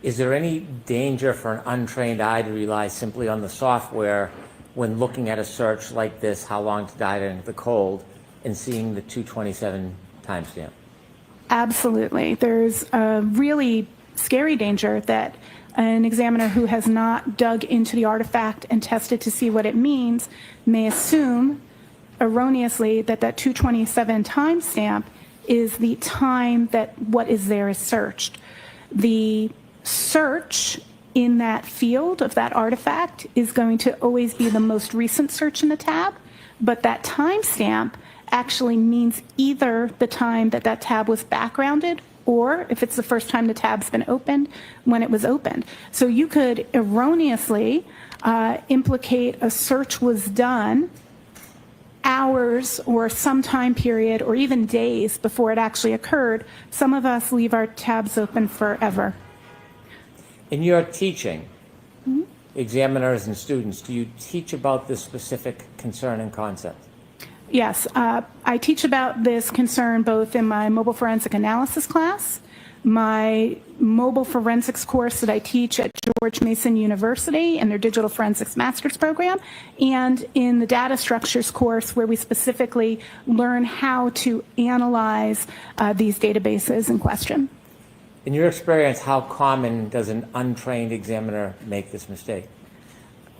Is there any danger for an untrained eye to rely simply on the software when looking at a search like this, "How long to die in the cold," and seeing the 227 timestamp? Absolutely. There's a really scary danger that an examiner who has not dug into the artifact and tested to see what it means may assume erroneously that that 227 timestamp is the time that what is there is searched. The search in that field of that artifact is going to always be the most recent search in the tab, but that timestamp actually means either the time that that tab was backgrounded, or if it's the first time the tab's been opened, when it was opened. So you could erroneously implicate a search was done hours or some time period or even days before it actually occurred. Some of us leave our tabs open forever. In your teaching, examiners and students, do you teach about this specific concern and concept? Yes, I teach about this concern both in my mobile forensic analysis class, my mobile forensics course that I teach at George Mason University in their digital forensics master's program, and in the data structures course where we specifically learn how to analyze these databases in question. In your experience, how common does an untrained examiner make this mistake?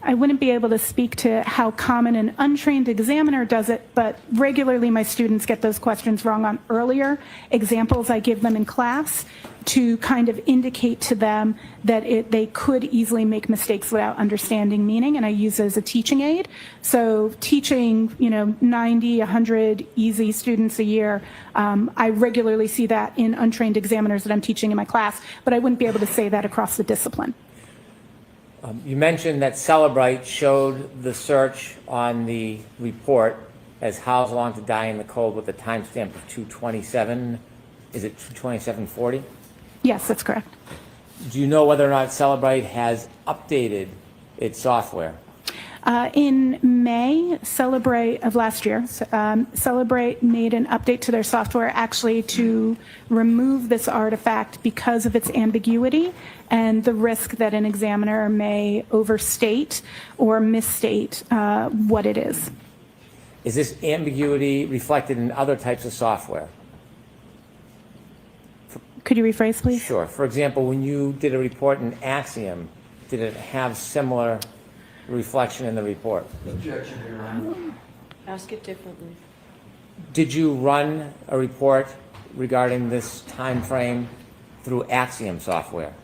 I wouldn't be able to speak to how common an untrained examiner does it, but regularly my students get those questions wrong on earlier examples I give them in class to kind of indicate to them that they could easily make mistakes without understanding meaning, and I use it as a teaching aid. So teaching, 90, 100 easy students a year, I regularly see that in untrained examiners that I'm teaching in my class, but I wouldn't be able to say that across the discipline. You mentioned that Celebrite showed the search on the report as how long to die in the cold with a timestamp of 227. Is it 227:40? Yes, that's correct. Do you know whether or not Celebrite has updated its software? In May, Celebrate of last year, Celebrate made an update to their software actually to remove this artifact because of its ambiguity and the risk that an examiner may overstate or misstate what it is. Is this ambiguity reflected in other types of software? Could you rephrase, please? Sure. For example, when you did a report in Axiom, did it have similar reflection in the report? Objection, Your Honor. Ask it differently. Did you run a report regarding this time frame through Axiom software?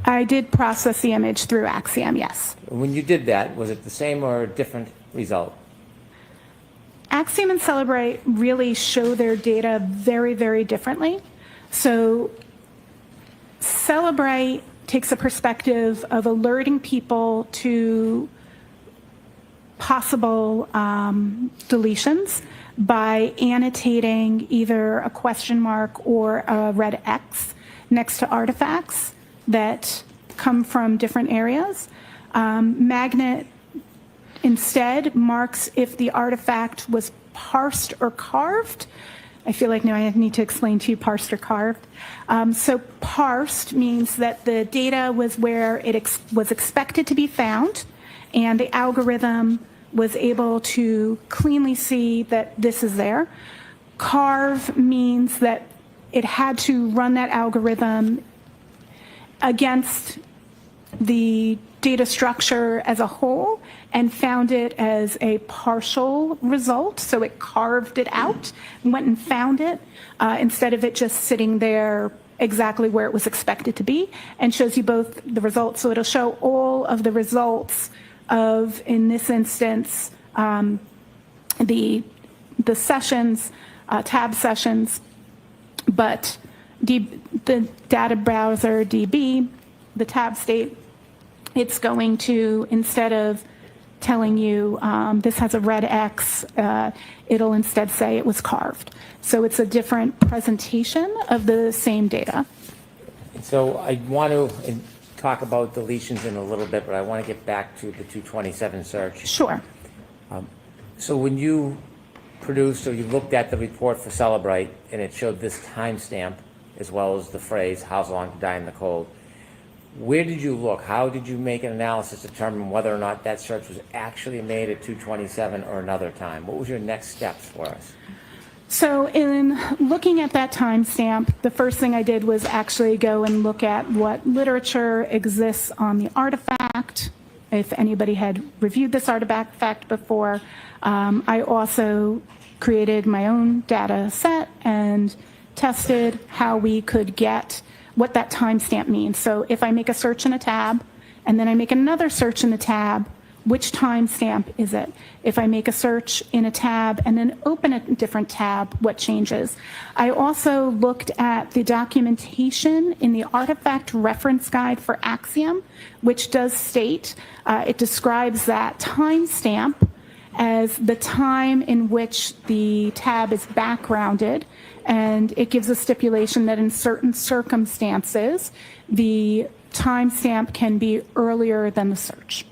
I did process the image through Axiom, yes. When you did that, was it the same or a different result? Axiom and Celebrate really show their data very, very differently. So Celebrate takes a perspective of alerting people to possible deletions by annotating either a question mark or a red X next to artifacts that come from different areas. Magnet instead marks if the artifact was parsed or carved. I feel like now I need to explain to you parsed or carved. So parsed means that the data was where it was expected to be found, and the algorithm was able to cleanly see that this is there. Carve means that it had to run that algorithm against the data structure as a whole and found it as a partial result. So it carved it out and went and found it instead of it just sitting there exactly where it was expected to be, and shows you both the results. So it'll show all of the results of, in this instance, the sessions, tab sessions, but the data browser DB, the tab state, it's going to, instead of telling you this has a red X, it'll instead say it was carved. So it's a different presentation of the same data. So I want to talk about deletions in a little bit, but I want to get back to the 227 search. Sure. So when you produced or you looked at the report for Celebrite and it showed this timestamp as well as the phrase, how long to die in the cold, where did you look? How did you make an analysis to determine whether or not that search was actually made at 227 or another time? What was your next steps for us? So in looking at that timestamp, the first thing I did was actually go and look at what literature exists on the artifact, if anybody had reviewed this artifact before. I also created my own data set and tested how we could get what that timestamp means. So if I make a search in a tab and then I make another search in the tab, which timestamp is it? If I make a search in a tab and then open a different tab, what changes? I also looked at the documentation in the Artifact Reference Guide for Axiom, which does state, it describes that timestamp as the time in which the tab is backgrounded, and it gives a stipulation that in certain circumstances, the timestamp can be earlier than the search.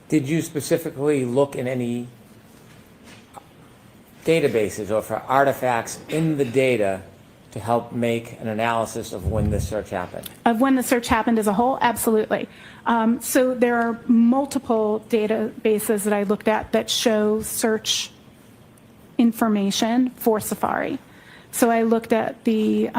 Did you specifically look in any databases or for artifacts in the data to help make an analysis of when this search happened? Of when the search happened as a whole? Absolutely. So there are multiple databases that I looked at that show search information for Safari. So I looked at the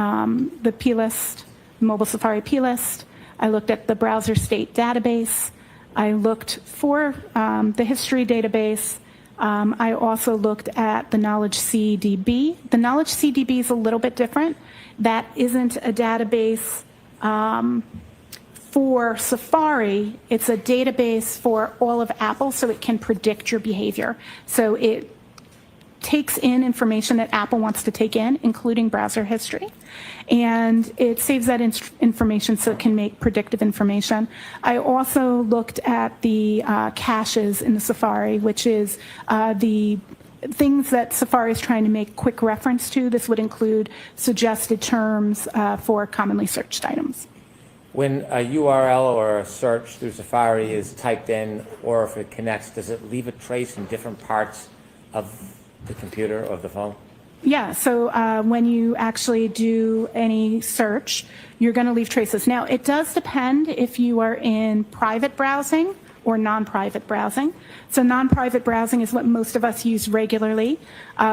plist, mobile Safari plist. I looked at the browser state database. I looked for the history database. I also looked at the Knowledge CDB. The Knowledge CDB is a little bit different. That isn't a database for Safari. It's a database for all of Apple, so it can predict your behavior. So it takes in information that Apple wants to take in, including browser history, and it saves that information so it can make predictive information. I also looked at the caches in the Safari, which is the things that Safari is trying to make quick reference to. This would include suggested terms for commonly searched items. When a URL or a search through Safari is typed in, or if it connects, does it leave a trace in different parts of the computer or the phone? Yeah, so when you actually do any search, you're going to leave traces. Now, it does depend if you are in private browsing or non-private browsing. So non-private browsing is what most of us use regularly.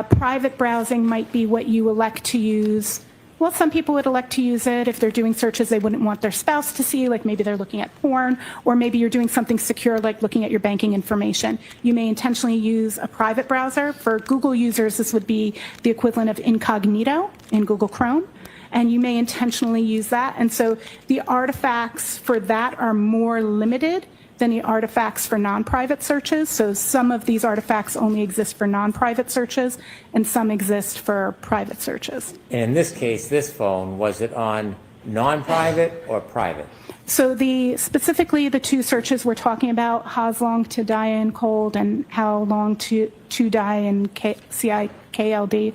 Private browsing might be what you elect to use. Well, some people would elect to use it if they're doing searches they wouldn't want their spouse to see, like maybe they're looking at porn, or maybe you're doing something secure like looking at your banking information. You may intentionally use a private browser. For Google users, this would be the equivalent of incognito in Google Chrome, and you may intentionally use that. And so the artifacts for that are more limited than the artifacts for non-private searches. So some of these artifacts only exist for non-private searches, and some exist for private searches. And in this case, this phone, was it on non-private or private? So specifically the two searches we're talking about, how's long to die in cold and how long to die in CIKLD,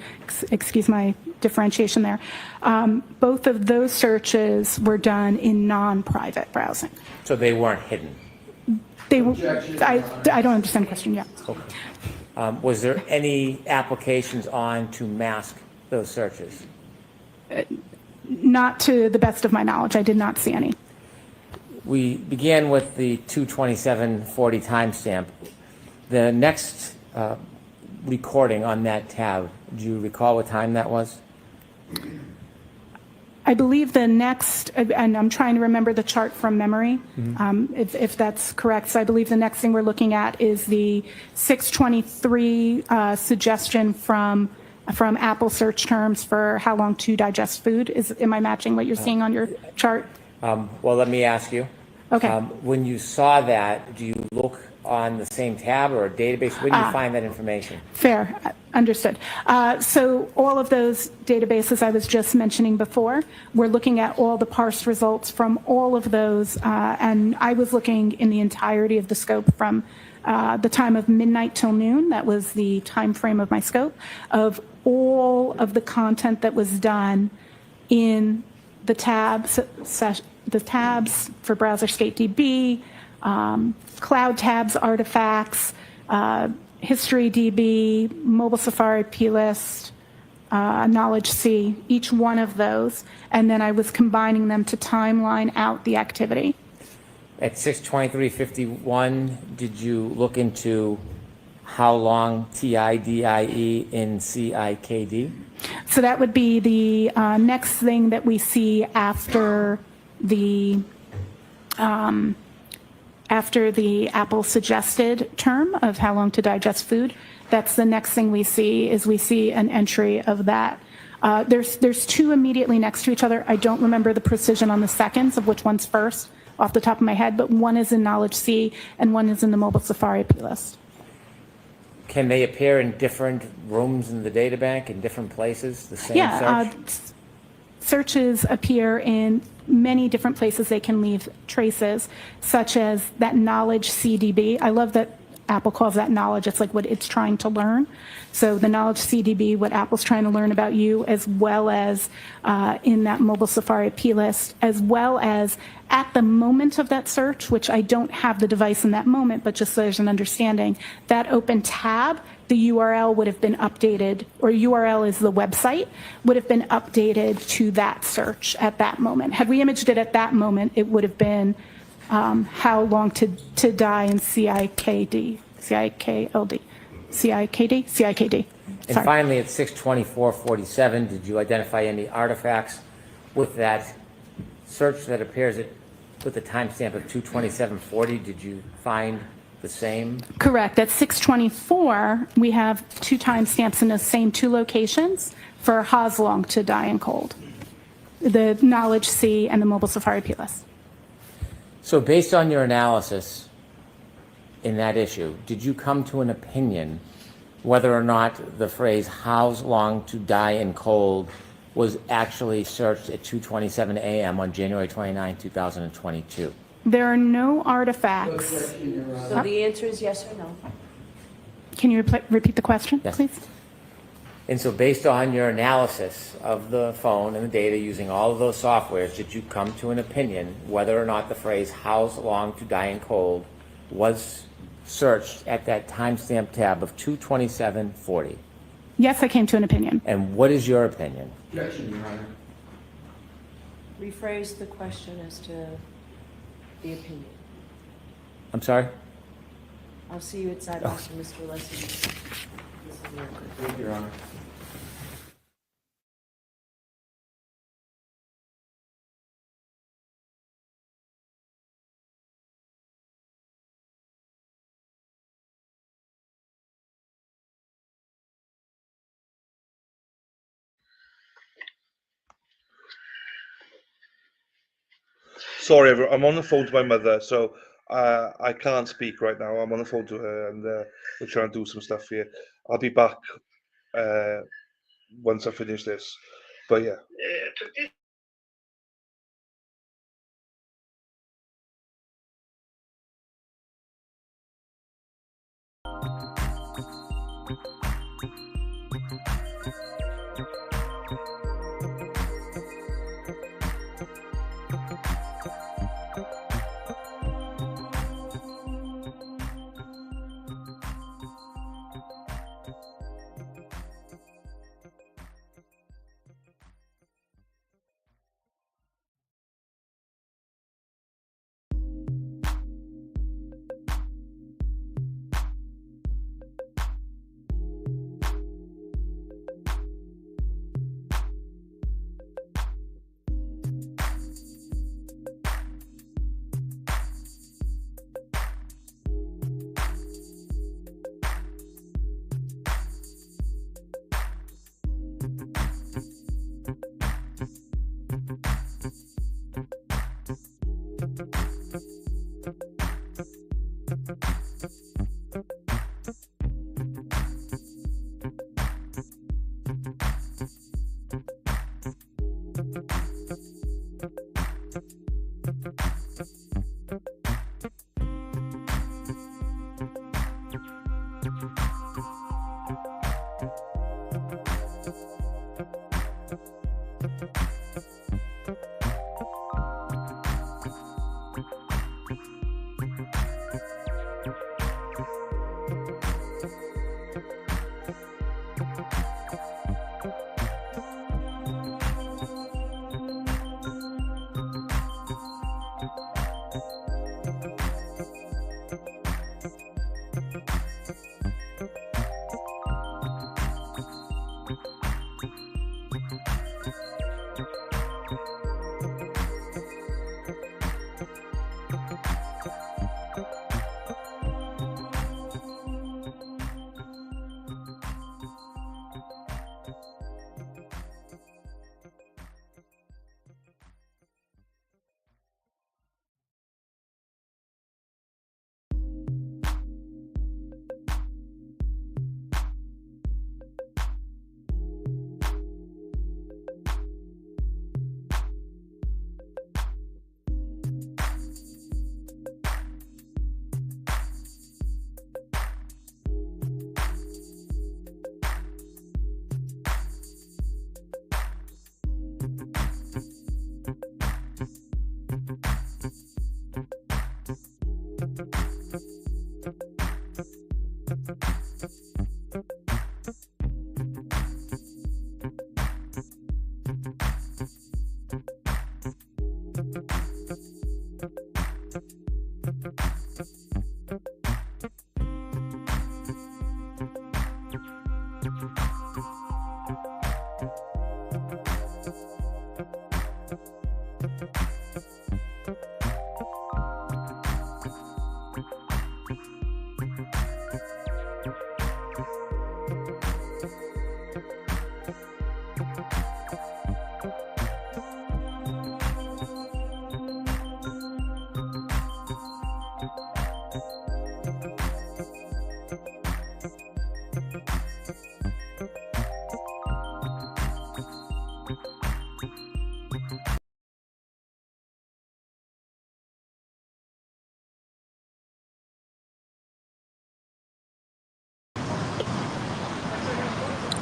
excuse my differentiation there. Both of those searches were done in non-private browsing. So they weren't hidden? I don't understand the question yet. Okay. Was there any applications on to mask those searches? Not to the best of my knowledge. I did not see any. We began with the 22740 timestamp. The next recording on that tab, do you recall what time that was? I believe the next, and I'm trying to remember the chart from memory, if that's correct. So I believe the next thing we're looking at is the 623 suggestion from Apple search terms for how long to digest food. Am I matching what you're seeing on your chart? Well, let me ask you. Okay. When you saw that, do you look on the same tab or a database? Where do you find that information? Fair. Understood. So all of those databases I was just mentioning before, we're looking at all the parsed results from all of those, and I was looking in the entirety of the scope from the time of midnight till noon. That was the time frame of my scope of all of the content that was done in the tabs for Browser Skate DB, Cloud Tabs artifacts, History DB, Mobile Safari plist, Knowledge C, each one of those, and then I was combining them to timeline out the activity. At 62351, did you look into how long TIDIE in CIKD? So that would be the next thing that we see after the Apple suggested term of how long to digest food. That's the next thing we see an entry of that. There's two immediately next to each other. I don't remember the precision on the seconds of which one's first. off the top of my head, but one is in Knowledge C and one is in the Mobile Safari AP list. Can they appear in different rooms in the data bank, in different places, the same search? Searches appear in many different places. They can leave traces, such as that Knowledge CDB. I love that Apple calls that knowledge. It's like what it's trying to learn. So the Knowledge CDB, what Apple's trying to learn about you, as well as in that Mobile Safari AP list, as well as at the moment of that search, which I don't have the device in that moment, but just so there's an understanding, that open tab, the URL would have been updated, or URL is the website, would have been updated to that search at that moment. Had we imaged it at that moment, it would have been how long to die in CIKD. And finally, at 6/24/47, did you identify any artifacts with that search that appears with the timestamp of 2/27/40? Did you find the same? Correct. At 6/24, we have 2 timestamps in the same 2 locations for Ha's long to die in cold. The Knowledge C and the Mobile Safari AP list. So based on your analysis in that issue, did you come to an opinion whether or not the phrase "how's long to die in cold" was actually searched at 2:27 a.m. on January 29, 2022? There are no artifacts. So the answer is yes or no? Can you repeat the question, please? And so based on your analysis of the phone and the data using all of those softwares, did you come to an opinion whether or not the phrase "how's long to die in cold" was searched at that timestamp tab of 2/27/40? Yes, I came to an opinion. And what is your opinion? Objection, Your Honor. Rephrase the question as to the opinion. I'm sorry? I'll see you at sidebar, Mr. Leslie. Thank you, Your Honor. Sorry, everyone. I'm on the phone to my mother, so I can't speak right now. I'm on the phone to her, and we're trying to do some stuff here. I'll be back once I finish this. But yeah.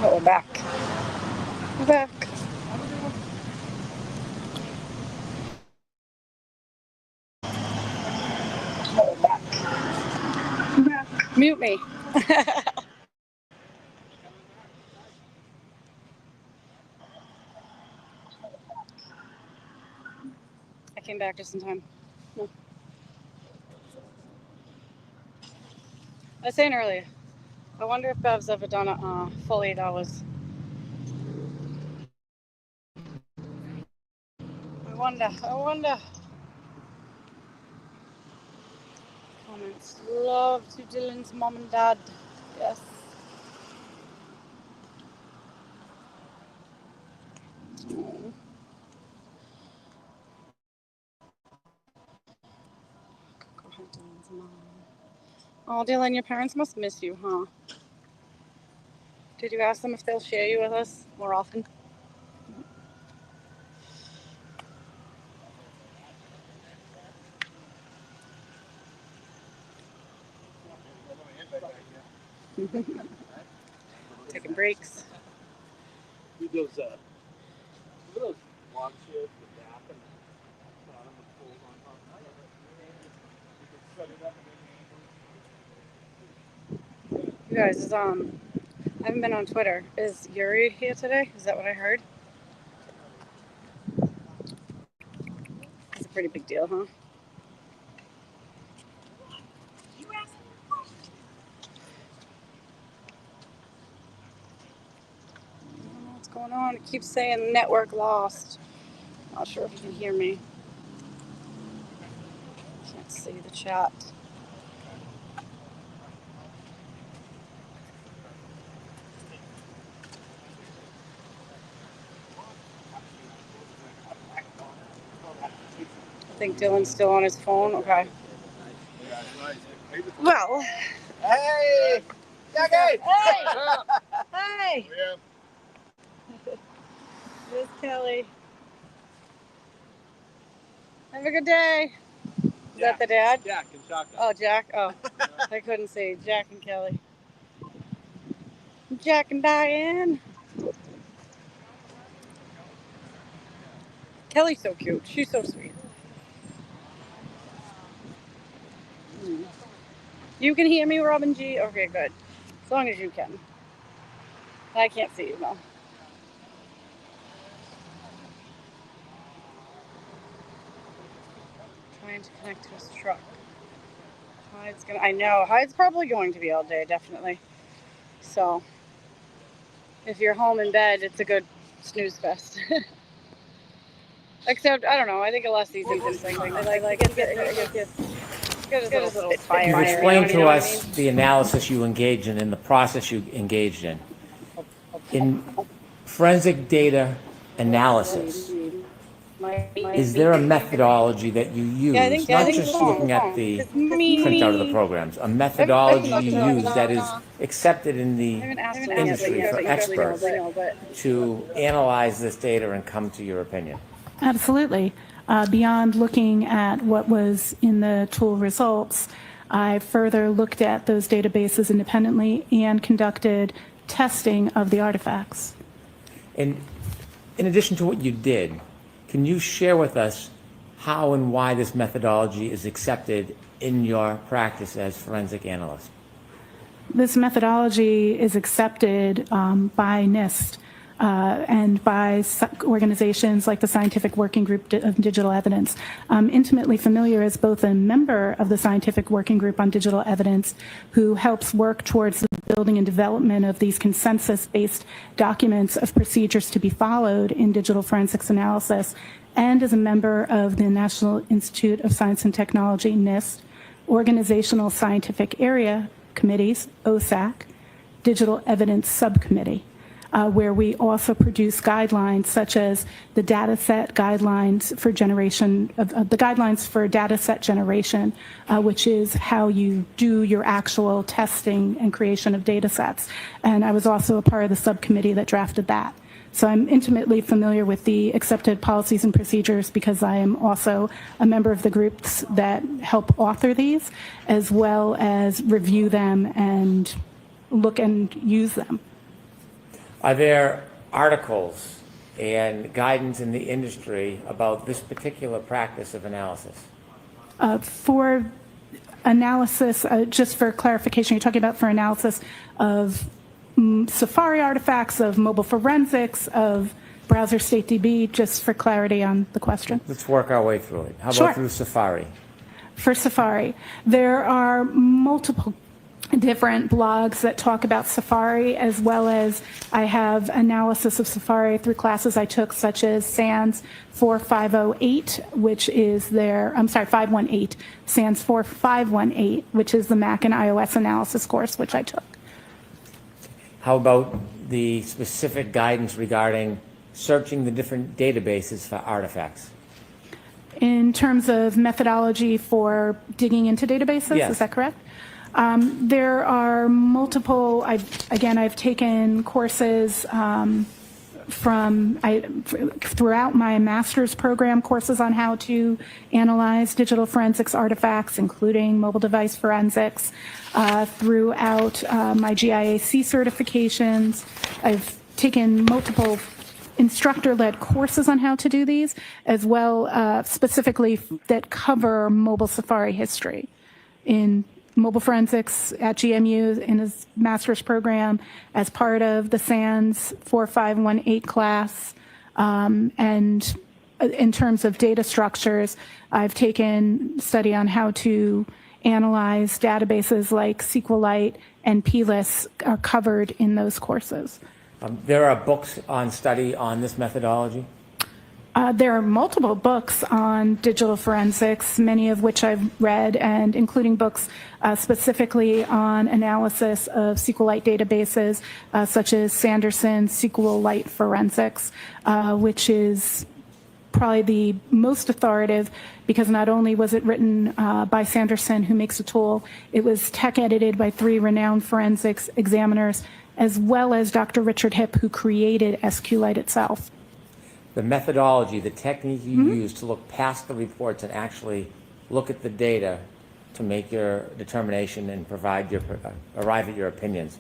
Oh, we're back. We're back. Oh, we're back. We're back. Mute me. I came back just in time. No. I was saying earlier, I wonder if Bev's ever done a full 8 hours. I wonder. Comments. Love to Dylan's mom and dad. Yes. Dylan's mom. Oh, Dylan, your parents must miss you, huh? Did you ask them if they'll share you with us more often? Taking breaks. Those lawn chairs with back and bottom with poles on top. You can set it up and then You guys, I haven't been on Twitter. Is Yuri here today? Is that what I heard? It's a pretty big deal, huh? What's going on? It keeps saying network lost. Not sure if you can hear me. Can't see the chat. I think Dylan's still on his phone. Okay. Well. Hey! Hey! Hey! There's Kelly. Have a good day. Is that the dad? Jack and Shaka. Oh, Jack. Oh, I couldn't see. Jack and Kelly. Jack and Diane. Kelly's so cute. She's so sweet. You can hear me, Robin G? Okay, good. As long as you can. I can't see you, though. Trying to connect to his truck. Hyde's gonna. I know. Hyde's probably going to be all day, definitely. So, if you're home in bed, it's a good snooze fest. Except, I don't know. I think Alessi's interesting. I like it. Get his little fire. You've explained to us the analysis you engaged in and the process you engaged in. In forensic data analysis, is there a methodology that you use, not just looking at the printout of the programs, a methodology you use that is accepted in the industry for experts to analyze this data and come to your opinion? Absolutely. Beyond looking at what was in the tool results, I further looked at those databases independently and conducted testing of the artifacts. And in addition to what you did, can you share with us how and why this methodology is accepted in your practice as forensic analyst? This methodology is accepted by NIST and by organizations like the Scientific Working Group of Digital Evidence. I'm intimately familiar as both a member of the Scientific Working Group on Digital Evidence who helps work towards the building and development of these consensus-based documents of procedures to be followed in digital forensics analysis, and as a member of the National Institute of Science and Technology, NIST, Organizational Scientific Area Committees, OSAC, Digital Evidence Subcommittee, where we also produce guidelines such as the data set guidelines for generation, the guidelines for data set generation, which is how you do your actual testing and creation of data sets. And I was also a part of the subcommittee that drafted that. So I'm intimately familiar with the accepted policies and procedures because I am also a member of the groups that help author these, as well as review them and look and use them. Are there articles and guidance in the industry about this particular practice of analysis? For analysis, just for clarification, you're talking about for analysis of Safari artifacts, of mobile forensics, of browser state DB, just for clarity on the question. Let's work our way through it. How Sure. about through Safari? For Safari, there are multiple different blogs that talk about Safari, as well as I have analysis of Safari through classes I took, such as SANS 4508, which is their, 518, SANS 4518, which is the Mac and iOS analysis course, which I took. How about the specific guidance regarding searching the different databases for artifacts? In terms of methodology for digging into databases, Yes. Is that correct? There are multiple, I've taken courses throughout my master's program, courses on how to analyze digital forensics artifacts, including mobile device forensics, throughout my GIAC certifications. I've taken multiple instructor-led courses on how to do these, as well specifically that cover mobile Safari history in mobile forensics at GMU in his master's program as part of the SANS 4518 class. And in terms of data structures, I've taken study on how to analyze databases like SQLite and PLIS are covered in those courses. There are books on study on this methodology? There are multiple books on digital forensics, many of which I've read, and including books specifically on analysis of SQLite databases, such as Sanderson's SQLite Forensics, which is probably the most authoritative because not only was it written by Sanderson, who makes a tool, it was tech edited by 3 renowned forensics examiners, as well as Dr. Richard Hipp, who created SQLite itself. The methodology, the technique you use to look past the reports and actually look at the data to make your determination and arrive at your opinions,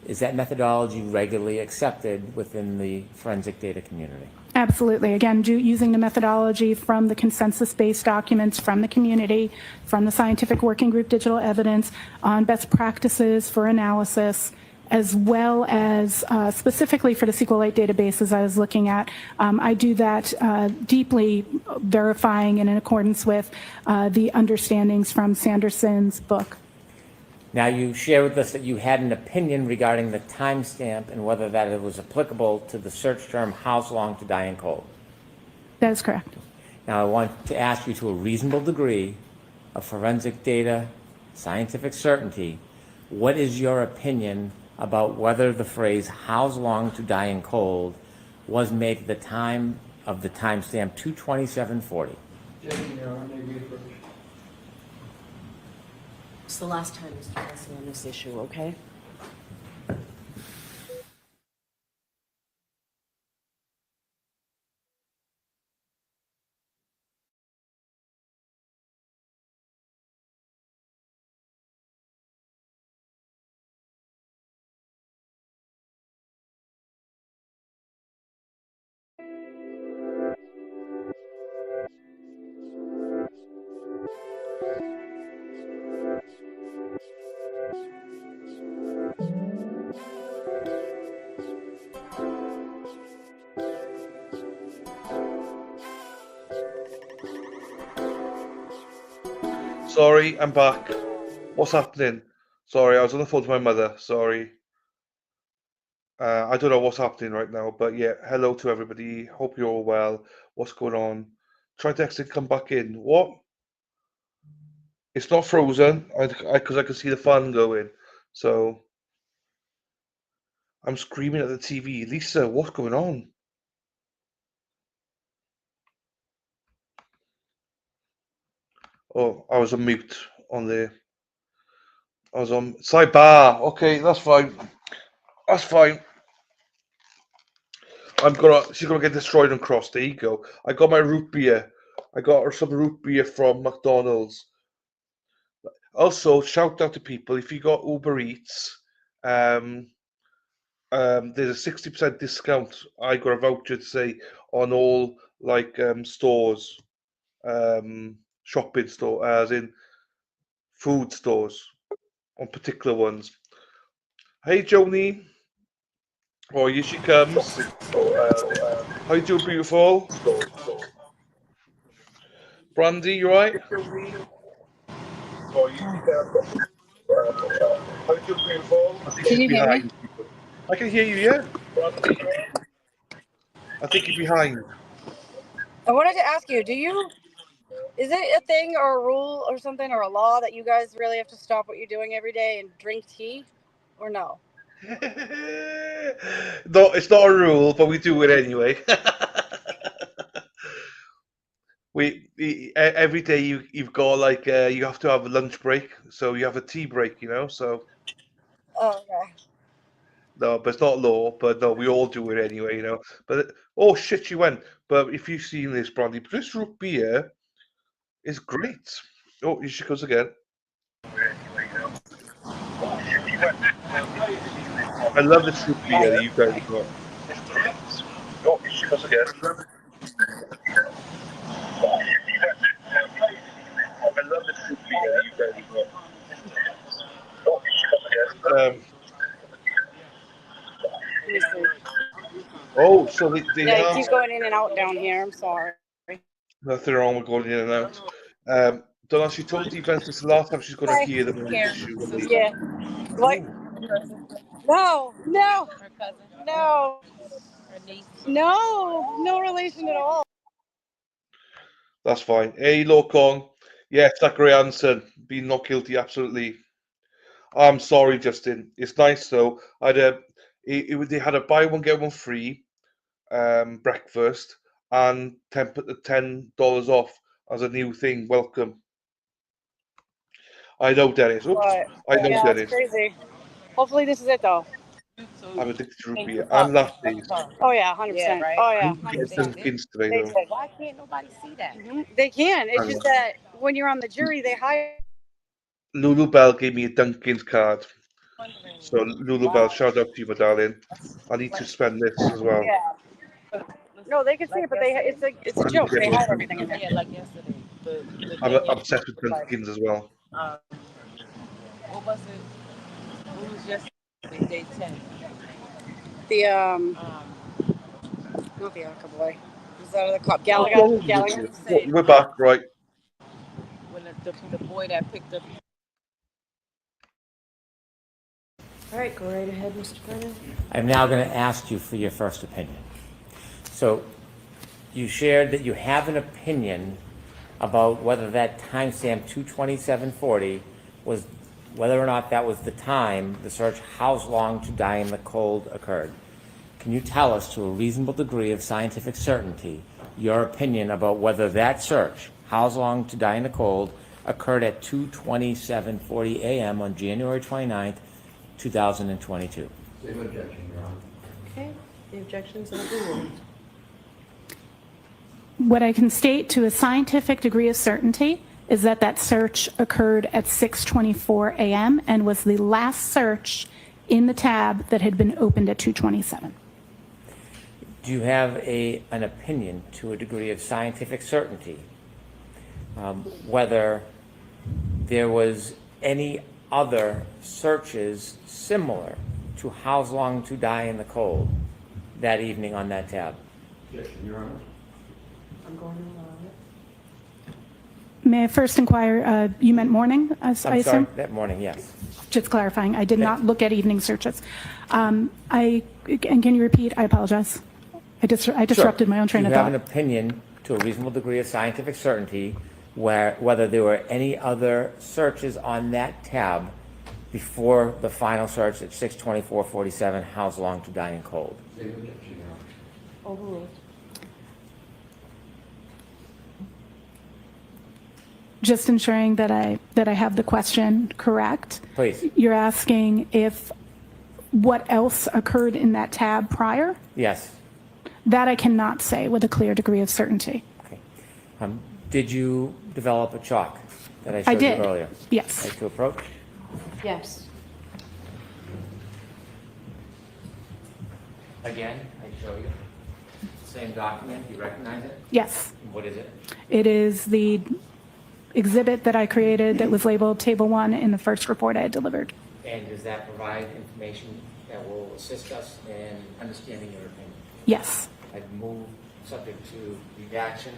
is that methodology regularly accepted within the forensic data community? Absolutely. Again, using the methodology from the consensus-based documents from the community, from the Scientific Working Group Digital Evidence on best practices for analysis, as well as specifically for the SQLite databases I was looking at. I do that deeply verifying and in accordance with the understandings from Sanderson's book. Now, you share with us that you had an opinion regarding the timestamp and whether that it was applicable to the search term, "How's long to die in cold?" That is correct. Now, I want to ask you, to a reasonable degree of forensic data, scientific certainty, what is your opinion about whether the phrase "how's long to die in cold" was made at the time of the timestamp 2/27/40? It's the last time Mr. President on this issue, okay? Sorry, I'm back. What's happening? Sorry, I was on the phone to my mother. Sorry. I don't know what's happening right now, but yeah, hello to everybody. Hope you're all well. What's going on? Try to exit, come back in. What? It's not frozen, because I can see the fan going. So I'm screaming at the TV. Lisa, what's going on? Oh, I was on mute on there. I was on sidebar. Okay, that's fine. That's fine. She's gonna get destroyed and crossed. There you go. I got my root beer. I got her some root beer from McDonald's. Also, shout out to people if you got Uber Eats. There's a 60% discount. I got a voucher to say on all stores, shopping store, as in food stores, on particular ones. Hey, Joni. Oh, here she comes. How you doing, beautiful? Brandy, you right? Oh, how you doing, beautiful? I think Can she's you hear me? behind. I can hear you, yeah. I think you're behind. I wanted to ask you, is it a thing or a rule or something or a law that you guys really have to stop what you're doing every day and drink tea, or no? No, it's not a rule, but we do it anyway. Every day you've got you have to have a lunch break, so you have a tea break, so Oh, okay. no, but it's not law, but no, we all do it anyway, but oh shit, she went. But if you've seen this, Brandy, this root beer is great. Oh, here she goes again. I love this root beer that you guys have got. Oh, here she goes again. I love this root beer that you guys have got. Oh, here she goes again. Let me see. Oh, so they Yeah, you have keep going in and out down here. I'm sorry. nothing wrong with going in and out. Donna, she told the events this is the last time she's going to hear the issue. Yeah. What? No, no, no, no relation at all. That's fine. Hey, Lokong. Yes, that great answer. Being not guilty, absolutely. I'm sorry, Justin. It's nice though. They had a buy one get one free breakfast and $10 off as a new thing. Welcome. I know, Dennis. Oops. I know, Yeah, Dennis. it's crazy. Hopefully this is it though. I'm addicted to root beer and lattes. Oh yeah, 100%. Oh yeah. Get Dunkin's today though. Why can't nobody see that? They can. It's Hang just on. that when you're on the jury, they hire. Lulu Bell gave me a Dunkin's card. So Lulu Bell, shout out to you, my darling. I need to spend this as well. Yeah. No, they can see it, but it's a I need joke. to get They more hide everything in Dunkin'. there. Yeah, like yesterday. I'm obsessed with Dunkin's as well. What was it? What was yesterday? Day 10. The not the Alka-Boy. Is that the cop? Gallagher. We're back, right? When the boy that picked up. All right, go right ahead, Mr. Brennan. I'm now going to ask you for your first opinion. So you shared that you have an opinion about whether that timestamp 22740 was, whether or not that was the time the search how long to die in the cold occurred. Can you tell us to a reasonable degree of scientific certainty your opinion about whether that search, how long to die in the cold, occurred at 2:27:40 a.m. on January 29th, 2022? Same objection, Your Honor. Okay, the objections are overruled. What I can state to a scientific degree of certainty is that that search occurred at 6:24 a.m. and was the last search in the tab that had been opened at 2:27. Do you have an opinion to a degree of scientific certainty whether there was any other searches similar to how long to die in the cold that evening on that tab? Yes, Your Honor. I'm going to allow May I first inquire, you meant morning, I I'm assume? sorry, that morning, yes. Just clarifying, I did not look at evening searches. And can you repeat? I apologize. I disrupted my own train of You have thought. an opinion to a reasonable degree of scientific certainty whether there were any other searches on that tab before the final search at 6/24/47, how's long to die in cold? Overruled. Just ensuring that I have the question correct. Please. You're asking if what else occurred in that tab prior? Yes. That I cannot say with a clear degree of certainty. Did you develop a chalk that I showed you did. earlier? Yes. Right to approach? Yes. Again, I show you. Same document, you recognize it? Yes. What is it? It is the exhibit that I created that was labeled Table 1 in the first report I had delivered. And does that provide information that will assist us in understanding your opinion? Yes. I'd move subject to redaction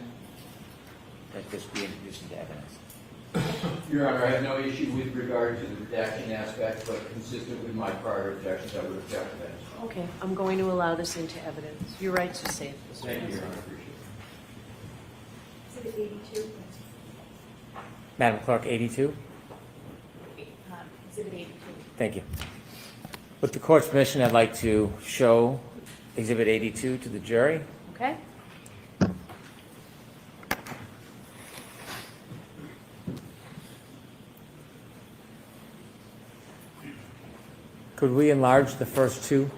that this be introduced into evidence. Your Honor, I have no issue with regard to the redaction aspect, but consistent with my prior objections, I would object to that. Okay, I'm going to allow this into evidence. Your rights are safe. Thank you, Your Honor. Appreciate it. Exhibit 82. Madam Clerk, 82? Exhibit 82. Thank you. With the court's permission, I'd like to show Exhibit 82 to the jury. Okay? Could we enlarge the first two?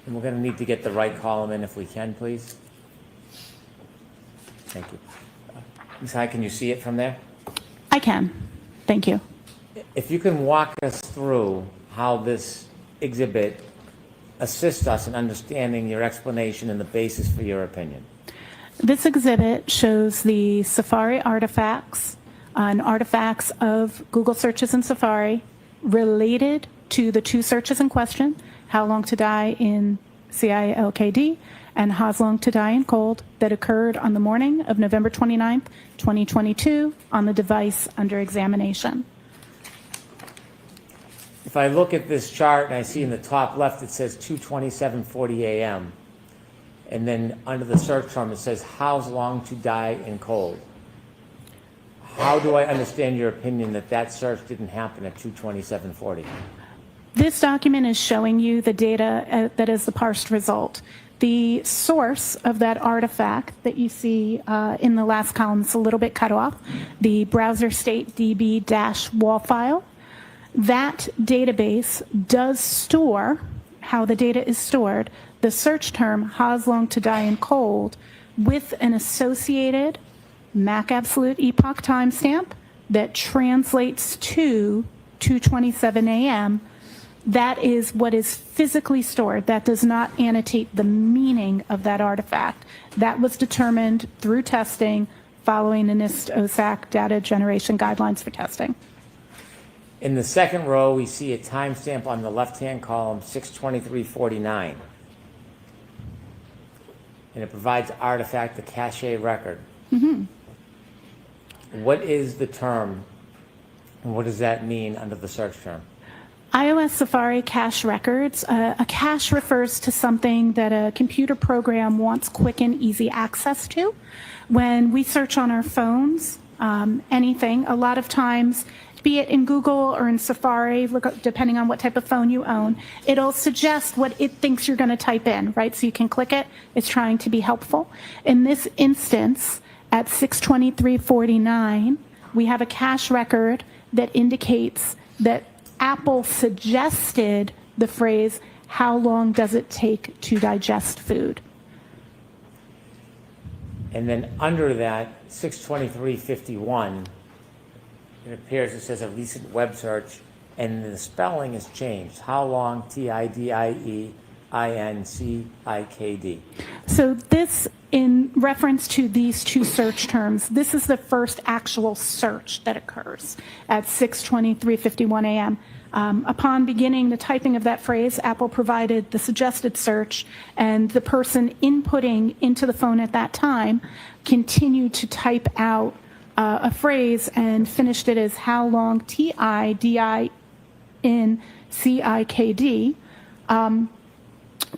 And we're going to need to get the right column in if we can, please. Thank you. Ms. Hyde, can you see it from there? I can. Thank you. If you can walk us through how this exhibit assists us in understanding your explanation and the basis for your opinion. This exhibit shows the Safari artifacts and artifacts of Google searches in Safari related to the two searches in question, How Long to Die in CILKD and How's Long to Die in Cold, that occurred on the morning of November 29th, 2022 on the device under examination. If I look at this chart and I see in the top left it says 2:27:40 a.m. and then under the search term it says How's Long to Die in Cold. How do I understand your opinion that that search didn't happen at 2:27:40? This document is showing you the data that is the parsed result. The source of that artifact that you see in the last column is a little bit cut off, the browser state db-wall file. That database does store, how the data is stored, the search term How's Long to Die in Cold with an associated MAC absolute epoch timestamp that translates to 2:27 a.m. That is what is physically stored. That does not annotate the meaning of that artifact. That was determined through testing following the NIST OSAC data generation guidelines for testing. In the second row, we see a timestamp on the left-hand column, 6:23:49. And it provides artifact, the cache record. Mm-hmm. What is the term, and what does that mean under the search term? iOS Safari cache records. A cache refers to something that a computer program wants quick and easy access to. When we search on our phones, anything, a lot of times, be it in Google or in Safari, depending on what type of phone you own, it'll suggest what it thinks you're going to type in, right? So you can click it. It's trying to be helpful. In this instance, at 6:23:49, we have a cache record that indicates that Apple suggested the phrase, how long does it take to digest food? And then under that, 6:23:51, it appears it says a recent web search, and the spelling is changed. How long, TIDIE, INCIKD. So this, in reference to these two search terms, this is the first actual search that occurs at 6:23:51 a.m. Upon beginning the typing of that phrase, Apple provided the suggested search, and the person inputting into the phone at that time continued to type out a phrase and finished it as how long, TIDINCIKD,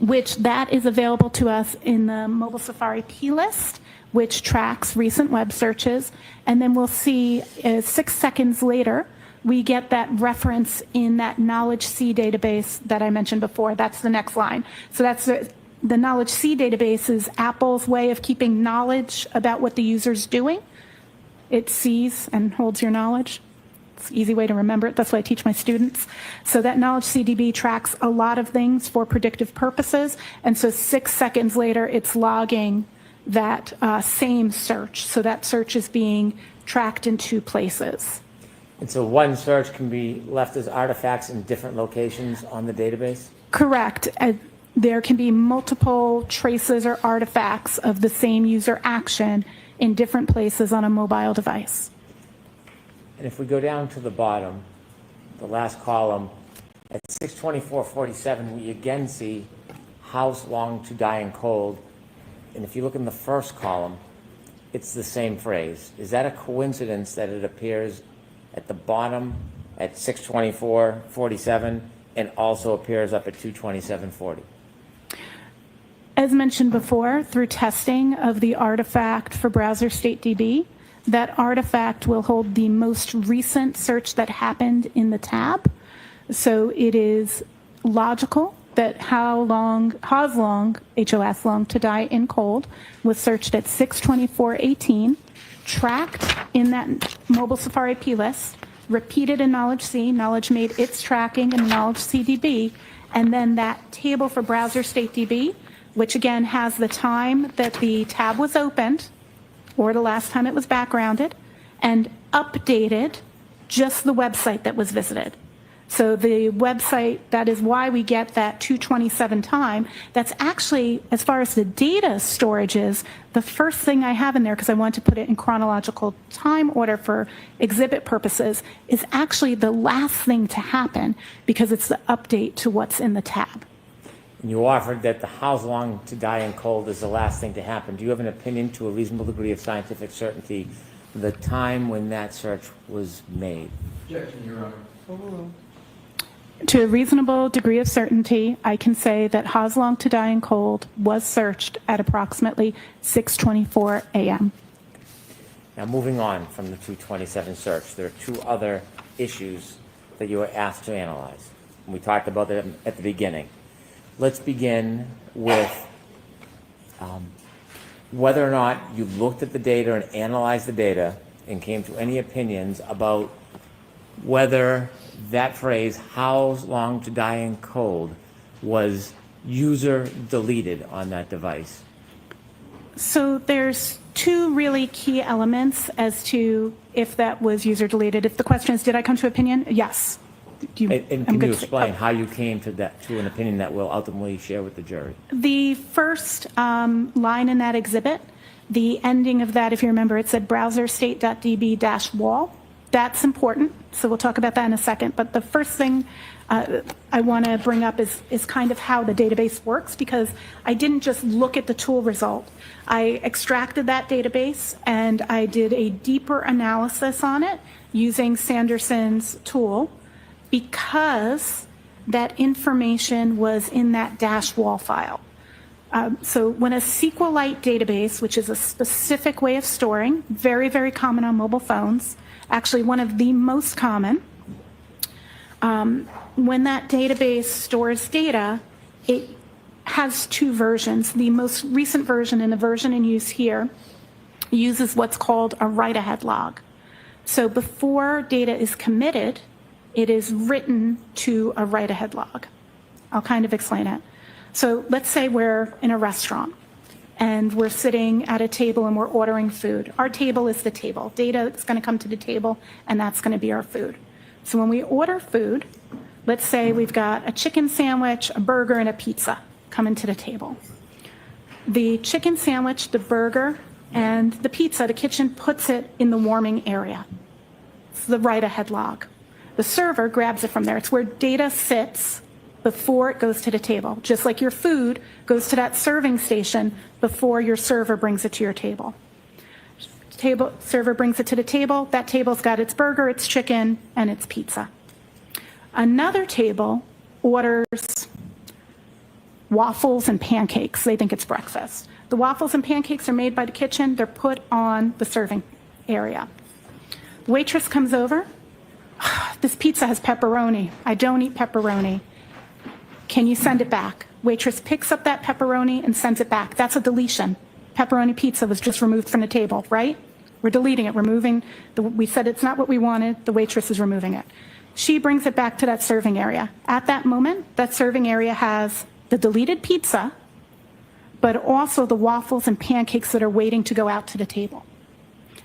which that is available to us in the Mobile Safari P-list, which tracks recent web searches. And then we'll see 6 seconds later, we get that reference in that Knowledge C database that I mentioned before. That's the next line. So that's the Knowledge C database is Apple's way of keeping knowledge about what the user's doing. It sees and holds your knowledge. It's an easy way to remember it. That's what I teach my students. So that Knowledge CDB tracks a lot of things for predictive purposes. And so 6 seconds later, it's logging that same search. So that search is being tracked in 2 places. And so one search can be left as artifacts in different locations on the database? Correct. There can be multiple traces or artifacts of the same user action in different places on a mobile device. And if we go down to the bottom, the last column, at 6:24:47, we again see house long to die in cold. And if you look in the first column, it's the same phrase. Is that a coincidence that it appears at the bottom at 6:24:47 and also appears up at 2:27:40? As mentioned before, through testing of the artifact for Browser State DB, that artifact will hold the most recent search that happened in the tab. So it is logical that HOS long to die in cold, was searched at 6:24:18, tracked in that Mobile Safari P list, repeated in Knowledge C, Knowledge made its tracking in Knowledge CDB, and then that table for Browser State DB, which again has the time that the tab was opened, or the last time it was backgrounded, and updated just the website that was visited. So the website, that is why we get that 2:27 time. That's actually, as far as the data storage is, the first thing I have in there, because I want to put it in chronological time order for exhibit purposes, is actually the last thing to happen because it's the update to what's in the tab. You offered that the how long to die in cold is the last thing to happen. Do you have an opinion to a reasonable degree of scientific certainty the time when that search was made? Objection, Your Honor. To a reasonable degree of certainty, I can say that HOS long to die in cold was searched at approximately 6:24 a.m. Now, moving on from the 2:27 search, there are 2 other issues that you were asked to analyze. And we talked about them at the beginning. Let's begin with whether or not you looked at the data and analyzed the data and came to any opinions about whether that phrase, how long to die in cold, was user deleted on that device. So there's 2 really key elements as to if that was user deleted. If the question is, did I come to opinion? Yes. And can you explain how you came to an opinion that we'll ultimately share with the jury? The first line in that exhibit, the ending of that, if you remember, it said browser state.db-wall. That's important, so we'll talk about that in a second. But the first thing I want to bring up is kind of how the database works, because I didn't just look at the tool result. I extracted that database and I did a deeper analysis on it using Sanderson's tool, because that information was in that -wall file. So when a SQLite database, which is a specific way of storing, very, very common on mobile phones, actually one of the most common, when that database stores data, it has 2 versions. The most recent version, and the version in use here, uses what's called a write-ahead log. So before data is committed, it is written to a write-ahead log. I'll kind of explain it. So let's say we're in a restaurant and we're sitting at a table and we're ordering food. Our table is the table. Data is going to come to the table, and that's going to be our food. So when we order food, let's say we've got a chicken sandwich, a burger, and a pizza. come into the table. The chicken sandwich, the burger, and the pizza, the kitchen puts it in the warming area. It's the right-ahead log. The server grabs it from there. It's where data sits before it goes to the table, just like your food goes to that serving station before your server brings it to your table. Server brings it to the table. That table's got its burger, its chicken, and its pizza. Another table orders waffles and pancakes. They think it's breakfast. The waffles and pancakes are made by the kitchen. They're put on the serving area. Waitress comes over. This pizza has pepperoni. I don't eat pepperoni. Can you send it back? Waitress picks up that pepperoni and sends it back. That's a deletion. Pepperoni pizza was just removed from the table, right? We're deleting it, removing, we said it's not what we wanted, the waitress is removing it. She brings it back to that serving area. At that moment, that serving area has the deleted pizza, but also the waffles and pancakes that are waiting to go out to the table.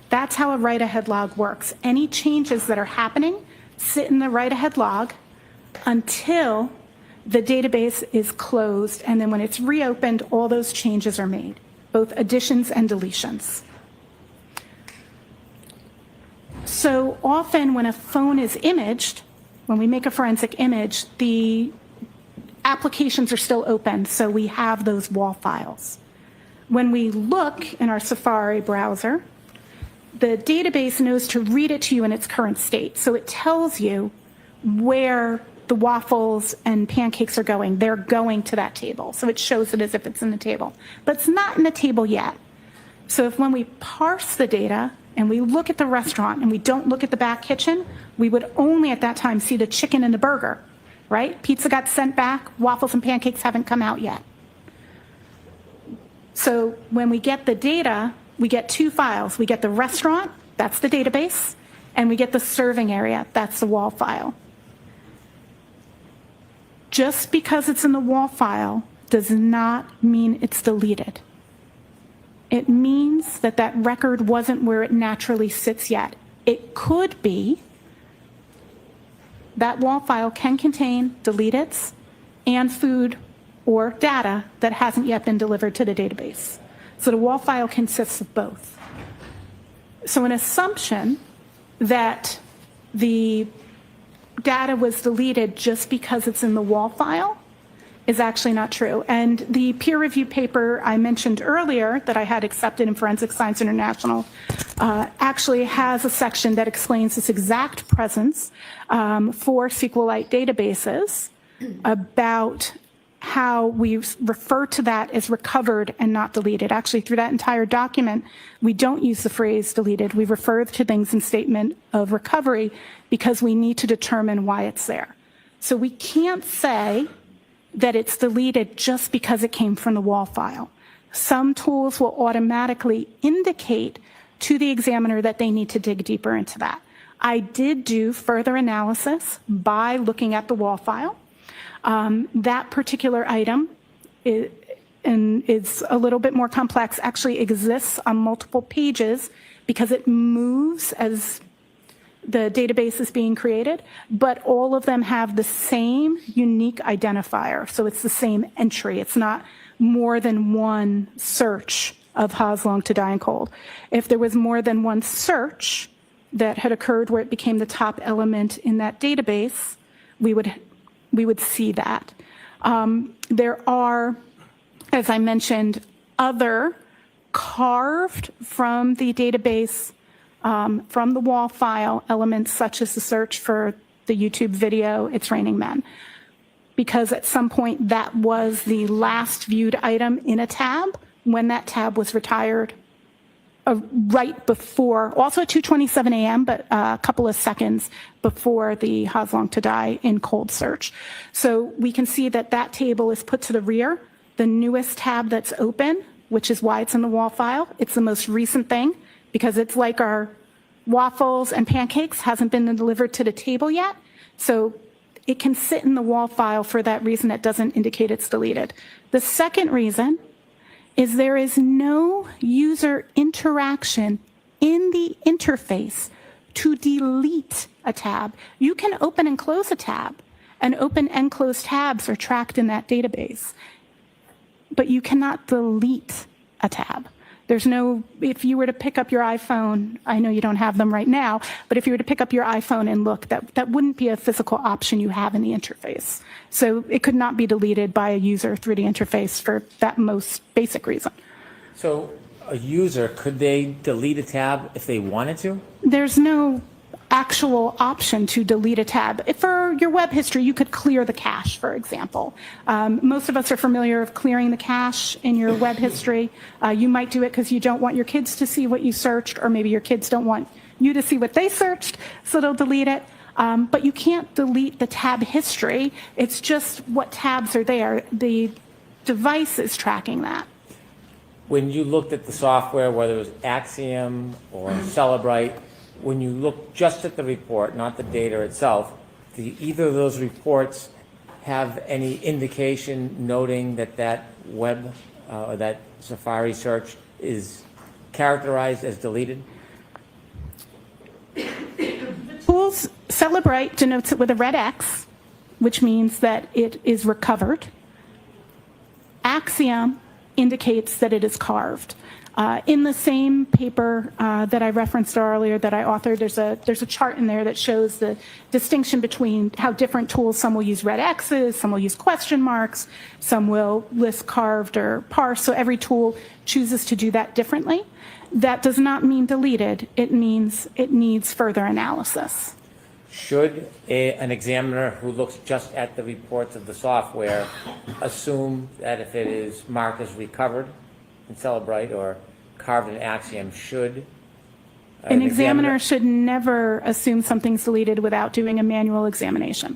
That's how a write-ahead log works. Any changes that are happening sit in the write-ahead log until the database is closed, and then when it's reopened, all those changes are made, both additions and deletions. So often when a phone is imaged, when we make a forensic image, the applications are still open, so we have those WAL files. When we look in our Safari browser, the database knows to read it to you in its current state. So it tells you where the waffles and pancakes are going. They're going to that table. So it shows it as if it's in the table. But it's not in the table yet. So if when we parse the data and we look at the restaurant and we don't look at the back kitchen, we would only at that time see the chicken and the burger, right? Pizza got sent back, waffles and pancakes haven't come out yet. So when we get the data, we get two files. We get the restaurant, that's the database, and we get the serving area, that's the WAL file. Just because it's in the WAL file does not mean it's deleted. It means that that record wasn't where it naturally sits yet. It could be that WAL file can contain deleteds and food or data that hasn't yet been delivered to the database. So the WAL file consists of both. So an assumption that the data was deleted just because it's in the WAL file is actually not true. And the peer review paper I mentioned earlier that I had accepted in Forensic Science International actually has a section that explains this exact presence for SQLite databases about how we refer to that as recovered and not deleted. Actually, through that entire document, we don't use the phrase deleted. We refer to things in statement of recovery because we need to determine why it's there. So we can't say that it's deleted just because it came from the WAL file. Some tools will automatically indicate to the examiner that they need to dig deeper into that. I did do further analysis by looking at the WAL file. That particular item is a little bit more complex, actually exists on multiple pages because it moves as the database is being created, but all of them have the same unique identifier. So it's the same entry. It's not more than one search of Ha's long to die in cold. If there was more than one search that had occurred where it became the top element in that database, we would see that. There are, as I mentioned, other carved from the database, from the WAL file elements such as the search for the YouTube video, It's Raining Men. Because at some point that was the last viewed item in a tab when that tab was retired right before, also at 2:27 a.m., but a couple of seconds before the Ha's long to die in cold search. So we can see that that table is put to the rear. The newest tab that's open, which is why it's in the WAL file, it's the most recent thing because it's like our waffles and pancakes hasn't been delivered to the table yet. So it can sit in the WAL file for that reason. That doesn't indicate it's deleted. The second reason is there is no user interaction in the interface to delete a tab. You can open and close a tab, and open and close tabs are tracked in that database. but you cannot delete a tab. There's no, if you were to pick up your iPhone, I know you don't have them right now, but if you were to pick up your iPhone and look, that wouldn't be a physical option you have in the interface. So it could not be deleted by a user through the interface for that most basic reason. So a user, could they delete a tab if they wanted to? There's no actual option to delete a tab. For your web history, you could clear the cache, for example. Most of us are familiar with clearing the cache in your web history. You might do it because you don't want your kids to see what you searched, or maybe your kids don't want you to see what they searched, so they'll delete it. But you can't delete the tab history. It's just what tabs are there. The device is tracking that. When you looked at the software, whether it was Axiom or Celebrite, when you look just at the report, not the data itself, do either of those reports have any indication noting that that web or that Safari search is characterized as deleted? Tools, Celebrite denotes it with a red X, which means that it is recovered. Axiom indicates that it is carved. In the same paper that I referenced earlier that I authored, there's a chart in there that shows the distinction between how different tools, some will use red X's, some will use question marks, some will list carved or parse, so every tool chooses to do that differently. That does not mean deleted, it means it needs further analysis. Should an examiner who looks just at the reports of the software assume that if it is marked as recovered in Celebrite or carved in Axiom, should an examiner should never assume something's deleted without doing a manual examination.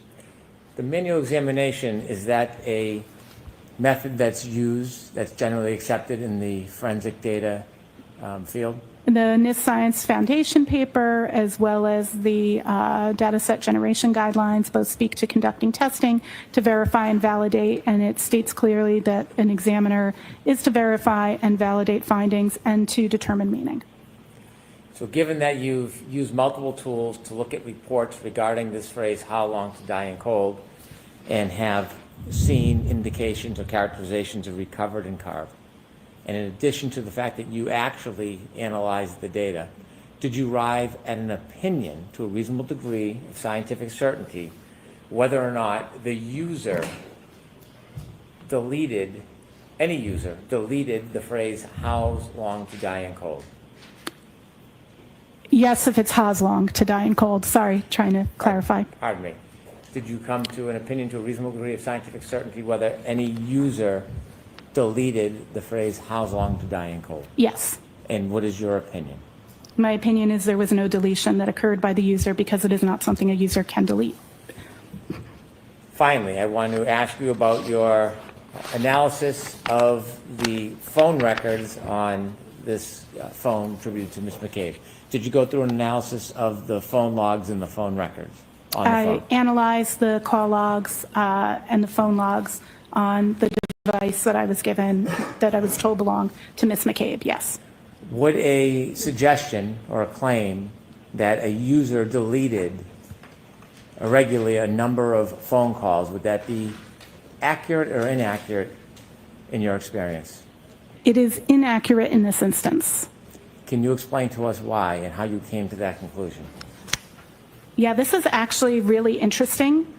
The manual examination, is that a method that's used, that's generally accepted in the forensic data field? The NIST Science Foundation paper, as well as the data set generation guidelines, both speak to conducting testing to verify and validate, and it states clearly that an examiner is to verify and validate findings and to determine meaning. So given that you've used multiple tools to look at reports regarding this phrase, how long to die in cold, and have seen indications or characterizations of recovered and carved, and in addition to the fact that you actually analyzed the data, did you arrive at an opinion to a reasonable degree of scientific certainty whether or not the user deleted, any user deleted the phrase, how long to die in cold? Yes, if it's how's long to die in cold. Sorry, trying to clarify. Pardon me. Did you come to an opinion to a reasonable degree of scientific certainty whether any user deleted the phrase, how's long to die in cold? Yes. And what is your opinion? My opinion is there was no deletion that occurred by the user because it is not something a user can delete. Finally, I want to ask you about your analysis of the phone records on this phone attributed to Ms. McCabe. Did you go through an analysis of the phone logs and the phone records on the phone? I analyzed the call logs and the phone logs on the device that I was given, that I was told belonged to Ms. McCabe, yes. Would a suggestion or a claim that a user deleted irregularly a number of phone calls, would that be accurate or inaccurate in your experience? It is inaccurate in this instance. Can you explain to us why and how you came to that conclusion? Yeah, this is actually really interesting.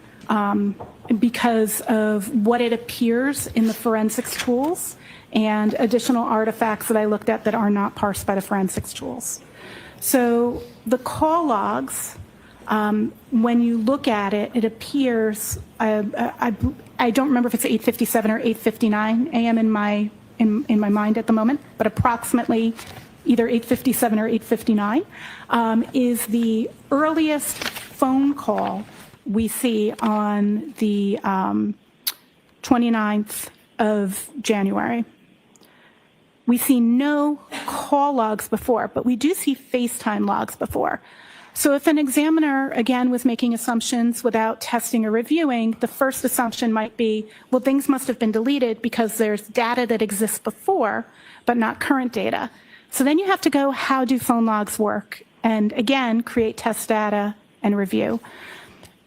Because of what it appears in the forensics tools and additional artifacts that I looked at that are not parsed by the forensics tools. So the call logs, when you look at it, it appears, I don't remember if it's 8:57 or 8:59 a.m. in my mind at the moment, but approximately either 8:57 or 8:59 is the earliest phone call we see on the 29th of January. We see no call logs before, but we do see FaceTime logs before. So if an examiner, again, was making assumptions without testing or reviewing, the first assumption might be, well, things must have been deleted because there's data that exists before, but not current data. So then you have to go, how do phone logs work? And again, create test data and review.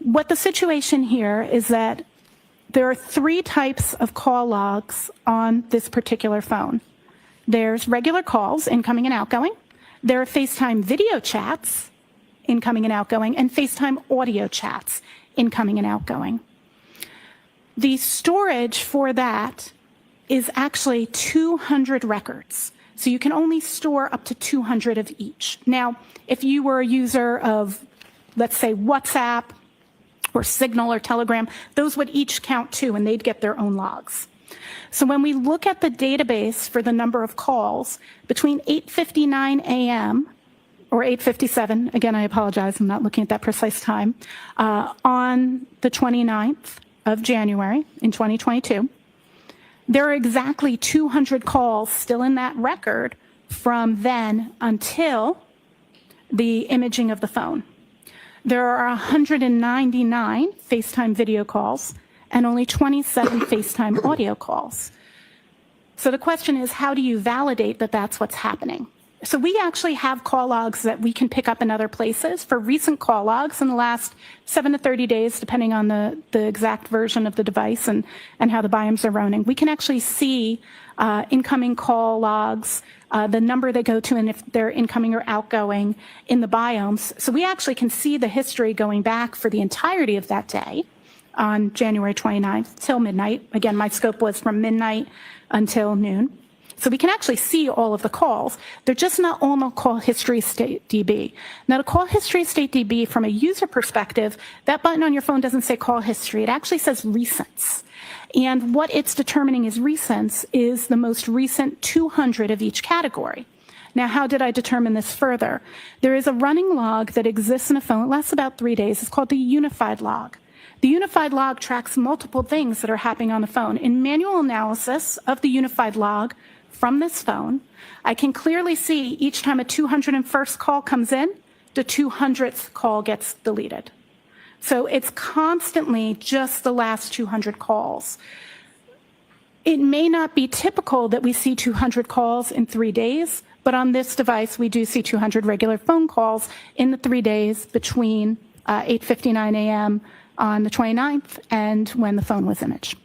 What the situation here is that there are three types of call logs on this particular phone. There's regular calls, incoming and outgoing. There are FaceTime video chats, incoming and outgoing, and FaceTime audio chats, incoming and outgoing. The storage for that is actually 200 records. So you can only store up to 200 of each. Now, if you were a user of, let's say, WhatsApp or Signal or Telegram, those would each count too, and they'd get their own logs. So when we look at the database for the number of calls between 8:59 a.m. or 8:57, again, I apologize, I'm not looking at that precise time, on the 29th of January in 2022, there are exactly 200 calls still in that record from then until the imaging of the phone. There are 199 FaceTime video calls and only 27 FaceTime audio calls. So the question is, how do you validate that that's what's happening? So we actually have call logs that we can pick up in other places for recent call logs in the last 7 to 30 days, depending on the exact version of the device and how the biomes are running. We can actually see incoming call logs, the number they go to, and if they're incoming or outgoing in the biomes. So we actually can see the history going back for the entirety of that day on January 29th till midnight. Again, my scope was from midnight until noon. So we can actually see all of the calls. They're just not all in the call history state DB. Now, the call history state DB, from a user perspective, that button on your phone doesn't say call history. It actually says recents. And what it's determining as recents is the most recent 200 of each category. Now, how did I determine this further? There is a running log that exists in a phone. It lasts about 3 days. It's called the unified log. The unified log tracks multiple things that are happening on the phone. In manual analysis of the unified log from this phone, I can clearly see each time a 201st call comes in, the 200th call gets deleted. So it's constantly just the last 200 calls. It may not be typical that we see 200 calls in 3 days, but on this device, we do see 200 regular phone calls in the 3 days between 8:59 a.m. on the 29th and when the phone was imaged.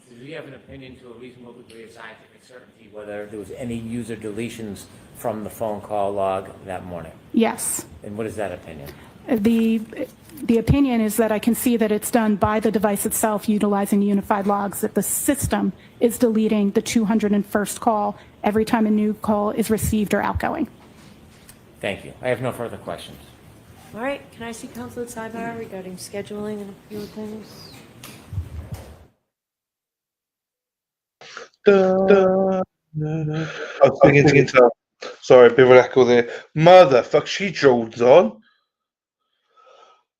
Do you have an opinion to a reasonable degree of scientific certainty whether there was any user deletions from the phone call log that morning? Yes. And what is that opinion? The opinion is that I can see that it's done by the device itself utilizing unified logs, that the system is deleting the 201st call every time a new call is received or outgoing. Thank you. I have no further questions. All right, can I see counsel at sidebar regarding scheduling and a few things? I was thinking to guitar. Sorry, a bit of an echo there. Motherfuck, she drones on.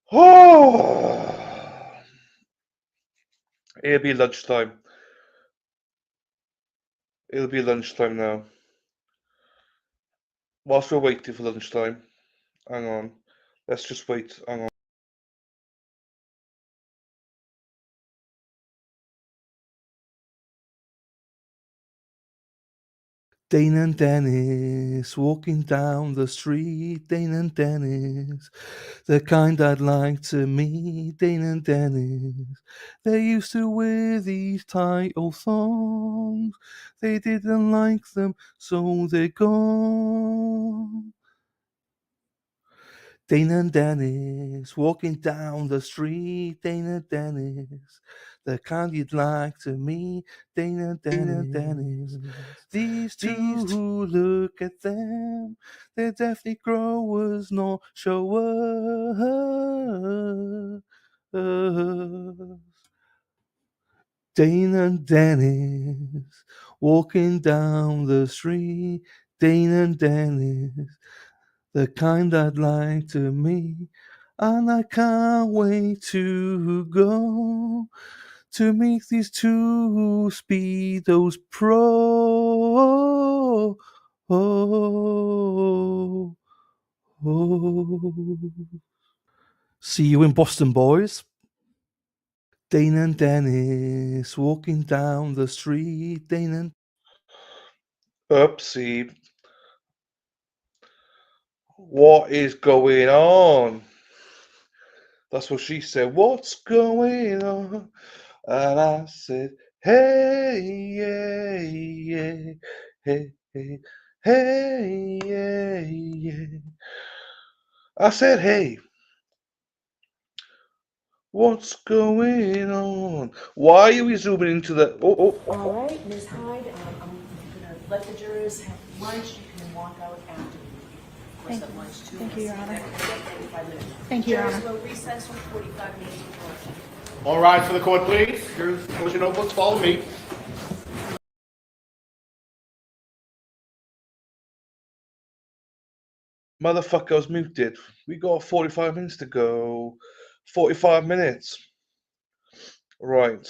Oh, it'll be lunchtime. It'll be lunchtime now. Whilst we're waiting for lunchtime, hang on. Let's just wait. Hang on. Dane and Dennis walking down the street. Dane and Dennis, the kind I'd like to meet. Dane and Dennis, they used to wear these tight old thongs. They didn't like them, so they're gone. Dane and Dennis walking down the street. Dane and Dennis, the kind you'd like to meet. Dane and Dennis, these two who look at them, they're definitely growers, not showers. Dane and Dennis walking down the street. Dane and Dennis, the kind I'd like to meet, and I can't wait to go to meet these two speedos pro. See you in Boston, boys. Dane and Dennis walking down the street. Dane and Oopsie. What is going on? That's what she said. What's going on? And I said, hey, yeah, yeah, hey, hey, hey, yeah, yeah. I said, hey, what's going on? Why are we zooming into the... Oh. All right, Ms. Hyde, I'm gonna let the jurors have lunch. You can walk out after. Of course, at lunch too. Thank you, Your Honor. 45 minutes. Thank you, Your Jurors Honor. will recess for 45 minutes before. All rise for the court, please. Here's your notebooks. Follow me. Motherfucker was muted. We got 45 minutes to go. 45 minutes. Right.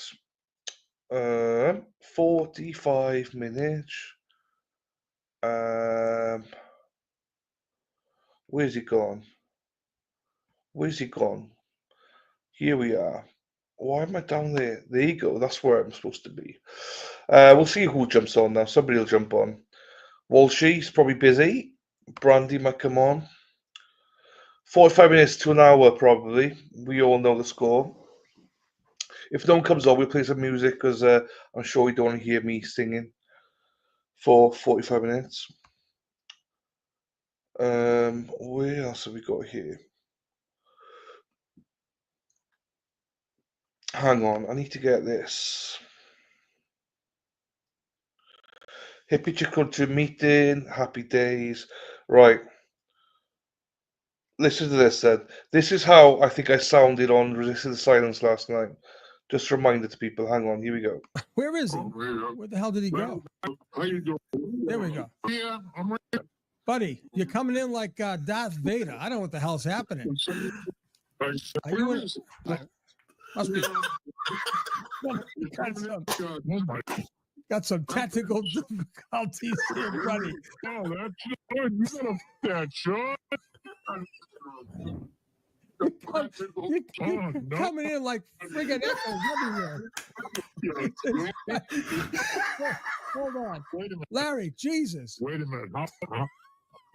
45 minutes. Where's he gone? Where's he gone? Here we are. Why am I down there? There you go. That's where I'm supposed to be. We'll see who jumps on now. Somebody will jump on. Walshy's probably busy. Brandy might come on. 45 minutes to an hour, probably. We all know the score. If no one comes on, we'll play some music because I'm sure you don't want to hear me singing for 45 minutes. Where else have we got here? Hang on, I need to get this. Hippie Chicken meeting, happy days. Right. Listen to this then. This is how I think I sounded on Resisting the Silence last night. Just a reminder to people. Hang on, here we go. Where is he? Where the hell did he go? How you doing? There we go. Yeah, I'm right. Buddy, you're coming in like Darth Vader. I don't know what the hell's happening. Are you in? Must be. Got some technical difficulties here, buddy. Oh, that's good. You gotta that, Sean. You're coming in like friggin' echoes everywhere. Hold on. Wait a minute. Larry, Jesus. Wait a minute.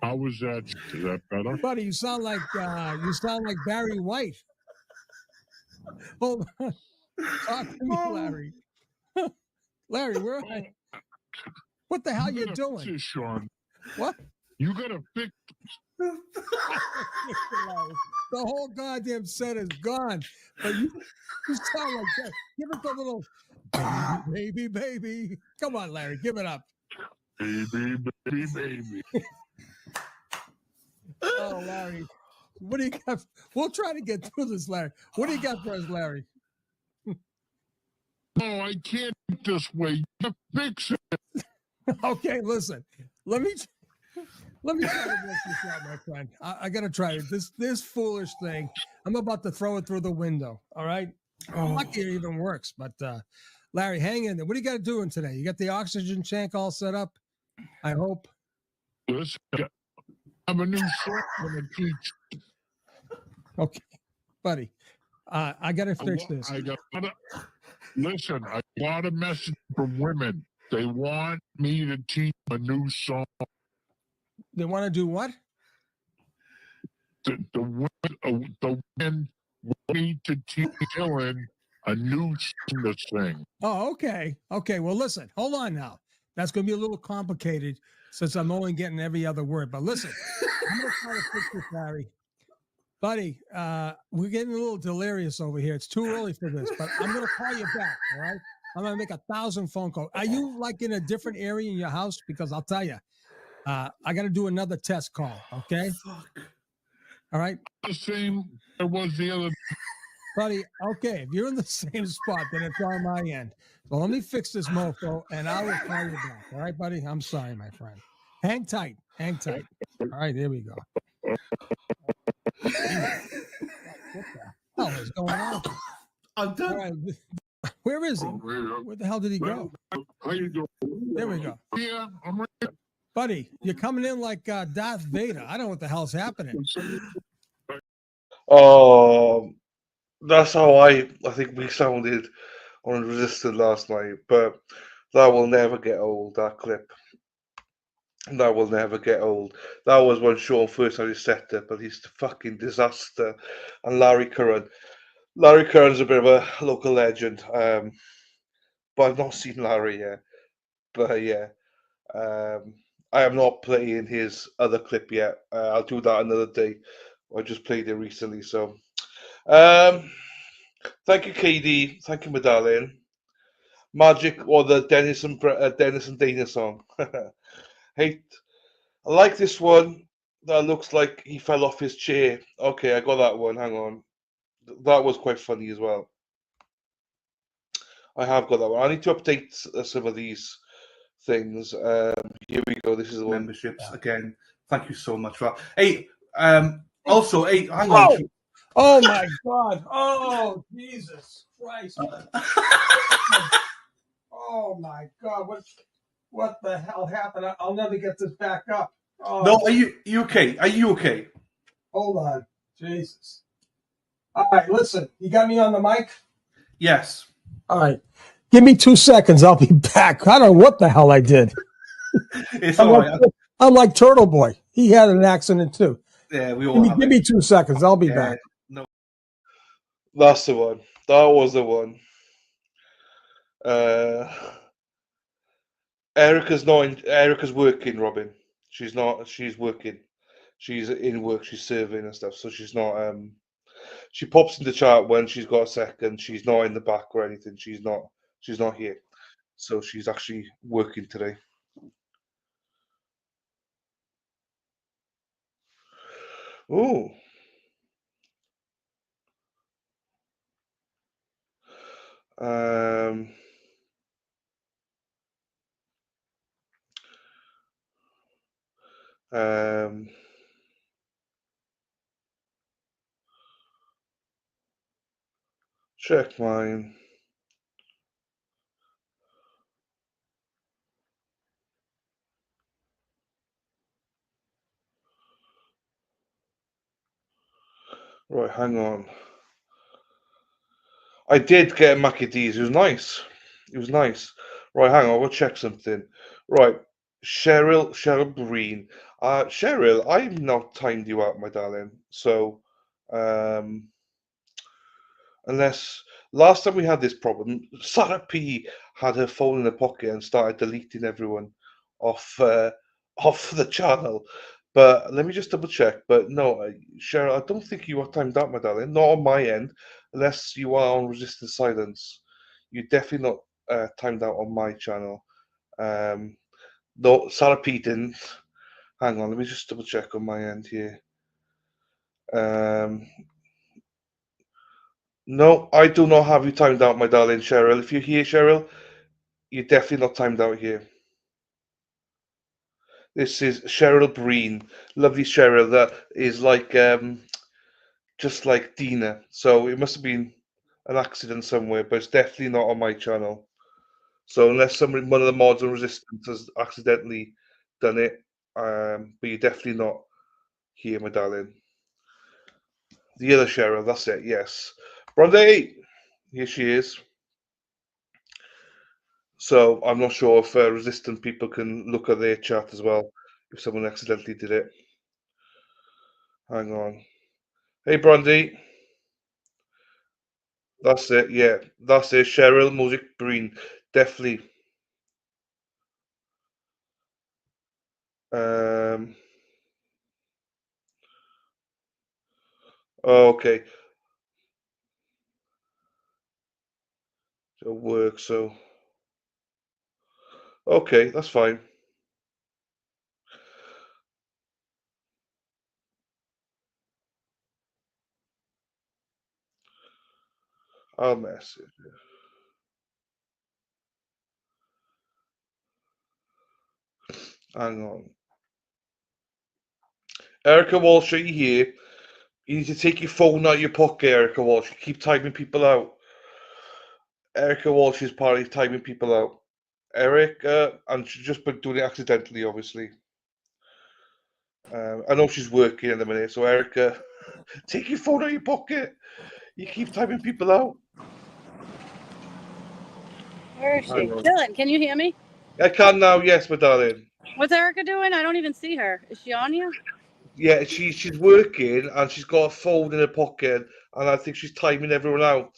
How was that? Is that better? Buddy, you sound like Barry White. Hold on. Talk to me, Larry. Larry, where are you? What the hell you doing? This, Sean. What? You gotta fix. The whole goddamn set is gone. But you sound like that. Give it the little baby, baby. Come on, Larry, give it up. Baby, baby, baby. Oh, Larry. What do you got? We'll try to get through this, Larry. What do you got for us, Larry? No, I can't this way. You fix it. Okay, listen. Let me try to work this out, my friend. I gotta try it. This foolish thing. I'm about to throw it through the window. All right. Lucky it even works. But Larry, hang in there. What do you got doing today? You got the oxygen tank all set up? I hope. Listen, I have a new song I'm gonna teach. Okay, buddy. I gotta fix this. Listen, I got a message from women. They want me to teach a new song. They want to do what? The women want me to teach Dylan a new song to sing. Oh, okay. Okay. Well, listen, hold on now. That's going to be a little complicated since I'm only getting every other word. But listen, I'm going to try to fix this, Larry. Buddy, we're getting a little delirious over here. It's too early for this, but I'm going to call you back, all right? I'm going to make 1,000 phone calls. Are you like in a different area in your house? Because I'll tell you, I got to do another test call, okay? All right? The same it was the other. Buddy, okay, if you're in the same spot, then it's on my end. So let me fix this mofo, and I will call you back. All right, buddy? I'm sorry, my friend. Hang tight. Hang tight. All right, here we go. What the hell is going on? I'm done. Right. Where is he? Where the hell did he go? How you doing? There we go. Yeah, I'm right. Buddy, you're coming in like Darth Vader. I don't know what the hell's happening. That's how I think we sounded on Resisted last night, but that will never get old, that clip. That will never get old. That was when Sean first had his setup, and he's a fucking disaster. And Larry Curran. Larry Kern's a bit of a local legend, but I've not seen Larry yet. But yeah, I am not playing his other clip yet. I'll do that another day. I just played it recently, so thank you, KD. Thank you, my darling. Magic or the Dennis and Dana song. Hey, I like this one. That looks like he fell off his chair. Okay, I got that one. Hang on. That was quite funny as well. I have got that one. I need to update some of these things. Here we go. This is the memberships again. Thank you so much for that. Hey, also, hey, hang on. Oh my God! Oh Jesus Christ! Oh my God! What the hell happened? I'll never get this back up. Oh. No, are you okay? Are you okay? Hold on, Jesus. All right, listen. You got me on the mic? Yes. All right. Give me 2 seconds. I'll be back. I don't know what the hell I did. It's all right. I'm like Turtle Boy. He had an accident too. Yeah, we all have Give it. me 2 seconds. I'll be back. No. That's the one. That was the one. Erica's not. Erica's working, Robin. She's not. She's working. She's in work. She's serving and stuff. So she's not. She pops in the chat when she's got a second. She's not in the back or anything. She's not. She's not here. So she's actually working today. Oh. Check mine. Right, hang on. I did get a Mackie D's. It was nice. It was nice. Right, hang on. We'll check something. Right, Cheryl Breen. Cheryl, I've not timed you out, my darling. So, unless last time we had this problem, Sarah P had her phone in her pocket and started deleting everyone off off the channel. But let me just double check. But no, Cheryl, I don't think you are timed out, my darling. Not on my end, unless you are on resistant silence. You're definitely not timed out on my channel. No, Sarah P didn't. Hang on, let me just double check on my end here. No, I do not have you timed out, my darling Cheryl. If you're here, Cheryl, you're definitely not timed out here. This is Cheryl Breen, lovely Cheryl. That is like just like Dina. So it must have been an accident somewhere, but it's definitely not on my channel. So unless somebody, one of the mods on Resistance, has accidentally done it, but you're definitely not here, my darling. The other Cheryl, that's it. Yes, Bronte, here she is. So I'm not sure if resistant people can look at their chat as well if someone accidentally did it. Hang on. Hey, Brandy. That's it. Yeah, that's it. Cheryl Music Breen. Definitely. Okay. So work. So. Okay, that's fine. I'll message you. Hang on. Erica Walsh, are you here? You need to take your phone out of your pocket, Erica Walsh. You keep typing people out. Erica Walsh is partly typing people out. Erica, and she's just been doing it accidentally, obviously. I know she's working in a minute, so Erica, take your phone out of your pocket. You keep typing people out. Where is she? Dylan, can you hear me? I can now, yes, my darling. What's Erica doing? I don't even see her. Is she on you? Yeah, she's working and she's got a phone in her pocket and I think she's timing everyone out.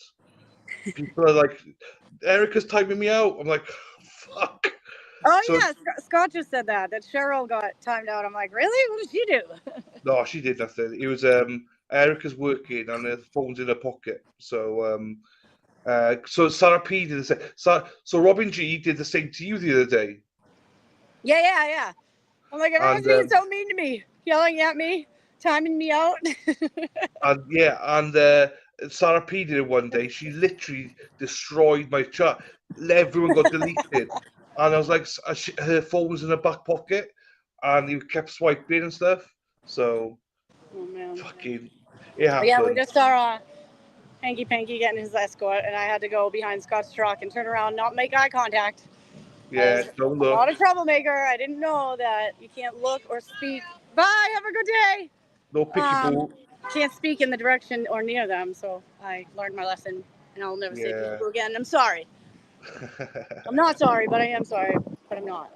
People are like, Erica's timing me out. I'm like, fuck. Oh So- yeah, Scott just said that Cheryl got timed out. I'm like, really? What did she do? No, she did nothing. It was Erica's working and her phone's in her pocket. So so Sarah P did the same. So Robin G did the same to you the other day. Yeah. I'm like, everyone's And, being so mean to me, yelling at me, timing me out. And Sarah P did it one day. She literally destroyed my chat. Everyone got deleted, and I was like, her phone was in her back pocket, and you kept swiping and stuff. So, Oh man. fucking, it happened. Yeah, we just saw Hanky Panky getting his escort, and I had to go behind Scott's truck and turn around, not make eye contact. Yeah, don't I'm look. not a troublemaker. I didn't know that you can't look or speak. Bye. Have a good day. No picky boo. Can't speak in the direction or near them, so I learned my lesson, and I'll never say Yeah. peekaboo again. I'm sorry. I'm not sorry, but I am sorry, but I'm not.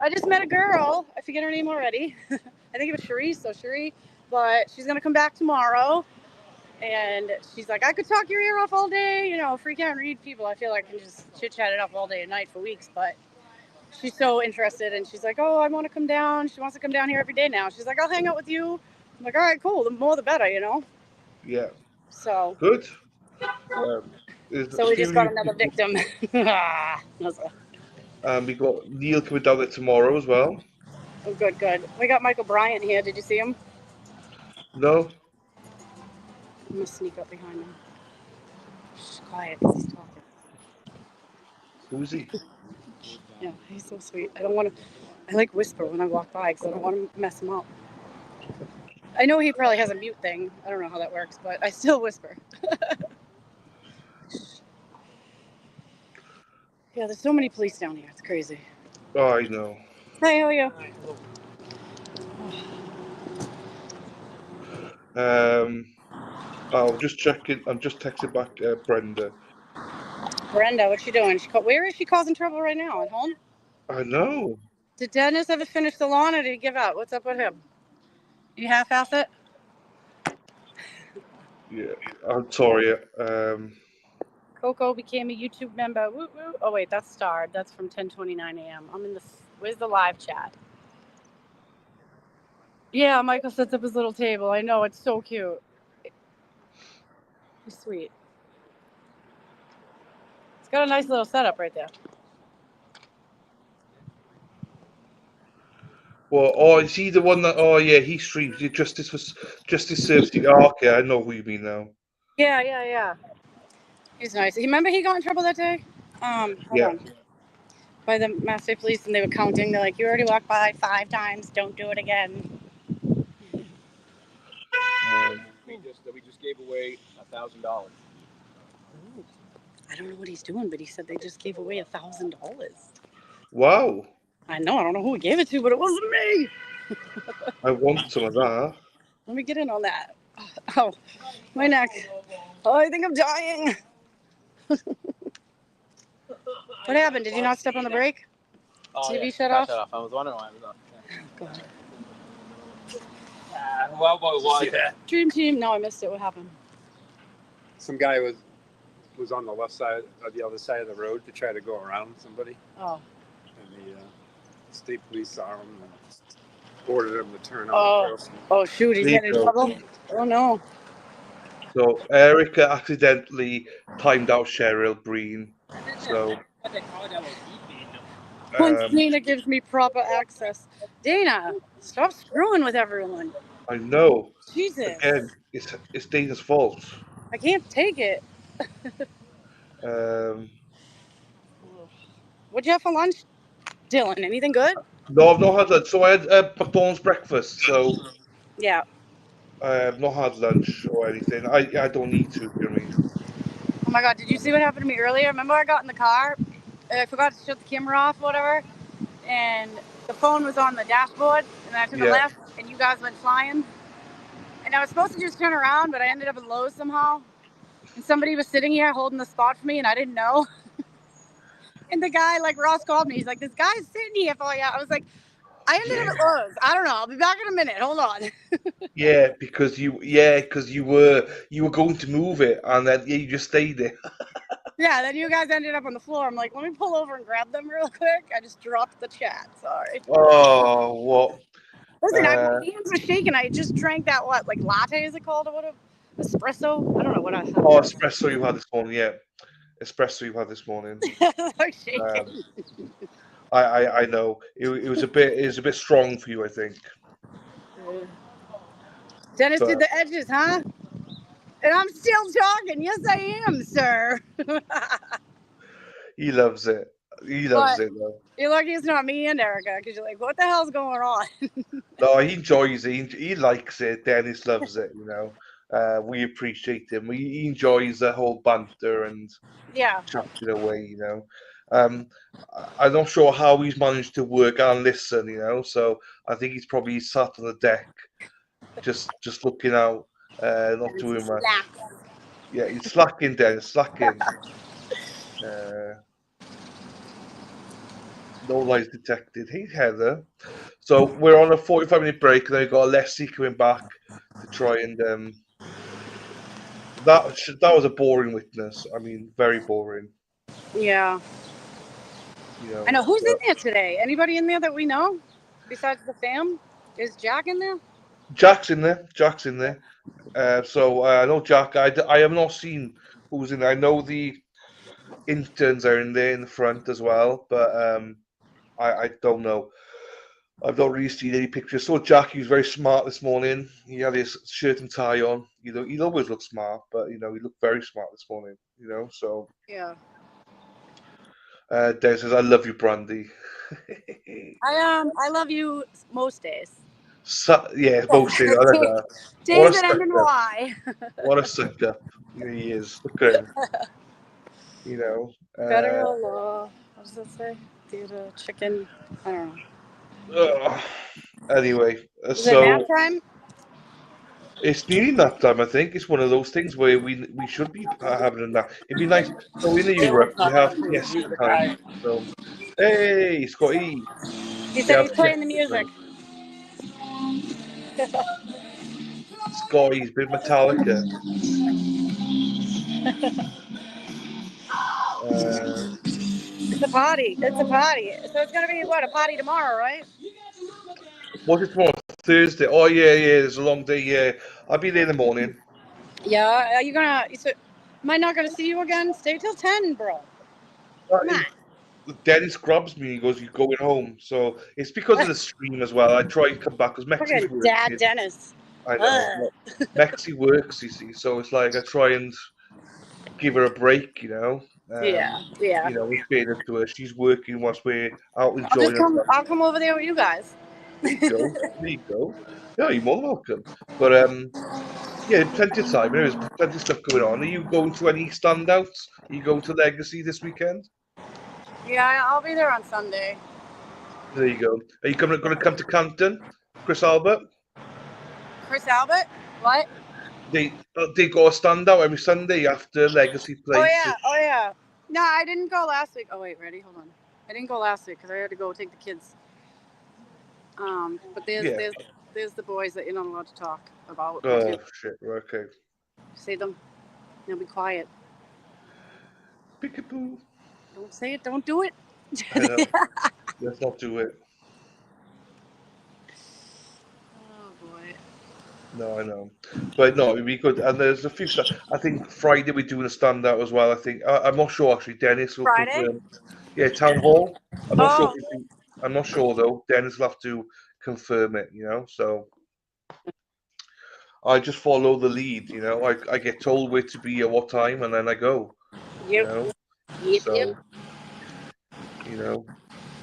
I just met a girl. I forget her name already. I think it was Cherie, but she's gonna come back tomorrow, and she's like, I could talk your ear off all day, freak out and read people. I feel like I can just chit chat it up all day and night for weeks, but she's so interested, and she's like, oh, I want to come down. She wants to come down here every day now. She's like, I'll hang out with you. I'm like, all right, cool. The more the better, Yeah. So. Good. So we just got another victim. We got Neil coming down there tomorrow as well. Oh, good. We got Michael Bryant here. Did you see him? No. I'm gonna sneak up behind him. Shh, quiet, because he's talking. Who's he? Yeah, he's so sweet. I like whisper when I walk by because I don't want to mess him up. I know he probably has a mute thing. I don't know how that works, but I still whisper. Yeah, there's so many police down here. It's crazy. Oh, I know. Hi, how are you? I'm just checking. I'm just texting back Brenda. Brenda, what's she doing? Where is she causing trouble right now? At home? I know. Did Dennis ever finish the lawn or did he give up? What's up with him? You half-ass it? Yeah, I'm sorry. Coco became a YouTube member. Woo woo. Oh wait, that's starred. That's from 10:29 a.m. Where's the live chat? Yeah, Michael sets up his little table. I know, it's so cute. He's sweet. It's got a nice little setup right there. Well, is he the one that? Oh yeah, he streams. Justice Service. Oh, okay, I know who you mean now. Yeah. He's nice. Remember he got in trouble that day? Hold on. By the Mass State Police, and they were counting. They're like, you already walked by 5 times. Don't do it again. We just gave away $1,000. I don't know what he's doing, but he said they just gave away $1,000. Wow. I know. I don't know who he gave it to, but it wasn't me. I want some of that. Let me get in on that. Oh, my neck. Oh, I think I'm dying. What happened? Did you not step on the brake? TV shut off? I was wondering why it was off. God. What was that? Dream Team. No, I missed it. What happened? Some guy was on the left side, or the other side of the road to try to go around somebody. Oh. And the state police saw him and ordered him to turn on the person. Oh, shoot. He's getting in trouble? Oh, no. So Erica accidentally timed out Cheryl Breen. So Once Dana gives me proper access. Dana, stop screwing with everyone. I know. Jesus. Again, it's Dana's fault. I can't take it. What'd you have for lunch, Dylan? Anything good? No, I've not had lunch. So I had McDonald's breakfast. So Yeah. I have not had lunch or anything. I don't need to. You know what I mean? Oh my God, did you see what happened to me earlier? Remember I got in the car, I forgot to shut the camera off or whatever, and the phone was on the dashboard, and I took a left, and you guys went flying. And I was supposed to just turn around, but I ended up in Lowe's somehow. And somebody was sitting here holding the spot for me, and I didn't know. And the guy, like Ross called me, he's like, this guy's sitting here for you. I was like, I ended up at Lowe's. I don't know. I'll be back in a minute. Hold on. Yeah, because you were going to move it, and then you just stayed there. Yeah, then you guys ended up on the floor. I'm like, let me pull over and grab them real quick. I just dropped the chat. Sorry. Oh, what? Listen, my hands are shaking. I just drank that, like latte is it called? Or what? Espresso? I don't know what I had. Oh, espresso you had this morning, yeah. Espresso you had this morning. I'm shaking. I know. It was a bit strong for you, I think. Dennis But did the edges, huh? And I'm still talking. Yes, I am, sir. he loves it. He loves it, though. You're lucky it's not me and Erica, because you're like, what the hell's going on? No, he enjoys it. He likes it. Dennis loves it, We appreciate him. He enjoys the whole banter and Yeah. chatting away, I'm not sure how he's managed to work and listen, so I think he's probably sat on the deck just looking out, not doing much. Yeah, he's slacking, Dennis, slacking. No lies detected. Hey, Heather. So we're on a 45-minute break, and then we've got Leslie coming back to try and that was a boring witness. I mean, very boring. Yeah. I know. Who's in there today? Anybody in there that we know besides the fam? Is Jack in there? Jack's in there. So I know Jack. I have not seen who's in there. I know the interns are in there in the front as well, but I don't know. I've not really seen any pictures. So Jack, he was very smart this morning. He had his shirt and tie on. He always looks smart, but he looked very smart this morning. So Yeah. Des says, "I love you, Brandy." I love you most days. Yeah, most days. I like that. Days that end in Y. What a suck up he is. Look at him. Federal law. What does that say? Theater, chicken. I don't know. Anyway, Is it nap time? It's nearly nap time. I think it's one of those things where we should be having a nap. It'd be nice. So in Europe, we have siesta time. So, hey, Scotty. He said he's playing the music. Scotty's been Metallica. It's a party. It's a party. So it's gonna be what, a party tomorrow, right? What's it tomorrow? Thursday. Oh yeah. It's a long day. Yeah, I'll be there in the morning. Yeah. Are you gonna? Am I not gonna see you again? Stay till 10, bro. Come on. Dennis grabs me and he goes, "You're going home." So it's because of the stream as well. I try and come back because Mexi's working. Dad, Dennis. I know. Mexi works, you see. So it's like I try and give her a break, Yeah. In fairness to her, she's working whilst we're out enjoying. I'll come over there with you guys. There you go. Yeah, you're more than welcome. But yeah, plenty of time. There's plenty of stuff going on. Are you going to any standouts? Are you going to Legacy this weekend? Yeah, I'll be there on Sunday. There you go. Are you going to come to Canton, Chris Albert? Chris Albert? What? They go a standout every Sunday after Legacy plays. Oh yeah. No, I didn't go last week. Oh wait, ready? Hold on. I didn't go last week because I had to go take the kids. But there's the boys that you're not allowed to talk about. Oh shit! Okay. Say them. Now be quiet. Peekaboo. Don't say it. Don't do it. I know. Let's not do it. Oh boy. No, I know, but no, it'd be good. And there's a few stuff. I think Friday we're doing a standout as well. I think I'm not sure actually. Dennis will confirm. Yeah, Town Hall. I'm not sure. I'm not sure though. Dennis will have to confirm it. So I just follow the lead. I get told where to be at what time, and then I go. Yep. Yep.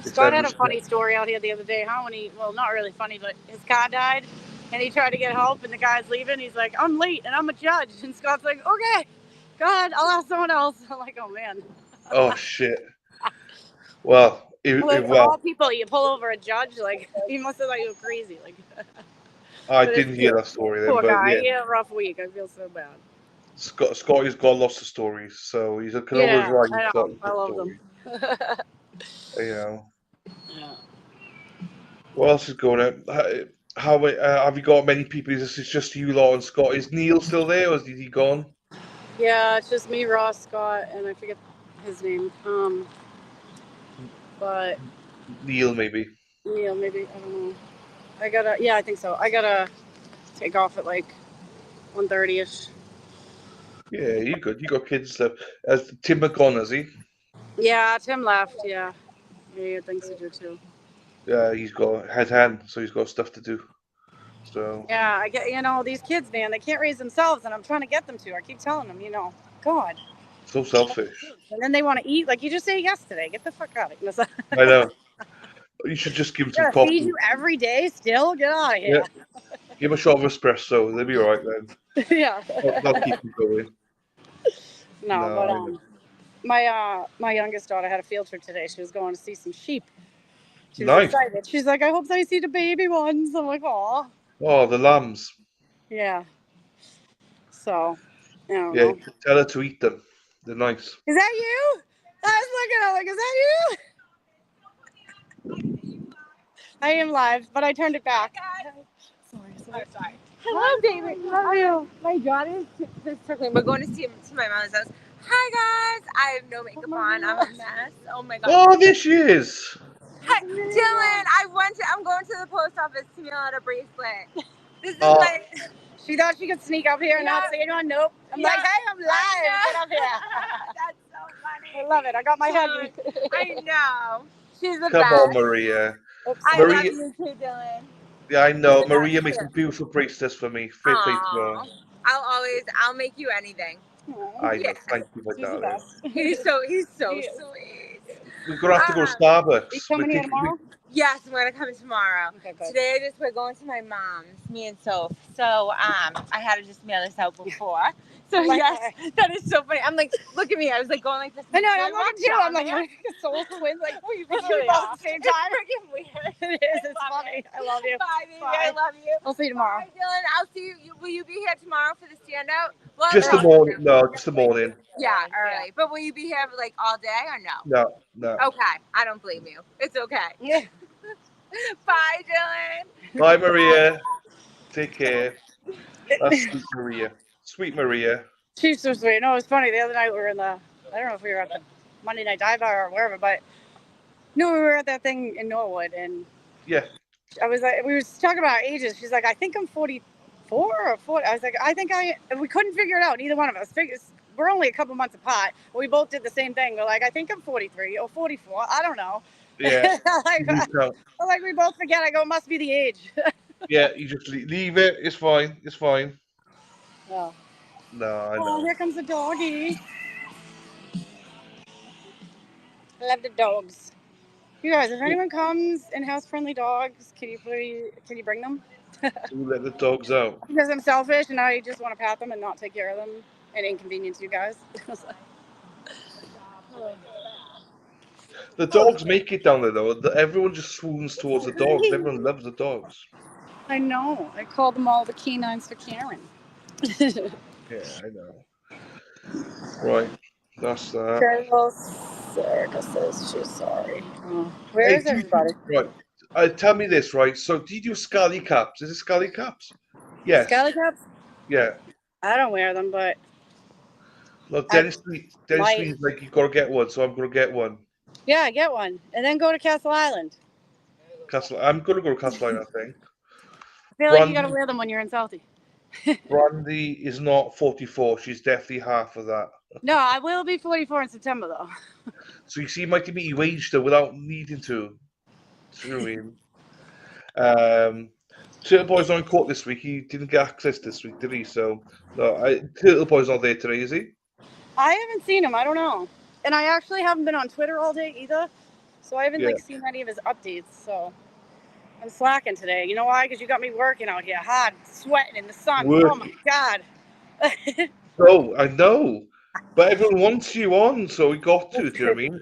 Scott had a funny story out here the other day. Not really funny, but his car died, and he tried to get help, and the guy's leaving. He's like, "I'm late, and I'm a judge." And Scott's like, "Okay, go ahead. I'll ask someone else." I'm like, "Oh man." Oh shit. Well, of all people, you pull over a judge. Like he must have thought you were crazy. Like. I didn't hear that story then. Poor guy. Yeah. He had a rough week. I feel so bad. Scotty's got lots of stories, so he can always write. I love them. Yeah. What else is going on? How have you got many people? Is this just you lot and Scott? Is Neil still there, or is he gone? Yeah, it's just me, Ross, Scott, and I forget his name. But Neil, maybe. Neil, maybe, I don't know. I think so. I gotta take off at like 1:30ish. Yeah, you good. You got kids and stuff. Has Tim gone, has he? Yeah, Tim left. Yeah, he had things to do too. Yeah, he's got hand, so he's got stuff to do. So Yeah, I get, these kids, man, they can't raise themselves, and I'm trying to get them to. I keep telling them, God. so selfish. And then they want to eat. Like, you just say yes today. Get the fuck out of here. I know. You should just give him some Gotta coffee. feed you every day still? Get out of here. Yeah. Give him a shot of espresso. They'll be all right then. Yeah. They'll keep him going. No, but my youngest daughter had a field trip today. She was going to see some sheep. She was Nice. excited. She's like, I hope I see the baby ones. I'm like, aw. Oh, the lambs. Yeah. So, I don't Yeah, know. tell her to eat them. They're nice. Is that you? I was looking at her like, is that you? I am live, but I turned it back. Sorry. Hello, David. Love you. My daughter's just circling. We're going to see him to my mom's house. Hi, guys. I have no makeup on. I'm a mess. Oh, my God. Oh, there she is. Hi, Dylan. I'm going to the post office to mail out a bracelet. This is Oh. my... She thought she could sneak up here and not say anyone. Nope. I'm like, hey, I'm live. Get up here. That's so funny. I love it. I got my head. I know. She's the Come best. on, Maria. I Maria. love you too, Dylan. Yeah, I know. Maria makes some beautiful bracelets for me. Aw. I'll make you anything. I know. Yeah. Thank you, my darling. He's so sweet. We're gonna have to go to Starbucks. You coming here tomorrow? Yes, I'm gonna come tomorrow. Okay, good. Today we're going to my mom's, me and Soph. So I had to just mail this out before. So yes, that is so funny. I'm like, look at me. I was like going like this. I know. I'm looking too. I'm like, soul twins. Like, we both at the same time. It's freaking weird. It is. It's funny. I love you. Bye, baby. Bye. I love you. I'll see you tomorrow. Bye, Dylan. I'll see you. Will you be here tomorrow for the standout? Well, Just the morning. No, just the morning. Yeah, early. But will you be here like all day or no? No. Okay, I don't blame you. It's okay. Yeah. Bye, Dylan. Bye, Maria. Take care. That's sweet Maria. Sweet Maria. She's so sweet. No, it was funny. The other night we were I don't know if we were at the Monday Night Dive Bar or wherever, but no, we were at that thing in Norwood, and Yeah. I was like, we were talking about ages. She's like, I think I'm 44 or 40. I was like, we couldn't figure it out. Neither one of us. We're only a couple months apart. We both did the same thing. We're like, I think I'm 43 or 44. I don't know. Yeah. like we both forget. I go, it must be the age. Yeah, you just leave it. It's fine. It's fine. Oh. No, I Oh, know. here comes the doggy. I love the dogs. You guys, if anyone comes and has friendly dogs, can you bring them? You let the dogs out. Because I'm selfish and I just want to pat them and not take care of them and inconvenience you guys. The dogs make it down there though. Everyone just swoons towards the dogs. Everyone loves the dogs. I know. I called them all the canines for Karen. Yeah, I know. Right, that's that. Carol Erica says she's sorry. Oh. Where is everybody? Right. Tell me this, right? So, do you do scally caps? Is it scally caps? Yes. Scally caps? Yeah. I don't wear them, but. Look, Dennis Lee's like, you gotta get one, so I'm gonna get one. Yeah, get one. And then go to Castle Island. I'm gonna go to Castle Island, I think. I feel like you gotta wear them when you're in Southie. Brandy is not 44. She's definitely half of that. No, I will be 44 in September, though. So you see, Mikey, you aged her without needing to. Do you know what I mean? Turtle Boy's not in court this week. He didn't get access this week, did he? So, no, Turtle Boy's not there today, is he? I haven't seen him. I don't know. And I actually haven't been on Twitter all day either. So I haven't seen any of his updates. So I'm slacking today. You know why? Because you got me working out here hard, sweating in the sun. Oh, my God. Oh, I know. But everyone wants you on, so we got to. Do you know what I mean?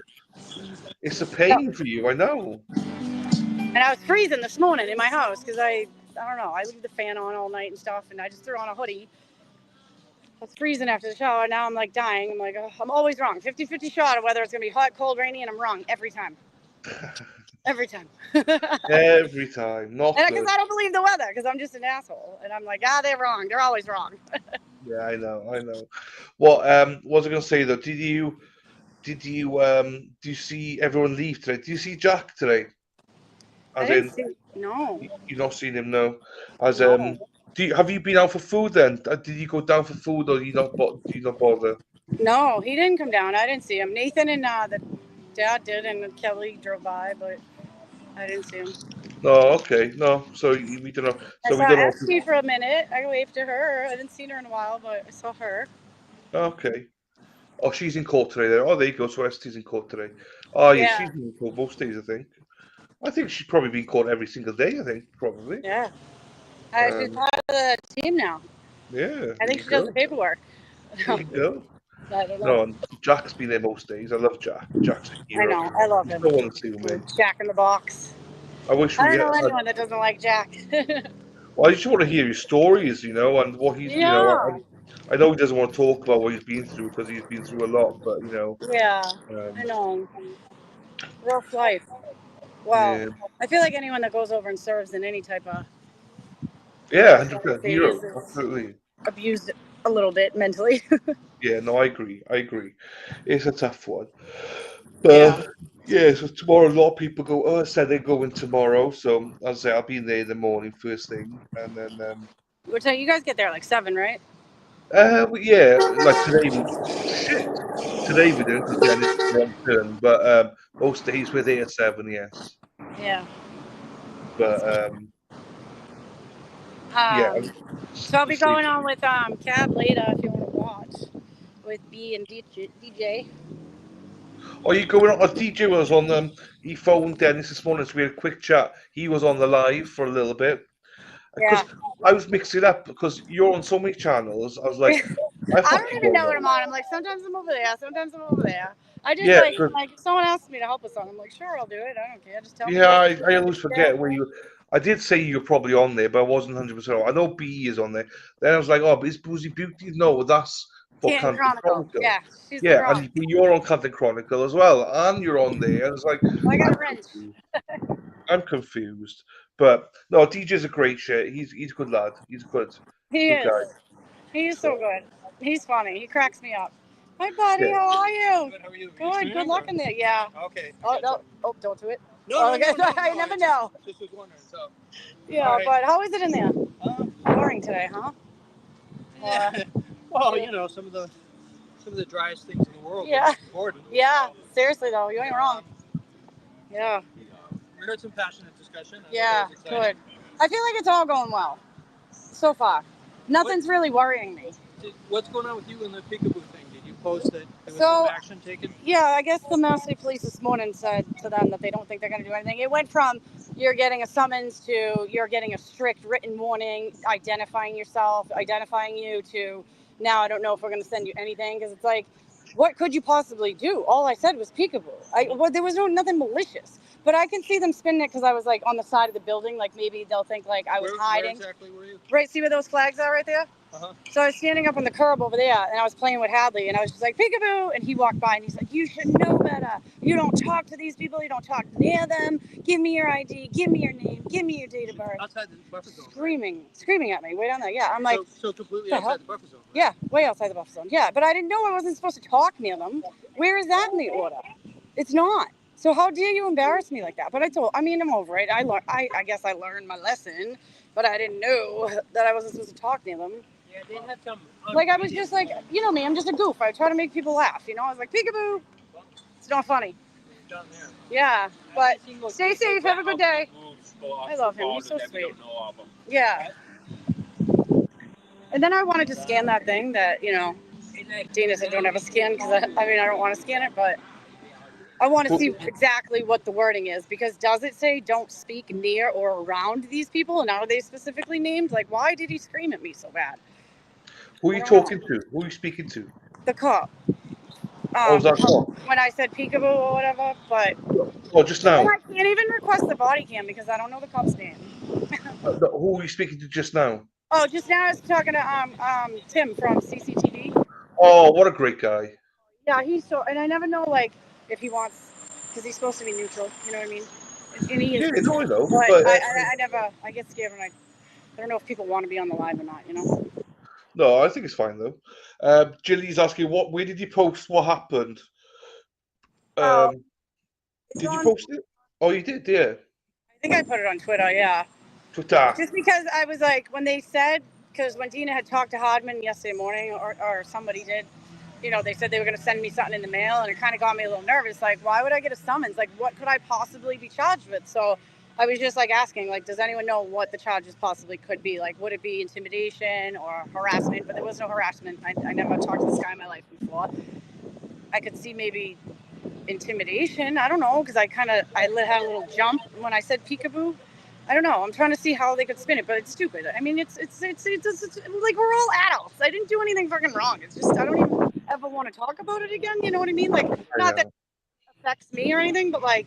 It's a pain for you, I know. And I was freezing this morning in my house because I don't know. I leave the fan on all night and stuff, and I just threw on a hoodie. I was freezing after the shower. Now I'm like dying. I'm like, I'm always wrong. 50-50 shot of whether it's going to be hot, cold, rainy, and I'm wrong every time. Every time. Every time. Not And good. because I don't believe the weather, because I'm just an asshole, and I'm like, they're wrong. They're always wrong. Yeah, I know. What was I gonna say though? Did you see everyone leave today? Did you see Jack today? I As didn't in, see. No. you've not seen him, no. As No. have you been out for food then? Did you go down for food, or do you not bother? No, he didn't come down. I didn't see him. Nathan and the dad did, and Kelly drove by, but I didn't see him. No, okay, no. So we don't know. I So we saw don't know. Esty for a minute. I waved to her. I didn't see her in a while, but I saw her. Okay. Oh, she's in court today. There. Oh, there you go. So Estee's in court today. Oh, yeah, Yeah. she's been in court most days, I think. I think she's probably been in court every single day. I think probably. Yeah. She's part of the team now. Yeah. I think she does the paperwork. There you go. I don't know. No, and Jack's been there most days. I love Jack. Jack's a I hero. know. I love him. No one to see with me. Jack in the Box. I wish I we don't know had. anyone that doesn't like Jack. Well, I just want to hear his stories, and what he's, Yeah. I know he doesn't want to talk about what he's been through because he's been through a lot, but Yeah. I know. Rough life. Wow. Yeah. I feel like anyone that goes over and serves in any type of Yeah, 100% hero, is absolutely. abused a little bit mentally. Yeah, no, I agree. It's a tough one. But yeah, so tomorrow a lot of people go. Oh, I said they're going tomorrow, so I'll say I'll be there in the morning first thing, and then What time you guys get there? Like 7, right? yeah, like today we didn't because Dennis is wrong turn, but most days we're there at 7, yes. Yeah. But yeah. So I'll be going on with Cab later if you want to watch with B and DJ. Oh, you going on? DJ was on. He phoned Dennis this morning, so we had a quick chat. He was on the live for a little bit. Because I was mixing up because you're on so many channels. I was like, I don't even know what I'm on. I'm like, sometimes I'm over there, sometimes I'm over there. I just like if someone asks me to help with something, I'm like, sure, I'll do it. I don't care. Just tell me. Yeah, I always forget where you. I did say you're probably on there, but I wasn't 100%. I know B is on there. Then I was like, oh, but is Boozy Beauty? No, that's for Canton Chronicle. Yeah, she's and you're on Canton Chronicle as well, and you're on there. And it's like, I got a wrench. I'm confused, but no, DJ's a great shit. He's a good lad. He's good. He good is. Guy. He is so good. He's funny. He cracks me up. Hi, buddy. Yeah. How are you? Good. How are you? Good. Good luck in there. Yeah. Okay. Oh no! Oh, don't do it. No, no, I never know. Just was wondering. So. Yeah, Right. but how is it in there? Boring today, huh? Yeah. Well, some of the driest things in the world. Yeah. Important. Yeah. Seriously though, you ain't wrong. Yeah. We heard some passionate discussion. Yeah. Good. I feel like it's all going well so far. Nothing's really worrying me. What's going on with you in the peekaboo thing? Did you post that there was So, some action taken? Yeah, I guess the Mass City Police this morning said to them that they don't think they're going to do anything. It went from you're getting a summons to you're getting a strict written warning, identifying yourself, identifying you, to now I don't know if we're going to send you anything, because it's like, what could you possibly do? All I said was peekaboo. There was nothing malicious. But I can see them spinning it because I was like on the side of the building. Like maybe they'll think like I was hiding. Where exactly were you? Right, see where those flags are right there? Uh-huh. So I was standing up on the curb over there, and I was playing with Hadley, and I was just like, peekaboo, and he walked by, and he's like, you should know better. You don't talk to these people. You don't talk near them. Give me your ID. Give me your name. Give me your date of birth. Outside the buffer zone. Screaming at me, way down there. Yeah, I'm like. So completely outside the buffer zone. Right? Yeah, way outside the buffer zone. Yeah, but I didn't know I wasn't supposed to talk near them. Where is that in the order? It's not. So how dare you embarrass me like that? But I'm over it. I guess I learned my lesson, but I didn't know that I wasn't supposed to talk near them. Yeah, they had some. Like, I was just like, you know me, I'm just a goof. I try to make people laugh, I was like, peekaboo. It's not funny. Yeah, but stay safe. Have a good day. I love him. He's so sweet. Yeah. And then I wanted to scan that thing that, Dana said don't ever scan, because I don't want to scan it, but I want to see exactly what the wording is, because does it say don't speak near or around these people? And are they specifically named? Like, why did he scream at me so bad? Who are you talking to? Who are you speaking to? The cop. That cop? When I said peekaboo or whatever, but... Oh, just now? And I can't even request the body cam because I don't know the cop's name. Who are you speaking to just now? Oh, just now I was talking to Tim from CCTV. Oh, what a great guy. Yeah, he's so... And I never know, like, if he wants... Because he's supposed to be neutral, you know what I mean? And he is. Yeah, no, I know, But but I never. I get scared when I don't know if people want to be on the live or not. You know. no, I think it's fine though. Jilly's asking, where did you post what happened? Did you post it? Oh, you did, yeah. I think I put it on Twitter. Yeah. Twitter. Just because I was like, when they said, because when Dina had talked to Hardman yesterday morning, or somebody did, you know, they said they were going to send me something in the mail, and it kind of got me a little nervous. Like, why would I get a summons? Like, what could I possibly be charged with? So I was just like asking, like, does anyone know what the charges possibly could be? Like, would it be intimidation or harassment? But there was no harassment. I never talked to this guy in my life before. I could see maybe intimidation. I don't know, because I had a little jump when I said peekaboo. I don't know. I'm trying to see how they could spin it, but it's stupid. I mean, it's like we're all adults. I didn't do anything fucking wrong. It's just I don't even ever want to talk about it again. You know what I mean? Like, not that it affects me or anything, but like,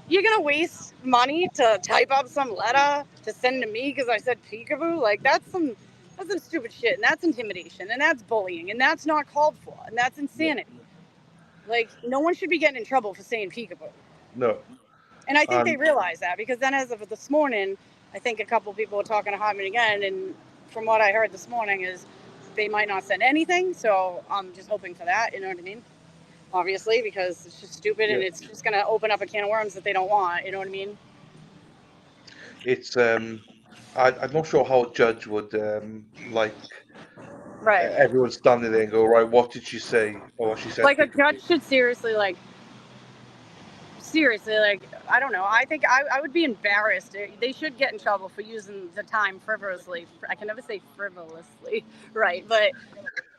you're gonna waste money to type up some letter to send to me because I said peekaboo. Like, that's some stupid shit, and that's intimidation, and that's bullying, and that's not called for, and that's insanity. Like, no one should be getting in trouble for saying peekaboo. No. And I think they realize that, because then as of this morning, I think a couple people were talking to Hardman again, and from what I heard this morning is they might not send anything, so I'm just hoping for that, you know what I mean? Obviously, because it's just stupid, and it's just going to open up a can of worms that they don't want, you know what I mean? It's I'm not sure how a judge would like everyone standing there and go, right, what did she say? Or she said Like, a judge should seriously, like, I don't know. I think I would be embarrassed. They should get in trouble for using the time frivolously. I can never say frivolously, right? But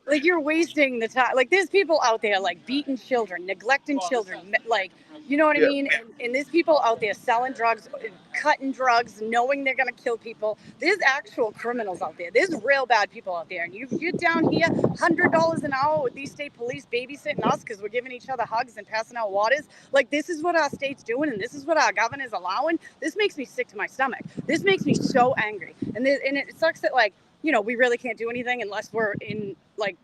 like, you're wasting the time. Like, there's people out there like beating children, neglecting children, like, you know what I mean? And there's people out there selling drugs, cutting drugs, knowing they're gonna kill people. There's actual criminals out there. There's real bad people out there. And you're down here, $100 an hour with these state police babysitting us because we're giving each other hugs and passing out waters. Like, this is what our state's doing, and this is what our governor's allowing. This makes me sick to my stomach. This makes me so angry. And it sucks that, like, you know, we really can't do anything unless we're in, like,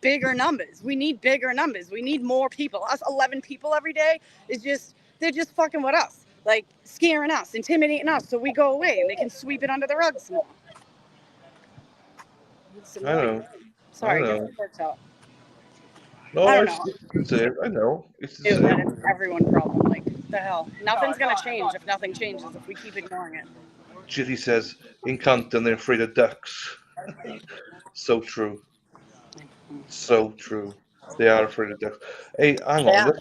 bigger numbers. We need bigger numbers. We need more people. Us 11 people every day they're just fucking with us. Like, scaring us, intimidating us, so we go away and they can sweep it under the rug some more. I know. Sorry, I get know. some words out. No, I don't it's know. deserved. I know. It's Dude, that deserved. is an everyone problem. Like, the hell? Nothing's gonna change if nothing changes, if we keep ignoring it. Jilly says, in Canton, they're afraid of ducks. So true. So true. They are afraid of ducks. Hey, hang on.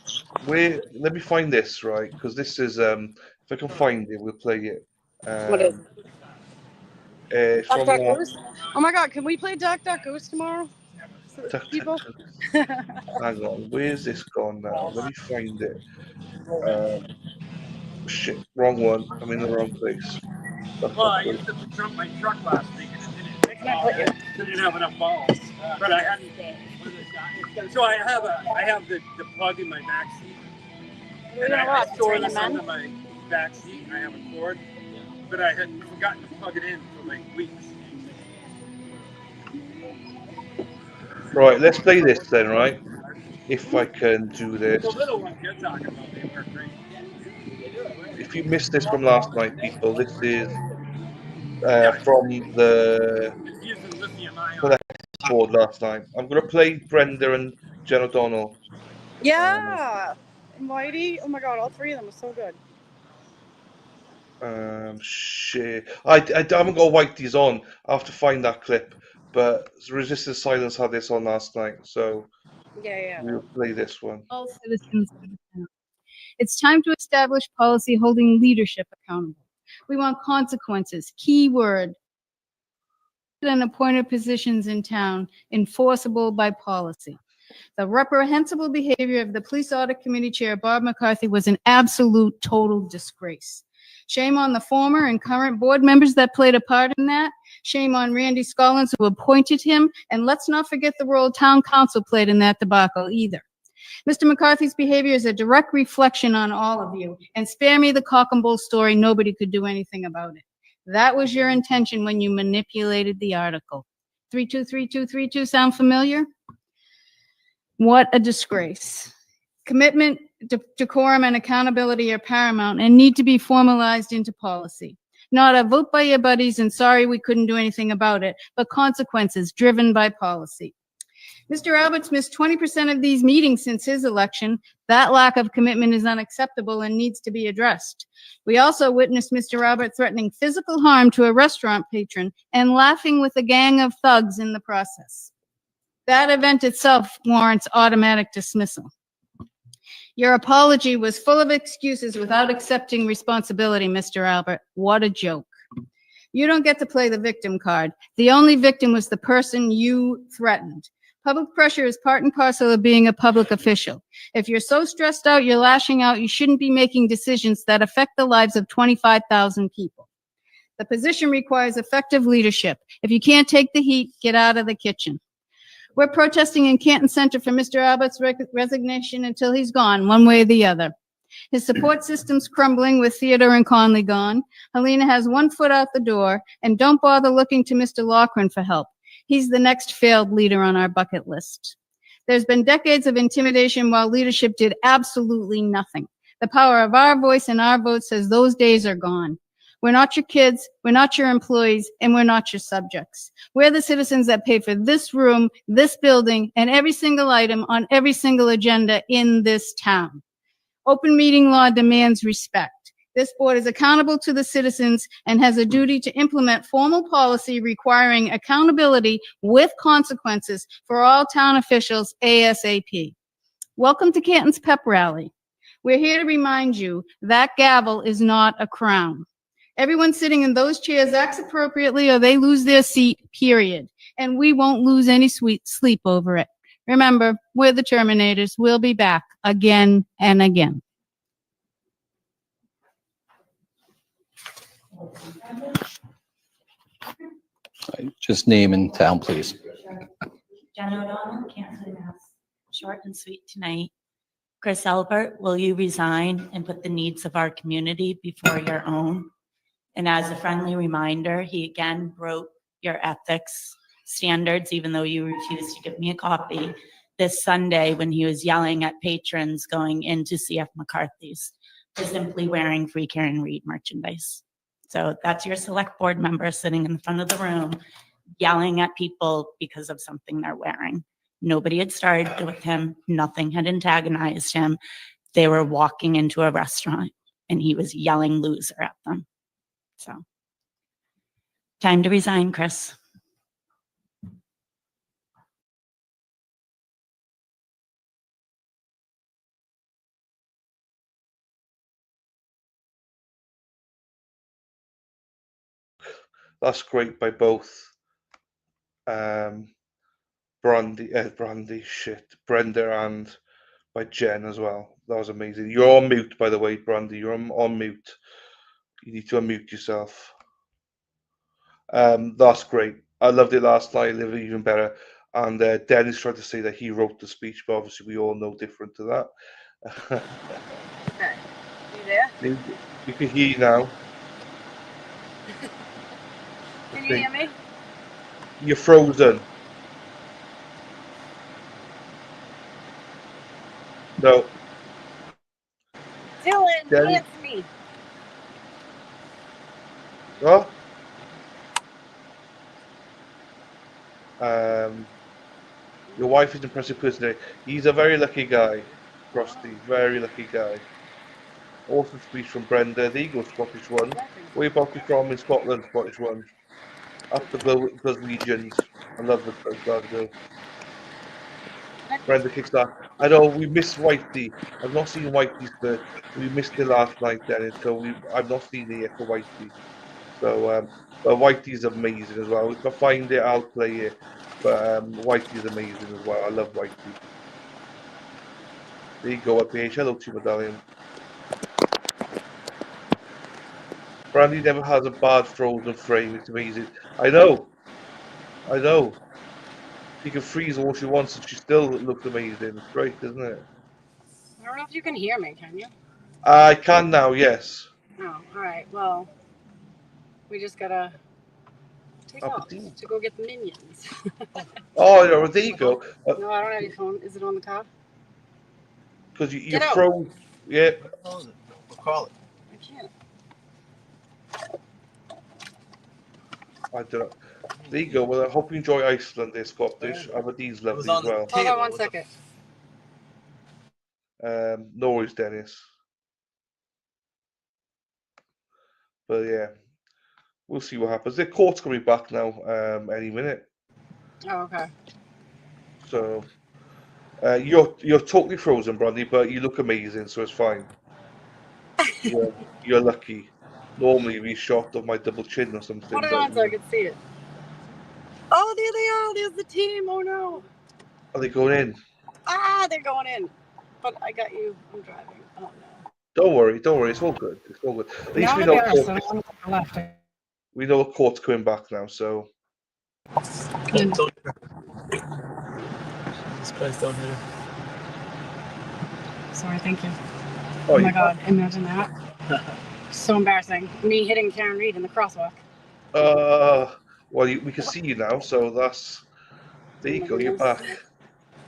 Let me find this, right? Because this is, if I can find it, we'll play it. What is It's Duck from Duck Goose? Oh my god, can we play Duck Duck Goose tomorrow? People? Hang on. Where's this gone now? Let me find it. Shit, wrong one. I'm in the wrong place. Well, I used it to trump my truck last week and it didn't have enough balls. But I hadn't. So I have the plug in my back seat. And I store this under my back seat. And I have a cord, but I had forgotten to plug it in for like weeks. Right, let's play this then, right? If I can do this. The little ones you're talking about, they work great. If you missed this from last night, people, this is from the board last night. I'm going to play Brenda and Jen O'Donnell. Yeah. And Whitey. Oh my god, all three of them are so good. Shit. I haven't got Whitey's on. I have to find that clip. But Resistance Silence had this on last night, so we'll play this one. All citizens of the town. It's time to establish policy holding leadership accountable. We want consequences, keyword, and appointed positions in town enforceable by policy. The reprehensible behavior of the Police Audit Committee Chair, Bob McCarthy, was an absolute total disgrace. Shame on the former and current board members that played a part in that. Shame on Randy Scollins, who appointed him. And let's not forget the role town council played in that debacle either. Mr. McCarthy's behavior is a direct reflection on all of you. And spare me the cock and bull story, nobody could do anything about it. That was your intention when you manipulated the article. 323232 sound familiar? What a disgrace. Commitment, decorum, and accountability are paramount and need to be formalized into policy. Not a vote by your buddies and sorry we couldn't do anything about it, but consequences driven by policy. Mr. Alberts missed 20% of these meetings since his election. That lack of commitment is unacceptable and needs to be addressed. We also witnessed Mr. Albert threatening physical harm to a restaurant patron and laughing with a gang of thugs in the process. That event itself warrants automatic dismissal. Your apology was full of excuses without accepting responsibility, Mr. Albert. What a joke. You don't get to play the victim card. The only victim was the person you threatened. Public pressure is part and parcel of being a public official. If you're so stressed out, you're lashing out, you shouldn't be making decisions that affect the lives of 25,000 people. The position requires effective leadership. If you can't take the heat, get out of the kitchen. We're protesting in Canton Center for Mr. Albert's resignation until he's gone, one way or the other. His support system's crumbling with Theodore and Conley gone. Helena has one foot out the door, and don't bother looking to Mr. Loughran for help. He's the next failed leader on our bucket list. There's been decades of intimidation while leadership did absolutely nothing. The power of our voice and our vote says those days are gone. We're not your kids, we're not your employees, and we're not your subjects. We're the citizens that pay for this room, this building, and every single item on every single agenda in this town. Open meeting law demands respect. This board is accountable to the citizens and has a duty to implement formal policy requiring accountability with consequences for all town officials ASAP. Welcome to Canton's pep rally. We're here to remind you that gavel is not a crown. Everyone sitting in those chairs acts appropriately or they lose their seat, period. And we won't lose any sweet sleep over it. Remember, we're the Terminators. We'll be back again and again. Just name and town, please. Jen O'Donnell, Canton, Mass. Short and sweet tonight. Chris Albert, will you resign and put the needs of our community before your own? And as a friendly reminder, he again broke your ethics standards, even though you refused to give me a copy this Sunday when he was yelling at patrons going into CF McCarthy's for simply wearing Free Karen Reed merchandise. So that's your select board member sitting in the front of the room yelling at people because of something they're wearing. Nobody had started with him. Nothing had antagonized him. They were walking into a restaurant and he was yelling loser at them. So, time to resign, Chris. That's great by both Brenda and by Jen as well. That was amazing. You're on mute, by the way, Brandy. You're on mute. You need to unmute yourself. That's great. I loved it last night. I loved it even better. And Dennis tried to say that he wrote the speech, but obviously we all know different to that. Okay. You there? We can hear you now. Can you hear me? You're frozen. No. Dylan, Dennis? answer me. What? Your wife is an impressive person. He's a very lucky guy, Frosty. Very lucky guy. Awesome speech from Brenda. There you go, Scottish one. Where you both from in Scotland, Scottish one. Up the Glaswegians. I love the Glasgow. Brenda Kickstart. I know we missed Whitey. I've not seen Whitey's, but we missed it last night, Dennis. So I've not seen it yet for Whitey. So, but Whitey's amazing as well. If I find it, I'll play it. But Whitey's amazing as well. I love Whitey. There you go, PH. Hello to you, medallion. Brandy never has a bad frozen frame. It's amazing. I know. She can freeze all she wants and she still looks amazing. It's great, isn't it? I don't know if you can hear me, can you? I can now, yes. Oh, all right. Well, we just gotta take off to go get the minions. Oh, there you go. No, I don't have your phone. Is it on the car? Because you Get out. throw. Yeah. Close it. We'll call it. I can't. I don't know. There you go. Well, I hope you enjoy Iceland, there, Scottish. Aberdeen's lovely as well. Hold on 1 second. No worries, Dennis. But yeah, we'll see what happens. Their court's coming back now any minute. Oh, okay. So you're totally frozen, Brandy, but you look amazing, so it's fine. You're lucky. Normally, you'd be shot of my double chin or something. Put it but on so I can see it. Oh, there they are. There's the team. Oh, no. Are they going in? Ah, they're going in. But I got you. I'm driving. Oh, no. Don't worry. It's all good. It's all good. At least Now we I'm know embarrassed. I don't left. we know the court's coming back now. So This place don't hit her. Sorry, thank you. Oh, Oh my God, imagine that. So embarrassing. Me hitting Karen Reed in the crosswalk. well, we can see you now, so that's. There you go. You're back.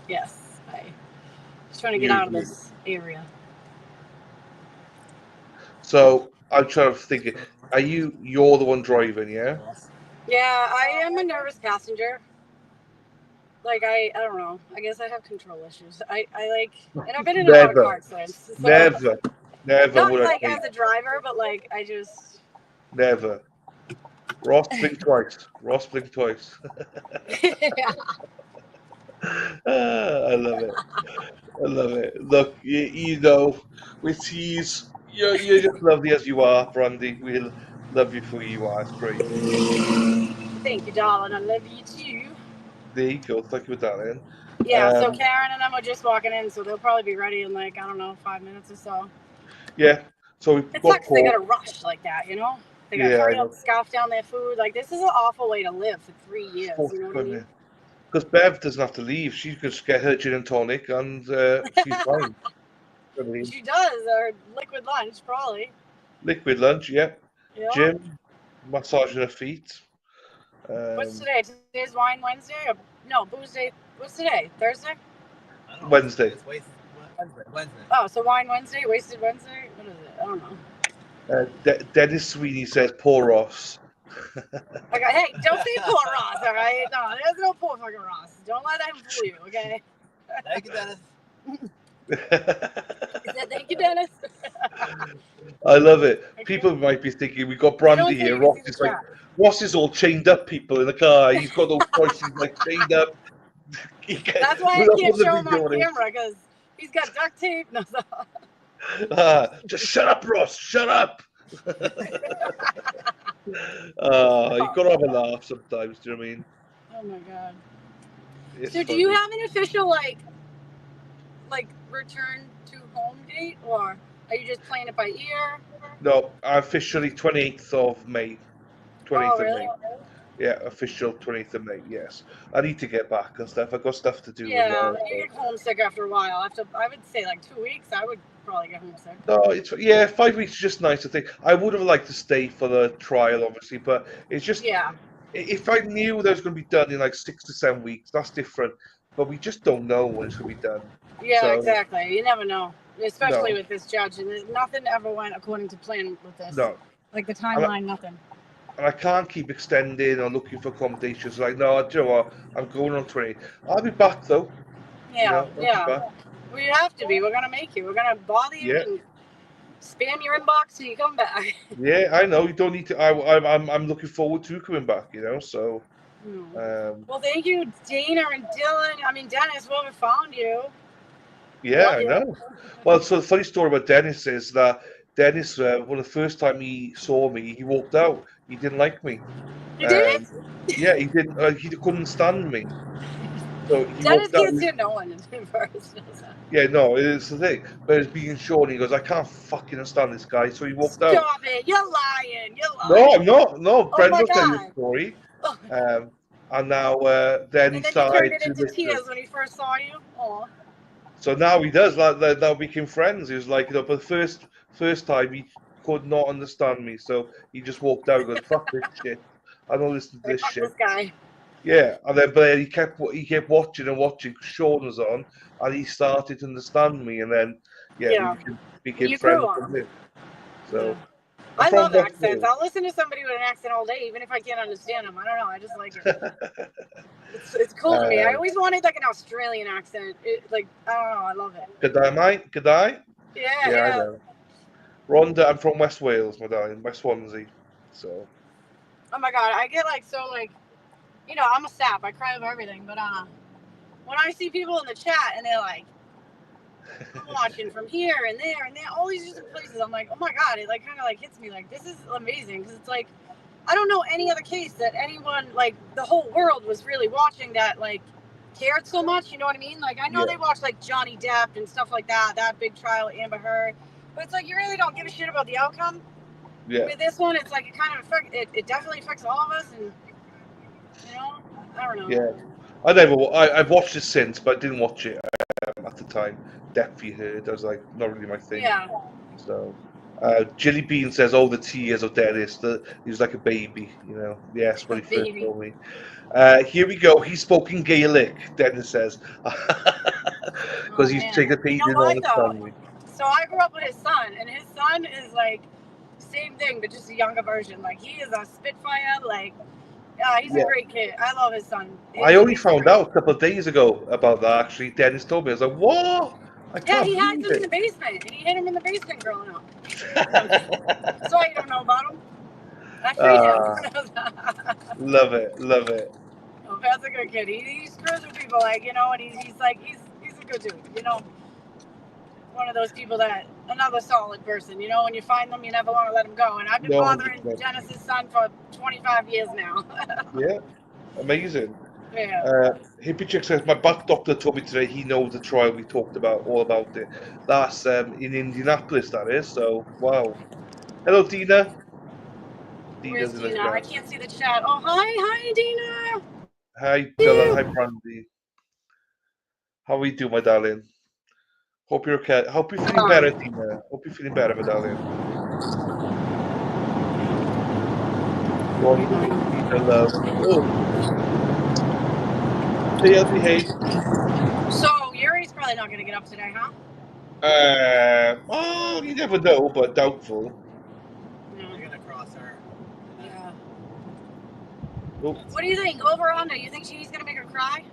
Yes. I was trying to get out of this area. So I'm trying to think. You're the one driving, yeah? Yeah, I am a nervous passenger. Like, I don't know. I guess I have control issues. I like, and I've been in a lot of car accidents. So. Never Not would like I as a driver, but like, I just. Never. Ross blinked twice. Yeah. I love it. Look, you know, with tease, you're just lovely as you are, Brandy. We love you for who you are. It's great. Thank you, darling. I love you too. There you go. Thank you, darling. Yeah, so Karen and Emma are just walking in, so they'll probably be ready in like, I don't know, 5 minutes or so. Yeah. So it sucks they gotta rush like that, you know? They gotta hurry I up, scarf down their food. Like, this is an awful way to live for 3 years, you know what I mean? Because Bev doesn't have to leave. She can just get her gin and tonic and she's fine. I mean, She does, or liquid lunch, probably. liquid lunch, yeah. Gym, massaging her feet. What's today? Today's Wine Wednesday? Or, no, Booze Day. What's today? Thursday? Wednesday. Wednesday. Oh, so Wine Wednesday? Wasted Wednesday? What is it? I don't know. Dennis Sweeney says, poor Ross. Okay, hey, don't say poor Ross, all right? No, there's no poor fucking Ross. Don't let him fool you, okay? Thank you, Dennis. Thank you, Dennis. I love it. People might be thinking, we got Brandy here. Ross is all chained up, people in the car. He's got no choice. He's like chained up. That's why I can't show him on camera, because he's got duct tape. No, just shut up, Ross. Shut up. You got to have a laugh sometimes. Do you know what I mean? Oh my God. It's so, funny. do you have an official like return to home date, or are you just playing it by ear? No, officially 28th of May. 28th Oh, really? of May. Yeah, official 28th of May. Yes, I need to get back and stuff. I've got stuff to do. Yeah, you get homesick after a while. After, I would say like 2 weeks, I would probably get homesick. No, 5 weeks is just nice. I think I would have liked to stay for the trial, obviously, but it's just if I knew that was going to be done in like 6 to 7 weeks, that's different. But we just don't know when it's going to be done. Yeah, exactly. You never know, especially with this judge, and nothing ever went according to plan with this. No, like the timeline, nothing. And I can't keep extending or looking for accommodations. Like, no, do you know what? I'm going on 20. I'll be back though. Yeah, We have to be. We're gonna make you. We're gonna bother you and spam your inbox till you come back. Yeah, I know. You don't need to. I'm looking forward to coming back. You know, so. Well, thank you, Dana and Dylan. I mean, Dennis, whoever found you. Yeah, I know. Well, so the funny story about Dennis is that Dennis, when the first time he saw me, he walked out. He didn't like me. He didn't? Yeah, he didn't. He couldn't stand me. So he Dennis walked out. can't stand no one in first. Yeah, no, it's the thing. But it's being Sean, he goes, I can't fucking stand this guy. So he walked out. Stop it! You're lying. No, I'm not. No, Oh Brendan my will tell you God. the story. And now then he And then started you turned it to into tears when he first saw you. Oh. So now he does. Like now we became friends. He was like, but the first time he could not understand me, so he just walked out and goes, "Fuck this shit. I don't listen to this shit." This guy. Yeah, and then but he kept watching and watching. Sean was on, and he started to understand me, and then Yeah. we became You friends grew on from him. it. So I'm I from love West accents. Wales. I'll listen to somebody with an accent all day, even if I can't understand them. I don't know. I just like it. It's cool to me. I always wanted like an Australian accent. Like I don't know. I love it. Good day, mate. Good day. Yeah, I yeah. know. Rhonda, I'm from West Wales, my darling, West Swansea. So Oh my god, I get like so like, you know, I'm a sap. I cry over everything. But when I see people in the chat and they're like, I'm watching from here and there, all these different places, I'm like, oh my god, it like kind of like hits me like this is amazing because it's like I don't know any other case that anyone like the whole world was really watching that like cared so much. You know what I mean? Like I know Yeah. they watched like Johnny Depp and stuff like that big trial, Amber Heard, but it's like you really don't give a shit about the outcome. yeah, With this one, it's like it kind of it definitely affects all of us, and you know, I don't know. yeah. I've watched it since, but I didn't watch it at the time. Definitely heard. I was like, not really my thing. Yeah. So, Jilly Bean says, "Oh, the tears of Dennis. He was like a baby, you know." Yes, when he first Baby. told me. Here we go. He spoke in Gaelic. Dennis says, because he's taking a You know in what on though? family. So I grew up with his son, and his son is like same thing, but just a younger version. Like he is a Spitfire. Like, he's Yeah. a great kid. I love his son. I only found out a couple of days ago about that. Actually, Dennis told me. I was like, "What? I Yeah, can't he hides believe him in it." the basement, and he hid him in the basement growing up. That's why you don't know about him. I freed him. Love it, love it. Oh, Pat's a good kid. He screws with people, like, you know, and he's a good dude, you know. One of those people that another solid person, you know. When you find them, you never want to let them go. And I've been No, bothering 100%. Dennis's son for 25 years now. Yeah, amazing. Yeah. Hippie Chick says, my butt doctor told me today he knows the trial we talked about, all about it. That's in Indianapolis, that is. So, wow. Hello, Dina. Where's Dina's in the Dina? I chat. can't see the chat. Oh, hi, Dina. Hi, Dylan. Hi, Brandy. How are you doing, my darling? Hope you're okay. Hope you're feeling better, Dina. Hope you're feeling better, my darling. Dina, love. Oh. behave. So Yuri's probably not going to get up today, huh? Well, you never know, but doubtful. You're going to cross her. Yeah. Oh. What do you think? Over or under? You think she's going to make her cry?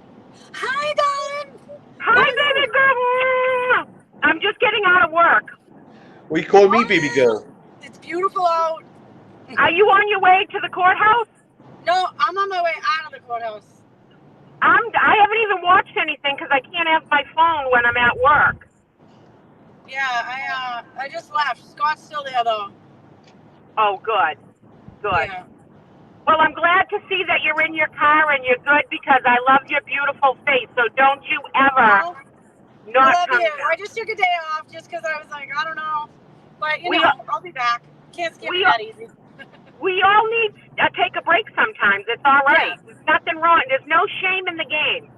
Hi, darling. Hi, baby girl. I'm just getting out of work. What you call me, baby girl? It's beautiful out. Are you on your way to the courthouse? No, I'm on my way out of the courthouse. I haven't even watched anything because I can't have my phone when I'm at work. Yeah, I just left. Scott's still there though. Oh, good. Good. Yeah. Well, I'm glad to see that you're in your car and you're good because I love your beautiful face. So don't you ever not I love come you. down. I just took a day off just because I was like, I don't know. But, you We know, are- I'll be back. Can't skip we it are- that easy. We all need to take a break sometimes. It's all right. There's nothing wrong. There's no shame in the game.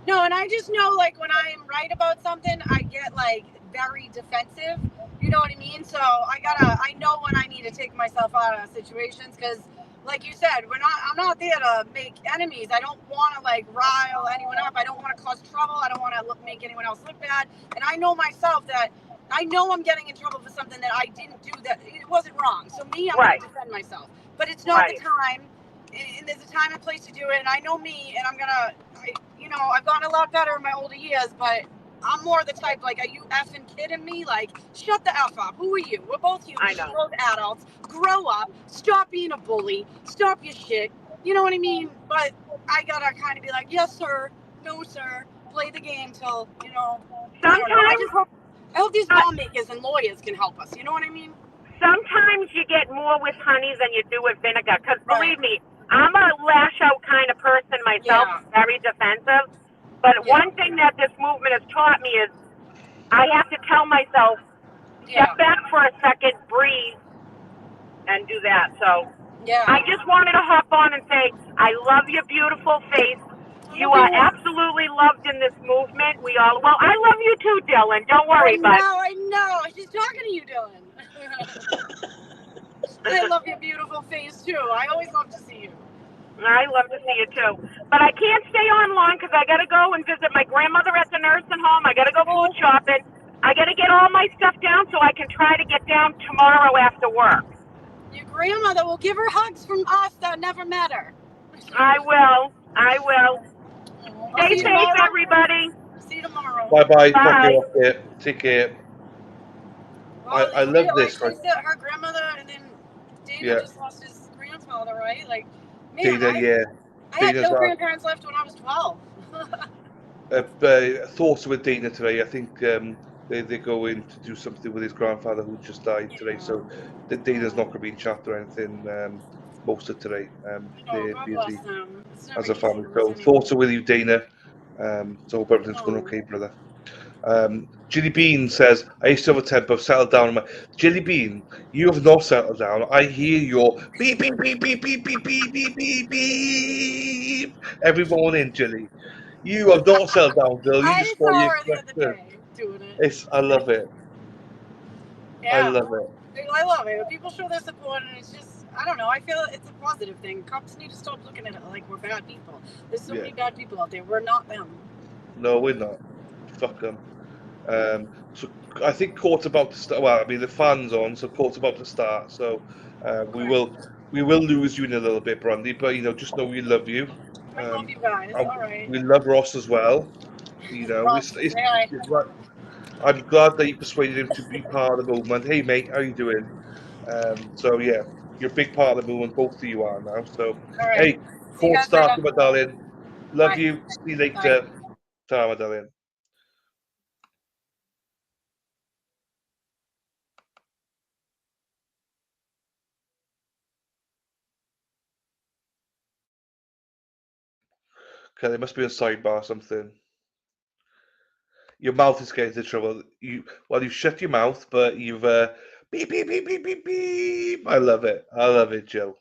No, and I just know, like, when I'm right about something, I get, like, very defensive. You know what I mean? So I know when I need to take myself out of situations because, like you said, I'm not there to make enemies. I don't want to, like, rile anyone up. I don't want to cause trouble. I don't want to make anyone else look bad. And I know myself that I know I'm getting in trouble for something that I didn't do, that it wasn't wrong. So me, I'm going to defend myself. But it's not the time, and there's a time and place to do it. And I know me, and I've gotten a lot better in my older years, but I'm more the type, like, are you effing kidding me? Like, shut the F up. Who are you? We're both humans. We're both adults. Grow up. Stop being a bully. Stop your shit. You know what I mean? But I gotta kind of be like, yes, sir. No, sir. Play the game till, you know. I hope these lawmakers and lawyers can help us. You know what I mean? Sometimes you get more with honey than you do with vinegar. Because believe me, I'm a lash out kind of person myself, very defensive. But one thing that this movement has taught me is I have to tell myself, step back for a second, breathe, and do that. So I just wanted to hop on and say, I love your beautiful face. You are absolutely loved in this movement. Well, I love you too, Dylan. Don't worry, bud. I know. She's talking to you, Dylan. I love your beautiful face, too. I always love to see you. I love to see you, too. But I can't stay on long because I got to go and visit my grandmother at the nursing home. I got to go food shopping. I got to get all my stuff down so I can try to get down tomorrow after work. Your grandmother will give her hugs from us that never met her. I will. Stay safe, tomorrow. everybody. See you tomorrow. Bye. Bye. Take care. Well, I love this. She said her grandmother, and then Dana just lost his grandfather, right? Like, man, Dana, I had no grandparents left when I was 12. Thoughts with Dana today. I think they're going to do something with his grandfather who just died today. So Dana's not going to be in chat or anything most of today. They're busy as a family. So thoughts are with you, Dana. So hope everything's going okay, brother. Jilly Bean says, I used to have a temper, settled down. Jilly Bean, you have not settled down. I hear your beep, beep, beep, beep, beep, beep, beep, beep, beep, beep every morning, Jilly. You have not settled down, girl. You just got your I love it. Yeah. I love it. I love it. When people show their support, and it's just, I don't know, I feel it's a positive thing. Cops need to stop looking at it like we're bad people. There's so many bad people out there. We're not them. No, we're not. Fuck them. So I think court's about to start. Well, I mean the fan's on, so court's about to start. So we will lose you in a little bit, Brandy. But just know we love you. I love you guys. All right. We love Ross as well. Ross, it's right. I'm glad that you persuaded him to be part of the movement. Hey mate, how you doing? So yeah, you're a big part of the movement. Both of you are now. So hey, court started, my darling. Love you. See you later. Ta, my darling. Okay, there must be a sidebar or something. Your mouth is getting into trouble. You shut your mouth, but you've beep beep beep beep beep beep. I love it, Jill.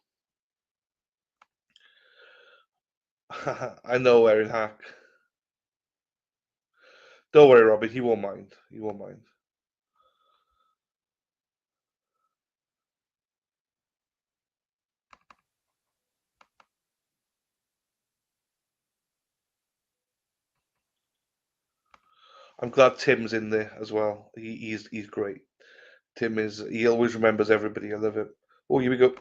I know, Erin Hack. Don't worry, Robin. He won't mind. I'm glad Tim's in there as well. He's great. He always remembers everybody. I love it. Oh, here we go.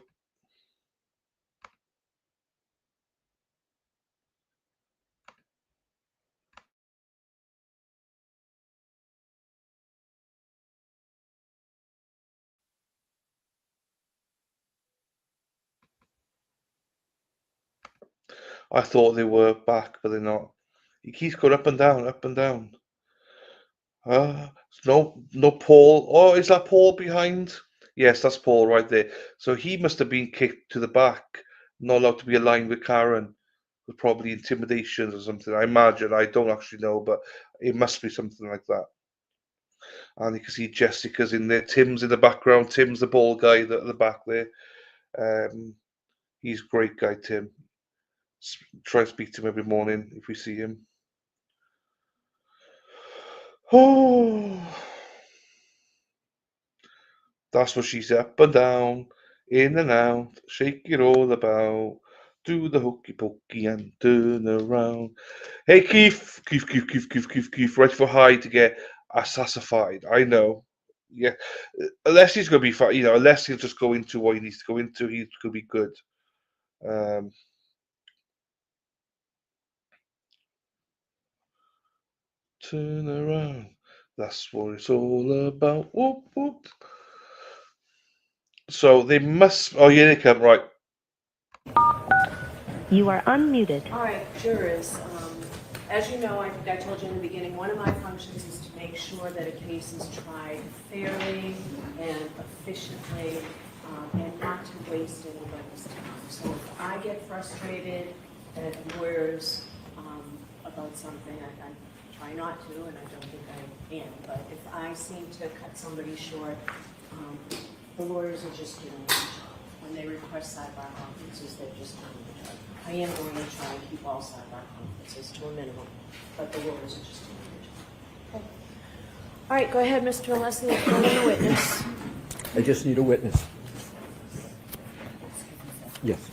I thought they were back, but they're not. He keeps going up and down, up and down. No Paul. Oh, is that Paul behind? Yes, that's Paul right there. So he must have been kicked to the back, not allowed to be aligned with Karen. With probably intimidation or something. I imagine. I don't actually know, but it must be something like that. And you can see Jessica's in there. Tim's in the background. Tim's the bald guy at the back there. He's a great guy, Tim. Try to speak to him every morning if we see him. Oh, that's what she's up and down, in and out, shake it all about, do the hokey pokey and turn around. Hey, Keith, ready for Hyde to get assassinated. I know. Yeah, unless he's going to be fine, unless he'll just go into what he needs to go into, he's going to be good. Turn around. That's what it's all about. Whoop, whoop. So they must. Oh, here they come. Right. You are unmuted. All right, jurors. As you know, I told you in the beginning, one of my functions is to make sure that a case is tried fairly and efficiently, and not to waste anybody's time. So if I get frustrated at lawyers about something, I try not to, and I don't think I am, but if I seem to cut somebody short, the lawyers are just doing their job. When they request sidebar conferences, they're just doing their job. I am going to try and keep all sidebar conferences to a minimum, but the lawyers are just doing their job. Okay. All right, go ahead, Mr. Alessi, if you need a witness. I just need a witness. Yes.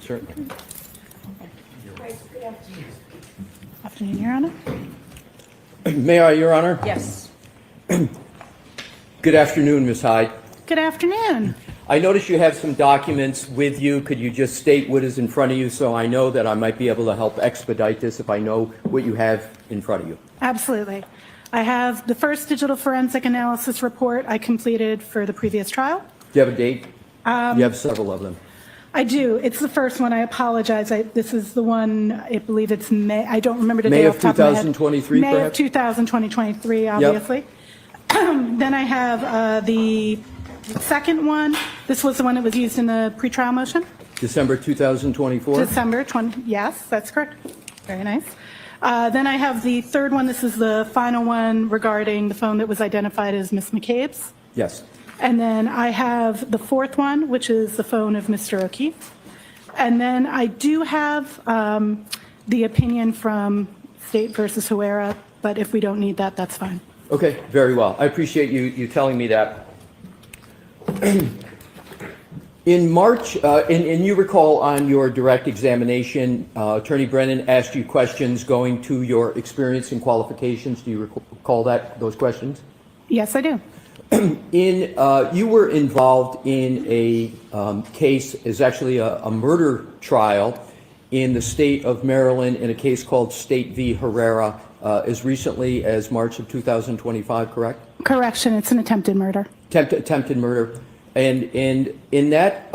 Sure. Afternoon, Your Honor. May I, Your Honor? Yes. Good afternoon, Ms. Hyde. Good afternoon. I notice you have some documents with you. Could you just state what is in front of you so I know that I might be able to help expedite this if I know what you have in front of you? Absolutely. I have the first digital forensic analysis report I completed for the previous trial. Do you have a date? You have several of them. I do. It's the first one. I apologize. This is the one, I believe it's May. I don't remember the May day of off the top of my head. 2023, May of perhaps? 2023, obviously. Then I have the second one. This was the one that was used in the pretrial motion. December 2024? December 20, yes, that's correct. Very nice. Then I have the third one. This is the final one regarding the phone that was identified as Miss McCabe's. Yes. And then I have the fourth one, which is the phone of Mr. O'Keefe. And then I do have the opinion from State versus Huera, but if we don't need that, that's fine. Okay, very well. I appreciate you telling me that. In March, and you recall on your direct examination, Attorney Brennan asked you questions going to your experience and qualifications. Do you recall those questions? Yes, I do. You were involved in a case, is actually a murder trial in the state of Maryland in a case called State v. Herrera as recently as March of 2025, correct? Correction, it's an attempted murder. Attempted murder. And in that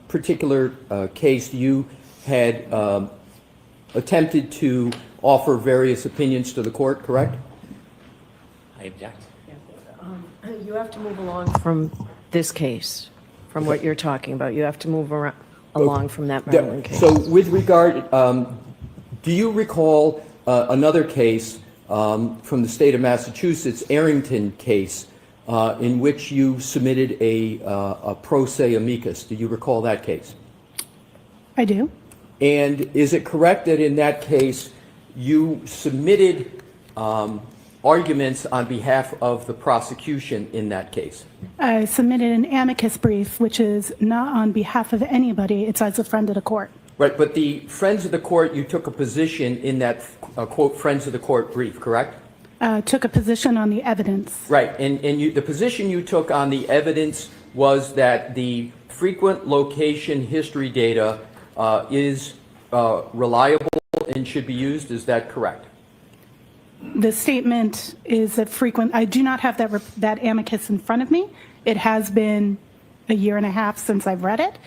particular case, you had attempted to offer various opinions to the court, correct? I object. You have to move along from this case, from what you're talking about. You have to move along from that Maryland case. So with regard, do you recall another case from the state of Massachusetts, Arrington case, in which you submitted a pro se amicus? Do you recall that case? I do. And is it correct that in that case you submitted arguments on behalf of the prosecution in that case? I submitted an amicus brief, which is not on behalf of anybody. It's as a friend of the court. Right, but the Friends of the Court, you took a position in that, quote, Friends of the Court brief, correct? Took a position on the evidence. Right, and the position you took on the evidence was that the frequent location history data is reliable and should be used. Is that correct? The statement is that I do not have that amicus in front of me. It has been a year and a half since I've read it.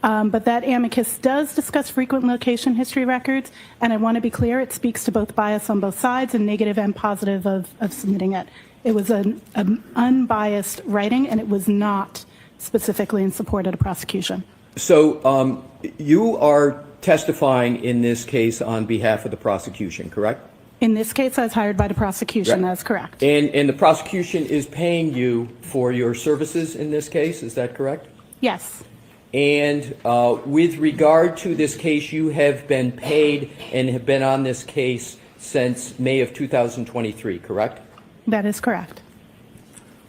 But that amicus does discuss frequent location history records, and I want to be clear, it speaks to both bias on both sides and negative and positive of submitting it. It was an unbiased writing, and it was not specifically in support of the prosecution. So you are testifying in this case on behalf of the prosecution, correct? In this case, I was hired by the prosecution. Right. That's correct. And the prosecution is paying you for your services in this case, is that correct? Yes. And with regard to this case, you have been paid and have been on this case since May of 2023, correct? That is correct.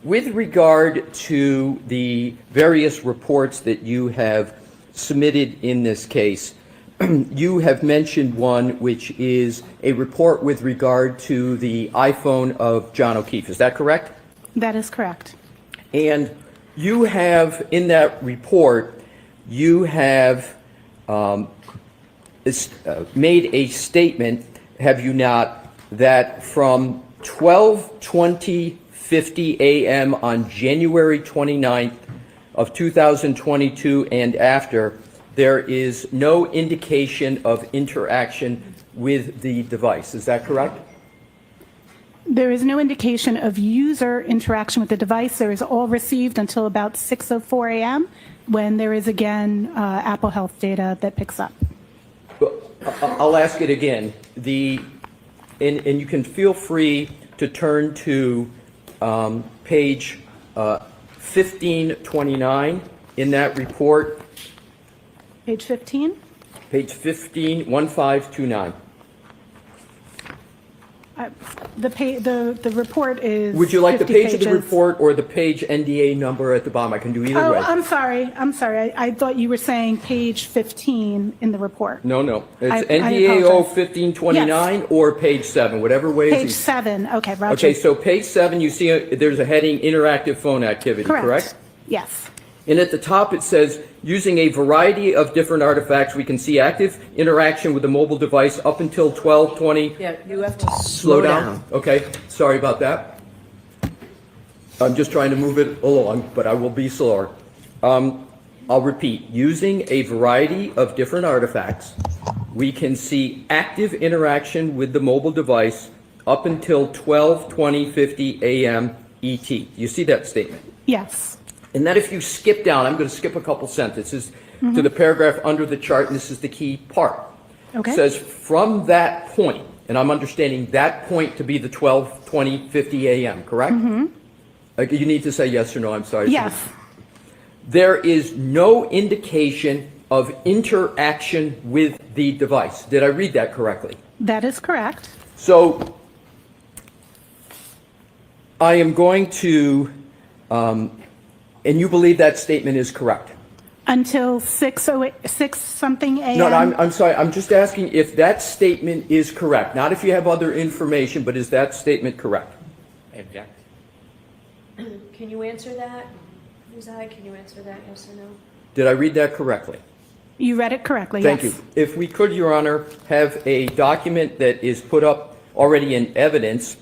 With regard to the various reports that you have submitted in this case, you have mentioned one which is a report with regard to the iPhone of John O'Keefe. Is that correct? That is correct. And you have, in that report, you have made a statement, have you not, that from 12:20:50 a.m. on January 29th of 2022 and after, there is no indication of interaction with the device. Is that correct? There is no indication of user interaction with the device. There is all received until about 6:04 a.m. when there is again Apple Health data that picks up. I'll ask it again. And you can feel free to turn to page 1529 in that report. Page 15? Page 15, 1529. The report is. Would you like the 50 page of the pages. report or the page NDA number at the bottom? I can do either Oh, way. I'm sorry. I thought you were saying page 15 in the report. No, it's I NDAO apologize. 1529 or page 7, whatever way is Page easy. 7, okay, Roger. Okay, so page 7, you see there's a heading, interactive phone activity, correct? Yes. And at the top it says, using a variety of different artifacts, we can see active interaction with the mobile device up until 12:20. Yeah, you have to Slow down. Okay, sorry about that. I'm just trying to move it along, but I will be slower. I'll repeat, using a variety of different artifacts, we can see active interaction with the mobile device up until 12:20:50 a.m. ET. You see that statement? Yes. And then if you skip down, I'm going to skip a couple sentences to the paragraph under the chart, and this is the key part. Okay. It says, from that point, and I'm understanding that point to be the 12:20:50 a.m., correct? You need to say yes or no, I'm sorry. Yes. There is no indication of interaction with the device. Did I read that correctly? That is correct. So I am going to, and you believe that statement is correct? Until 6 something a.m. No, I'm sorry. I'm just asking if that statement is correct. Not if you have other information, but is that statement correct? I object. Can you answer that? Ms. Hyde, can you answer that, yes or no? Did I read that correctly? You read it correctly, Thank yes. you. If we could, Your Honor, have a document that is put up already in evidence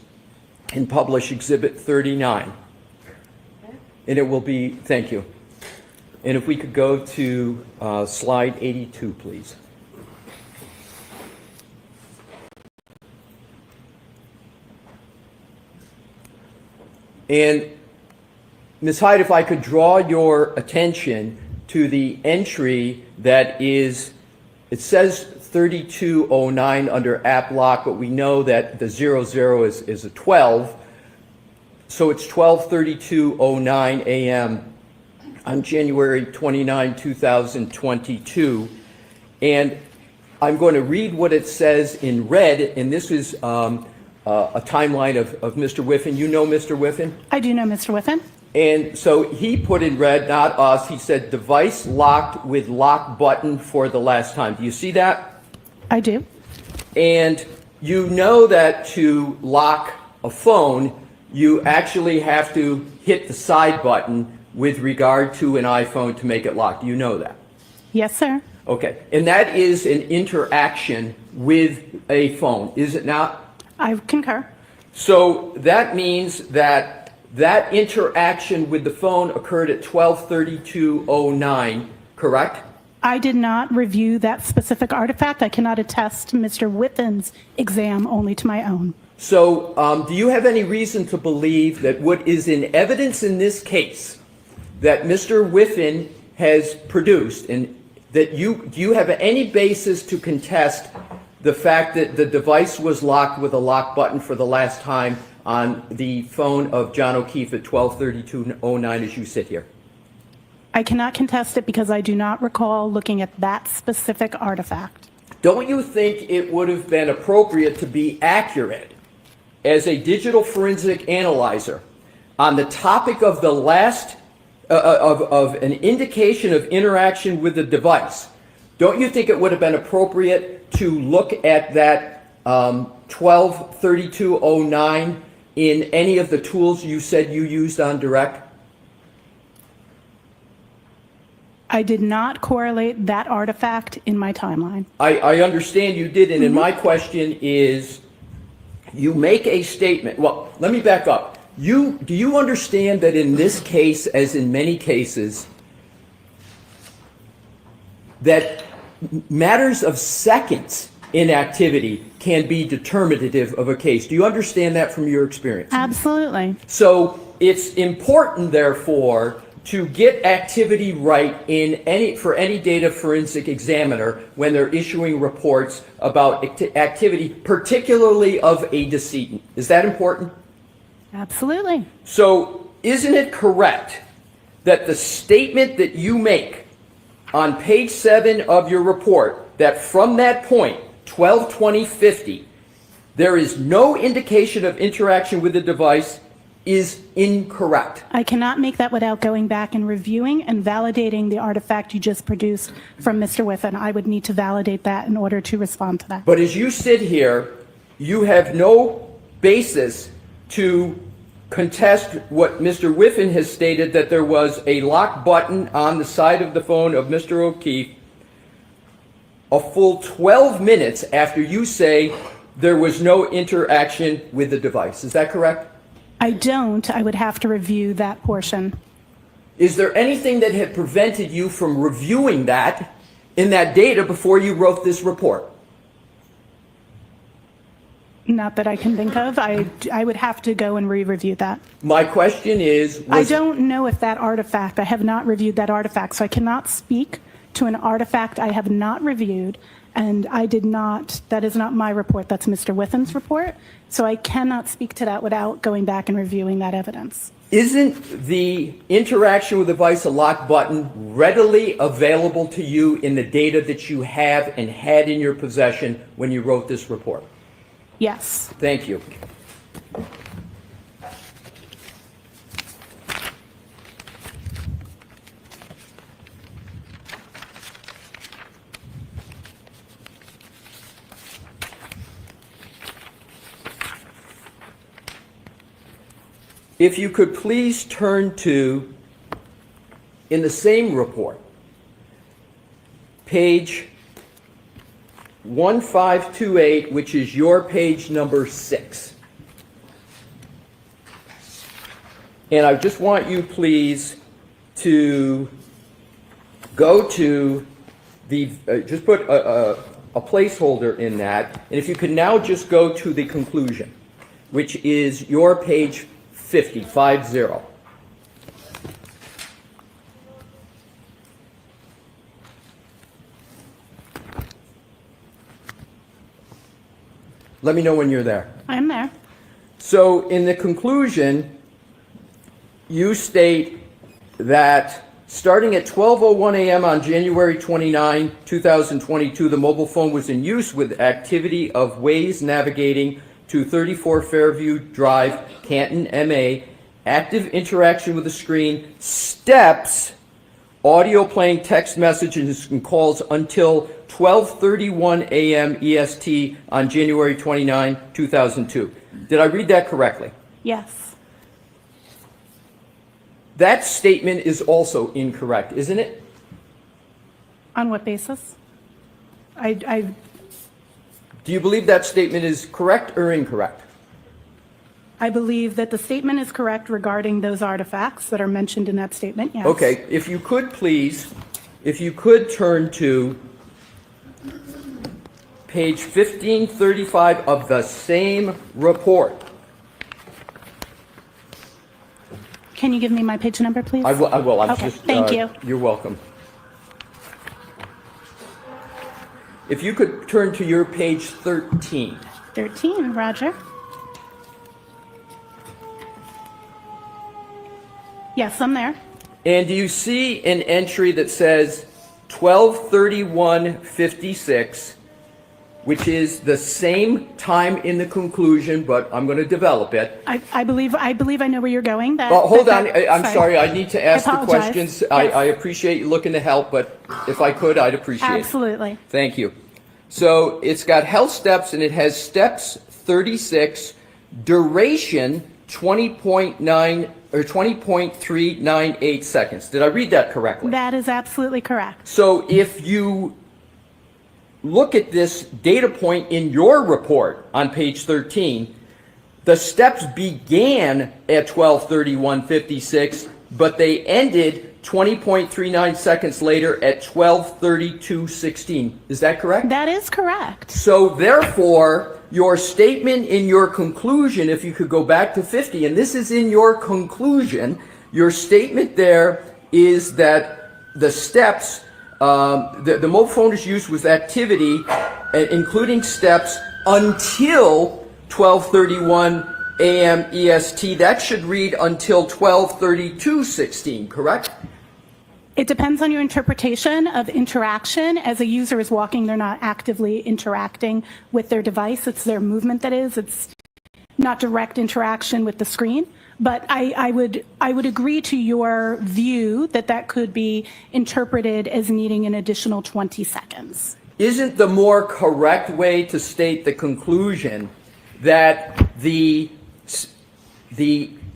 and publish Exhibit 39. And it will be, thank you. And if we could go to slide 82, please. And Ms. Hyde, if I could draw your attention to the entry that is, it says 3209 under app lock, but we know that the 00 is a 12. So it's 12:32:09 a.m. on January 29, 2022. And I'm going to read what it says in red, and this is a timeline of Mr. Whiffen. You know Mr. Whiffen? I do know Mr. Whiffen. And so he put in red, not us, he said device locked with lock button for the last time. Do you see that? I do. And you know that to lock a phone, you actually have to hit the side button with regard to an iPhone to make it lock. Do you know that? Yes, sir. Okay. And that is an interaction with a phone, is it not? I concur. So that means that that interaction with the phone occurred at 12:32:09, correct? I did not review that specific artifact. I cannot attest to Mr. Whiffen's exam, only to my own. So do you have any reason to believe that what is in evidence in this case that Mr. Whiffen has produced, and that do you have any basis to contest the fact that the device was locked with a lock button for the last time on the phone of John O'Keefe at 12:32:09 as you sit here? I cannot contest it because I do not recall looking at that specific artifact. Don't you think it would have been appropriate to be accurate as a digital forensic analyzer on the topic of the last of an indication of interaction with the device? Don't you think it would have been appropriate to look at that 12:32:09 in any of the tools you said you used on direct? I did not correlate that artifact in my timeline. I understand you didn't, and my question is, you make a statement. Well, let me back up. Do you understand that in this case, as in many cases, that matters of seconds in activity can be determinative of a case? Do you understand that from your experience? Absolutely. So it's important, therefore, to get activity right for any data forensic examiner when they're issuing reports about activity, particularly of a decedent. Is that important? Absolutely. So isn't it correct that the statement that you make on page 7 of your report, that from that point, 12:20:50, there is no indication of interaction with the device is incorrect. I cannot make that without going back and reviewing and validating the artifact you just produced from Mr. Whiffen. I would need to validate that in order to respond to that. But as you sit here, you have no basis to contest what Mr. Whiffen has stated, that there was a lock button on the side of the phone of Mr. O'Keefe a full 12 minutes after you say there was no interaction with the device. Is that correct? I don't. I would have to review that portion. Is there anything that had prevented you from reviewing that in that data before you wrote this report? Not that I can think of. I would have to go and re-review that. My question is... I don't know if that artifact, I have not reviewed that artifact, so I cannot speak to an artifact I have not reviewed, and I did not, that is not my report, that's Mr. Whiffen's report, so I cannot speak to that without going back and reviewing that evidence. Isn't the interaction with the device a lock button readily available to you in the data that you have and had in your possession when you wrote this report? Yes. Thank you. If you could please turn to, in the same report, page 1528, which is your page number 6. And I just want you, please, to go to the, just put a placeholder in that, and if you could now just go to the conclusion, which is your page 50. Let me know when you're there. I'm there. So in the conclusion, you state that starting at 12:01 a.m. on January 29, 2022, the mobile phone was in use with activity of Waze navigating to 34 Fairview Drive, Canton, MA, active interaction with the screen, steps, audio playing text messages and calls until 12:31 a.m. EST on January 29, 2002. Did I read that correctly? Yes. That statement is also incorrect, isn't it? On what basis? Do you believe that statement is correct or incorrect? I believe that the statement is correct regarding those artifacts that are mentioned in that statement, yes. Okay, if you could please, if you could turn to page 1535 of the same report. Can you give me my page number, please? I will. I'm okay, just, thank you. You're welcome. If you could turn to your page 13. 13, Roger. Yes, I'm there. And do you see an entry that says 12:31:56, which is the same time in the conclusion, but I'm going to develop it. I believe I know where you're going. Well, hold on. I'm sorry. I need to ask the questions. Yes. I appreciate you looking to help, but if I could, I'd appreciate it. Absolutely. Thank you. So it's got health steps, and it has steps 36, duration 20.9 or 20.398 seconds. Did I read that correctly? That is absolutely correct. So if you look at this data point in your report on page 13, the steps began at 12:31:56, but they ended 20.39 seconds later at 12:32:16. Is that correct? That is correct. So therefore, your statement in your conclusion, if you could go back to 50, and this is in your conclusion, your statement there is that the steps, the mobile phone is used with activity, including steps, until 12:31 a.m. EST. That should read until 12:32:16, correct? It depends on your interpretation of interaction. As a user is walking, they're not actively interacting with their device. It's their movement that is. It's not direct interaction with the screen. But I would agree to your view that that could be interpreted as needing an additional 20 seconds. Isn't the more correct way to state the conclusion that the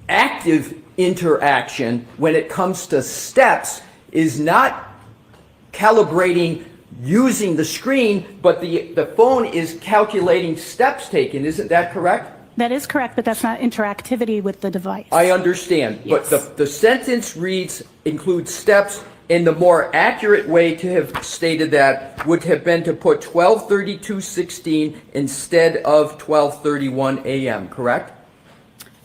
active interaction when it comes to steps is not calibrating using the screen, but the phone is calculating steps taken? Isn't that correct? That is correct, but that's not interactivity with the device. I understand, Yes. but the sentence reads includes steps, and the more accurate way to have stated that would have been to put 12:32:16 instead of 12:31 a.m., correct?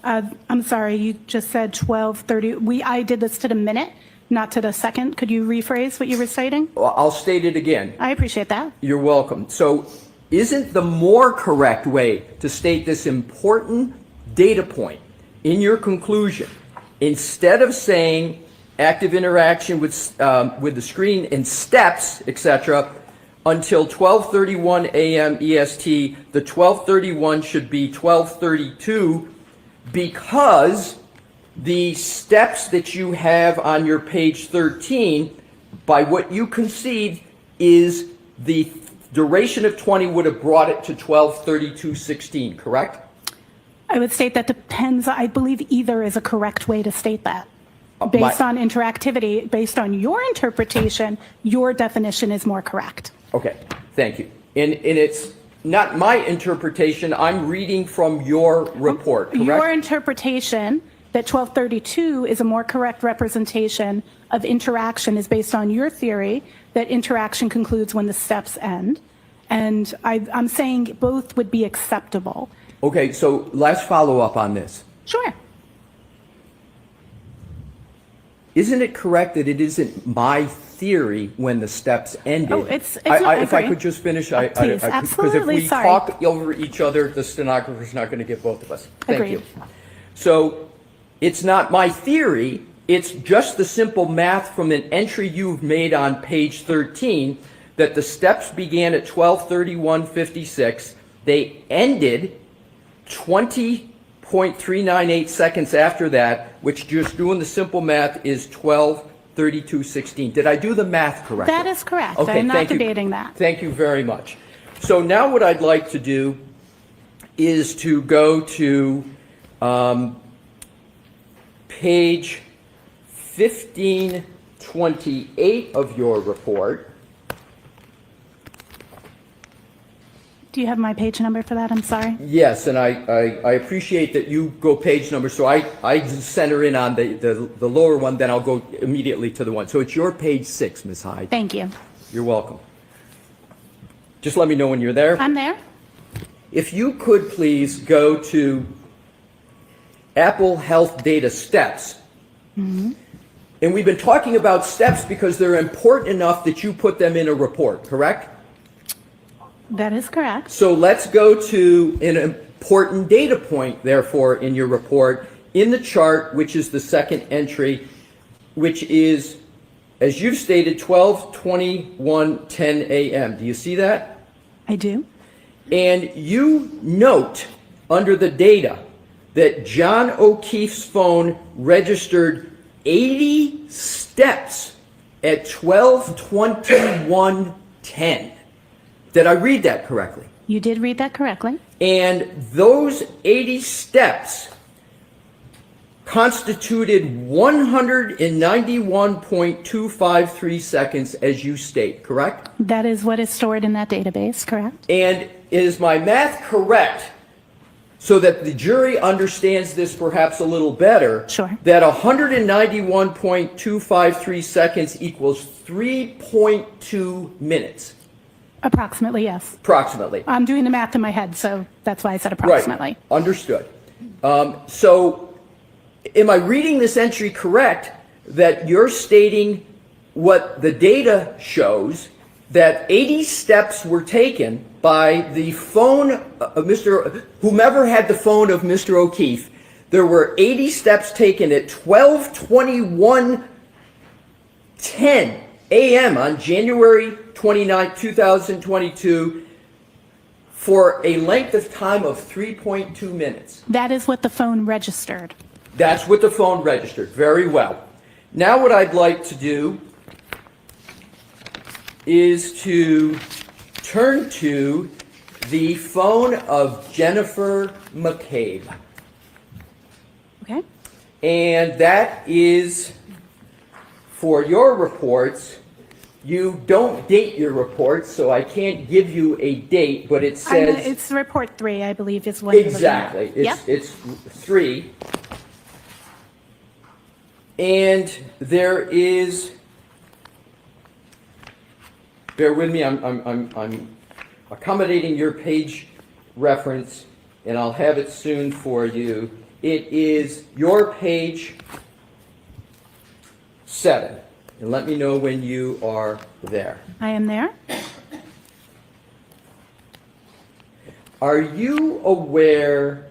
I'm sorry, you just said 12:30. I did this to the minute, not to the second. Could you rephrase what you were stating? Well, I'll state it again. I appreciate that. You're welcome. So isn't the more correct way to state this important data point in your conclusion, instead of saying active interaction with the screen and steps, etc., until 12:31 a.m. EST, the 12:31 should be 12:32 because the steps that you have on your page 13, by what you concede, is the duration of 20 would have brought it to 12:32:16, correct? I would state that depends. I believe either is a correct way to state that. Based on interactivity, based on your interpretation, your definition is more correct. Okay, thank you. And it's not my interpretation. I'm reading from your report, correct? Your interpretation that 12:32 is a more correct representation of interaction is based on your theory that interaction concludes when the steps end. And I'm saying both would be acceptable. Okay, so let's follow up on this. Sure. Isn't it correct that it isn't my theory when the steps ended? Oh, it's not, if I could just finish, Please, absolutely, because if we sorry. talk over each other, the stenographer's not going to get both of us. Thank Agreed. you. So it's not my theory, it's just the simple math from an entry you've made on page 13 that the steps began at 12:31:56. They ended 20.398 seconds after that, which just doing the simple math is 12:32:16. Did I do the math correctly? That is correct. Okay, I'm not thank you. debating that. Thank you very much. So now what I'd like to do is to go to page 1528 of your report. Do you have my page number for that? I'm sorry. Yes, and I appreciate that you go page number, so I center in on the lower one, then I'll go immediately to the one. So it's your page 6, Ms. Hyde. Thank you. You're welcome. Just let me know when you're there. I'm there. If you could please go to Apple Health Data Steps. Mm-hmm. And we've been talking about steps because they're important enough that you put them in a report, correct? That is correct. So let's go to an important data point, therefore, in your report, in the chart, which is the second entry, which is, as you've stated, 12:21:10 a.m. Do you see that? I do. And you note under the data that John O'Keefe's phone registered 80 steps at 12:21:10. Did I read that correctly? You did read that correctly. And those 80 steps constituted 191.253 seconds, as you state, correct? That is what is stored in that database, correct? And is my math correct, so that the jury understands this perhaps a little better? Sure. That 191.253 seconds equals 3.2 minutes? Approximately, yes. Approximately. I'm doing the math in my head, so that's why I said approximately. Right. Understood. So am I reading this entry correct, that you're stating what the data shows, that 80 steps were taken by the phone of whomever had the phone of Mr. O'Keefe? There were 80 steps taken at 12:21:10 10 a.m. on January 29, 2022, for a length of time of 3.2 minutes. That is what the phone registered. That's what the phone registered. Very well. Now what I'd like to do is to turn to the phone of Jennifer McCabe. Okay. And that is for your reports. You don't date your reports, so I can't give you a date, but it says... It's report 3, I believe, is what you're looking at. Exactly. It's 3. And there is... Bear with me, I'm accommodating your page reference, and I'll have it soon for you. It is your page 7. And let me know when you are there. I am there. Are you aware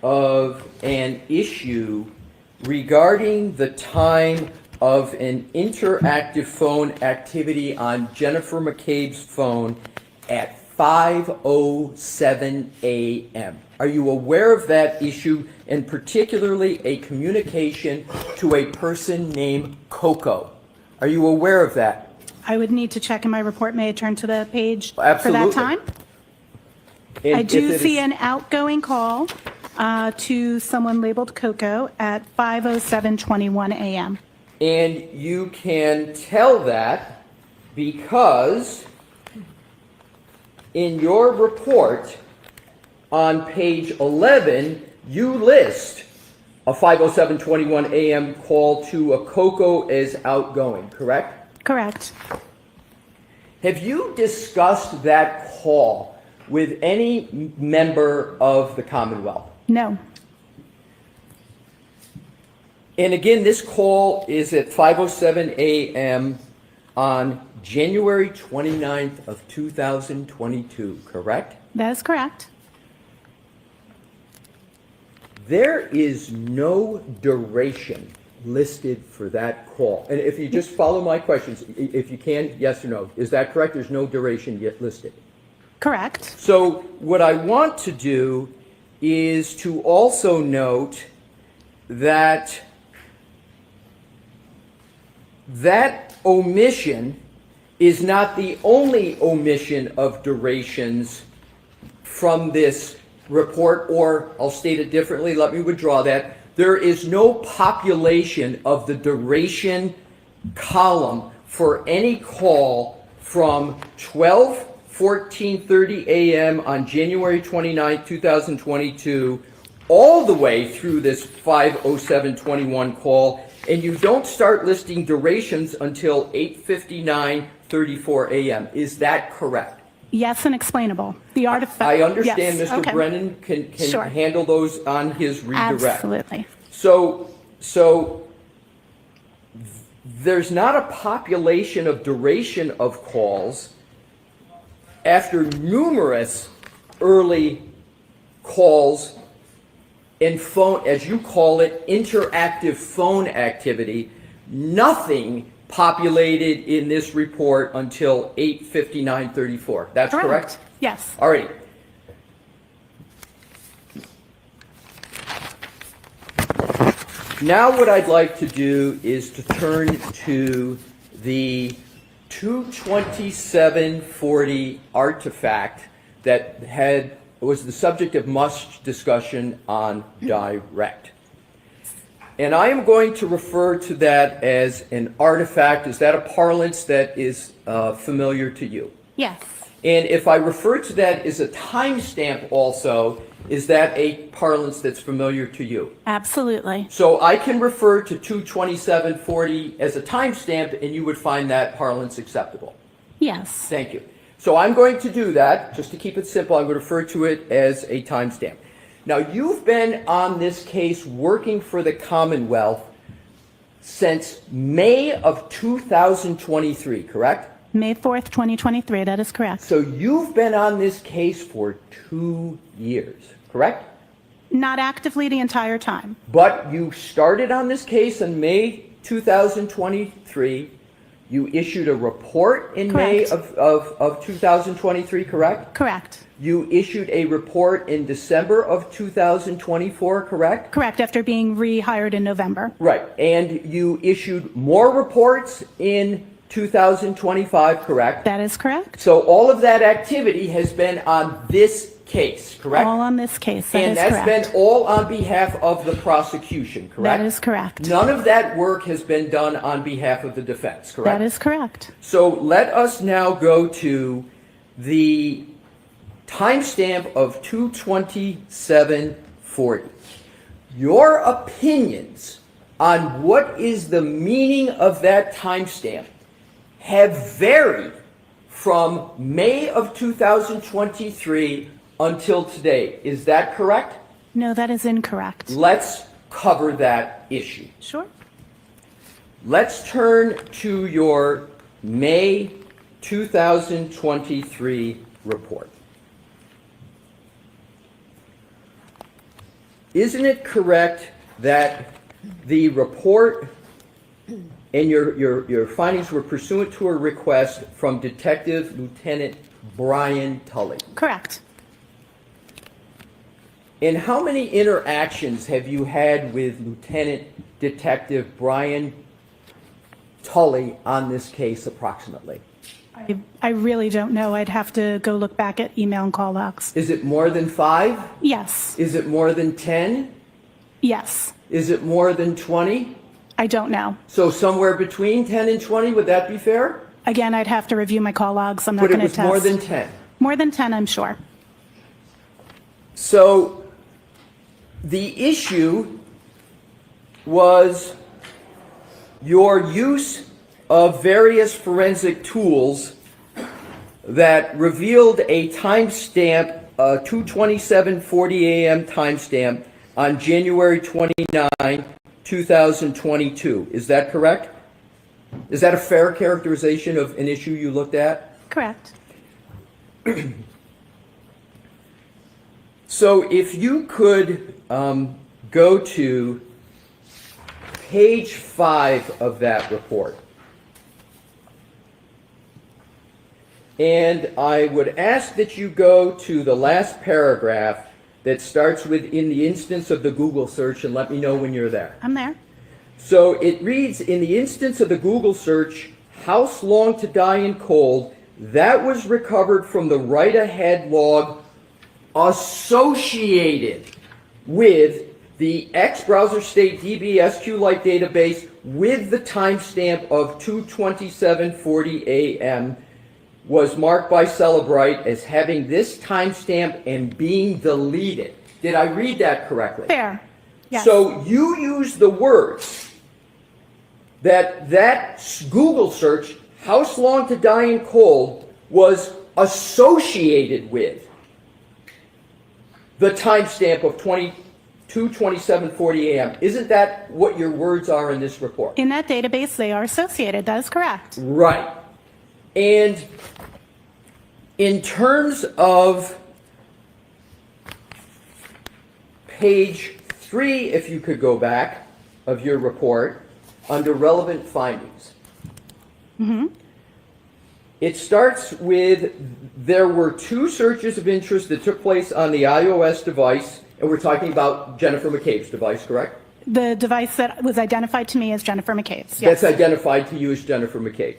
of an issue regarding the time of an interactive phone activity on Jennifer McCabe's phone at 5:07 a.m.? Are you aware of that issue, and particularly a communication to a person named Coco? Are you aware of that? I would need to check in my report. May I turn to the page for Absolutely. that time? And I do if it see is- an outgoing call to someone labeled Coco at 5:07:21 a.m. And you can tell that because in your report on page 11, you list a 5:07:21 a.m. call to a Coco as outgoing, correct? Correct. Have you discussed that call with any member of the Commonwealth? No. And again, this call is at 5:07 a.m. on January 29th of 2022, correct? That is correct. There is no duration listed for that call. And if you just follow my questions, if you can, yes or no. Is that correct? There's no duration yet listed. Correct. So what I want to do is to also note that that omission is not the only omission of durations from this report, or I'll state it differently, let me withdraw that. There is no population of the duration column for any call from 12:14:30 a.m. on January 29, 2022, all the way through this 5:07:21 call, and you don't start listing durations until 8:59:34 a.m. Is that correct? Yes, and explainable. The artifact. I understand yes. Mr. Okay. Brennan can Sure. handle those on his redirect. Absolutely. So there's not a population of duration of calls after numerous early calls and phone, as you call it, interactive phone activity. Nothing populated in this report until 8:59:34. That's correct? Yes. All right. Now what I'd like to do is to turn to the 22740 artifact that was the subject of much discussion on direct. And I am going to refer to that as an artifact. Is that a parlance that is familiar to you? Yes. And if I refer to that as a timestamp also, is that a parlance that's familiar to you? Absolutely. So I can refer to 22740 as a timestamp, and you would find that parlance acceptable? Yes. Thank you. So I'm going to do that. Just to keep it simple, I'm going to refer to it as a timestamp. Now, you've been on this case working for the Commonwealth since May of 2023, correct? May 4th, 2023. That is correct. So you've been on this case for 2 years, correct? Not actively the entire time. But you started on this case in May 2023. You issued a report in May Correct. of 2023, correct? Correct. You issued a report in December of 2024, correct? Correct, after being rehired in November. Right, and you issued more reports in 2025, correct? That is correct. So all of that activity has been on this case, correct? All on this case, that And is that's correct. been all on behalf of the prosecution, correct? That is correct. None of that work has been done on behalf of the defense, correct? That is correct. So let us now go to the timestamp of 2/27/40. Your opinions on what is the meaning of that timestamp have varied from May of 2023 until today. Is that correct? No, that is incorrect. Let's cover that issue. Sure. Let's turn to your May 2023 report. Isn't it correct that the report and your findings were pursuant to a request from Detective Lieutenant Brian Tully? Correct. And how many interactions have you had with Lieutenant Detective Brian Tully on this case approximately? I really don't know. I'd have to go look back at email and call logs. Is it more than 5? Yes. Is it more than 10? Yes. Is it more than 20? I don't know. So somewhere between 10 and 20, would that be fair? Again, I'd have to review my call logs. I'm not But it going to was test. more than 10. More than 10, I'm sure. So the issue was your use of various forensic tools that revealed a timestamp, 2:27:40 a.m. timestamp on January 29, 2022. Is that correct? Is that a fair characterization of an issue you looked at? Correct. So if you could go to page 5 of that report. And I would ask that you go to the last paragraph that starts with "in the instance of the Google search," and let me know when you're there. I'm there. So it reads, "In the instance of the Google search, house long to die in cold, that was recovered from the write-ahead log associated with the X-Browser State DB SQLite database with the timestamp of 2:27:40 a.m. was marked by Celebrite as having this timestamp and being deleted." Did I read that correctly? Fair. Yes. So you use the words that Google search, "house long to die in cold," was associated with the timestamp of 2:27:40 a.m. Isn't that what your words are in this report? In that database, they are associated. That is correct. Right. And in terms of page 3, if you could go back, of your report, under relevant findings. Mm-hmm. It starts with, "There were 2 searches of interest that took place on the iOS device," and we're talking about Jennifer McCabe's device, correct? The device that was identified to me as Jennifer McCabe's. That's Yes. identified to you as Jennifer McCabe.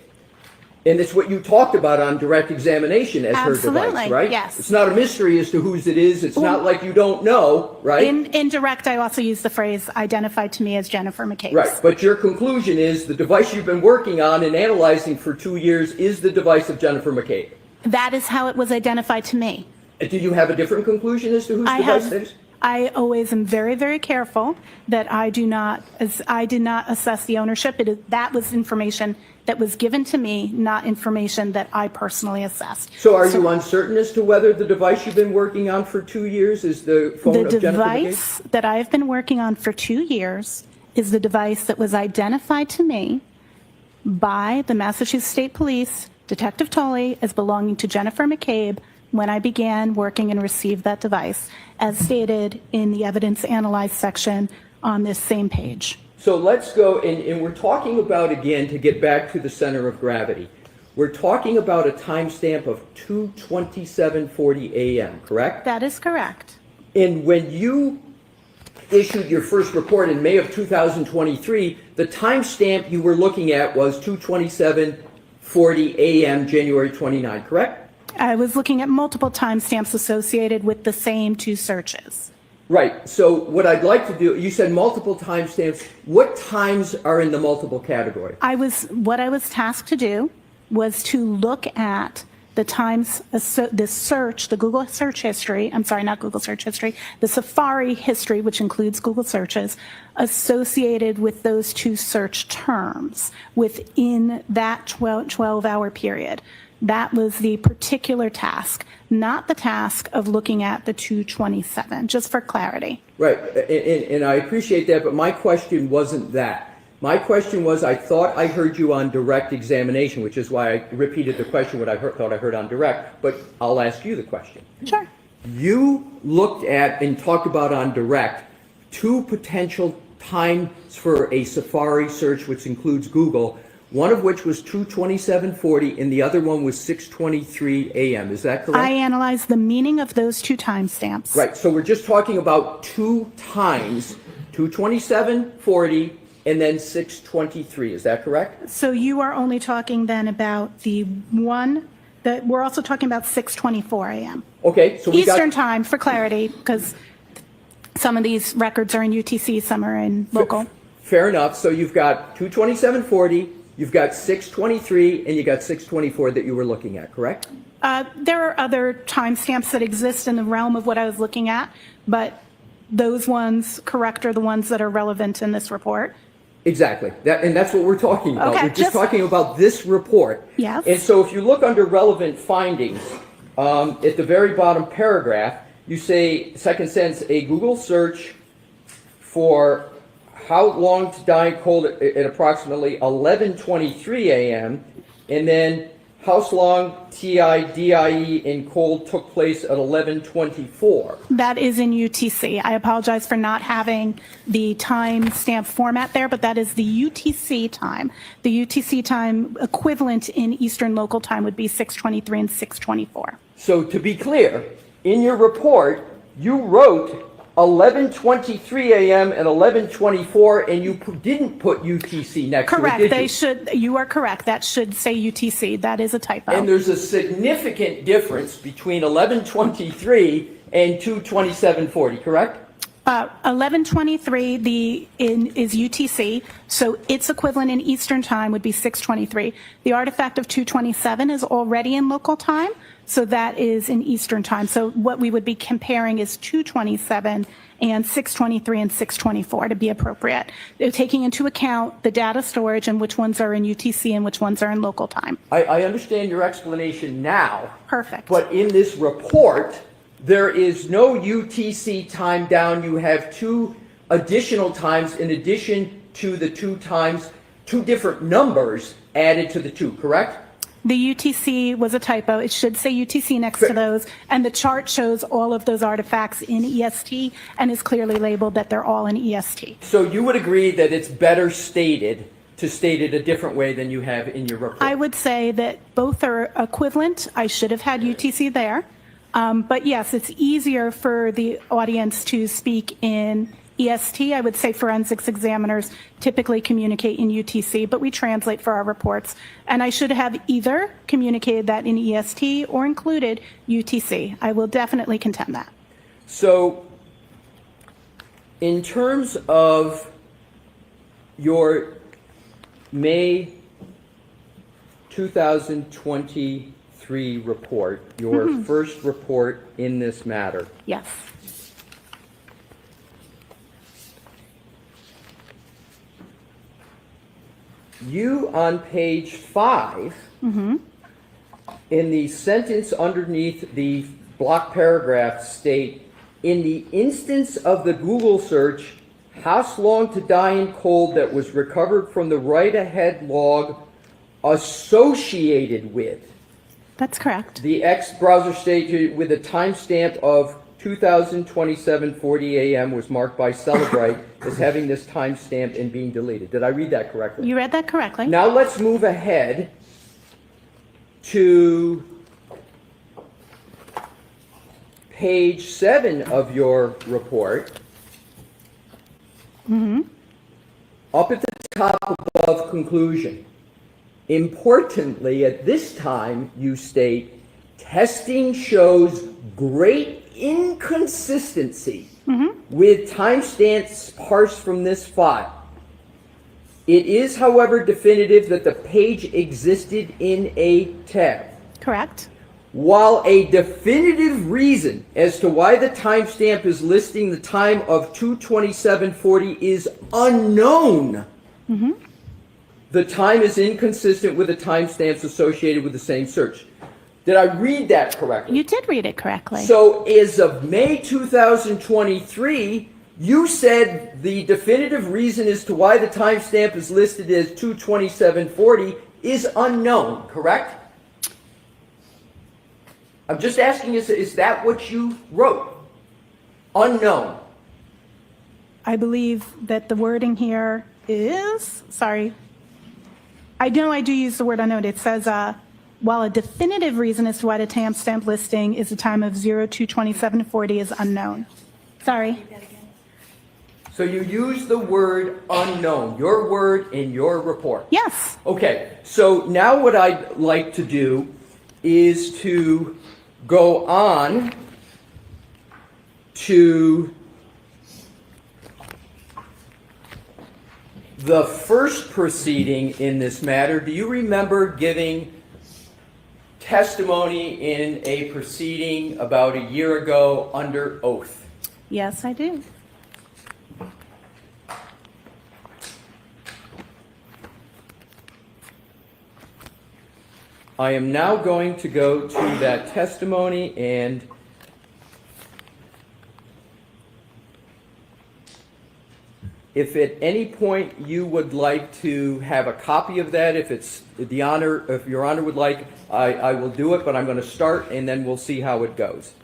And it's what you talked about on direct examination as her device, Absolutely, right? yes. It's not a mystery as to whose it is. It's not like you don't know, right? In direct, I also use the phrase identified to me as Jennifer McCabe's. Right, but your conclusion is the device you've been working on and analyzing for 2 years is the device of Jennifer McCabe. That is how it was identified to me. Do you have a different conclusion as to whose device it is? I always am very, very careful that I did not assess the ownership. That was information that was given to me, not information that I personally assessed. So are you uncertain as to whether the device you've been working on for 2 years is the phone of Jennifer McCabe? The device that I've been working on for 2 years is the device that was identified to me by the Massachusetts State Police, Detective Tully, as belonging to Jennifer McCabe when I began working and received that device, as stated in the evidence analyzed section on this same page. So let's go, and we're talking about, again, to get back to the center of gravity, we're talking about a timestamp of 2:27:40 a.m., correct? That is correct. And when you issued your first report in May of 2023, the timestamp you were looking at was 2:27:40 a.m., January 29, correct? I was looking at multiple timestamps associated with the same two searches. Right. So what I'd like to do, you said multiple timestamps. What times are in the multiple category? What I was tasked to do was to look at the times, the search, the Google search history, I'm sorry, not Google search history, the Safari history, which includes Google searches, associated with those two search terms within that 12-hour period. That was the particular task, not the task of looking at the 227, just for clarity. Right, and I appreciate that, but my question wasn't that. My question was, I thought I heard you on direct examination, which is why I repeated the question, what I thought I heard on direct, but I'll ask you the question. Sure. You looked at and talked about on direct two potential times for a Safari search, which includes Google, one of which was 2:27:40 and the other one was 6:23 a.m. Is that correct? I analyzed the meaning of those two timestamps. Right, so we're just talking about two times, 2:27:40 and then 6:23. Is that correct? So you are only talking then about the one that we're also talking about 6:24 a.m. Okay, so we Eastern time for clarity, because some of these records are in UTC, some are in local. Fair enough. So you've got 2:27:40, you've got 6:23, and you got 6:24 that you were looking at, correct? There are other timestamps that exist in the realm of what I was looking at, but those ones, correct, are the ones that are relevant in this report. Exactly. And that's what we're talking about. Okay, We're just talking about this report. Yes. And so if you look under relevant findings, at the very bottom paragraph, you say, second sentence, a Google search for how long to die cold at approximately 11:23 a.m. and then how long TIDIE in cold took place at 11:24. That is in UTC. I apologize for not having the timestamp format there, but that is the UTC time. The UTC time equivalent in Eastern Local Time would be 6:23 and 6:24. So to be clear, in your report, you wrote 11:23 a.m. and 11:24, and you didn't put UTC next Correct. to it, did They you? should. You are correct. That should say UTC. That is a typo. And there's a significant difference between 11:23 and 2:27:40, correct? 11:23 is UTC, so its equivalent in Eastern Time would be 6:23. The artifact of 2:27 is already in local time, so that is in Eastern Time. So what we would be comparing is 2:27 and 6:23 and 6:24 to be appropriate. They're taking into account the data storage and which ones are in UTC and which ones are in local time. I understand your explanation now. Perfect. But in this report, there is no UTC time down. You have two additional times in addition to the two times, two different numbers added to the two, correct? The UTC was a typo. It should say UTC next to those, and the chart shows all of those artifacts in EST and is clearly labeled that they're all in EST. So you would agree that it's better stated to state it a different way than you have in your report? I would say that both are equivalent. I should have had UTC there. But yes, it's easier for the audience to speak in EST. I would say forensics examiners typically communicate in UTC, but we translate for our reports. And I should have either communicated that in EST or included UTC. I will definitely contend that. So in terms of your May 2023 report, your first report in this matter. Yes. You, on page 5, in the sentence underneath the block paragraph, state, in the instance of the Google search, house long to die in cold that was recovered from the write-ahead log associated with. That's correct. The X browser state with a timestamp of 2027:40 a.m. was marked by Celebrate as having this timestamp and being deleted. Did I read that correctly? You read that correctly. Now let's move ahead to page 7 of your report. Mm-hmm. Up at the top above conclusion. Importantly, at this time, you state, testing shows great inconsistency with timestamps parsed from this file. It is, however, definitive that the page existed in a tab. Correct. While a definitive reason as to why the timestamp is listing the time of 2/27/40 is unknown, the time is inconsistent with the timestamps associated with the same search. Did I read that correctly? You did read it correctly. So as of May 2023, you said the definitive reason as to why the timestamp is listed as 2/27/40 is unknown, correct? I'm just asking, is that what you wrote? Unknown. I believe that the wording here is, sorry, I know I do use the word unknown. It says, while a definitive reason as to why the timestamp listing is the time of 02/27/40 is unknown. Sorry. So you use the word unknown, your word in your report? Yes. Okay, so now what I'd like to do is to go on to the first proceeding in this matter. Do you remember giving testimony in a proceeding about a year ago under oath? Yes, I do. I am now going to go to that testimony, and if at any point you would like to have a copy of that, if your honor would like, I will do it, but I'm going to start and then we'll see how it goes.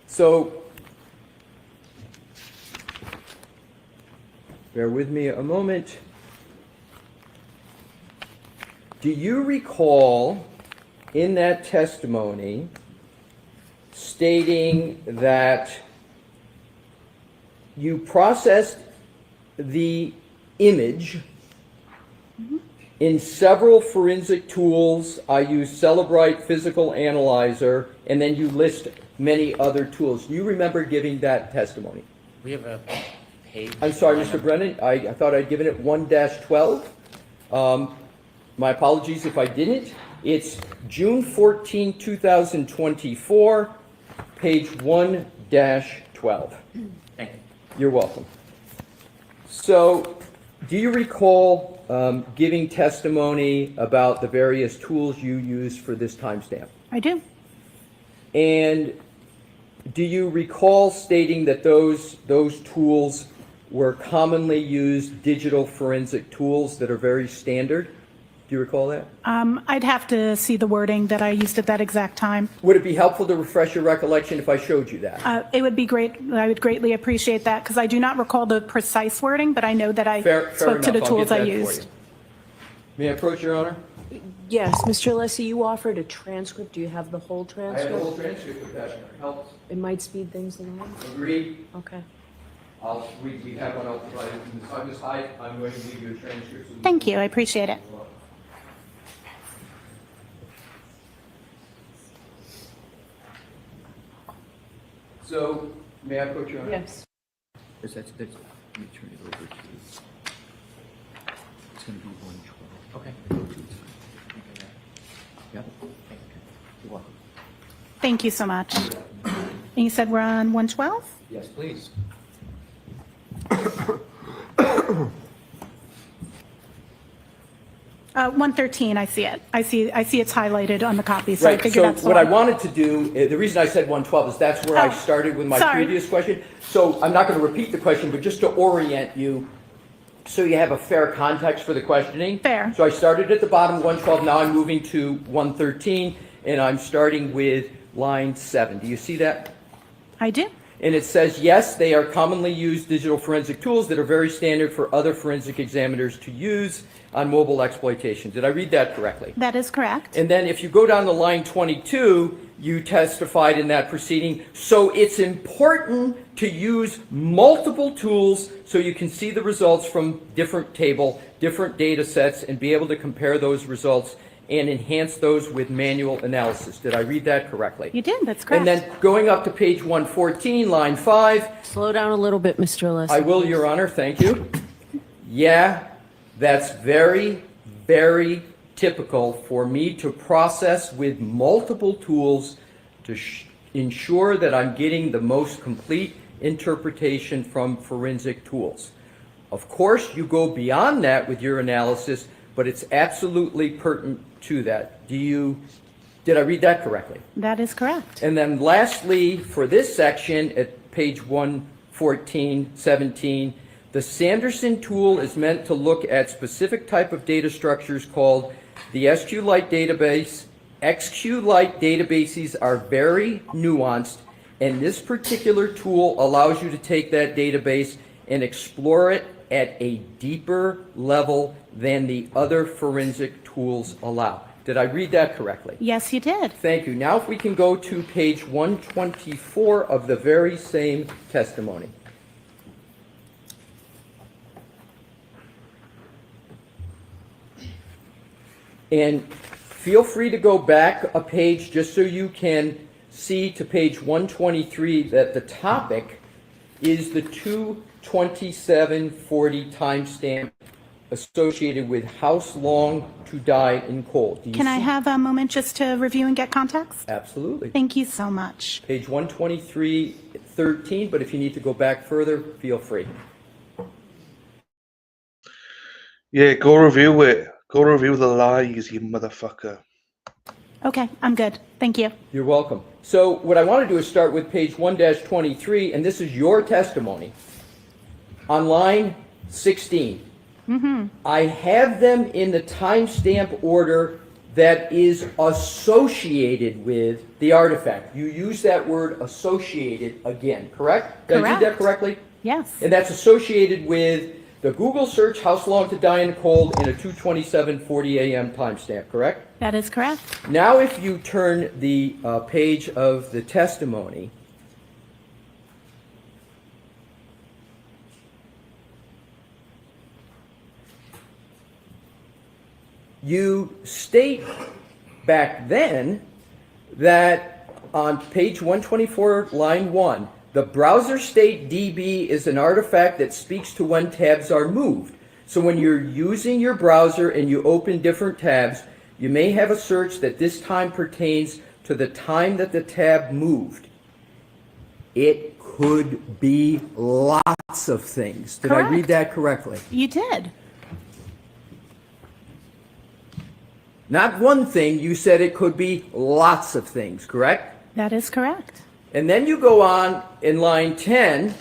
So, bear with me a moment. Do you recall in that testimony stating that you processed the image in several forensic tools? I used Celebrite Physical Analyzer, and then you list many other tools. Do you remember giving that testimony? We have a page. I'm sorry, Mr. Brennan, I thought I'd given it 1-12. My apologies if I didn't. It's June 14, 2024, page 1-12. Thank you. You're welcome. So, do you recall giving testimony about the various tools you used for this timestamp? I do. And do you recall stating that those tools were commonly used digital forensic tools that are very standard? Do you recall that? I'd have to see the wording that I used at that exact time. Would it be helpful to refresh your recollection if I showed you that? It would be great. I would greatly appreciate that because I do not recall the precise wording, but I know that I spoke to the tools I used. May I approach, Your Honor? Yes, Mr. Alessi, you offered a transcript. Do you have the whole I have transcript? the whole transcript if that helps. It might speed things along. Agreed. Okay. We have one out provided. Ms. Hyde, I'm going to leave you a transcript. Thank you. I appreciate it. So, may I approach, Your Honor? Yes. Let me turn it over to, it's going to be 112. Okay. Yeah. You're welcome. Thank you so much. And you said we're on 112? Yes, please. 113, I see it. I see it's highlighted on the copy, so I Right, figured so that's the what I one. wanted to do, the reason I said 112 is that's where I started with my sorry. previous question. So I'm not going to repeat the question, but just to orient you, so you have a fair context for the questioning. Fair. So I started at the bottom, 112, now I'm moving to 113, and I'm starting with line 7. Do you see that? I do. And it says, yes, they are commonly used digital forensic tools that are very standard for other forensic examiners to use on mobile exploitation. Did I read that correctly? That is correct. And then if you go down to line 22, you testified in that proceeding, so it's important to use multiple tools so you can see the results from different data sets, and be able to compare those results and enhance those with manual analysis. Did I read that correctly? You did, that's correct. And then going up to page 114, line 5. Slow down a little bit, Mr. Alessi. I will, Your Honor, thank you. Yeah, that's very, very typical for me to process with multiple tools to ensure that I'm getting the most complete interpretation from forensic tools. Of course, you go beyond that with your analysis, but it's absolutely pertinent to that. Did I read that correctly? That is correct. And then lastly, for this section at page 114, 17, the Sanderson tool is meant to look at specific type of data structures called the SQLite database. XQLite databases are very nuanced, and this particular tool allows you to take that database and explore it at a deeper level than the other forensic tools allow. Did I read that correctly? Yes, you did. Thank you. Now if we can go to page 124 of the very same testimony. And feel free to go back a page just so you can see to page 123 that the topic is the 2/27/40 timestamp associated with house long to die in cold. Can I have a moment just to review and get context? Absolutely. Thank you so much. Page 123:13, but if you need to go back further, feel free. Yeah, go review it. Go review the lies, you motherfucker. Okay, I'm good. Thank you. You're welcome. So what I want to do is start with page 1-23, and this is your testimony. On line 16, I have them in the timestamp order that is associated with the artifact. You use that word associated again, correct? Did I read that correctly? Yes. And that's associated with the Google search house long to die in cold in a 2:27:40 a.m. timestamp, correct? That is correct. Now if you turn the page of the testimony, you state back then that on page 124, line 1, the browser state DB is an artifact that speaks to when tabs are moved. So when you're using your browser and you open different tabs, you may have a search that this time pertains to the time that the tab moved. It could be lots of things. Did I read that correctly? You did. Not one thing, you said it could be lots of things, correct? That is correct. And then you go on in line 10,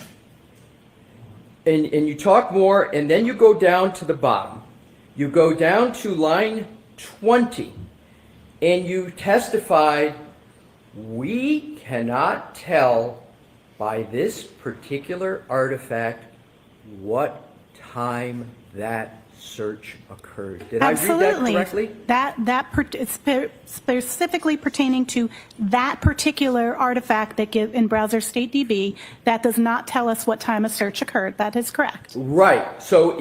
and you talk more, and then you go down to the bottom. You go down to line 20, and you testified, we cannot tell by this particular artifact what time that search occurred. Did Absolutely. I read that correctly? It's specifically pertaining to that particular artifact that in browser state DB that does not tell us what time a search occurred. That is correct. Right. So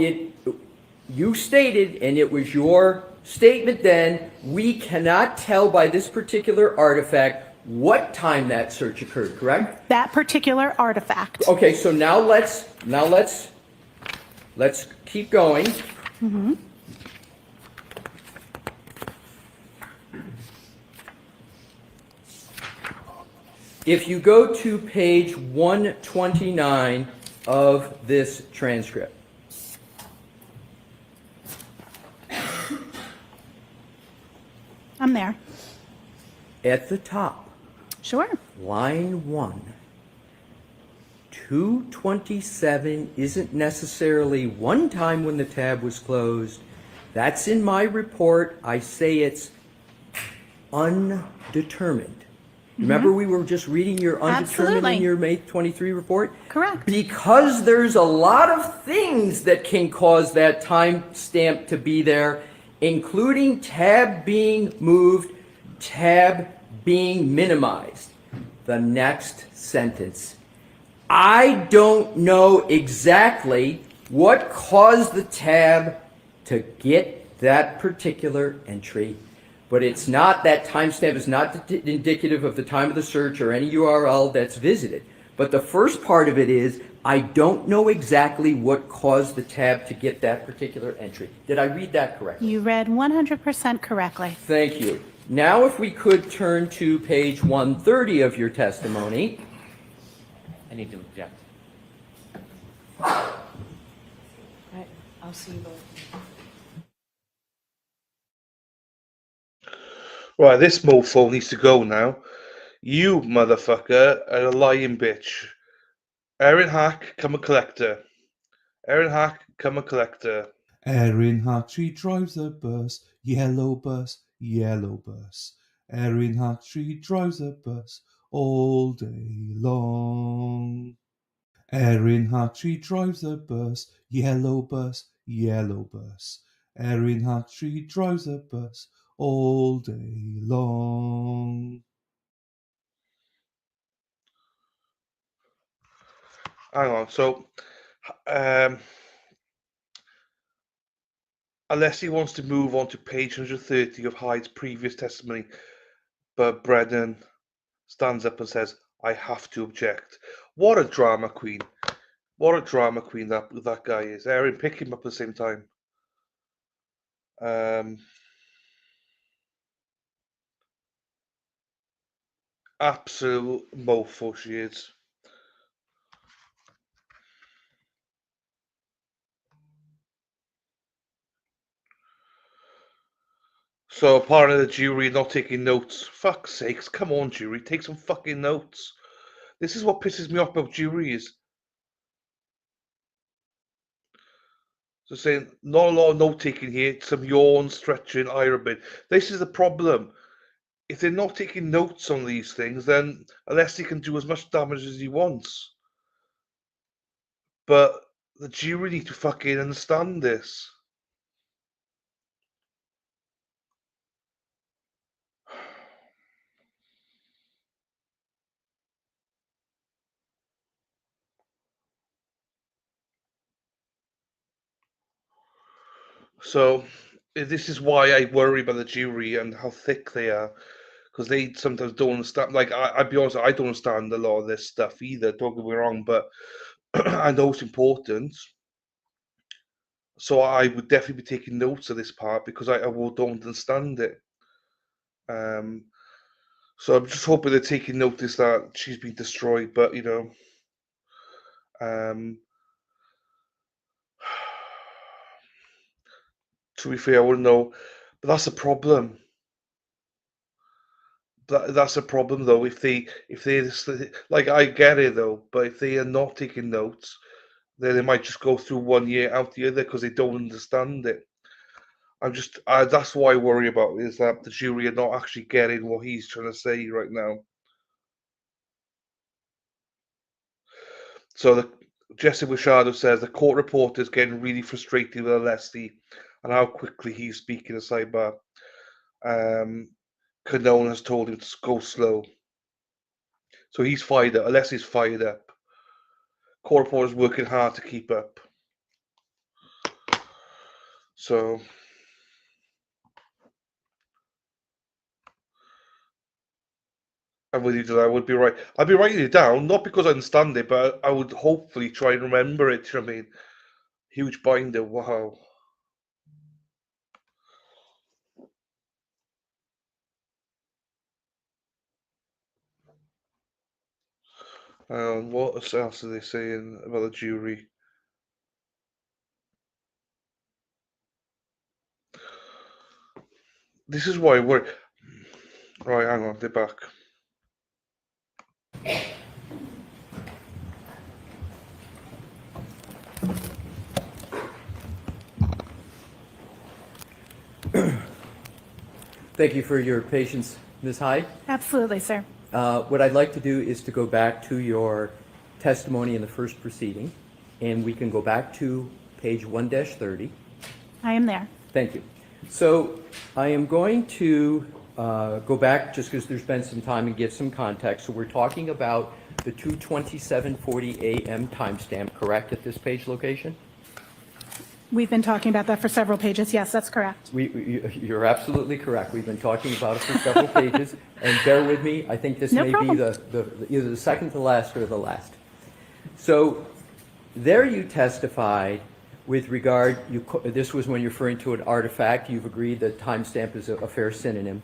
you stated, and it was your statement then, we cannot tell by this particular artifact what time that search occurred, correct? That particular artifact. Okay, so now let's keep going. If you go to page 129 of this transcript, I'm there. at the top, Sure. line 1, 227 isn't necessarily one time when the tab was closed. That's in my report. I say it's undetermined. Remember, we were just reading your undetermined Absolutely. in your May 23 report? Correct. Because there's a lot of things that can cause that timestamp to be there, including tab being moved, tab being minimized. The next sentence. I don't know exactly what caused the tab to get that particular entry, but it's not, that timestamp is not indicative of the time of the search or any URL that's visited. But the first part of it is, I don't know exactly what caused the tab to get that particular entry. Did I read that correctly? You read 100% correctly. Thank you. Now if we could turn to page 130 of your testimony. I need to object. Right, I'll see you both. Right, this mofo needs to go now. You motherfucker are a lying bitch. Erin Hack, come a collector. Erin Hack, come a collector. Erin Hack, she drives a bus, yellow bus, yellow bus. Erin Hack, she drives a bus all day long. Erin Hack, she drives a bus, yellow bus, yellow bus. Erin Hack, she drives a bus all day long. Hang on, so unless he wants to move on to page 130 of Hyde's previous testimony, but Brennan stands up and says, I have to object. What a drama queen. What a drama queen that guy is. Erin, pick him up at the same time. Absolute mofo she is. So apparently the jury not taking notes. Fuck's sakes, come on jury, take some fucking notes. This is what pisses me off about juries. So saying not a lot of note taking here, some yawn, stretching, eye rubbing. This is the problem. If they're not taking notes on these things, then Alessi can do as much damage as he wants. But the jury need to fucking understand this. So this is why I worry about the jury and how thick they are, because they sometimes don't understand. Like I'll be honest, I don't understand a lot of this stuff either. Don't get me wrong, but I know it's important. So I would definitely be taking notes of this part because I don't understand it. So I'm just hoping they're taking notice that she's been destroyed, but you know, to be fair, I wouldn't know. But that's a problem. That's a problem though. If they like, I get it though, but if they are not taking notes, then they might just go through 1 year out the other because they don't understand it. That's what I worry about, is that the jury are not actually getting what he's trying to say right now. So Jesse Machado says the court reporter is getting really frustrated with Alessi and how quickly he's speaking a sidebar. Canone has told him to go slow. So he's fired up. Alessi's fired up. Court reporter's working hard to keep up. So I'm with you, I would be right. I'd be writing it down, not because I understand it, but I would hopefully try and remember it. You know what I mean? Huge binder, wow. What else are they saying about the jury? This is why I worry. Right, hang on, they're back. Thank you for your patience, Ms. Hyde. Absolutely, sir. What I'd like to do is to go back to your testimony in the first proceeding, and we can go back to page 1-30. I am there. Thank you. So I am going to go back just because there's been some time and give some context. So we're talking about the 2:27:40 a.m. timestamp, correct, at this page location? We've been talking about that for several pages. Yes, that's correct. You're absolutely correct. We've been talking about it for several pages, and bear with me. I think this No may problem. be either the second to last or the last. So there you testified with regard, this was when you're referring to an artifact. You've agreed that timestamp is a fair synonym.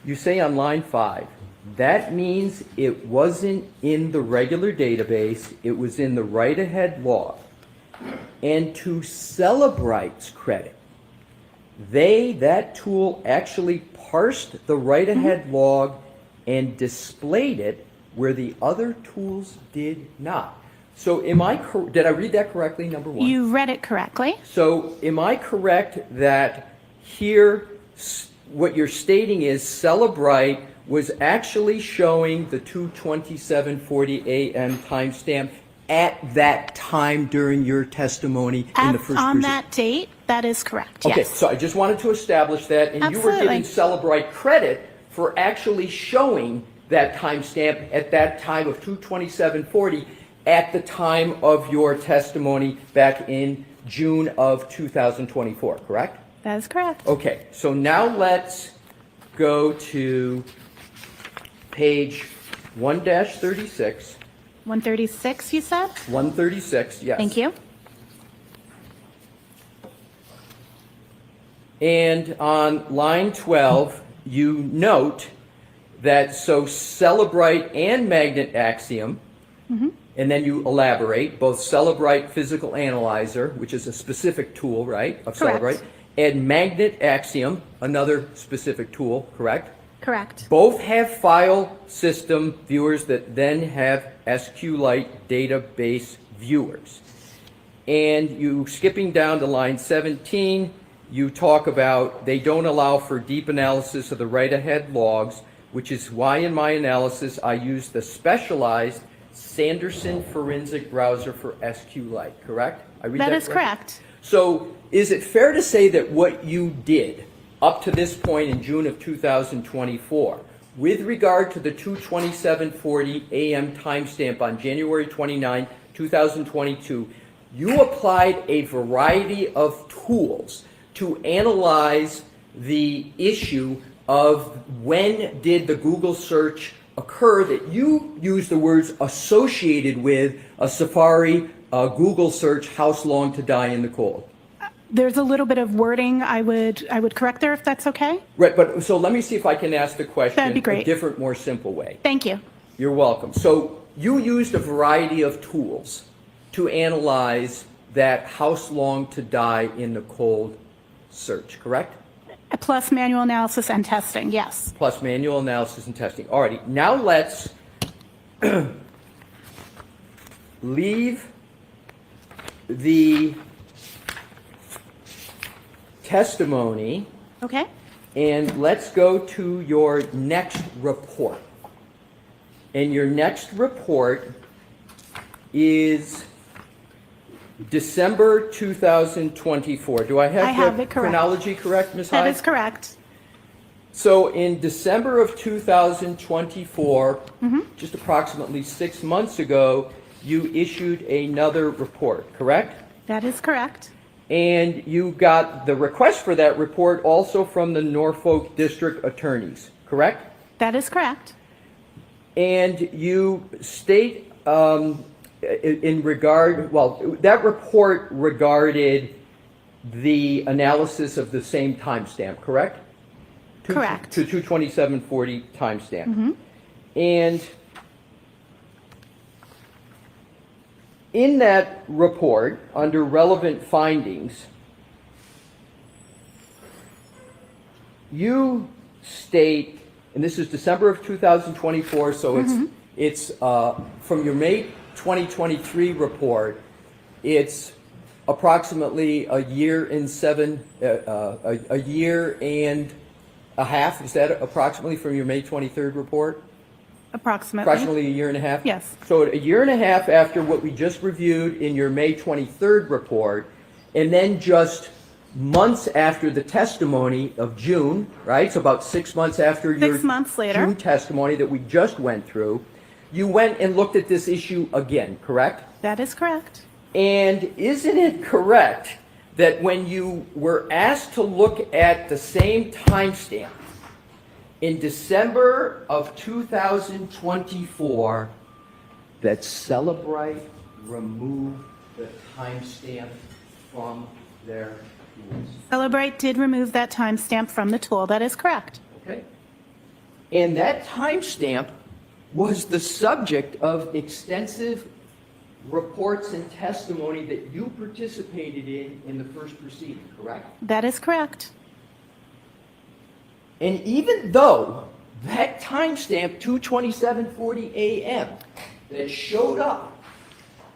You say on line 5, that means it wasn't in the regular database, it was in the write-ahead log. And to Celebrite's credit, that tool actually parsed the write-ahead log and displayed it where the other tools did not. So did I read that correctly, number one? You read it correctly. So am I correct that here what you're stating is Celebrite was actually showing the 2:27:40 a.m. timestamp at that time during your testimony in the first On proceeding? that date, that is correct, Okay, yes. so I just wanted to establish that, and you were Absolutely. giving Celebrite credit for actually showing that timestamp at that time of 2:27:40 at the time of your testimony back in June of 2024, correct? That is correct. Okay, so now let's go to page 1-36. 136, you said? 136, yes. Thank you. And on line 12, you note that so Celebrite and Magnet Axiom, and then you elaborate, both Celebrite Physical Analyzer, which is a specific tool, right, of Correct. Celebrite, and Magnet Axiom, another specific tool, correct? Correct. Both have file system viewers that then have SQLite database viewers. And you, skipping down to line 17, you talk about they don't allow for deep analysis of the write-ahead logs, which is why in my analysis I use the specialized Sanderson forensic browser for SQLite, correct? I read That that is correct. So is it fair to say that what you did up to this point in June of 2024, with regard to the 2:27:40 a.m. timestamp on January 29, 2022, you applied a variety of tools to analyze the issue of when did the Google search occur, that you use the words associated with a Safari Google search, house long to die in the cold? There's a little bit of wording I would correct there, if that's okay. Right, but so let me see if I can ask the question That'd be great. a different, more simple way. Thank you. You're welcome. So you used a variety of tools to analyze that house long to die in the cold search, correct? Plus manual analysis and testing, yes. Plus manual analysis and testing. Alrighty, now let's leave the testimony. Okay. And let's go to your next report. And your next report is December 2024. Do I have it correct. chronology correct, Ms. Hyde? That is correct. So in December of 2024, just approximately 6 months ago, you issued another report, correct? That is correct. And you got the request for that report also from the Norfolk District Attorneys, correct? That is correct. And you state in regard, well, that report regarded the analysis of the same timestamp, correct? Correct. To 2:27:40 timestamp. And in that report, under relevant findings, you state, and this is December of 2024, so it's from your May 2023 report, it's approximately a year and A half, is that approximately from your May 23rd report? Approximately a year and a half? Yes. So a year and a half after what we just reviewed in your May 23rd report, and then just months after the testimony of June, right? So about 6 months after your 6 months later. June testimony that we just went through, you went and looked at this issue again, correct? That is correct. And isn't it correct that when you were asked to look at the same timestamp in December of 2024, that Celebrite removed the timestamp from their tools? Celebrite did remove that timestamp from the tool. That is correct. Okay. And that timestamp was the subject of extensive reports and testimony that you participated in the first proceeding, correct? That is correct. And even though that timestamp, 2:27:40 a.m., that showed up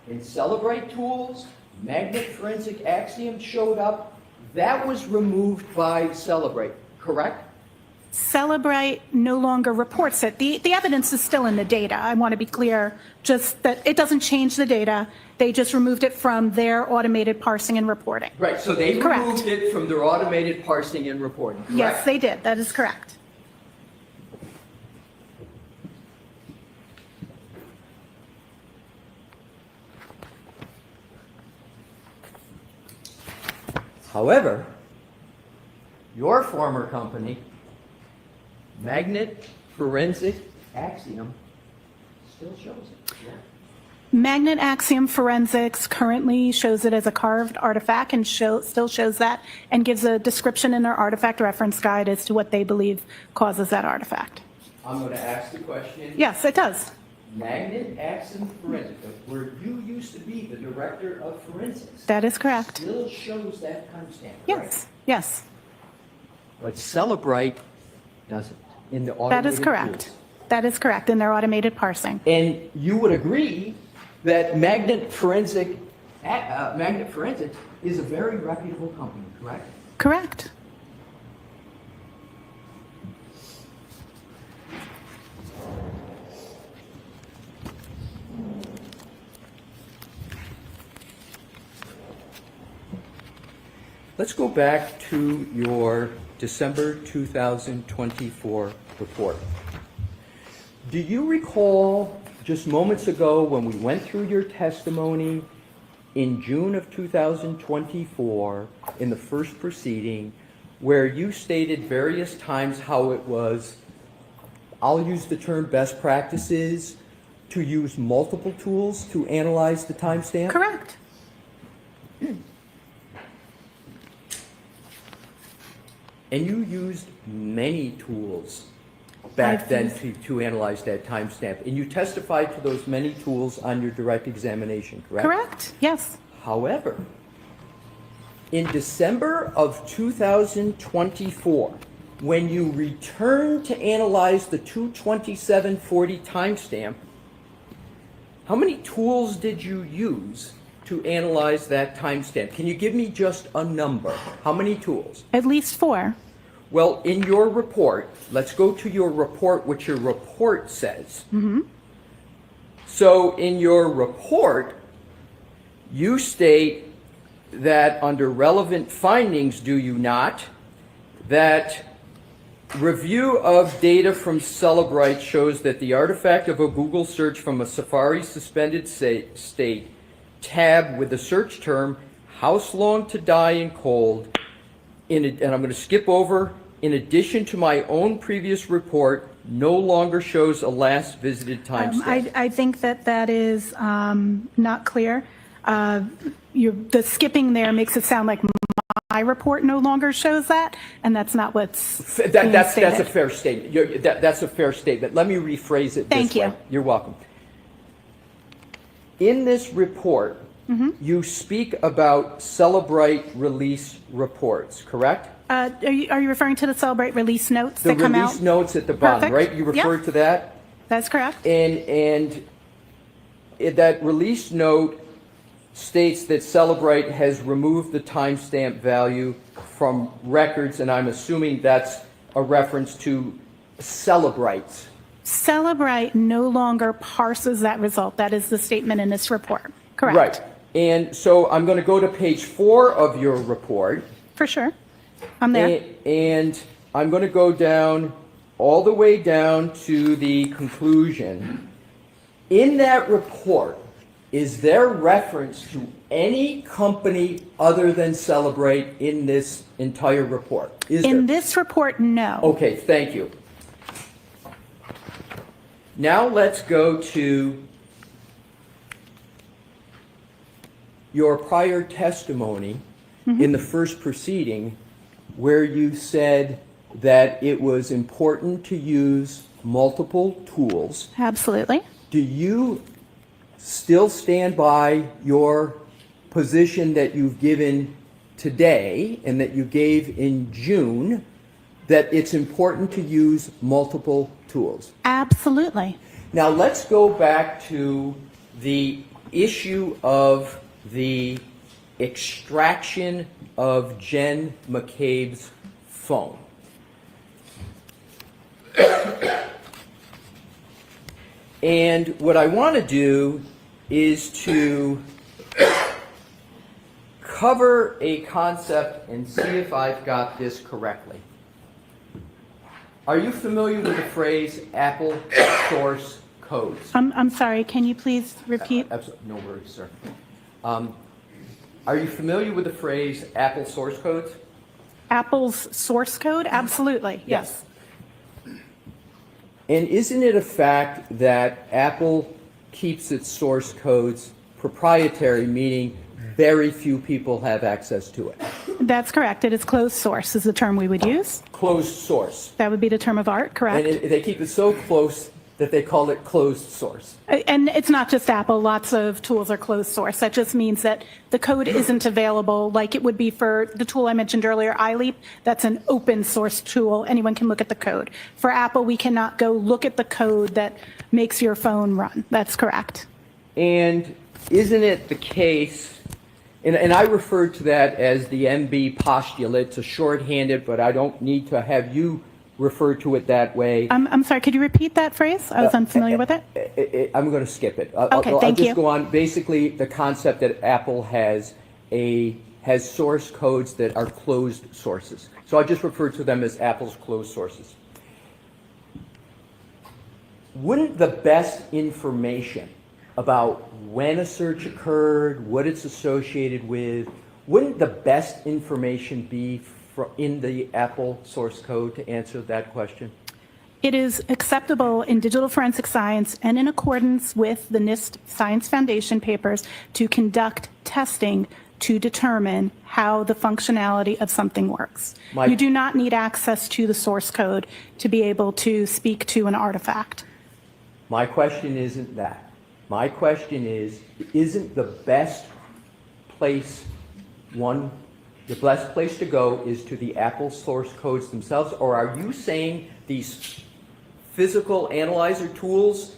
in Celebrite tools, Magnet Forensic Axiom showed up, that was removed by Celebrite, correct? Celebrite no longer reports it. The evidence is still in the data. I want to be clear, just that it doesn't change the data. They just removed it from their automated parsing and reporting. Right, so they Correct. removed it from their automated parsing and reporting, correct? Yes, they did. That is correct. However, your former company, Magnet Forensic Axiom, still shows it. Yeah. Magnet Axiom Forensics currently shows it as a carved artifact and still shows that and gives a description in their artifact reference guide as to what they believe causes that artifact. I'm going to ask the question. Yes, it does. Magnet Axiom Forensic, where you used to be the director of forensics. That is correct. Still shows that timestamp. Yes, yes. But Celebrite doesn't in the automated That is correct. tools. That is correct in their automated parsing. And you would agree that Magnet Forensic is a very reputable company, correct? Correct. Let's go back to your December 2024 report. Do you recall just moments ago when we went through your testimony in June of 2024 in the first proceeding where you stated various times how it was, I'll use the term best practices, to use multiple tools to analyze the timestamp? Correct. And you used many tools back then to analyze that timestamp. And you testified to those many tools on your direct examination, correct? Correct, yes. However, in December of 2024, when you returned to analyze the 2/27/40 timestamp, how many tools did you use to analyze that timestamp? Can you give me just a number? How many tools? At least 4. Well, in your report, let's go to your report, what your report says. Mm-hmm. So in your report, you state that under relevant findings, do you not, that review of data from Celebrite shows that the artifact of a Google search from a Safari suspended state tab with the search term house long to die in cold, and I'm going to skip over, in addition to my own previous report, no longer shows a last visited timestamp. I think that is not clear. The skipping there makes it sound like my report no longer shows that, and that's not what's That's stated. a fair statement. That's a fair statement. Let me rephrase it this Thank you. way. You're welcome. In this report, Mm-hmm. you speak about Celebrite release reports, correct? Are you referring to the Celebrate release notes The that come out? release notes at the bottom, Perfect. right? You referred Yep. to that? That's correct. And that release note states that Celebrite has removed the timestamp value from records, and I'm assuming that's a reference to Celebrite's. Celebrite no longer parses that result. That is the statement in this report. Correct. Right. And so I'm going to go to page 4 of your report. For sure. I'm there. And I'm going to go down all the way down to the conclusion. In that report, is there reference to any company other than Celebrite in this entire report? In this report, no. Okay, thank you. Now let's go to your prior testimony in the first proceeding, where you said that it was important to use multiple tools. Absolutely. Do you still stand by your position that you've given today and that you gave in June, that it's important to use multiple tools? Absolutely. Now let's go back to the issue of the extraction of Jen McCabe's phone. And what I want to do is to cover a concept and see if I've got this correctly. Are you familiar with the phrase Apple source codes? I'm sorry, can you please repeat? No worries, sir. Are you familiar with the phrase Apple source codes? Apple's source code? Absolutely, yes. And isn't it a fact that Apple keeps its source codes proprietary, meaning very few people have access to it? That's correct. It is closed source is the term we would use. Closed source. That would be the term of art, correct? And they keep it so close that they call it closed source. And it's not just Apple. Lots of tools are closed source. That just means that the code isn't available like it would be for the tool I mentioned earlier, iLeap. That's an open source tool. Anyone can look at the code. For Apple, we cannot go look at the code that makes your phone run. That's correct. And isn't it the case, and I refer to that as the MB postulate. It's a shorthanded, but I don't need to have you refer to it that way. I'm sorry, could you repeat that phrase? I was unfamiliar with it. I'm going to skip it. Okay, I'll thank just you. go on. Basically, the concept that Apple has source codes that are closed sources. So I just refer to them as Apple's closed sources. Wouldn't the best information about when a search occurred, what it's associated with, wouldn't the best information be in the Apple source code to answer that question? It is acceptable in digital forensic science and in accordance with the NIST Science Foundation papers to conduct testing to determine how the functionality of something works. You do not need access to the source code to be able to speak to an artifact. My question isn't that. My question is, isn't the best place the best place to go is to the Apple source codes themselves, or are you saying these physical analyzer tools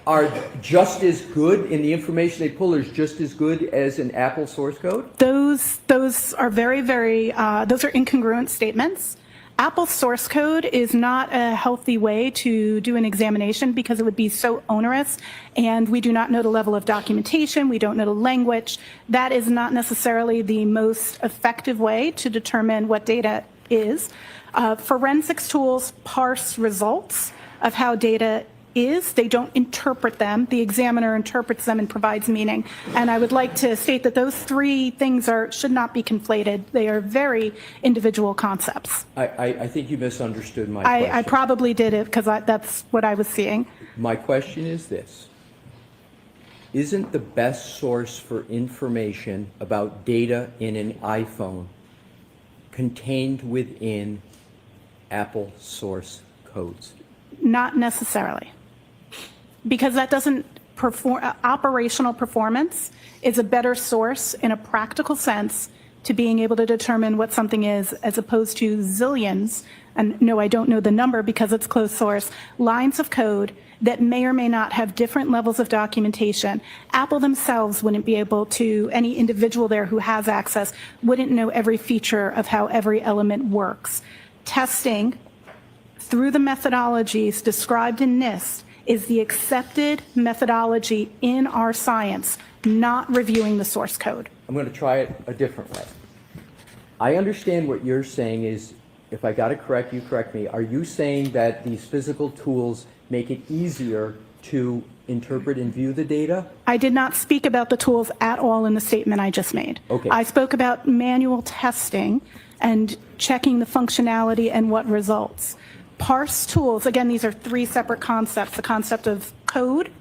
are just as good, and the information they pull is just as good as an Apple source code? Those are very, those are incongruent statements. Apple source code is not a healthy way to do an examination because it would be so onerous, and we do not know the level of documentation, we don't know the language. That is not necessarily the most effective way to determine what data is. Forensics tools parse results of how data is. They don't interpret them. The examiner interprets them and provides meaning. And I would like to state that those three things should not be conflated. They are very individual concepts. I think you misunderstood my question. I probably did it because that's what I was seeing. My question is this. Isn't the best source for information about data in an iPhone contained within Apple source codes? Not necessarily. Because that doesn't operational performance is a better source in a practical sense to being able to determine what something is, as opposed to zillions, and no, I don't know the number because it's closed source, lines of code that may or may not have different levels of documentation. Apple themselves wouldn't be able to, any individual there who has access wouldn't know every feature of how every element works. testing through the methodologies described in NIST is the accepted methodology in our science, not reviewing the source code. I'm going to try it a different way. I understand what you're saying is, if I got it correct, you correct me. Are you saying that these physical tools make it easier to interpret and view the data? I did not speak about the tools at all in the statement I just made. Okay. I spoke about manual testing and checking the functionality and what results. Parse tools, again, these are three separate concepts. The concept of code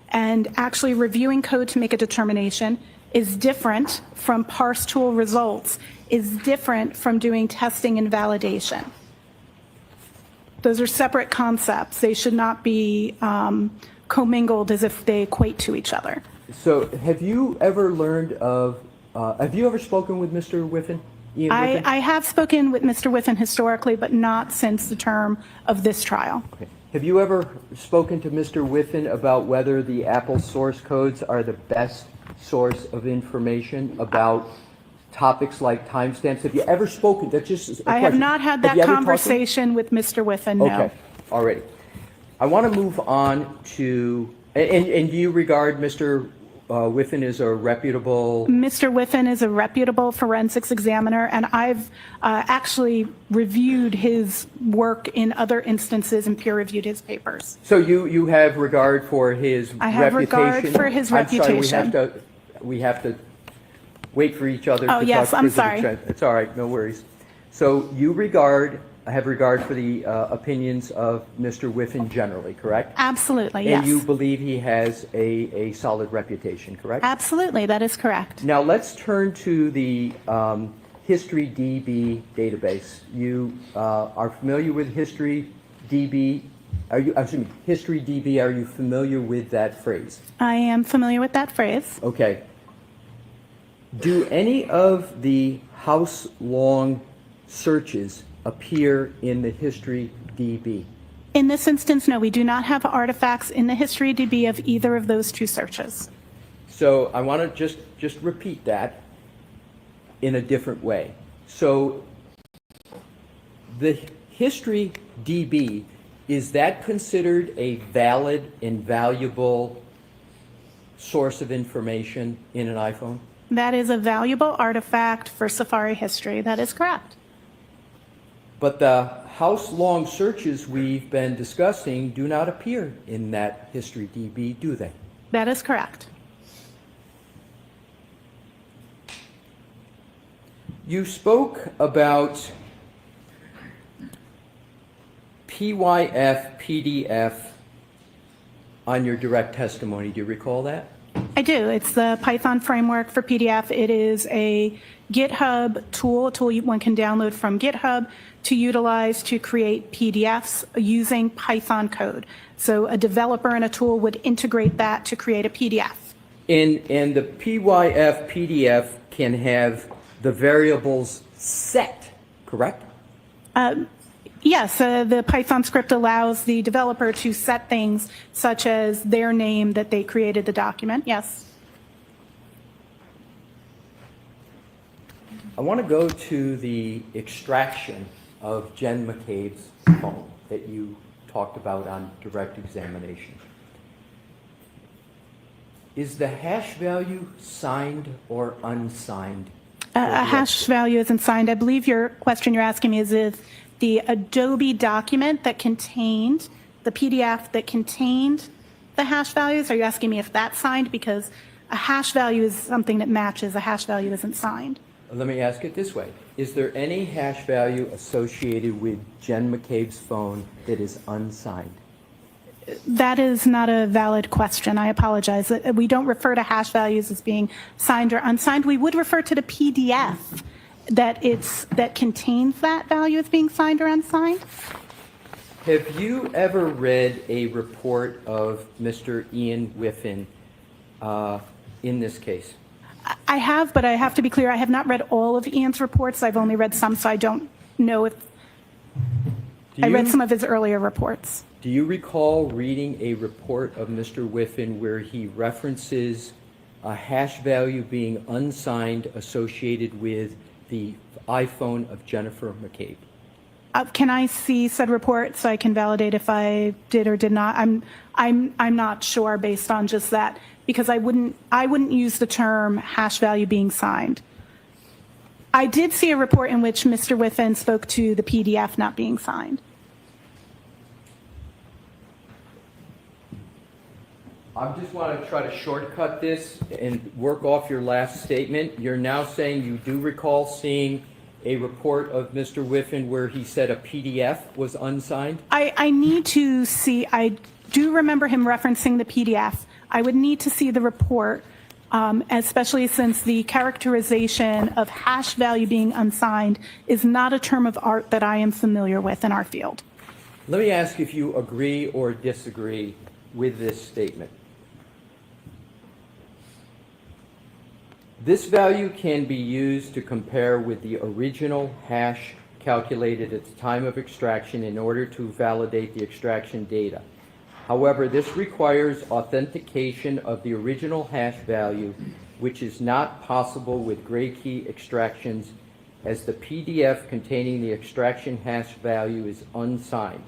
and actually reviewing code to make a determination is different from parse tool results, is different from doing testing and validation. Those are separate concepts. They should not be commingled as if they equate to each other. So have you ever learned of, have you ever spoken with Mr. Whiffen? Ian Whiffen? I have spoken with Mr. Whiffen historically, but not since the term of this trial. Okay. Have you ever spoken to Mr. Whiffen about whether the Apple source codes are the best source of information about topics like timestamps? Have you ever spoken? That's just a I have question. not had that conversation with Mr. Whiffen, no. Okay, already. I want to move on to, and do you regard Mr. Whiffen as a reputable? Mr. Whiffen is a reputable forensics examiner, and I've actually reviewed his work in other instances and peer reviewed his papers. So you have regard for his reputation? I have regard for his reputation. Sorry, we have to wait for each other. Oh, to yes, talk I'm because of the sorry. trend. It's all right, no worries. So you have regard for the opinions of Mr. Whiffen generally, correct? Absolutely, yes. And you believe he has a solid reputation, correct? Absolutely, that is correct. Now let's turn to the History DB database. You are familiar with History DB? History DB, are you familiar with that phrase? I am familiar with that phrase. Okay. Do any of the house-long searches appear in the History DB? In this instance, no, we do not have artifacts in the History DB of either of those two searches. So I want to just repeat that in a different way. So the History DB, is that considered a valid and valuable source of information in an iPhone? That is a valuable artifact for Safari history. That is correct. But the house-long searches we've been discussing do not appear in that History DB, do they? That is correct. You spoke about PYF PDF on your direct testimony. Do you recall that? I do. It's the Python framework for PDF. It is a GitHub tool, a tool one can download from GitHub to utilize to create PDFs using Python code. So a developer and a tool would integrate that to create a PDF. And the PYF PDF can have the variables set, correct? Yes, the Python script allows the developer to set things such as their name that they created the document. Yes. I want to go to the extraction of Jen McCabe's phone that you talked about on direct examination. Is the hash value signed or unsigned? A hash value isn't signed. I believe your question you're asking me is if the Adobe document that contained, the PDF that contained the hash values, are you asking me if that's signed? Because a hash value is something that matches, a hash value isn't signed. Let me ask it this way. Is there any hash value associated with Jen McCabe's phone that is unsigned? That is not a valid question. I apologize. We don't refer to hash values as being signed or unsigned. We would refer to the PDF that contains that value as being signed or unsigned. Have you ever read a report of Mr. Ian Whiffen in this case? I have, but I have to be clear, I have not read all of Ian's reports. I've only read some, so I don't know if... I read some of his earlier reports. Do you recall reading a report of Mr. Whiffen where he references a hash value being unsigned associated with the iPhone of Jennifer McCabe? Can I see said report so I can validate if I did or did not? I'm not sure based on just that, because I wouldn't use the term hash value being signed. I did see a report in which Mr. Whiffen spoke to the PDF not being signed. I just want to try to shortcut this and work off your last statement. You're now saying you do recall seeing a report of Mr. Whiffen where he said a PDF was unsigned? I need to see, I do remember him referencing the PDF. I would need to see the report, especially since the characterization of hash value being unsigned is not a term of art that I am familiar with in our field. Let me ask if you agree or disagree with this statement. This value can be used to compare with the original hash calculated at the time of extraction in order to validate the extraction data. However, this requires authentication of the original hash value, which is not possible with gray key extractions, as the PDF containing the extraction hash value is unsigned.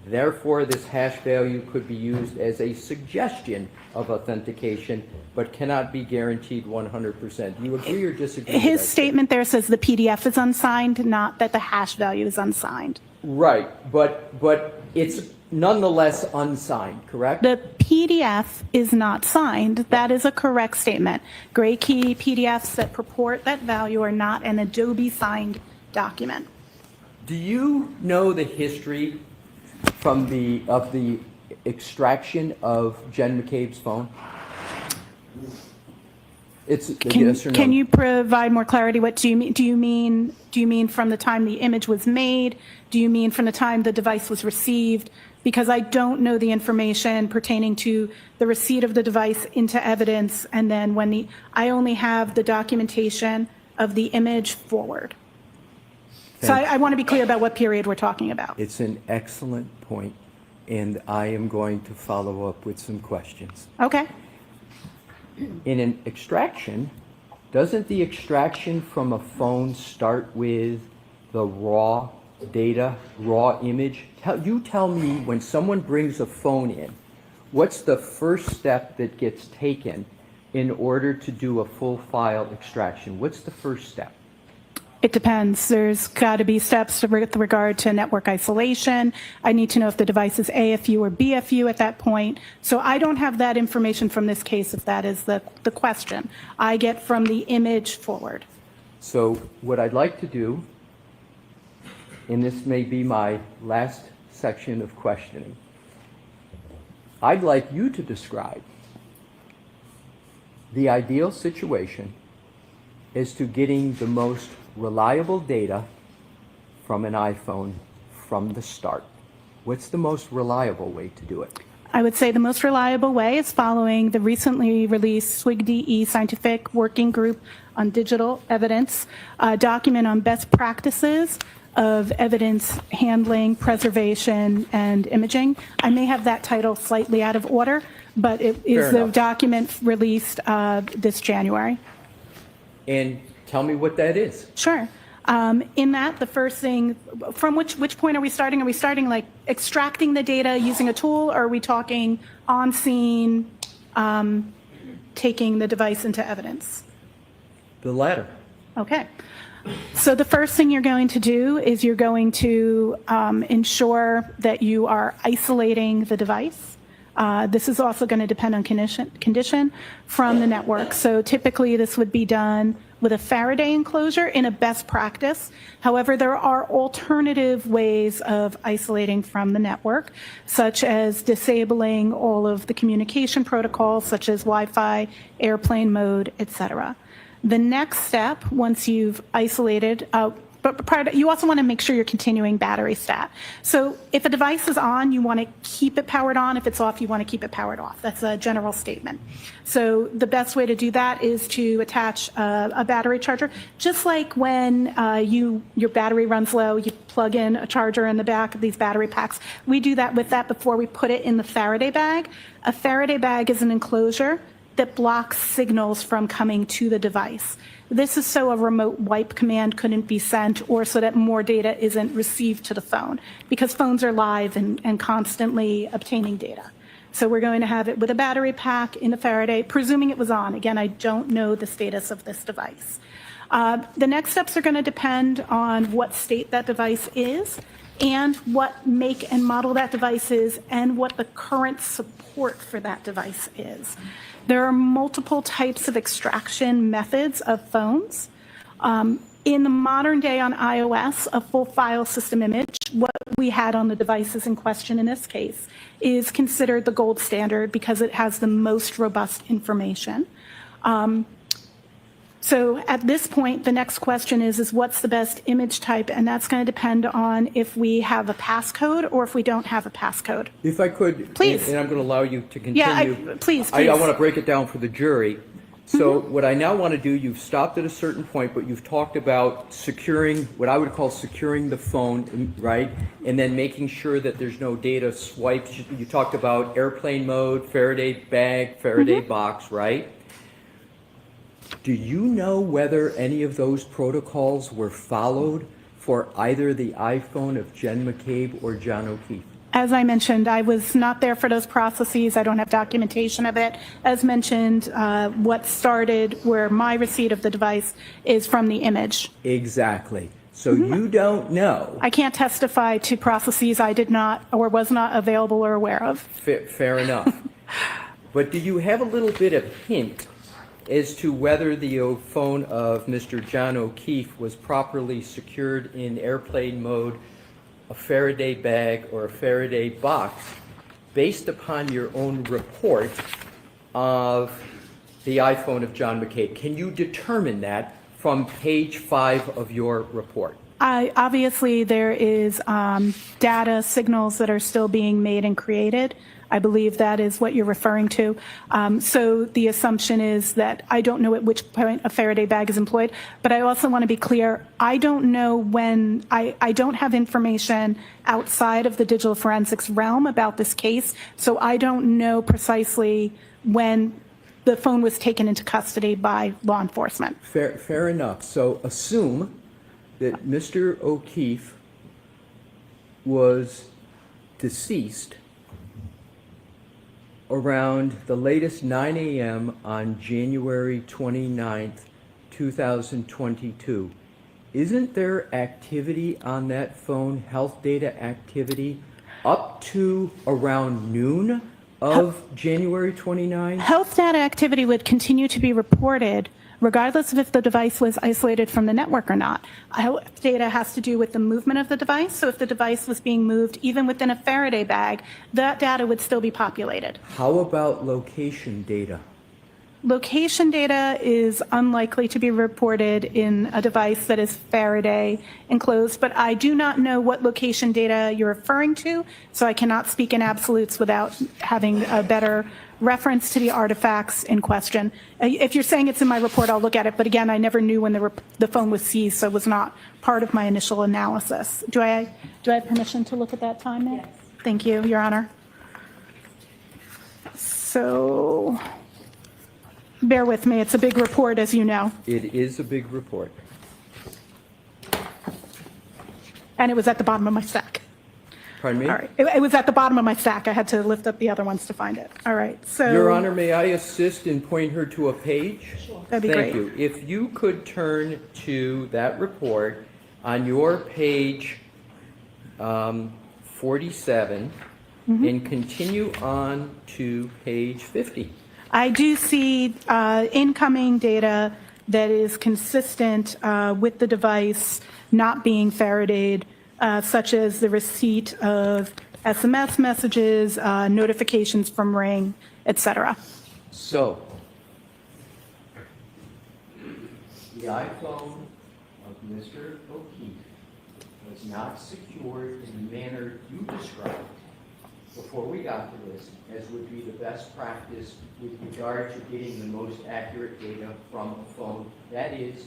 Therefore, this hash value could be used as a suggestion of authentication, but cannot be guaranteed 100%. Do you agree or disagree with His that statement there says the PDF is unsigned, not that the hash value is unsigned. Right, but it's nonetheless unsigned, correct? The PDF is not signed. That is a correct statement. Gray key PDFs that purport that value are not an Adobe signed document. Do you know the history of the extraction of Jen McCabe's phone? It's yes or no. Can you provide more clarity? What do you mean? Do you mean from the time the image was made? Do you mean from the time the device was received? Because I don't know the information pertaining to the receipt of the device into evidence, and then I only have the documentation of the image forward. So I want to be clear about what period we're talking about. It's an excellent point, and I am going to follow up with some questions. Okay. In an extraction, doesn't the extraction from a phone start with the raw data, raw image? You tell me, when someone brings a phone in, what's the first step that gets taken in order to do a full file extraction? What's the first step? It depends. There's got to be steps with regard to network isolation. I need to know if the device is AFU or BFU at that point. So I don't have that information from this case, if that is the question. I get from the image forward. So what I'd like to do, and this may be my last section of questioning, I'd like you to describe the ideal situation as to getting the most reliable data from an iPhone from the start. What's the most reliable way to do it? I would say the most reliable way is following the recently released SWIG-DE Scientific Working Group on Digital Evidence document on best practices of evidence handling, preservation, and imaging. I may have that title slightly out of order, but it is the document released this January. And tell me what that is. Sure. In that, the first thing, from which point are we starting? Are we starting like extracting the data using a tool, or are we talking on scene, taking the device into evidence? The latter. Okay. So the first thing you're going to do is you're going to ensure that you are isolating the device. This is also going to depend on condition from the network. So typically this would be done with a Faraday enclosure in a best practice. However, there are alternative ways of isolating from the network, such as disabling all of the communication protocols, such as Wi-Fi, airplane mode, etc. The next step, once you've isolated, but prior to, you also want to make sure you're continuing battery stat. So if a device is on, you want to keep it powered on. If it's off, you want to keep it powered off. That's a general statement. So the best way to do that is to attach a battery charger. Just like when your battery runs low, you plug in a charger in the back of these battery packs. We do that with that before we put it in the Faraday bag. A Faraday bag is an enclosure that blocks signals from coming to the device. This is so a remote wipe command couldn't be sent, or so that more data isn't received to the phone, because phones are live and constantly obtaining data. So we're going to have it with a battery pack in a Faraday, presuming it was on. Again, I don't know the status of this device. The next steps are going to depend on what state that device is, and what make and model that device is, and what the current support for that device is. There are multiple types of extraction methods of phones. In the modern day on iOS, a full file system image, what we had on the devices in question in this case, is considered the gold standard because it has the most robust information. So at this point, the next question is what's the best image type? And that's going to depend on if we have a passcode or if we don't have a passcode. If I could, please. And I'm going to allow you to continue. Yeah, please. I want to break it down for the jury. So what I now want to do, you've stopped at a certain point, but you've talked about securing, what I would call securing the phone, right? And then making sure that there's no data swipes. You talked about airplane mode, Faraday bag, Faraday box, right? Do you know whether any of those protocols were followed for either the iPhone of Jen McCabe or John O'Keefe? As I mentioned, I was not there for those processes. I don't have documentation of it. As mentioned, what started where my receipt of the device is from the image. Exactly. So you don't know. I can't testify to processes I did not or was not available or aware of. Fair enough. But do you have a little bit of hint as to whether the phone of Mr. John O'Keefe was properly secured in airplane mode, a Faraday bag, or a Faraday box, based upon your own report of the iPhone of John McCabe? Can you determine that from page 5 of your report? Obviously, there is data signals that are still being made and created. I believe that is what you're referring to. So the assumption is that I don't know at which point a Faraday bag is employed, but I also want to be clear, I don't know when, I don't have information outside of the digital forensics realm about this case, so I don't know precisely when the phone was taken into custody by law enforcement. Fair enough. So assume that Mr. O'Keefe was deceased around the latest 9 a.m. on January 29th, 2022. Isn't there activity on that phone, health data activity, up to around noon of January 29th? Health data activity would continue to be reported regardless of if the device was isolated from the network or not. Health data has to do with the movement of the device, so if the device was being moved even within a Faraday bag, that data would still be populated. How about location data? Location data is unlikely to be reported in a device that is Faraday enclosed, but I do not know what location data you're referring to, so I cannot speak in absolutes without having a better reference to the artifacts in question. If you're saying it's in my report, I'll look at it, but again, I never knew when the phone was seized, so it was not part of my initial analysis. Do I have permission to look at that time, Nick? Yes. Thank you, Your Honor. So, bear with me, it's a big report, as you know. It is a big report. And it was at the bottom of my stack. Pardon me? All right. It was at the bottom of my stack. I had to lift up the other ones to find it. All right. So, Your Honor, may I assist and point her to a page? Sure. That'd be great. Thank you. If you could turn to that report on your page 47 and continue on to page 50. I do see incoming data that is consistent with the device not being Faradayed, such as the receipt of SMS messages, notifications from Ring, etc. So, the iPhone of Mr. O'Keefe was not secured in the manner you described before we got to this, as would be the best practice with regard to getting the most accurate data from a phone. That is,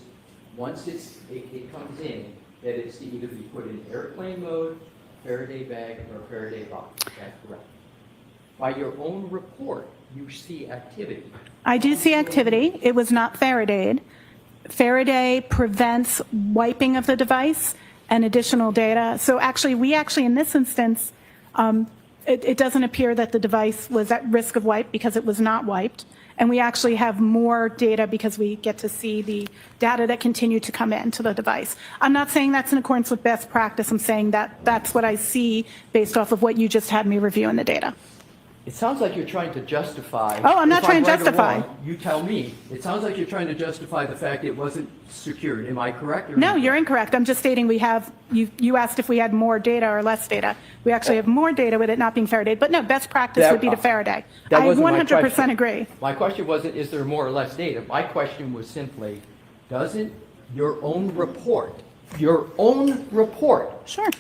once it comes in, that it's to either be put in airplane mode, Faraday bag, or Faraday box. That's correct. By your own report, you see activity. I do see activity. It was not Faradayed. Faraday prevents wiping of the device and additional data. So actually, in this instance, it doesn't appear that the device was at risk of wipe because it was not wiped. And we actually have more data because we get to see the data that continue to come into the device. I'm not saying that's in accordance with best practice. I'm saying that that's what I see based off of what you just had me review in the data. It sounds like you're trying to justify. Oh, I'm not trying to right or justify. wrong, you tell me. It sounds like you're trying to justify the fact it wasn't secured. Am I correct? Or No, you're incorrect. I'm just stating we have, you asked if we had more data or less data. We actually have more data with it not being Faraday. But no, best practice would be to Faraday. I wasn't my 100% question. agree. My question wasn't, is there more or less data? My question was simply, doesn't your own report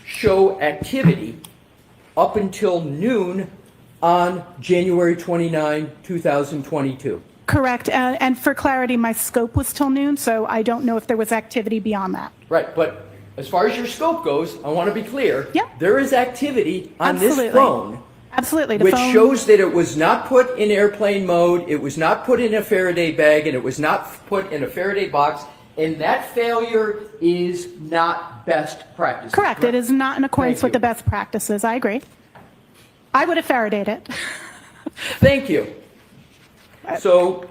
show activity up until noon on January 29, 2022? Correct. And for clarity, my scope was till noon, so I don't know if there was activity beyond that. Right, but as far as your scope goes, I want to be clear. There is activity on this phone. Absolutely. Which shows that it was not put in airplane mode, it was not put in a Faraday bag, and it was not put in a Faraday box, and that failure is not best practice. Correct. It is not in accordance with the best practices. I agree. I would have Faradayed it. Thank you. So,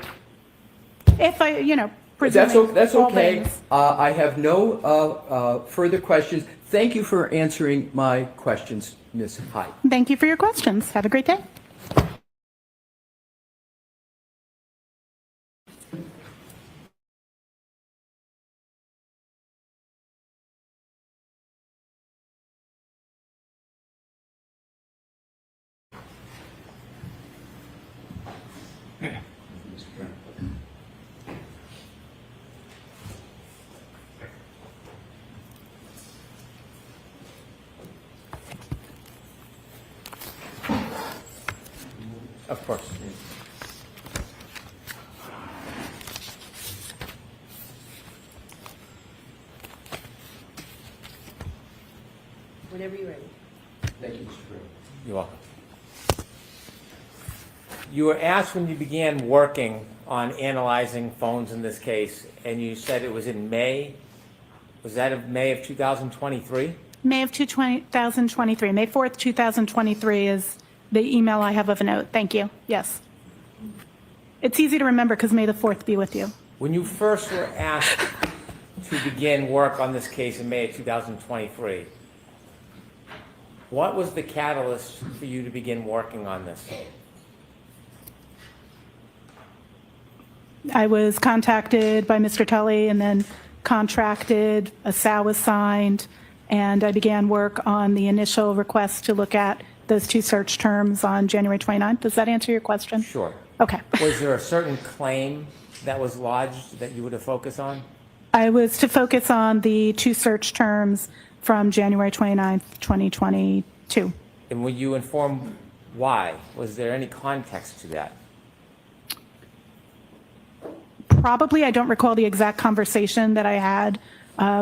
if I, that's all okay. things. I have no further questions. Thank you for answering my questions, Ms. Hyde. Thank you for your questions. Have a great day. Of course. Whenever you're ready. Thank you, Mr. Chairman. You're welcome. You were asked when you began working on analyzing phones in this case, and you said it was in May. Was that of May of 2023? May of 2023. May 4th, 2023 is the email I have of a note. Thank you. Yes. It's easy to remember because May the 4th be with you. When you first were asked to begin work on this case in May of 2023, what was the catalyst for you to begin working on this? I was contacted by Mr. Tully and then contracted, a SOW was signed, and I began work on the initial request to look at those two search terms on January 29th. Does that answer your question? Sure. Okay. Was there a certain claim that was lodged that you were to focus on? I was to focus on the two search terms from January 29th, 2022. And were you informed why? Was there any context to that? Probably, I don't recall the exact conversation that I had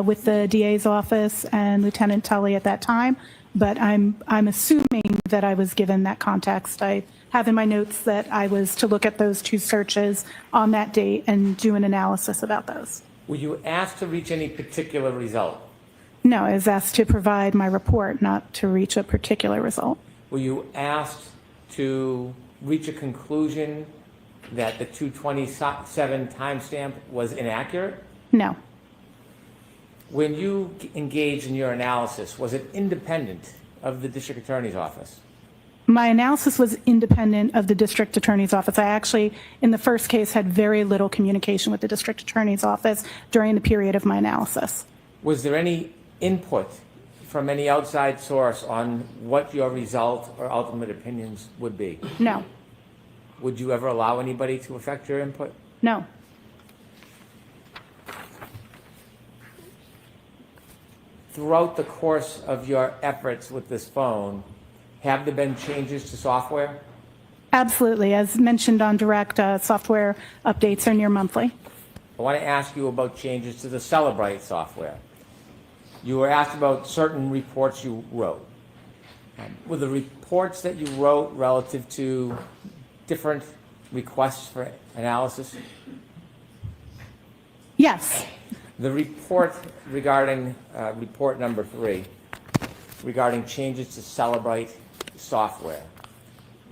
with the DA's office and Lieutenant Tully at that time, but I'm assuming that I was given that context. I have in my notes that I was to look at those two searches on that date and do an analysis about those. Were you asked to reach any particular result? No, I was asked to provide my report, not to reach a particular result. Were you asked to reach a conclusion that the 227 timestamp was inaccurate? No. When you engaged in your analysis, was it independent of the district attorney's office? My analysis was independent of the district attorney's office. I actually, in the first case, had very little communication with the district attorney's office during the period of my analysis. Was there any input from any outside source on what your result or ultimate opinions would be? No. Would you ever allow anybody to affect your input? No. Throughout the course of your efforts with this phone, have there been changes to software? Absolutely. As mentioned on direct, software updates are near monthly. I want to ask you about changes to the Celebrite software. You were asked about certain reports you wrote. Were the reports that you wrote relative to different requests for analysis? Yes. The report regarding, report number 3, regarding changes to Celebrate software,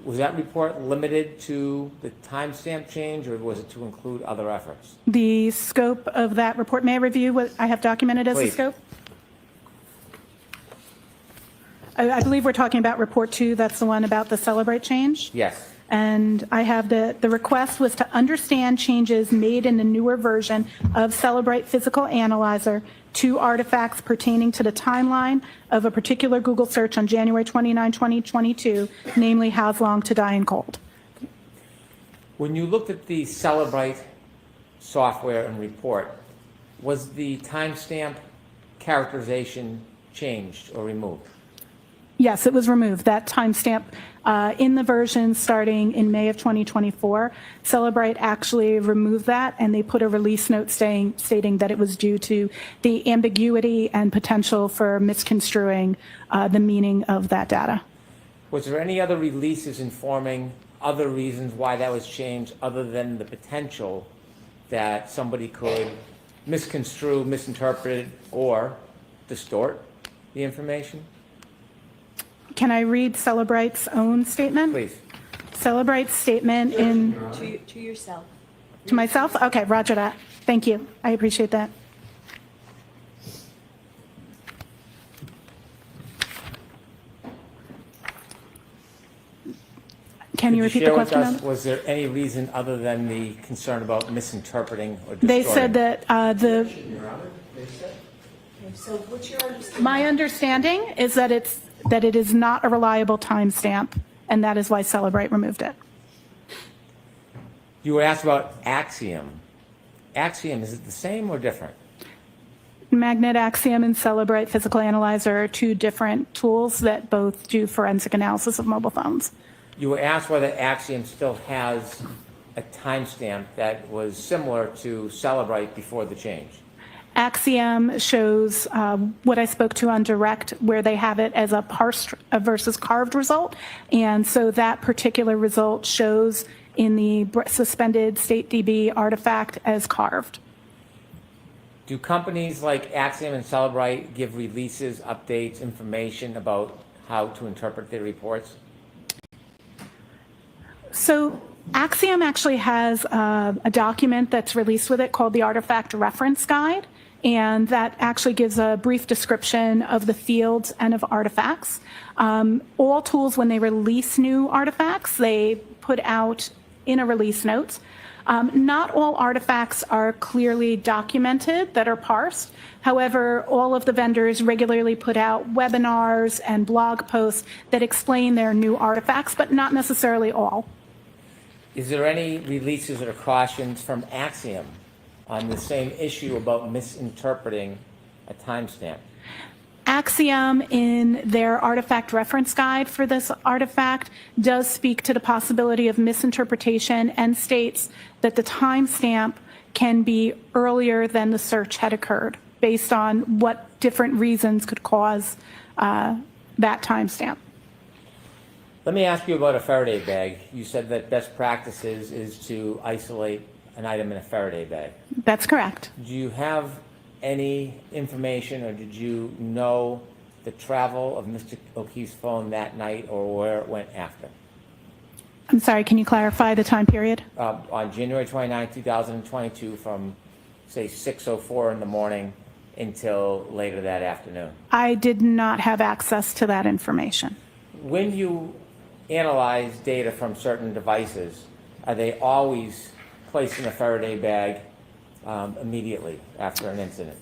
was that report limited to the timestamp change, or was it to include other efforts? The scope of that report, may I review what I have documented as the Please. scope? I believe we're talking about report 2, that's the one about the Celebrate change? Yes. And I have the request was to understand changes made in the newer version of Celebrate Physical Analyzer to artifacts pertaining to the timeline of a particular Google search on January 29, 2022, namely How's Long to Die in Cold. When you looked at the Celebrate software and report, was the timestamp characterization changed or removed? Yes, it was removed. That timestamp in the version starting in May of 2024, Celebrate actually removed that, and they put a release note stating that it was due to the ambiguity and potential for misconstruing the meaning of that data. Was there any other releases informing other reasons why that was changed other than the potential that somebody could misconstrue, misinterpret, or distort the information? Can I read Celebrate's own statement? Please. Celebrate's statement in... To yourself. To myself? Okay, roger that. Thank you. I appreciate that. Can you repeat the question? With us, was there any reason other than the concern about misinterpreting or distorting? They said that So what's your understanding? my understanding is that it is not a reliable timestamp, and that is why Celebrate removed it. You were asked about Axiom. Axiom, is it the same or different? Magnet Axiom and Celebrate Physical Analyzer are two different tools that both do forensic analysis of mobile phones. You were asked whether Axiom still has a timestamp that was similar to Celebrate before the change. Axiom shows what I spoke to on direct, where they have it as a parsed versus carved result. And so that particular result shows in the suspended StateDB artifact as carved. Do companies like Axiom and Celebrate give releases, updates, information about how to interpret their reports? So Axiom actually has a document that's released with it called the Artifact Reference Guide. And that actually gives a brief description of the fields and of artifacts. All tools, when they release new artifacts, they put out in a release notes. Not all artifacts are clearly documented that are parsed. However, all of the vendors regularly put out webinars and blog posts that explain their new artifacts, but not necessarily all. Is there any releases or cautions from Axiom on the same issue about misinterpreting a timestamp? Axiom, in their artifact reference guide for this artifact, does speak to the possibility of misinterpretation and states that the timestamp can be earlier than the search had occurred, based on what different reasons could cause that timestamp. Let me ask you about a Faraday bag. You said that best practices is to isolate an item in a Faraday bag. That's correct. Do you have any information, or did you know the travel of Mr. O'Keefe's phone that night or where it went after? I'm sorry, can you clarify the time period? On January 29, 2022, from, say, 6:04 in the morning until later that afternoon. I did not have access to that information. When you analyze data from certain devices, are they always placed in a Faraday bag immediately after an incident?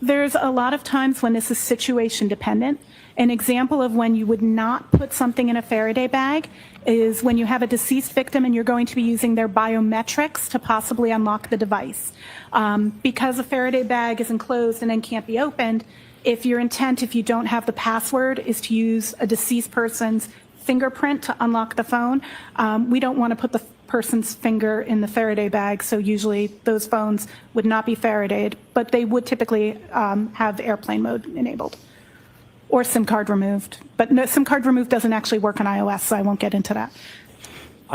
There's a lot of times when this is situation dependent. An example of when you would not put something in a Faraday bag is when you have a deceased victim and you're going to be using their biometrics to possibly unlock the device. Because a Faraday bag is enclosed and then can't be opened, if your intent, if you don't have the password, is to use a deceased person's fingerprint to unlock the phone, we don't want to put the person's finger in the Faraday bag, so usually those phones would not be Faradayed, but they would typically have airplane mode enabled or SIM card removed. But no, SIM card removed doesn't actually work on iOS, so I won't get into that.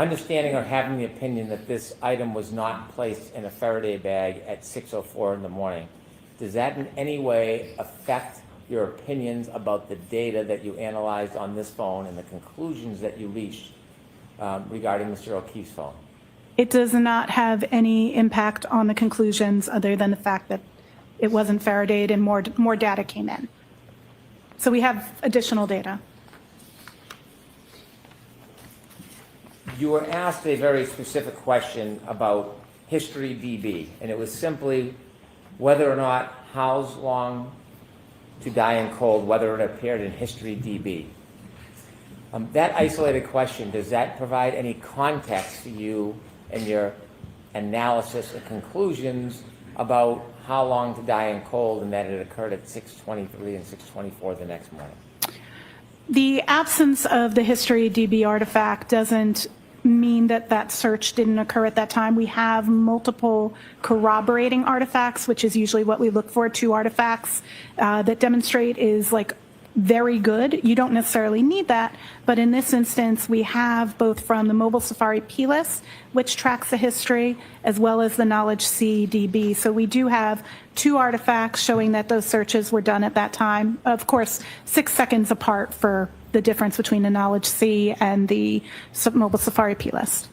understanding or having the opinion that this item was not placed in a Faraday bag at 6:04 in the morning, does that in any way affect your opinions about the data that you analyzed on this phone and the conclusions that you reached regarding Mr. O'Keefe's phone? It does not have any impact on the conclusions other than the fact that it wasn't Faradayed and more data came in. So we have additional data. You were asked a very specific question about history DB, and it was simply whether or not How's Long to Die in Cold, whether it appeared in history DB. That isolated question, does that provide any context to you and your analysis and conclusions about How Long to Die in Cold and that it occurred at 6:23 and 6:24 the next morning? The absence of the history DB artifact doesn't mean that that search didn't occur at that time. We have multiple corroborating artifacts, which is usually what we look for, 2 artifacts that demonstrate is like very good. You don't necessarily need that, but in this instance, we have both from the Mobile Safari PLIS, which tracks the history, as well as the Knowledge C DB. So we do have 2 artifacts showing that those searches were done at that time. Of course, 6 seconds apart for the difference between the Knowledge C and the Mobile Safari PLIS.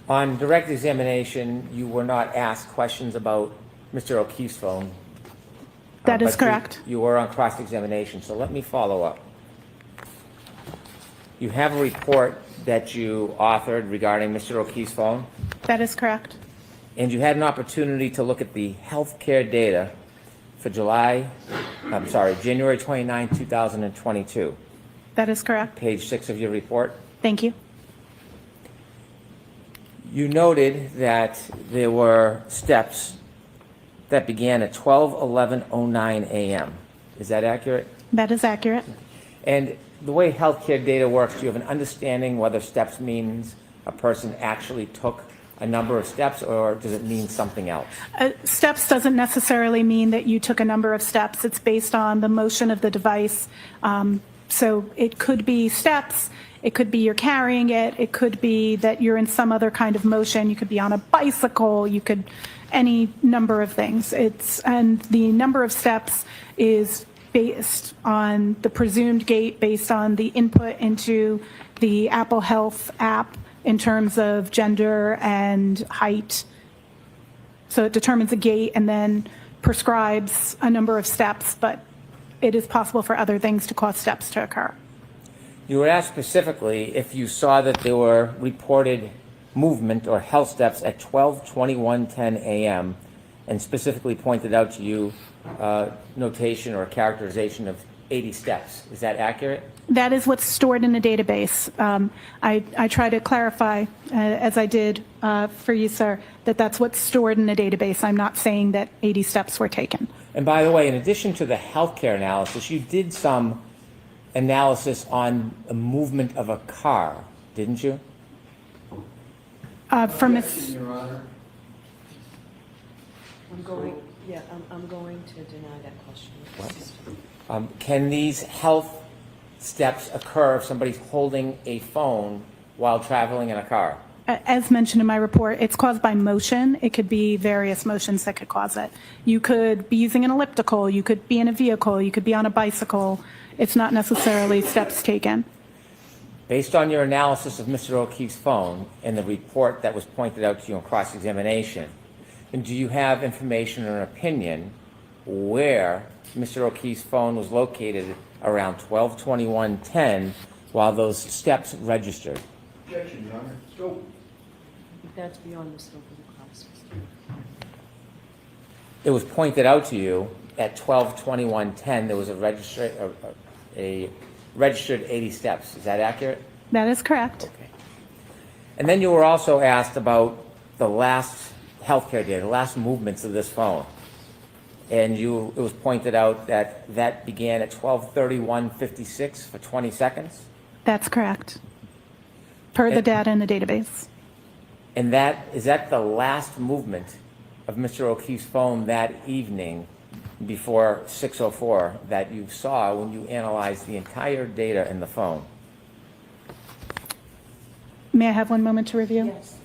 On direct examination, you were not asked questions about Mr. O'Keefe's phone. That is but correct. You were on cross-examination, so let me follow up. You have a report that you authored regarding Mr. O'Keefe's phone, That is correct. and you had an opportunity to look at the healthcare data for January 29, 2022. That is correct. Page 6 of your report. Thank you. You noted that there were steps that began at 12:11:09 a.m. Is that accurate? That is accurate. And the way healthcare data works, do you have an understanding whether steps means a person actually took a number of steps, or does it mean something else? Steps doesn't necessarily mean that you took a number of steps. It's based on the motion of the device. So it could be steps. It could be you're carrying it. It could be that you're in some other kind of motion. You could be on a bicycle. You could any number of things. And the number of steps is based on the presumed gait, based on the input into the Apple Health app in terms of gender and height. So it determines a gait and then prescribes a number of steps, but it is possible for other things to cause steps to occur. You were asked specifically if you saw that there were reported movement or health steps at 12:21:10 a.m. and specifically pointed out to you notation or characterization of 80 steps. Is that accurate? That is what's stored in the database. I try to clarify, as I did for you, sir, that that's what's stored in the database. I'm not saying that 80 steps were taken. And by the way, in addition to the healthcare analysis, you did some analysis on the movement of a car, didn't you? From Ms. I'm going to deny that question. Can these health steps occur if somebody's holding a phone while traveling in a car? As mentioned in my report, it's caused by motion. It could be various motions that could cause it. You could be using an elliptical. You could be in a vehicle. You could be on a bicycle. It's not necessarily steps taken. Based on your analysis of Mr. O'Keefe's phone and the report that was pointed out to you in cross-examination, and do you have information or opinion where Mr. O'Keefe's phone was located around 12:21:10 while those steps registered? Objection, Your Honor. Scope. That's beyond the scope of the process. It was pointed out to you at 12:21:10 there was a registered 80 steps. Is that accurate? That is correct. Okay. And then you were also asked about the last healthcare data, the last movements of this phone. And it was pointed out that that began at 12:31:56 for 20 seconds? That's correct. Per the data in the database. And is that the last movement of Mr. O'Keefe's phone that evening before 6:04 that you saw when you analyzed the entire data in the phone? May I have one moment to review? Yes.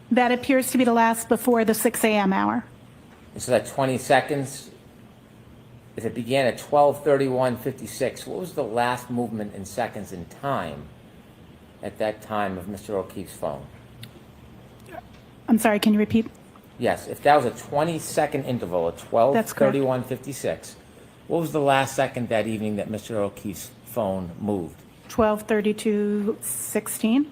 That appears to be the last before the 6 a.m. hour. So that 20 seconds, if it began at 12:31:56, what was the last movement in seconds in time at that time of Mr. O'Keefe's phone? I'm sorry, can you repeat? Yes, if that was a 20-second interval at 12:31:56, what was the last second that evening that Mr. O'Keefe's phone moved? 12:32:16.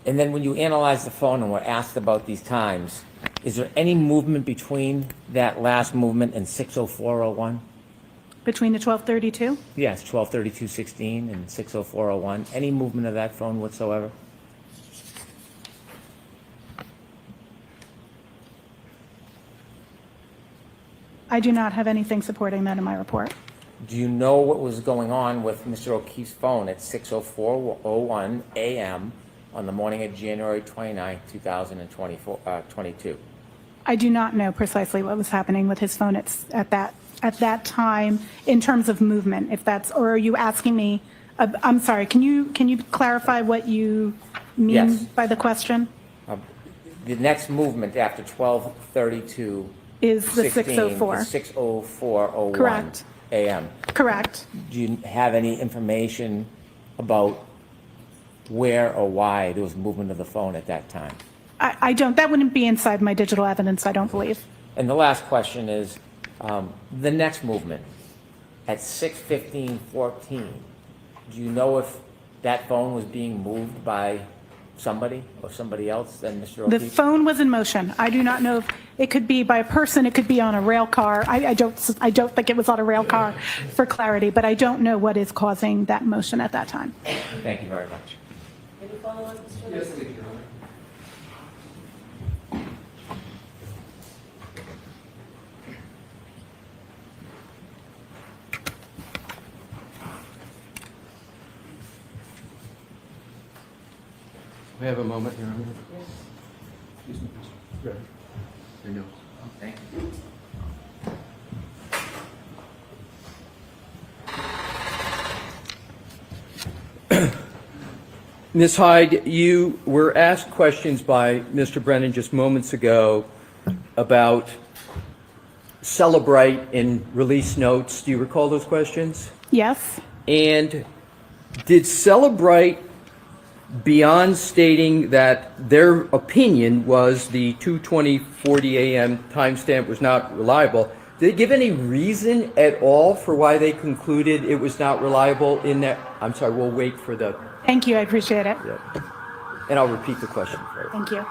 And then when you analyze the phone and were asked about these times, is there any movement between that last movement and 6:04:01? Between the 12:32? Yes, 12:32:16 and 6:04:01. Any movement of that phone whatsoever? I do not have anything supporting that in my report. Do you know what was going on with Mr. O'Keefe's phone at 6:04:01 a.m. on the morning of January 29, 2022? I do not know precisely what was happening with his phone at that time in terms of movement. If that's, or are you asking me? I'm sorry. Can you clarify what you mean Yes. by the question? The next movement after 12:32 Is the 6:04. is 6:04:01 Correct. a.m. Correct. Do you have any information about where or why there was movement of the phone at that time? I don't. That wouldn't be inside my digital evidence, I don't believe. And the last question is, the next movement at 6:15:14, do you know if that phone was being moved by somebody or somebody else than Mr. The O'Keefe? phone was in motion. I do not know if it could be by a person, it could be on a rail car. I don't think it was on a rail car for clarity, but I don't know what is causing that motion at that time. Thank you very much. Any follow-up, Mr. Yes, thank you, Your Honor. We have a moment here. Excuse me, Mr. Right. I know. Thank you. Ms. Hyde, you were asked questions by Mr. Brennan just moments ago about Celebrite and release notes. Do you recall those questions? Yes. And did Celebrite, beyond stating that their opinion was the 2:20:40 a.m. timestamp was not reliable, did they give any reason at all for why they concluded it was not reliable in that? I'm sorry, we'll wait for the... Thank you. I appreciate it. Yeah. And I'll repeat the question for you. Thank you.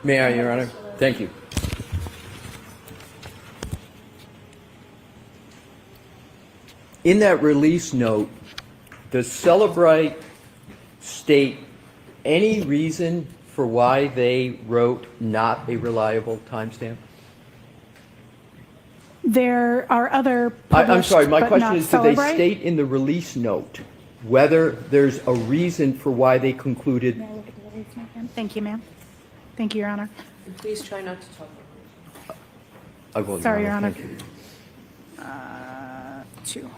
May I, Your Honor? Thank you. In that release note, does Celebrite state any reason for why they wrote not a reliable timestamp? There are other I'm sorry, my but question not is, do they Celebrite? state in the release note whether there's a reason for why they concluded? May I look at the release note, ma'am? Thank you, ma'am. Thank you, Your Honor. And please try not to talk. I will, Sorry, Your Honor. Thank you. 2.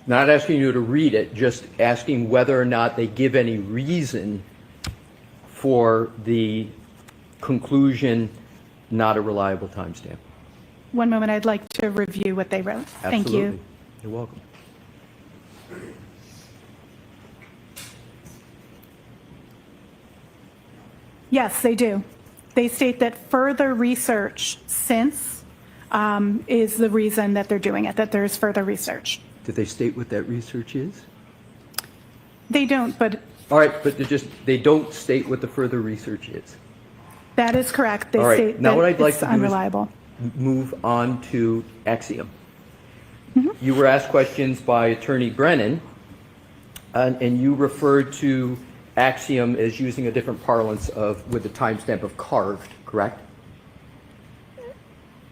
Not asking you to read it, just asking whether or not they give any reason for the conclusion not a reliable timestamp. One moment, I'd like to review what they wrote. Thank Absolutely. you. You're welcome. Yes, they do. They state that further research since is the reason that they're doing it, that there's further research. Did they state what that research is? They don't, but All right, but they don't state what the further research is. that is correct. They All right, state now that what I'd like it's to do is unreliable. move on to Axiom. Mm-hmm. You were asked questions by Attorney Brennan, and you referred to Axiom as using a different parlance with the timestamp of carved, correct?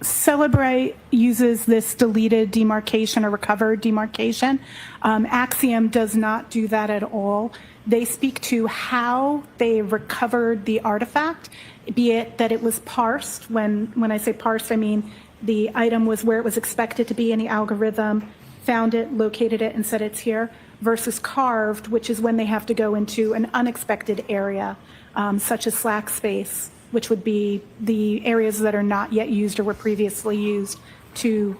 Celebrate uses this deleted demarcation or recovered demarcation. Axiom does not do that at all. They speak to how they recovered the artifact, be it that it was parsed. When I say parsed, I mean the item was where it was expected to be in the algorithm, found it, located it, and said it's here, versus carved, which is when they have to go into an unexpected area, such as slack space, which would be the areas that are not yet used or were previously used to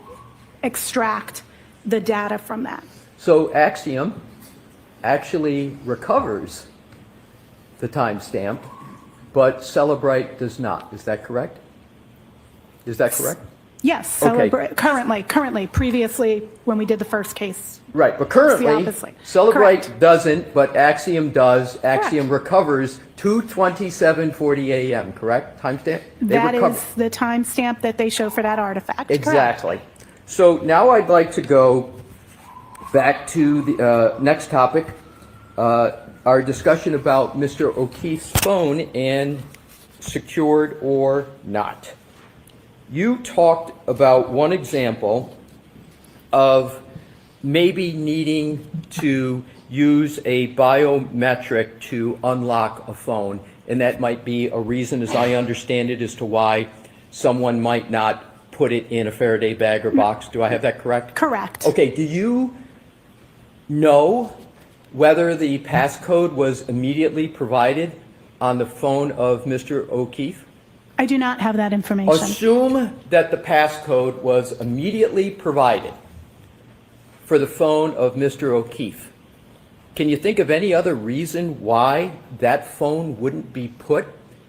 extract the data from that. So Axiom actually recovers the timestamp, but Celebrite does not. Is that correct? Is that correct? Yes, Okay. currently, previously, when we did the first case. Right, but it's the currently, opposite. Celebrite Correct. doesn't, but Axiom does. Axiom recovers 2:27:40 a.m., correct? Timestamp? They That recover- is the timestamp that they show for that artifact. correct. Exactly. So now I'd like to go back to the next topic, our discussion about Mr. O'Keefe's phone and secured or not. You talked about one example of maybe needing to use a biometric to unlock a phone, and that might be a reason, as I understand it, as to why someone might not put it in a Faraday bag or box. Do I have that correct? Correct. Okay, do you know whether the passcode was immediately provided on the phone of Mr. O'Keefe? I do not have that information. Assume that the passcode was immediately provided for the phone of Mr. O'Keefe. Can you think of any other reason why that phone wouldn't be put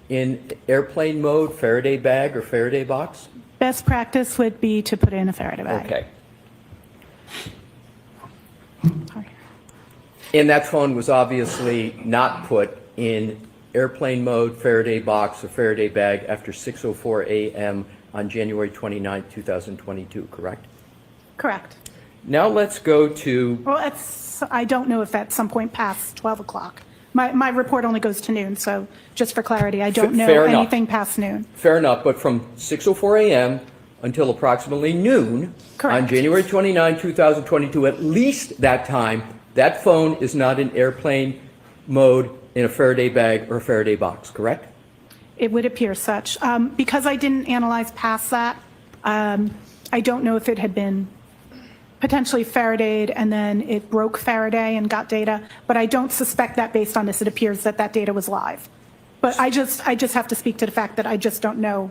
in airplane mode, Faraday bag, or Faraday box? Best practice would be to put it in a Faraday bag. Okay. And that phone was obviously not put in airplane mode, Faraday box, or Faraday bag after 6:04 a.m. on January 29, 2022, correct? Correct. Now let's go to, Well, I don't know if at some point past 12 o'clock. My report only goes to noon, so just for clarity, I don't know Fair enough. anything past noon. fair enough, but from 6:04 a.m. until approximately noon on January 29, 2022, at least that time, that phone is not in airplane mode in a Faraday bag or a Faraday box, correct? It would appear such. Because I didn't analyze past that, I don't know if it had been potentially Faradayed and then it broke Faraday and got data, but I don't suspect that based on this. It appears that that data was live. But I just have to speak to the fact that I just don't know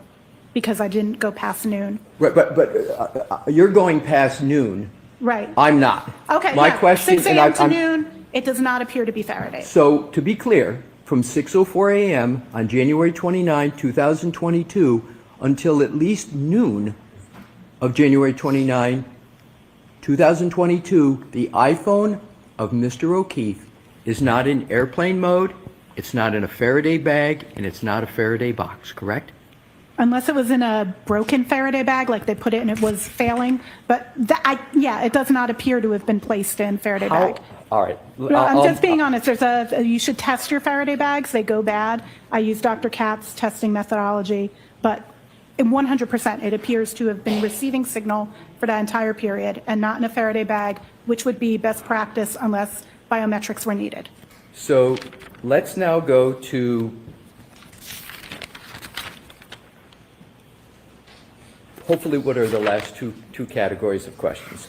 because I didn't go past noon. Right, but you're going past noon. Right. I'm not. Okay, My yeah. question, 6 and a.m. to I'm- noon, it does not appear to be Faraday. So to be clear, from 6:04 a.m. on January 29, 2022 until at least noon of January 29, 2022, the iPhone of Mr. O'Keefe is not in airplane mode, it's not in a Faraday bag, and it's not a Faraday box, correct? Unless it was in a broken Faraday bag, like they put it and it was failing. But yeah, it does not appear to have been placed in Faraday bag. All right. Well, I'm just being honest. You should test your Faraday bags. They go bad. I use Dr. Katz's testing methodology, but 100%, it appears to have been receiving signal for that entire period and not in a Faraday bag, which would be best practice unless biometrics were needed. So let's now go to hopefully what are the last two categories of questions.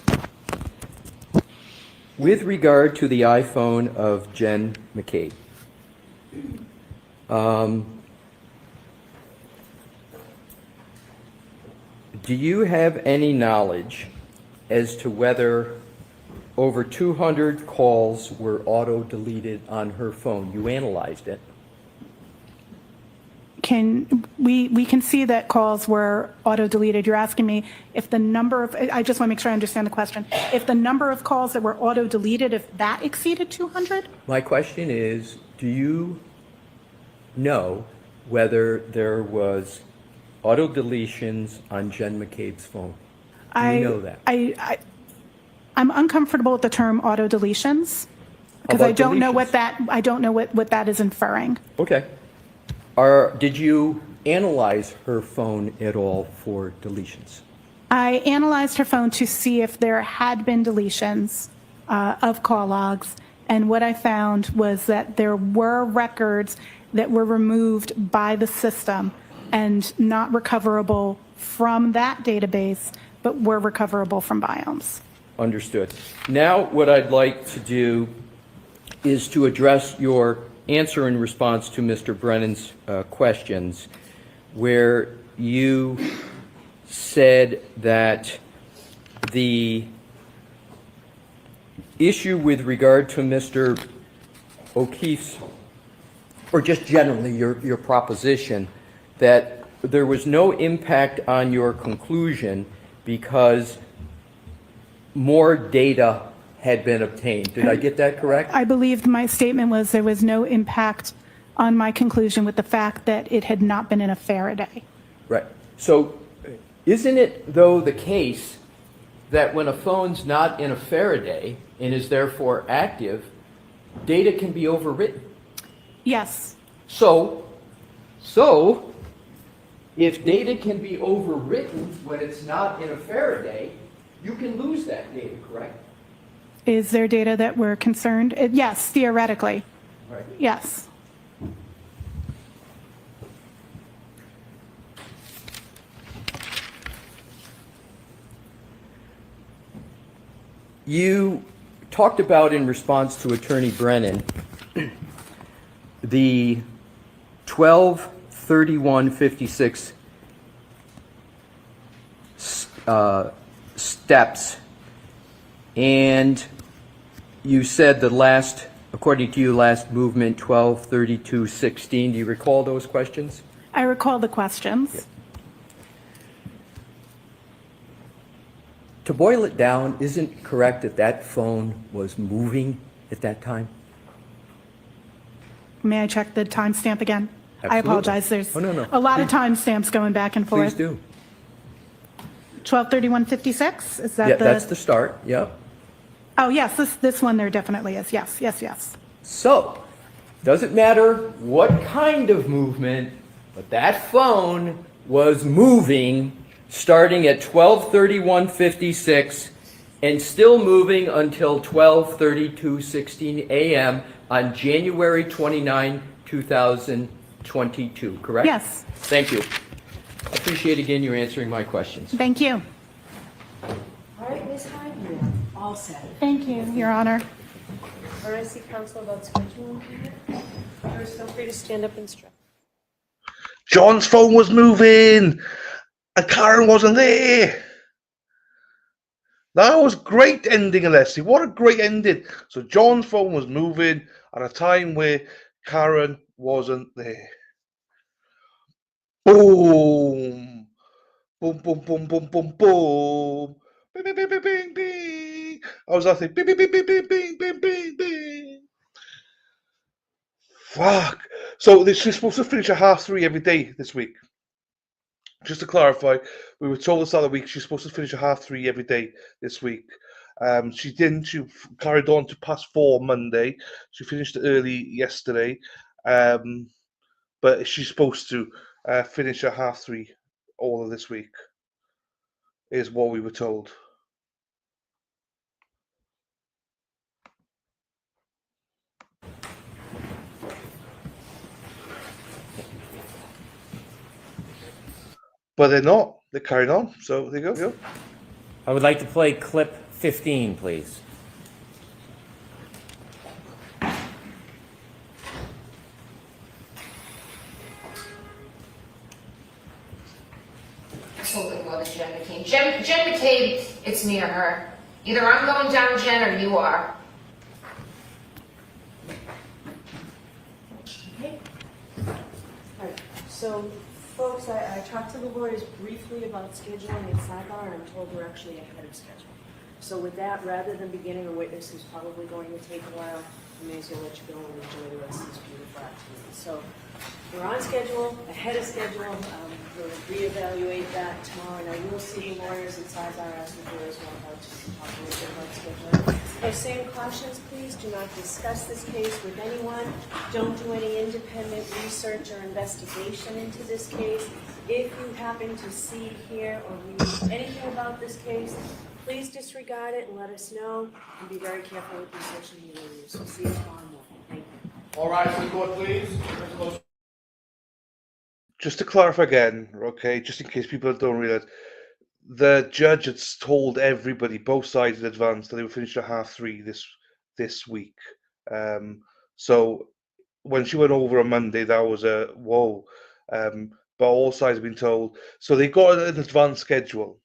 With regard to the iPhone of Jen McCabe, do you have any knowledge as to whether over 200 calls were auto-deleted on her phone? You analyzed it. we can see that calls were auto-deleted. You're asking me if the number of, I just want to make sure I understand the question. If the number of calls that were auto-deleted, if that exceeded 200? My question is, do you know whether there was auto deletions on Jen McCabe's phone? Do you know that? I'm uncomfortable with the term auto deletions because I don't know what that is inferring. Okay. Did you analyze her phone at all for deletions? I analyzed her phone to see if there had been deletions of call logs, and what I found was that there were records that were removed by the system and not recoverable from that database, but were recoverable from biomes. Understood. Now what I'd like to do is to address your answer in response to Mr. Brennan's questions, where you said that the issue with regard to Mr. O'Keefe's, or just generally your proposition, that there was no impact on your conclusion because more data had been obtained. Did I get that correct? I believe my statement was there was no impact on my conclusion with the fact that it had not been in a Faraday. Right. So isn't it, though, the case that when a phone's not in a Faraday and is therefore active, data can be overwritten? Yes. So if data can be overwritten when it's not in a Faraday, you can lose that data, correct? Is there data that we're concerned? Yes, theoretically. Right. Yes. You talked about, in response to Attorney Brennan, the 12/31/56 steps, and you said the last, according to you, last movement 12/32/16. Do you recall those questions? I recall the questions. Yeah. To boil it down, isn't it correct that that phone was moving at that time? May I check the timestamp again? Absolutely. I apologize. There's Oh, no. a lot of timestamps going back and forth. Please do. 12/31/56? Is that Yeah, the? that's the start. Yep. Oh, yes, this one there definitely is. Yes. So, doesn't matter what kind of movement, but that phone was moving starting at 12/31/56 and still moving until 12/32/16 a.m. on January 29, 2022, correct? Yes. Thank you. I appreciate again you answering my questions. Thank you. All right, Ms. Hyde, all set. Thank you, Your Honor. All right, I see counsel about scheduling. First, feel free to stand up and stretch. John's phone was moving and Karen wasn't there. That was great ending, Alessi. What a great ending. So John's phone was moving at a time where Karen wasn't there. Boom. Boom, boom, boom, boom, boom, boom. Bing, bing, bing, bing, bing, bing. I was laughing. Bing, bing, bing, bing, bing, bing, bing, bing, bing. Fuck. So this is supposed to finish at 3:30 every day this week. Just to clarify, we were told this other week she's supposed to finish at 3:30 every day this week. She didn't. She carried on to 4:30 Monday. She finished early yesterday, but she's supposed to finish at 3:30 all of this week, is what we were told. But they're not. They're carrying on. So there you go. I would like to play clip 15, please. Absolutely more than Jen McCabe. Jen McCabe, it's me or her. Either I'm going down, Jen, or you are. Okay. All right, So, folks, I talked to the lawyers briefly about scheduling at sidebar, and I'm told we're actually ahead of schedule. So with that, rather than beginning a witness who's probably going to take a while, I may as well let you go and enjoy the rest of this beautiful activity. So we're on schedule, ahead of schedule. We'll reevaluate that tomorrow, and I will see the lawyers at sidebar asking for as well about just to talk a little bit about scheduling. Those same cautions, please do not discuss this case with anyone. Don't do any independent research or investigation into this case. If you happen to see, hear, or read anything about this case, please disregard it and let us know, and be very careful with your social media use. So see you tomorrow morning. Thank you. All rise for the court, please. Just to clarify again, okay, just in case people don't realize, the judge had told everybody, both sides in advance, that they would finish at 3:30 this week. So when she went over on Monday, that was a whoa. But all sides have been told, so they got an advanced schedule.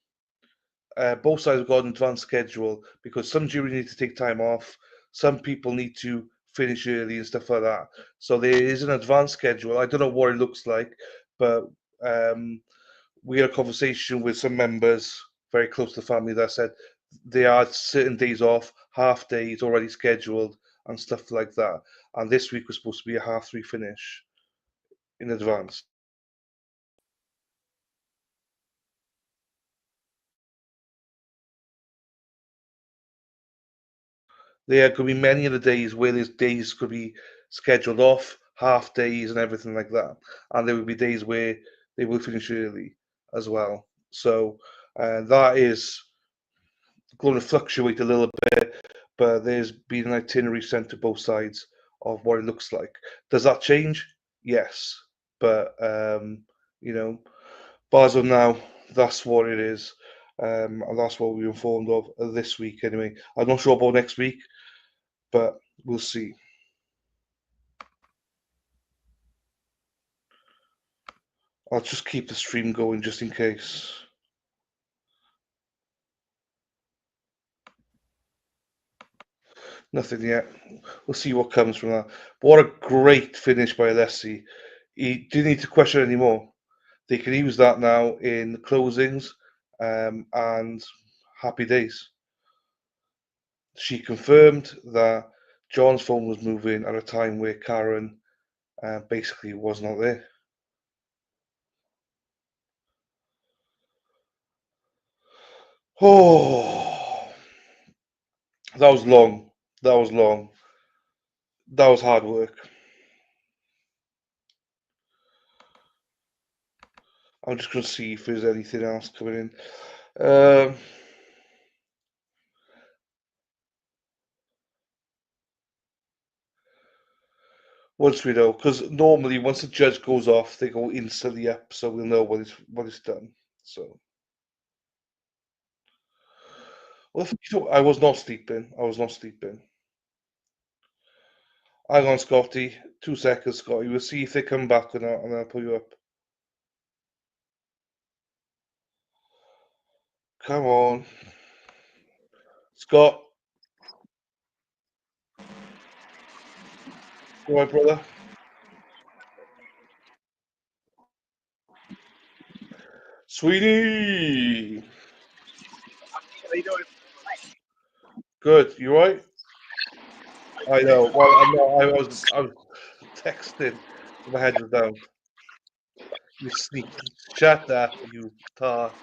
Both sides have got an advanced schedule because some jury need to take time off, some people need to finish early and stuff like that. So there is an advanced schedule. I don't know what it looks like, but we had a conversation with some members very close to the family that said there are certain days off, half days already scheduled and stuff like that. And this week was supposed to be a 3:30 finish in advance. There could be many of the days where there's days could be scheduled off, half days and everything like that. And there would be days where they will finish early as well. So that is going to fluctuate a little bit, but there's been an itinerary sent to both sides of what it looks like. Does that change? Yes. But, you know, but as of now, that's what it is. And that's what we're informed of this week anyway. I'm not sure about next week, but we'll see. I'll just keep the stream going just in case. Nothing yet. We'll see what comes from that. What a great finish by Alessi. He didn't need to question anymore. They can use that now in closings and happy days. She confirmed that John's phone was moving at a time where Karen basically was not there. Oh, that was long. That was long. That was hard work. I'm just going to see if there's anything else coming in. Once we know, because normally once the judge goes off, they go instantly up, so we'll know what is done. So, well, I was not sleeping. I was not sleeping. Hang on, Scotty. 2 seconds, Scotty. We'll see if they come back or not, and I'll pull you up. Come on, Scott. You all right, brother? Sweetie. How you doing? Good. You all right? I know. Well, I was texting. My head was down. You sneak. Shut up, you tart.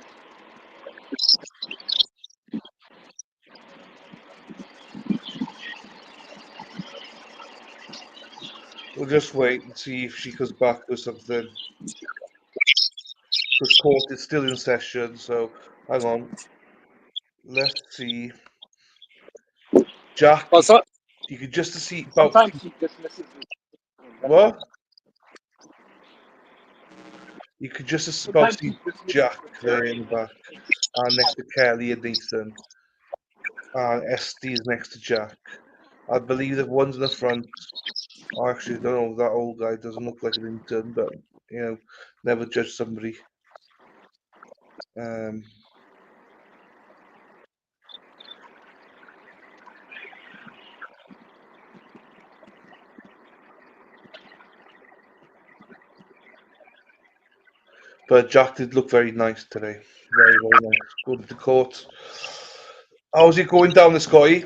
We'll just wait and see if she comes back or something. Because court is still in session, so hang on. Let's see. Jack, you could just see about. Sometimes she dismisses it. What? You could just about see Jack there in the back, and next to Kelly and Nathan, and Esty is next to Jack. I believe the ones in the front. I actually don't know. That old guy doesn't look like an intern, but you know, never judge somebody. But Jack did look very nice today. Very, very nice. Going to court. How's it going down the Scotty?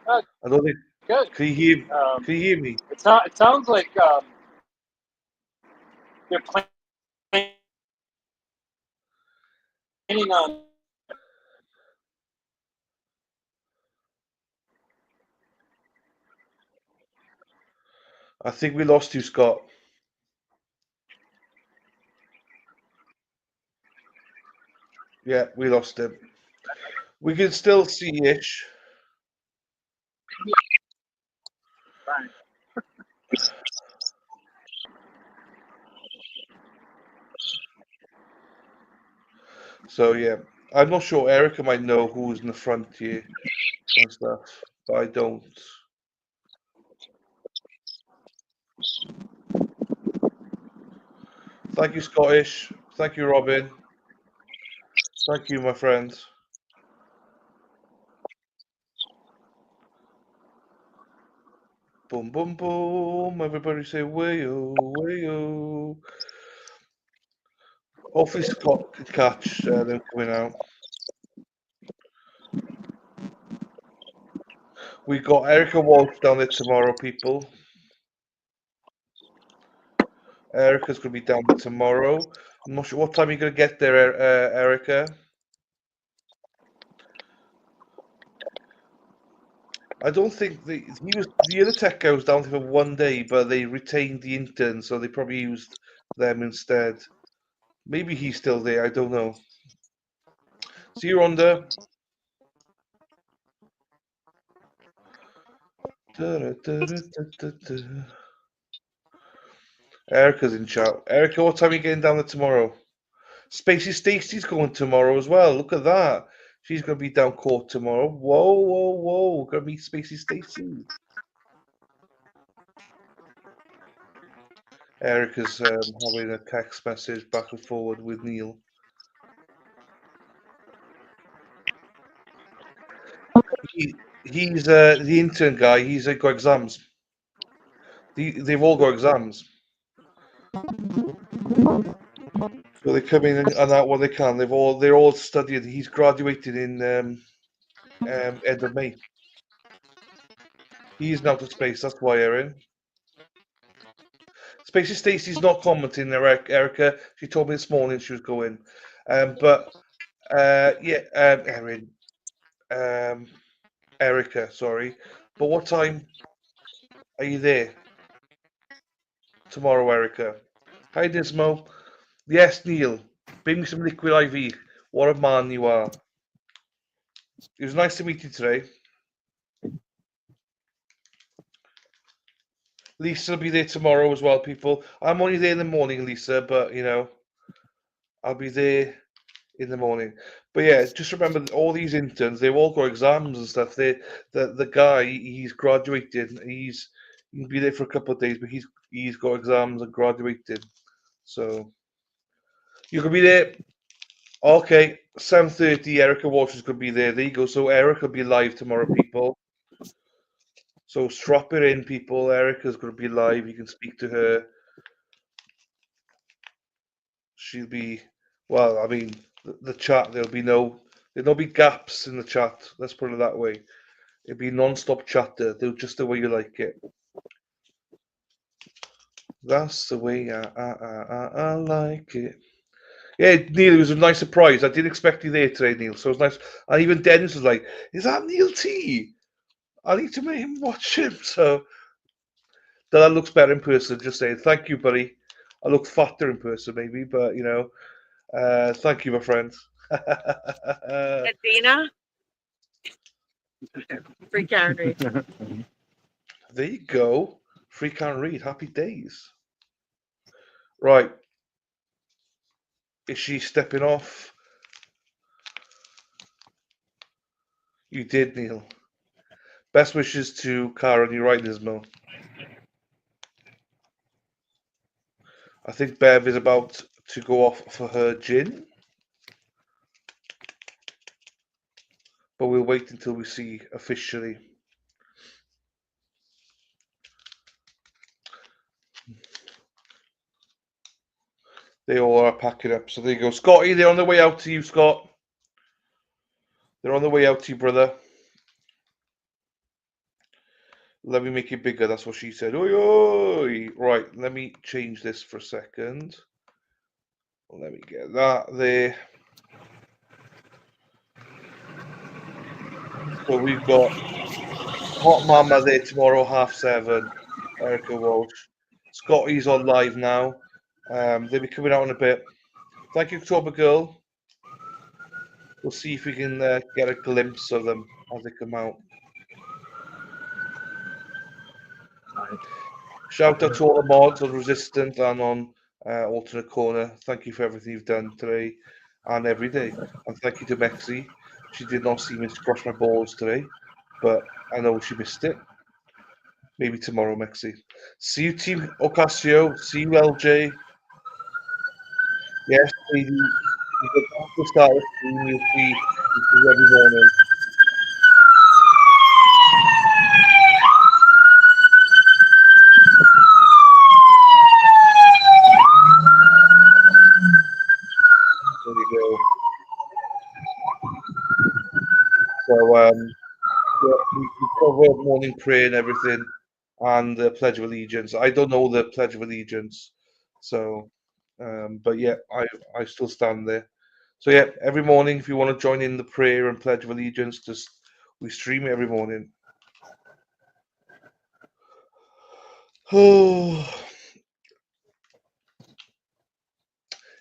I don't think. Good. Can you hear? Can you hear me? It sounds like they're planning on. I think we lost you, Scott. Yeah, we lost him. We can still see Ish. So yeah, I'm not sure. Erica might know who's in the front here and stuff, but I don't. Thank you, Scottish. Thank you, Robin. Thank you, my friend. Boom, boom, boom. Everybody say wayo, wayo. Hopefully Scott can catch them coming out. We got Erica Walsh down there tomorrow, people. Erica's going to be down there tomorrow. I'm not sure what time you're going to get there, Erica. I don't think the other tech guy was down there for one day, but they retained the intern, so they probably used them instead. Maybe he's still there. I don't know. See you, Rhonda. Erica's in chat. Erica, what time are you getting down there tomorrow? Spacey Stacey's going tomorrow as well. Look at that. She's going to be down court tomorrow. Whoa, whoa, whoa. We're going to meet Spacey Stacey. Erica's having a text message back and forward with Neil. He's the intern guy. He's got exams. They've all got exams. So they come in and out what they can. They're all studying. He's graduated in end of May. He's now to space. That's why, Erin. Spacey Stacey's not commenting there, Erica. She told me this morning she was going. Yeah, Erin. Erica, sorry. But what time are you there? Tomorrow, Erica. Hi, Dismo. Yes, Neil. Bring me some liquid IV. What a man you are. It was nice to meet you today. Lisa will be there tomorrow as well, people. I'm only there in the morning, Lisa, but, you know, I'll be there in the morning. But yeah, just remember that all these interns, they've all got exams and stuff. The guy, he's graduated. He'll be there for a couple of days, but he's got exams and graduated. So you could be there. Okay, 7:30. Erica Walsh is going to be there. There you go. So Erica will be live tomorrow, people. So strap it in, people. Erica's going to be live. You can speak to her. She'll be, well, I mean, the chat, there'll be gaps in the chat. Let's put it that way. It'll be non-stop chatter. They'll just the way you like it. That's the way I like it. Yeah, Neil, it was a nice surprise. I didn't expect you there today, Neil. So it was nice. And even Dennis was like, "Is that Neil T? I need to make him watch him." So that looks better in person. Just saying, thank you, buddy. I look fatter in person, maybe, but you know, thank you, my friend. Adina? Free Karen Reed. There you go. Free Karen Reed. Happy days. Right. Is she stepping off? You did, Neil. Best wishes to Karen. You're right, Nismo. I think Bev is about to go off for her gin. But we'll wait until we see officially. They all are packing up. So there you go. Scotty, they're on the way out to you, Scott. They're on the way out to you, brother. Let me make it bigger. That's what she said. Oi, oi. Right, let me change this for a second. Let me get that there. So we've got Hot Mama there tomorrow, 7:30. Erica Walsh. Scotty's on live now. They'll be coming out in a bit. Thank you, October Girl. We'll see if we can get a glimpse of them as they come out. Shout out to all the mods on Resistant and on Alternate Corner. Thank you for everything you've done today and every day. And thank you to Mexi. She did not see me squash my balls today, but I know she missed it. Maybe tomorrow, Mexi. See you, Team Ocasio. See you, LJ. Yes, lady. You have to start with stream. You'll see every morning. There you go. So, yeah, we cover morning prayer and everything, and the Pledge of Allegiance. I don't know the Pledge of Allegiance, so, but yeah, I still stand there. So yeah, every morning, if you want to join in the prayer and Pledge of Allegiance, just we stream it every morning. Oh,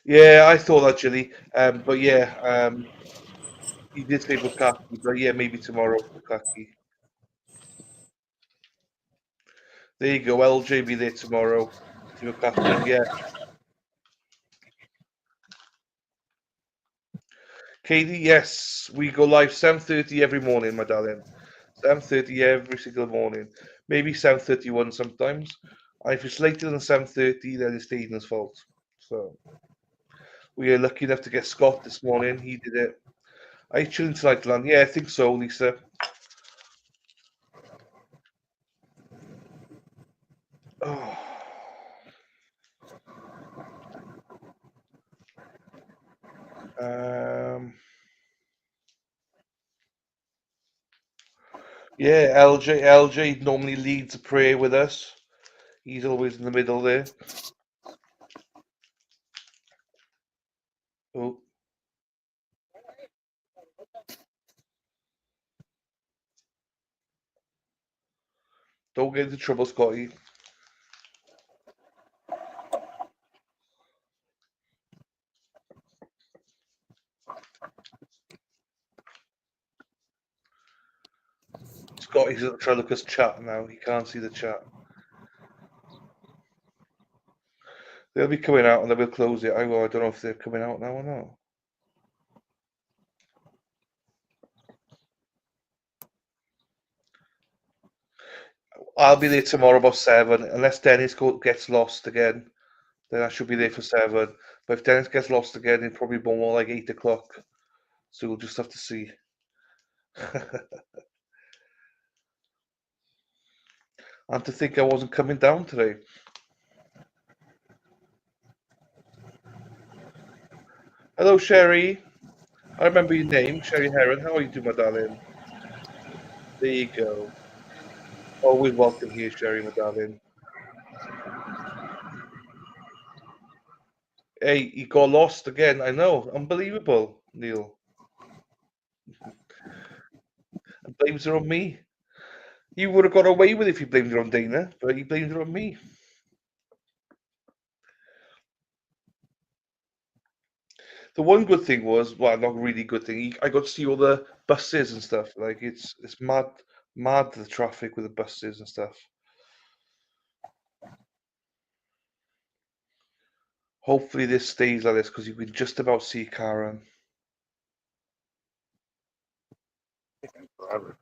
yeah, I thought actually, but yeah, he did say Bukaki, but yeah, maybe tomorrow, Bukaki. There you go, LJ be there tomorrow. Team Ocasio, yeah. Katie, yes, we go live 7:30 every morning, my darling. 7:30 every single morning. Maybe 7:31 sometimes. And if it's later than 7:30, then it's Aiden's fault. So we are lucky enough to get Scott this morning. He did it. Are you chilling tonight, Lan? Yeah, I think so, Lisa. Oh. Yeah, LJ normally leads the prayer with us. He's always in the middle there. Oh. Don't get into trouble, Scotty. Scotty's trying to look at his chat now. He can't see the chat. They'll be coming out and they will close it. I don't know if they're coming out now or not. I'll be there tomorrow about 7, unless Dennis gets lost again. Then I should be there for 7. But if Dennis gets lost again, it'll probably be more like 8 o'clock. So we'll just have to see. And to think I wasn't coming down today. Hello, Sherry. I remember your name, Sherry Heron. How are you doing, my darling? There you go. Always welcome here, Sherry, my darling. Hey, he got lost again. I know. Unbelievable, Neil. And blames it on me. You would have got away with it if you blamed it on Dana, but he blamed it on me. The one good thing was, well, not really good thing. I got to see all the buses and stuff. Like it's mad the traffic with the buses and stuff. Hopefully this stays like this because you can just about see Karen. Forever.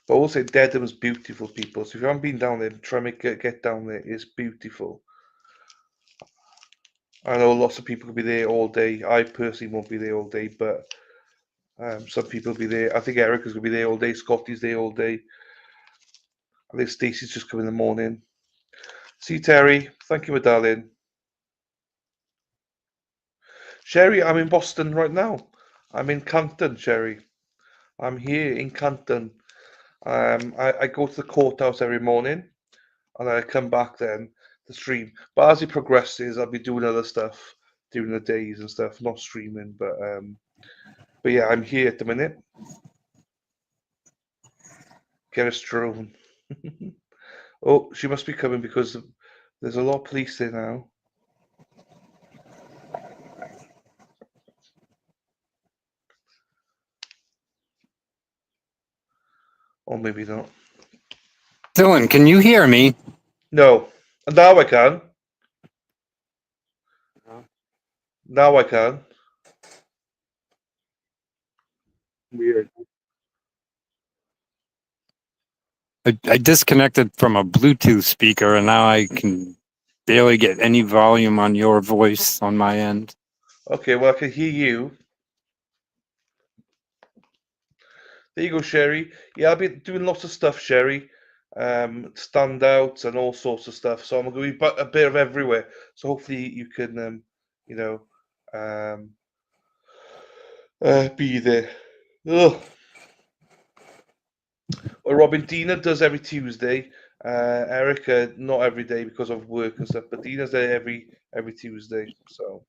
But also Dedham's beautiful, people. So if you haven't been down there, try and get down there. It's beautiful. I know lots of people will be there all day. I personally won't be there all day, but some people will be there. I think Erica's going to be there all day. Scotty's there all day. I think Stacey's just coming in the morning. See, Terry. Thank you, my darling. Sherry, I'm in Boston right now. I'm in Canton, Sherry. I'm here in Canton. I go to the courthouse every morning, and I come back then to stream. But as it progresses, I'll be doing other stuff during the days and stuff, not streaming. But yeah, I'm here at the minute. Get a drone. Oh, she must be coming because there's a lot of police there now. Or maybe not. Dylan, can you hear me? No. Now I can. Now I can. Weird. I disconnected from a Bluetooth speaker and now I can barely get any volume on your voice on my end. Okay, well, I can hear you. There you go, Sherry. Yeah, I'll be doing lots of stuff, Sherry. Standouts and all sorts of stuff. So I'm going to be a bit of everywhere. So hopefully you can, you know, be there. Ugh. Well, Robin, Dina does every Tuesday. Erica, not every day because of work and stuff, but Dina's there every Tuesday. So.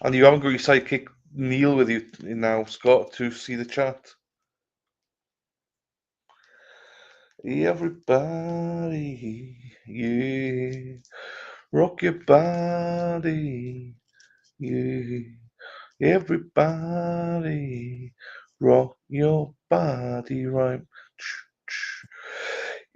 And you haven't got your sidekick Neil with you now, Scott, to see the chat. Everybody, yeah, rock your body, yeah. Everybody, rock your body, right?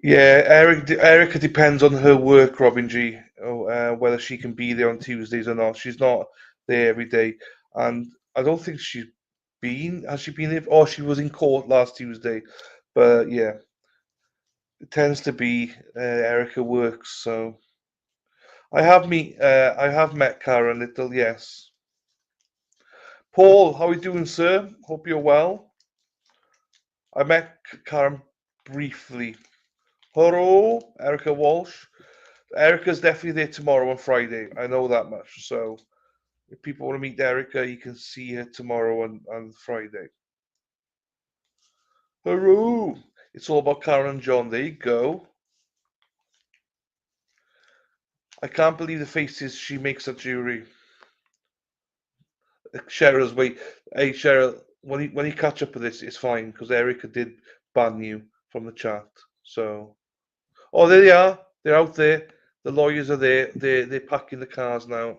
Yeah, Erica depends on her work, Robin G. Whether she can be there on Tuesdays or not. She's not there every day, and I don't think she's been. Has she been there? Oh, she was in court last Tuesday, but yeah, it tends to be Erica works. So I have met Karen Little. Yes, Paul, how are you doing, sir? Hope you're well. I met Karen briefly. Hello, Erica Walsh. Erica's definitely there tomorrow on Friday. I know that much. So if people want to meet Erica, you can see her tomorrow on Friday. Hello. It's all about Karen and John. There you go. I can't believe the faces she makes at jury. Cheryl's wait. Hey, Cheryl, when you catch up with this, it's fine because Erica did ban you from the chat. So. Oh, there they are. They're out there. The lawyers are there. They're packing the cars now.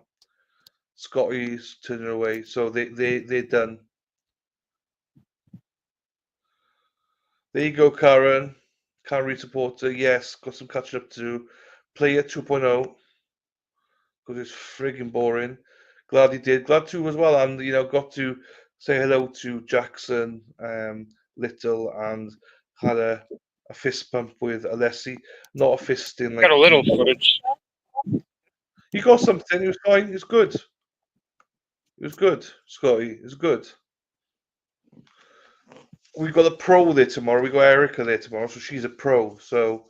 Scotty's turning away, so they're done. There you go, Karen. Karen supporter. Yes, got some catching up to do. Player 2.0 because it's frigging boring. Glad he did. Glad to as well, and got to say hello to Jackson, Little, and had a fist bump with Alessi. Not a fisting. Got a little footage. You got something. It was fine. It's good. It was good, Scotty. It was good. We've got a pro there tomorrow. We got Erica there tomorrow, so she's a pro. So,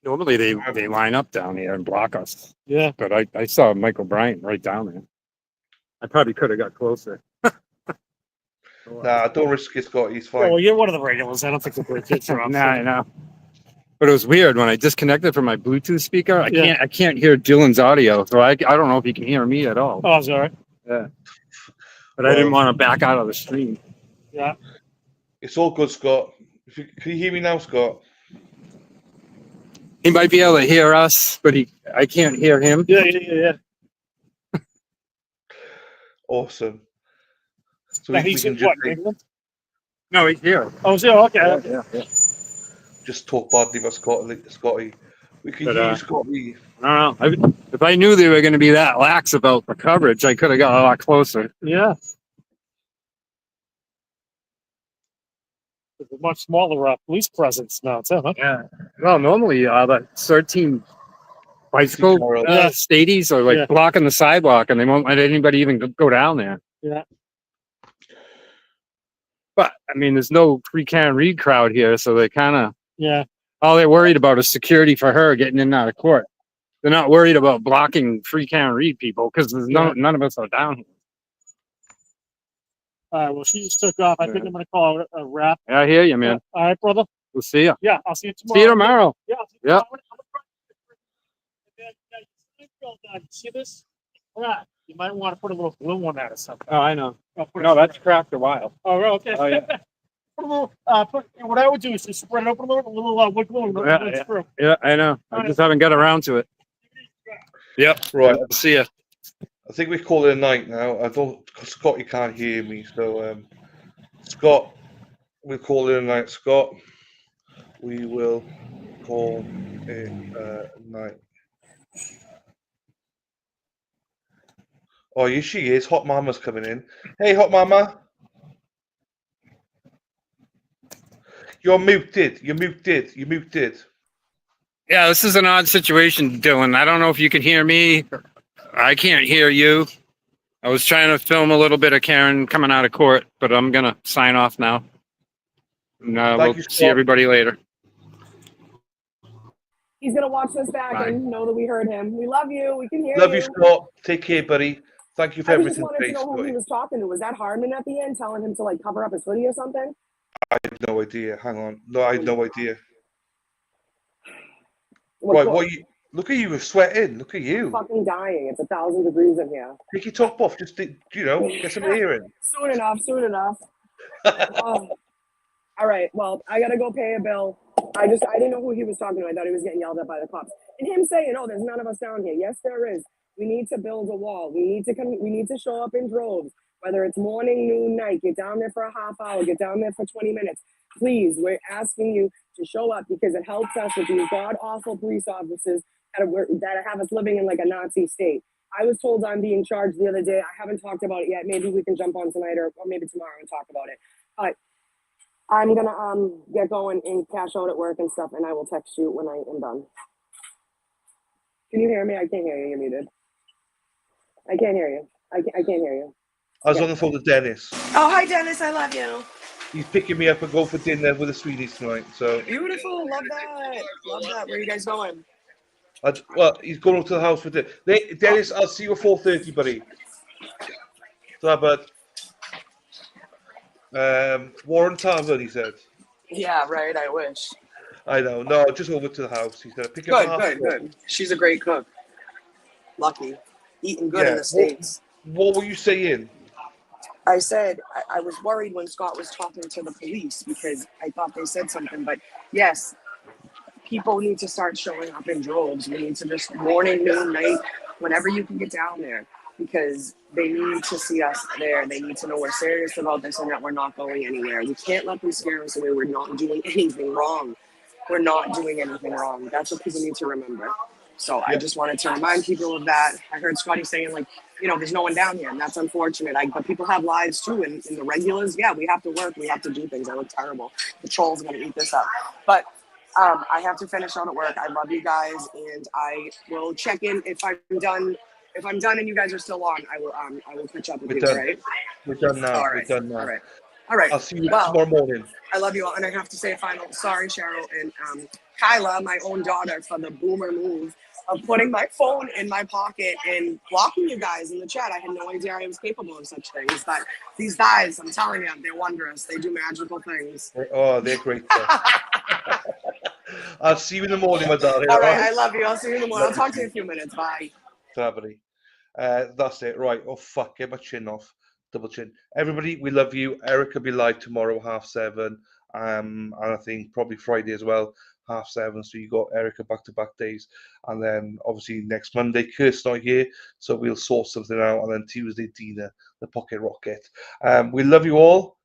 Normally they line up down here and block us. Yeah. But I saw Michael Bryant right down there. I probably could have got closer. Nah, don't risk it, Scotty. He's fine. Yeah, well, you're one of the regulars. I don't think the great kids are up. Nah, I know. But it was weird when I disconnected from my Bluetooth speaker. I can't hear Dylan's audio, so I don't know if he can hear me at all. Oh, I'm sorry. Yeah. But I didn't want to back out of the stream. Yeah. It's all good, Scott. Can you hear me now, Scott? He might be able to hear us, but I can't hear him. Yeah. Awesome. So Now he's in what, England? No, he's here. Oh, is he? Okay. Yeah. Just talk badly about Scotty. We could But, use Scotty. I don't know. If I knew they were going to be that lax about the coverage, I could have got a lot closer. Yeah. It's a much smaller police presence now, too, huh? Yeah. Well, normally the 13 bicycle Yeah. stadies are like Yeah. blocking the sidewalk, and they won't let anybody even go down there. Yeah. But I mean, there's no free Karen Reed crowd here, so they kind of Yeah. all they're worried about is security for her getting in and out of court. They're not worried about blocking free Karen Reed people because there's none of us are down here. All right. Well, she just took off. I think I'm going to call it a wrap. Yeah, I hear you, man. All right, brother. We'll see you. Yeah, I'll see you tomorrow. See you tomorrow. Yeah. I'll see you Yep. tomorrow. See this? All right. You might want to put a little glue on that or something. Oh, I know. No, that's cracked a while. Oh, okay. Oh, yeah. Put a little, what I would do is just spread it open a little wood glue and run it through. Yeah, I know. I just haven't got around to it. Yep. Right. I'll see you. I think we call it a night now. I don't, Scott, you can't hear me, so Scott, we'll call it a night. Scott, we will call it a night. Oh, here she is. Hot Mama's coming in. Hey, Hot Mama. You're muted. You're muted. You're muted. Yeah, this is an odd situation, Dylan. I don't know if you can hear me. I can't hear you. I was trying to film a little bit of Karen coming out of court, but I'm going to sign off now. And we'll see everybody later. He's going to watch this back and know that we heard him. We love you. We can hear you. Love you, Scott. Take care, buddy. Thank you for I just everything. wanted to know who he was talking to. Was that Harmon at the end telling him to like cover up his hoodie or something? I have no idea. Hang on. No, I had no idea. What Right, cool. what you look at you sweating. Look at you. Fucking dying. It's 1,000 degrees in here. Take your top off. Just get some air in. Soon enough. Soon enough. Oh. All right. Well, I gotta go pay a bill. I didn't know who he was talking to. I thought he was getting yelled at by the cops. And him saying, "Oh, there's none of us down here." Yes, there is. We need to build a wall. We need to come. We need to show up in droves. Whether it's morning, noon, night. Get down there for a half hour. Get down there for 20 minutes. Please, we're asking you to show up because it helps us with these god-awful police officers that have us living in like a Nazi state. I was told I'm being charged the other day. I haven't talked about it yet. Maybe we can jump on tonight or maybe tomorrow and talk about it. But I'm gonna get going and cash out at work and stuff, and I will text you when I am done. Can you hear me? I can't hear you. You're muted. I can't hear you. I can't hear you. I was on the phone to Dennis. Oh, hi, Dennis. I love you. He's picking me up and go for dinner with the Swedish tonight. So Beautiful. Love that. Love that. Where are you guys going? well, he's going up to the house for dinner. Dennis, I'll see you at 4:30, buddy. So, but Warren Tavern, he said. Yeah, right. I wish. I know. No, just over to the house. He's gonna pick up. Good. She's a great cook. Lucky. Eating good in the States. What were you saying? I said I was worried when Scott was talking to the police because I thought they said something. But yes, people need to start showing up in droves. We need to just morning, noon, night, whenever you can get down there, because they need to see us there. They need to know we're serious about this and that we're not going anywhere. We can't let them scare us away. We're not doing anything wrong. We're not doing anything wrong. That's what people need to remember. So I just wanted to remind people of that. I heard Scotty saying, like, there's no one down here, and that's unfortunate. But people have lives too, and in the regulars, yeah, we have to work, we have to do things. I look terrible. The trolls are gonna eat this up. But I have to finish out at work. I love you guys, and I will check in if I'm done. If I'm done and you guys are still on, I will catch up with you. Done. Right? We're done now. All right. We're done now. All right. I'll see you tomorrow morning. I love you all, and I have to say a final sorry, Cheryl and Kyla, my own daughter, for the boomer move of putting my phone in my pocket and blocking you guys in the chat. I had no idea I was capable of such things. But these guys, I'm telling you, they're wondrous. They do magical things. Oh, they're great. I'll see you in the morning, my darling. All right, I love you. I'll see you in the morning. I'll talk to you in a few minutes. Bye. Everybody. That's it. Right. Oh, fuck. Get my chin off. Double chin. Everybody, we love you. Eric will be live tomorrow, 7:30. And I think probably Friday as well, 7:30. So you got Erica back-to-back days. And then obviously next Monday, Kirst's not here. So we'll sort something out. And then Tuesday, Dina, the Pocket Rocket. We love you all.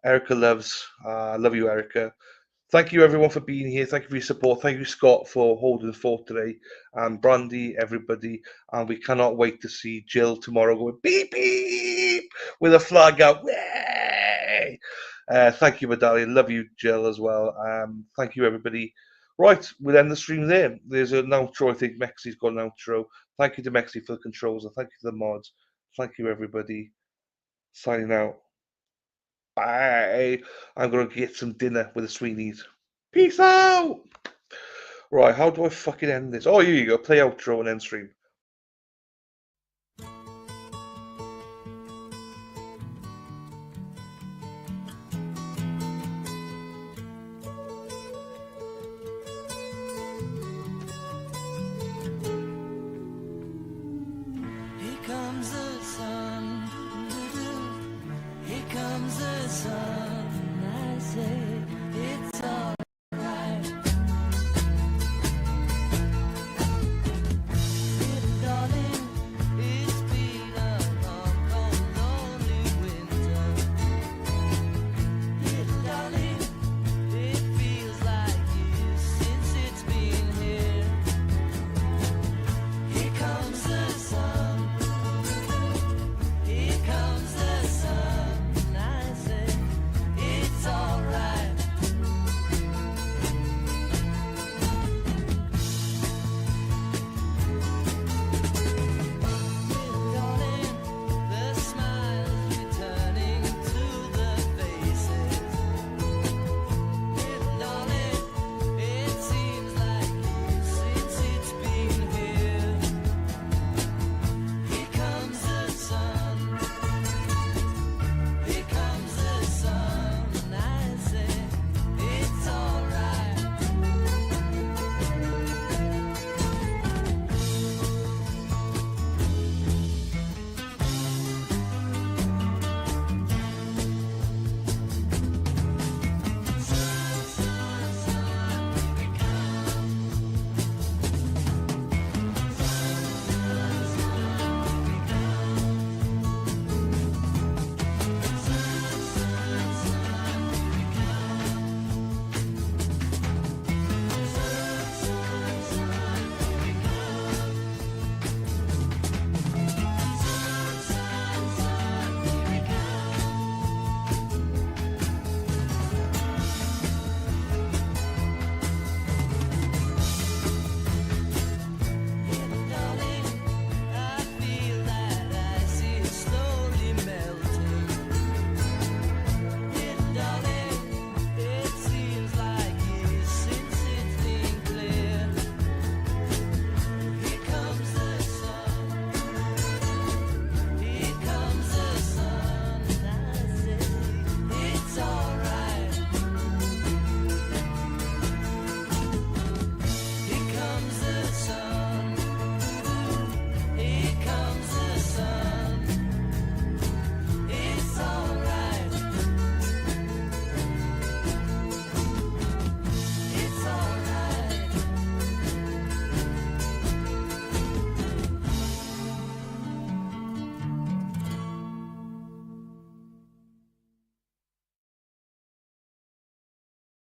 Erica loves. Love you, Erica. Thank you everyone for being here. Thank you for your support. Thank you, Scott, for holding the fort today. And Brandy, everybody. And we cannot wait to see Jill tomorrow going beep beep with a flag out. Yay! Thank you, Medallion. Love you, Jill, as well. Thank you, everybody. Right, we'll end the stream there. There's an outro. I think Mexi's got an outro. Thank you to Mexi for the controls, and thank you to the mods. Thank you, everybody. Signing out. Bye. I'm going to get some dinner with the Sweeneys. Peace out. Right, how do I fucking end this? Oh, here you go. Play outro and end stream. Here comes the sun. Here comes the sun.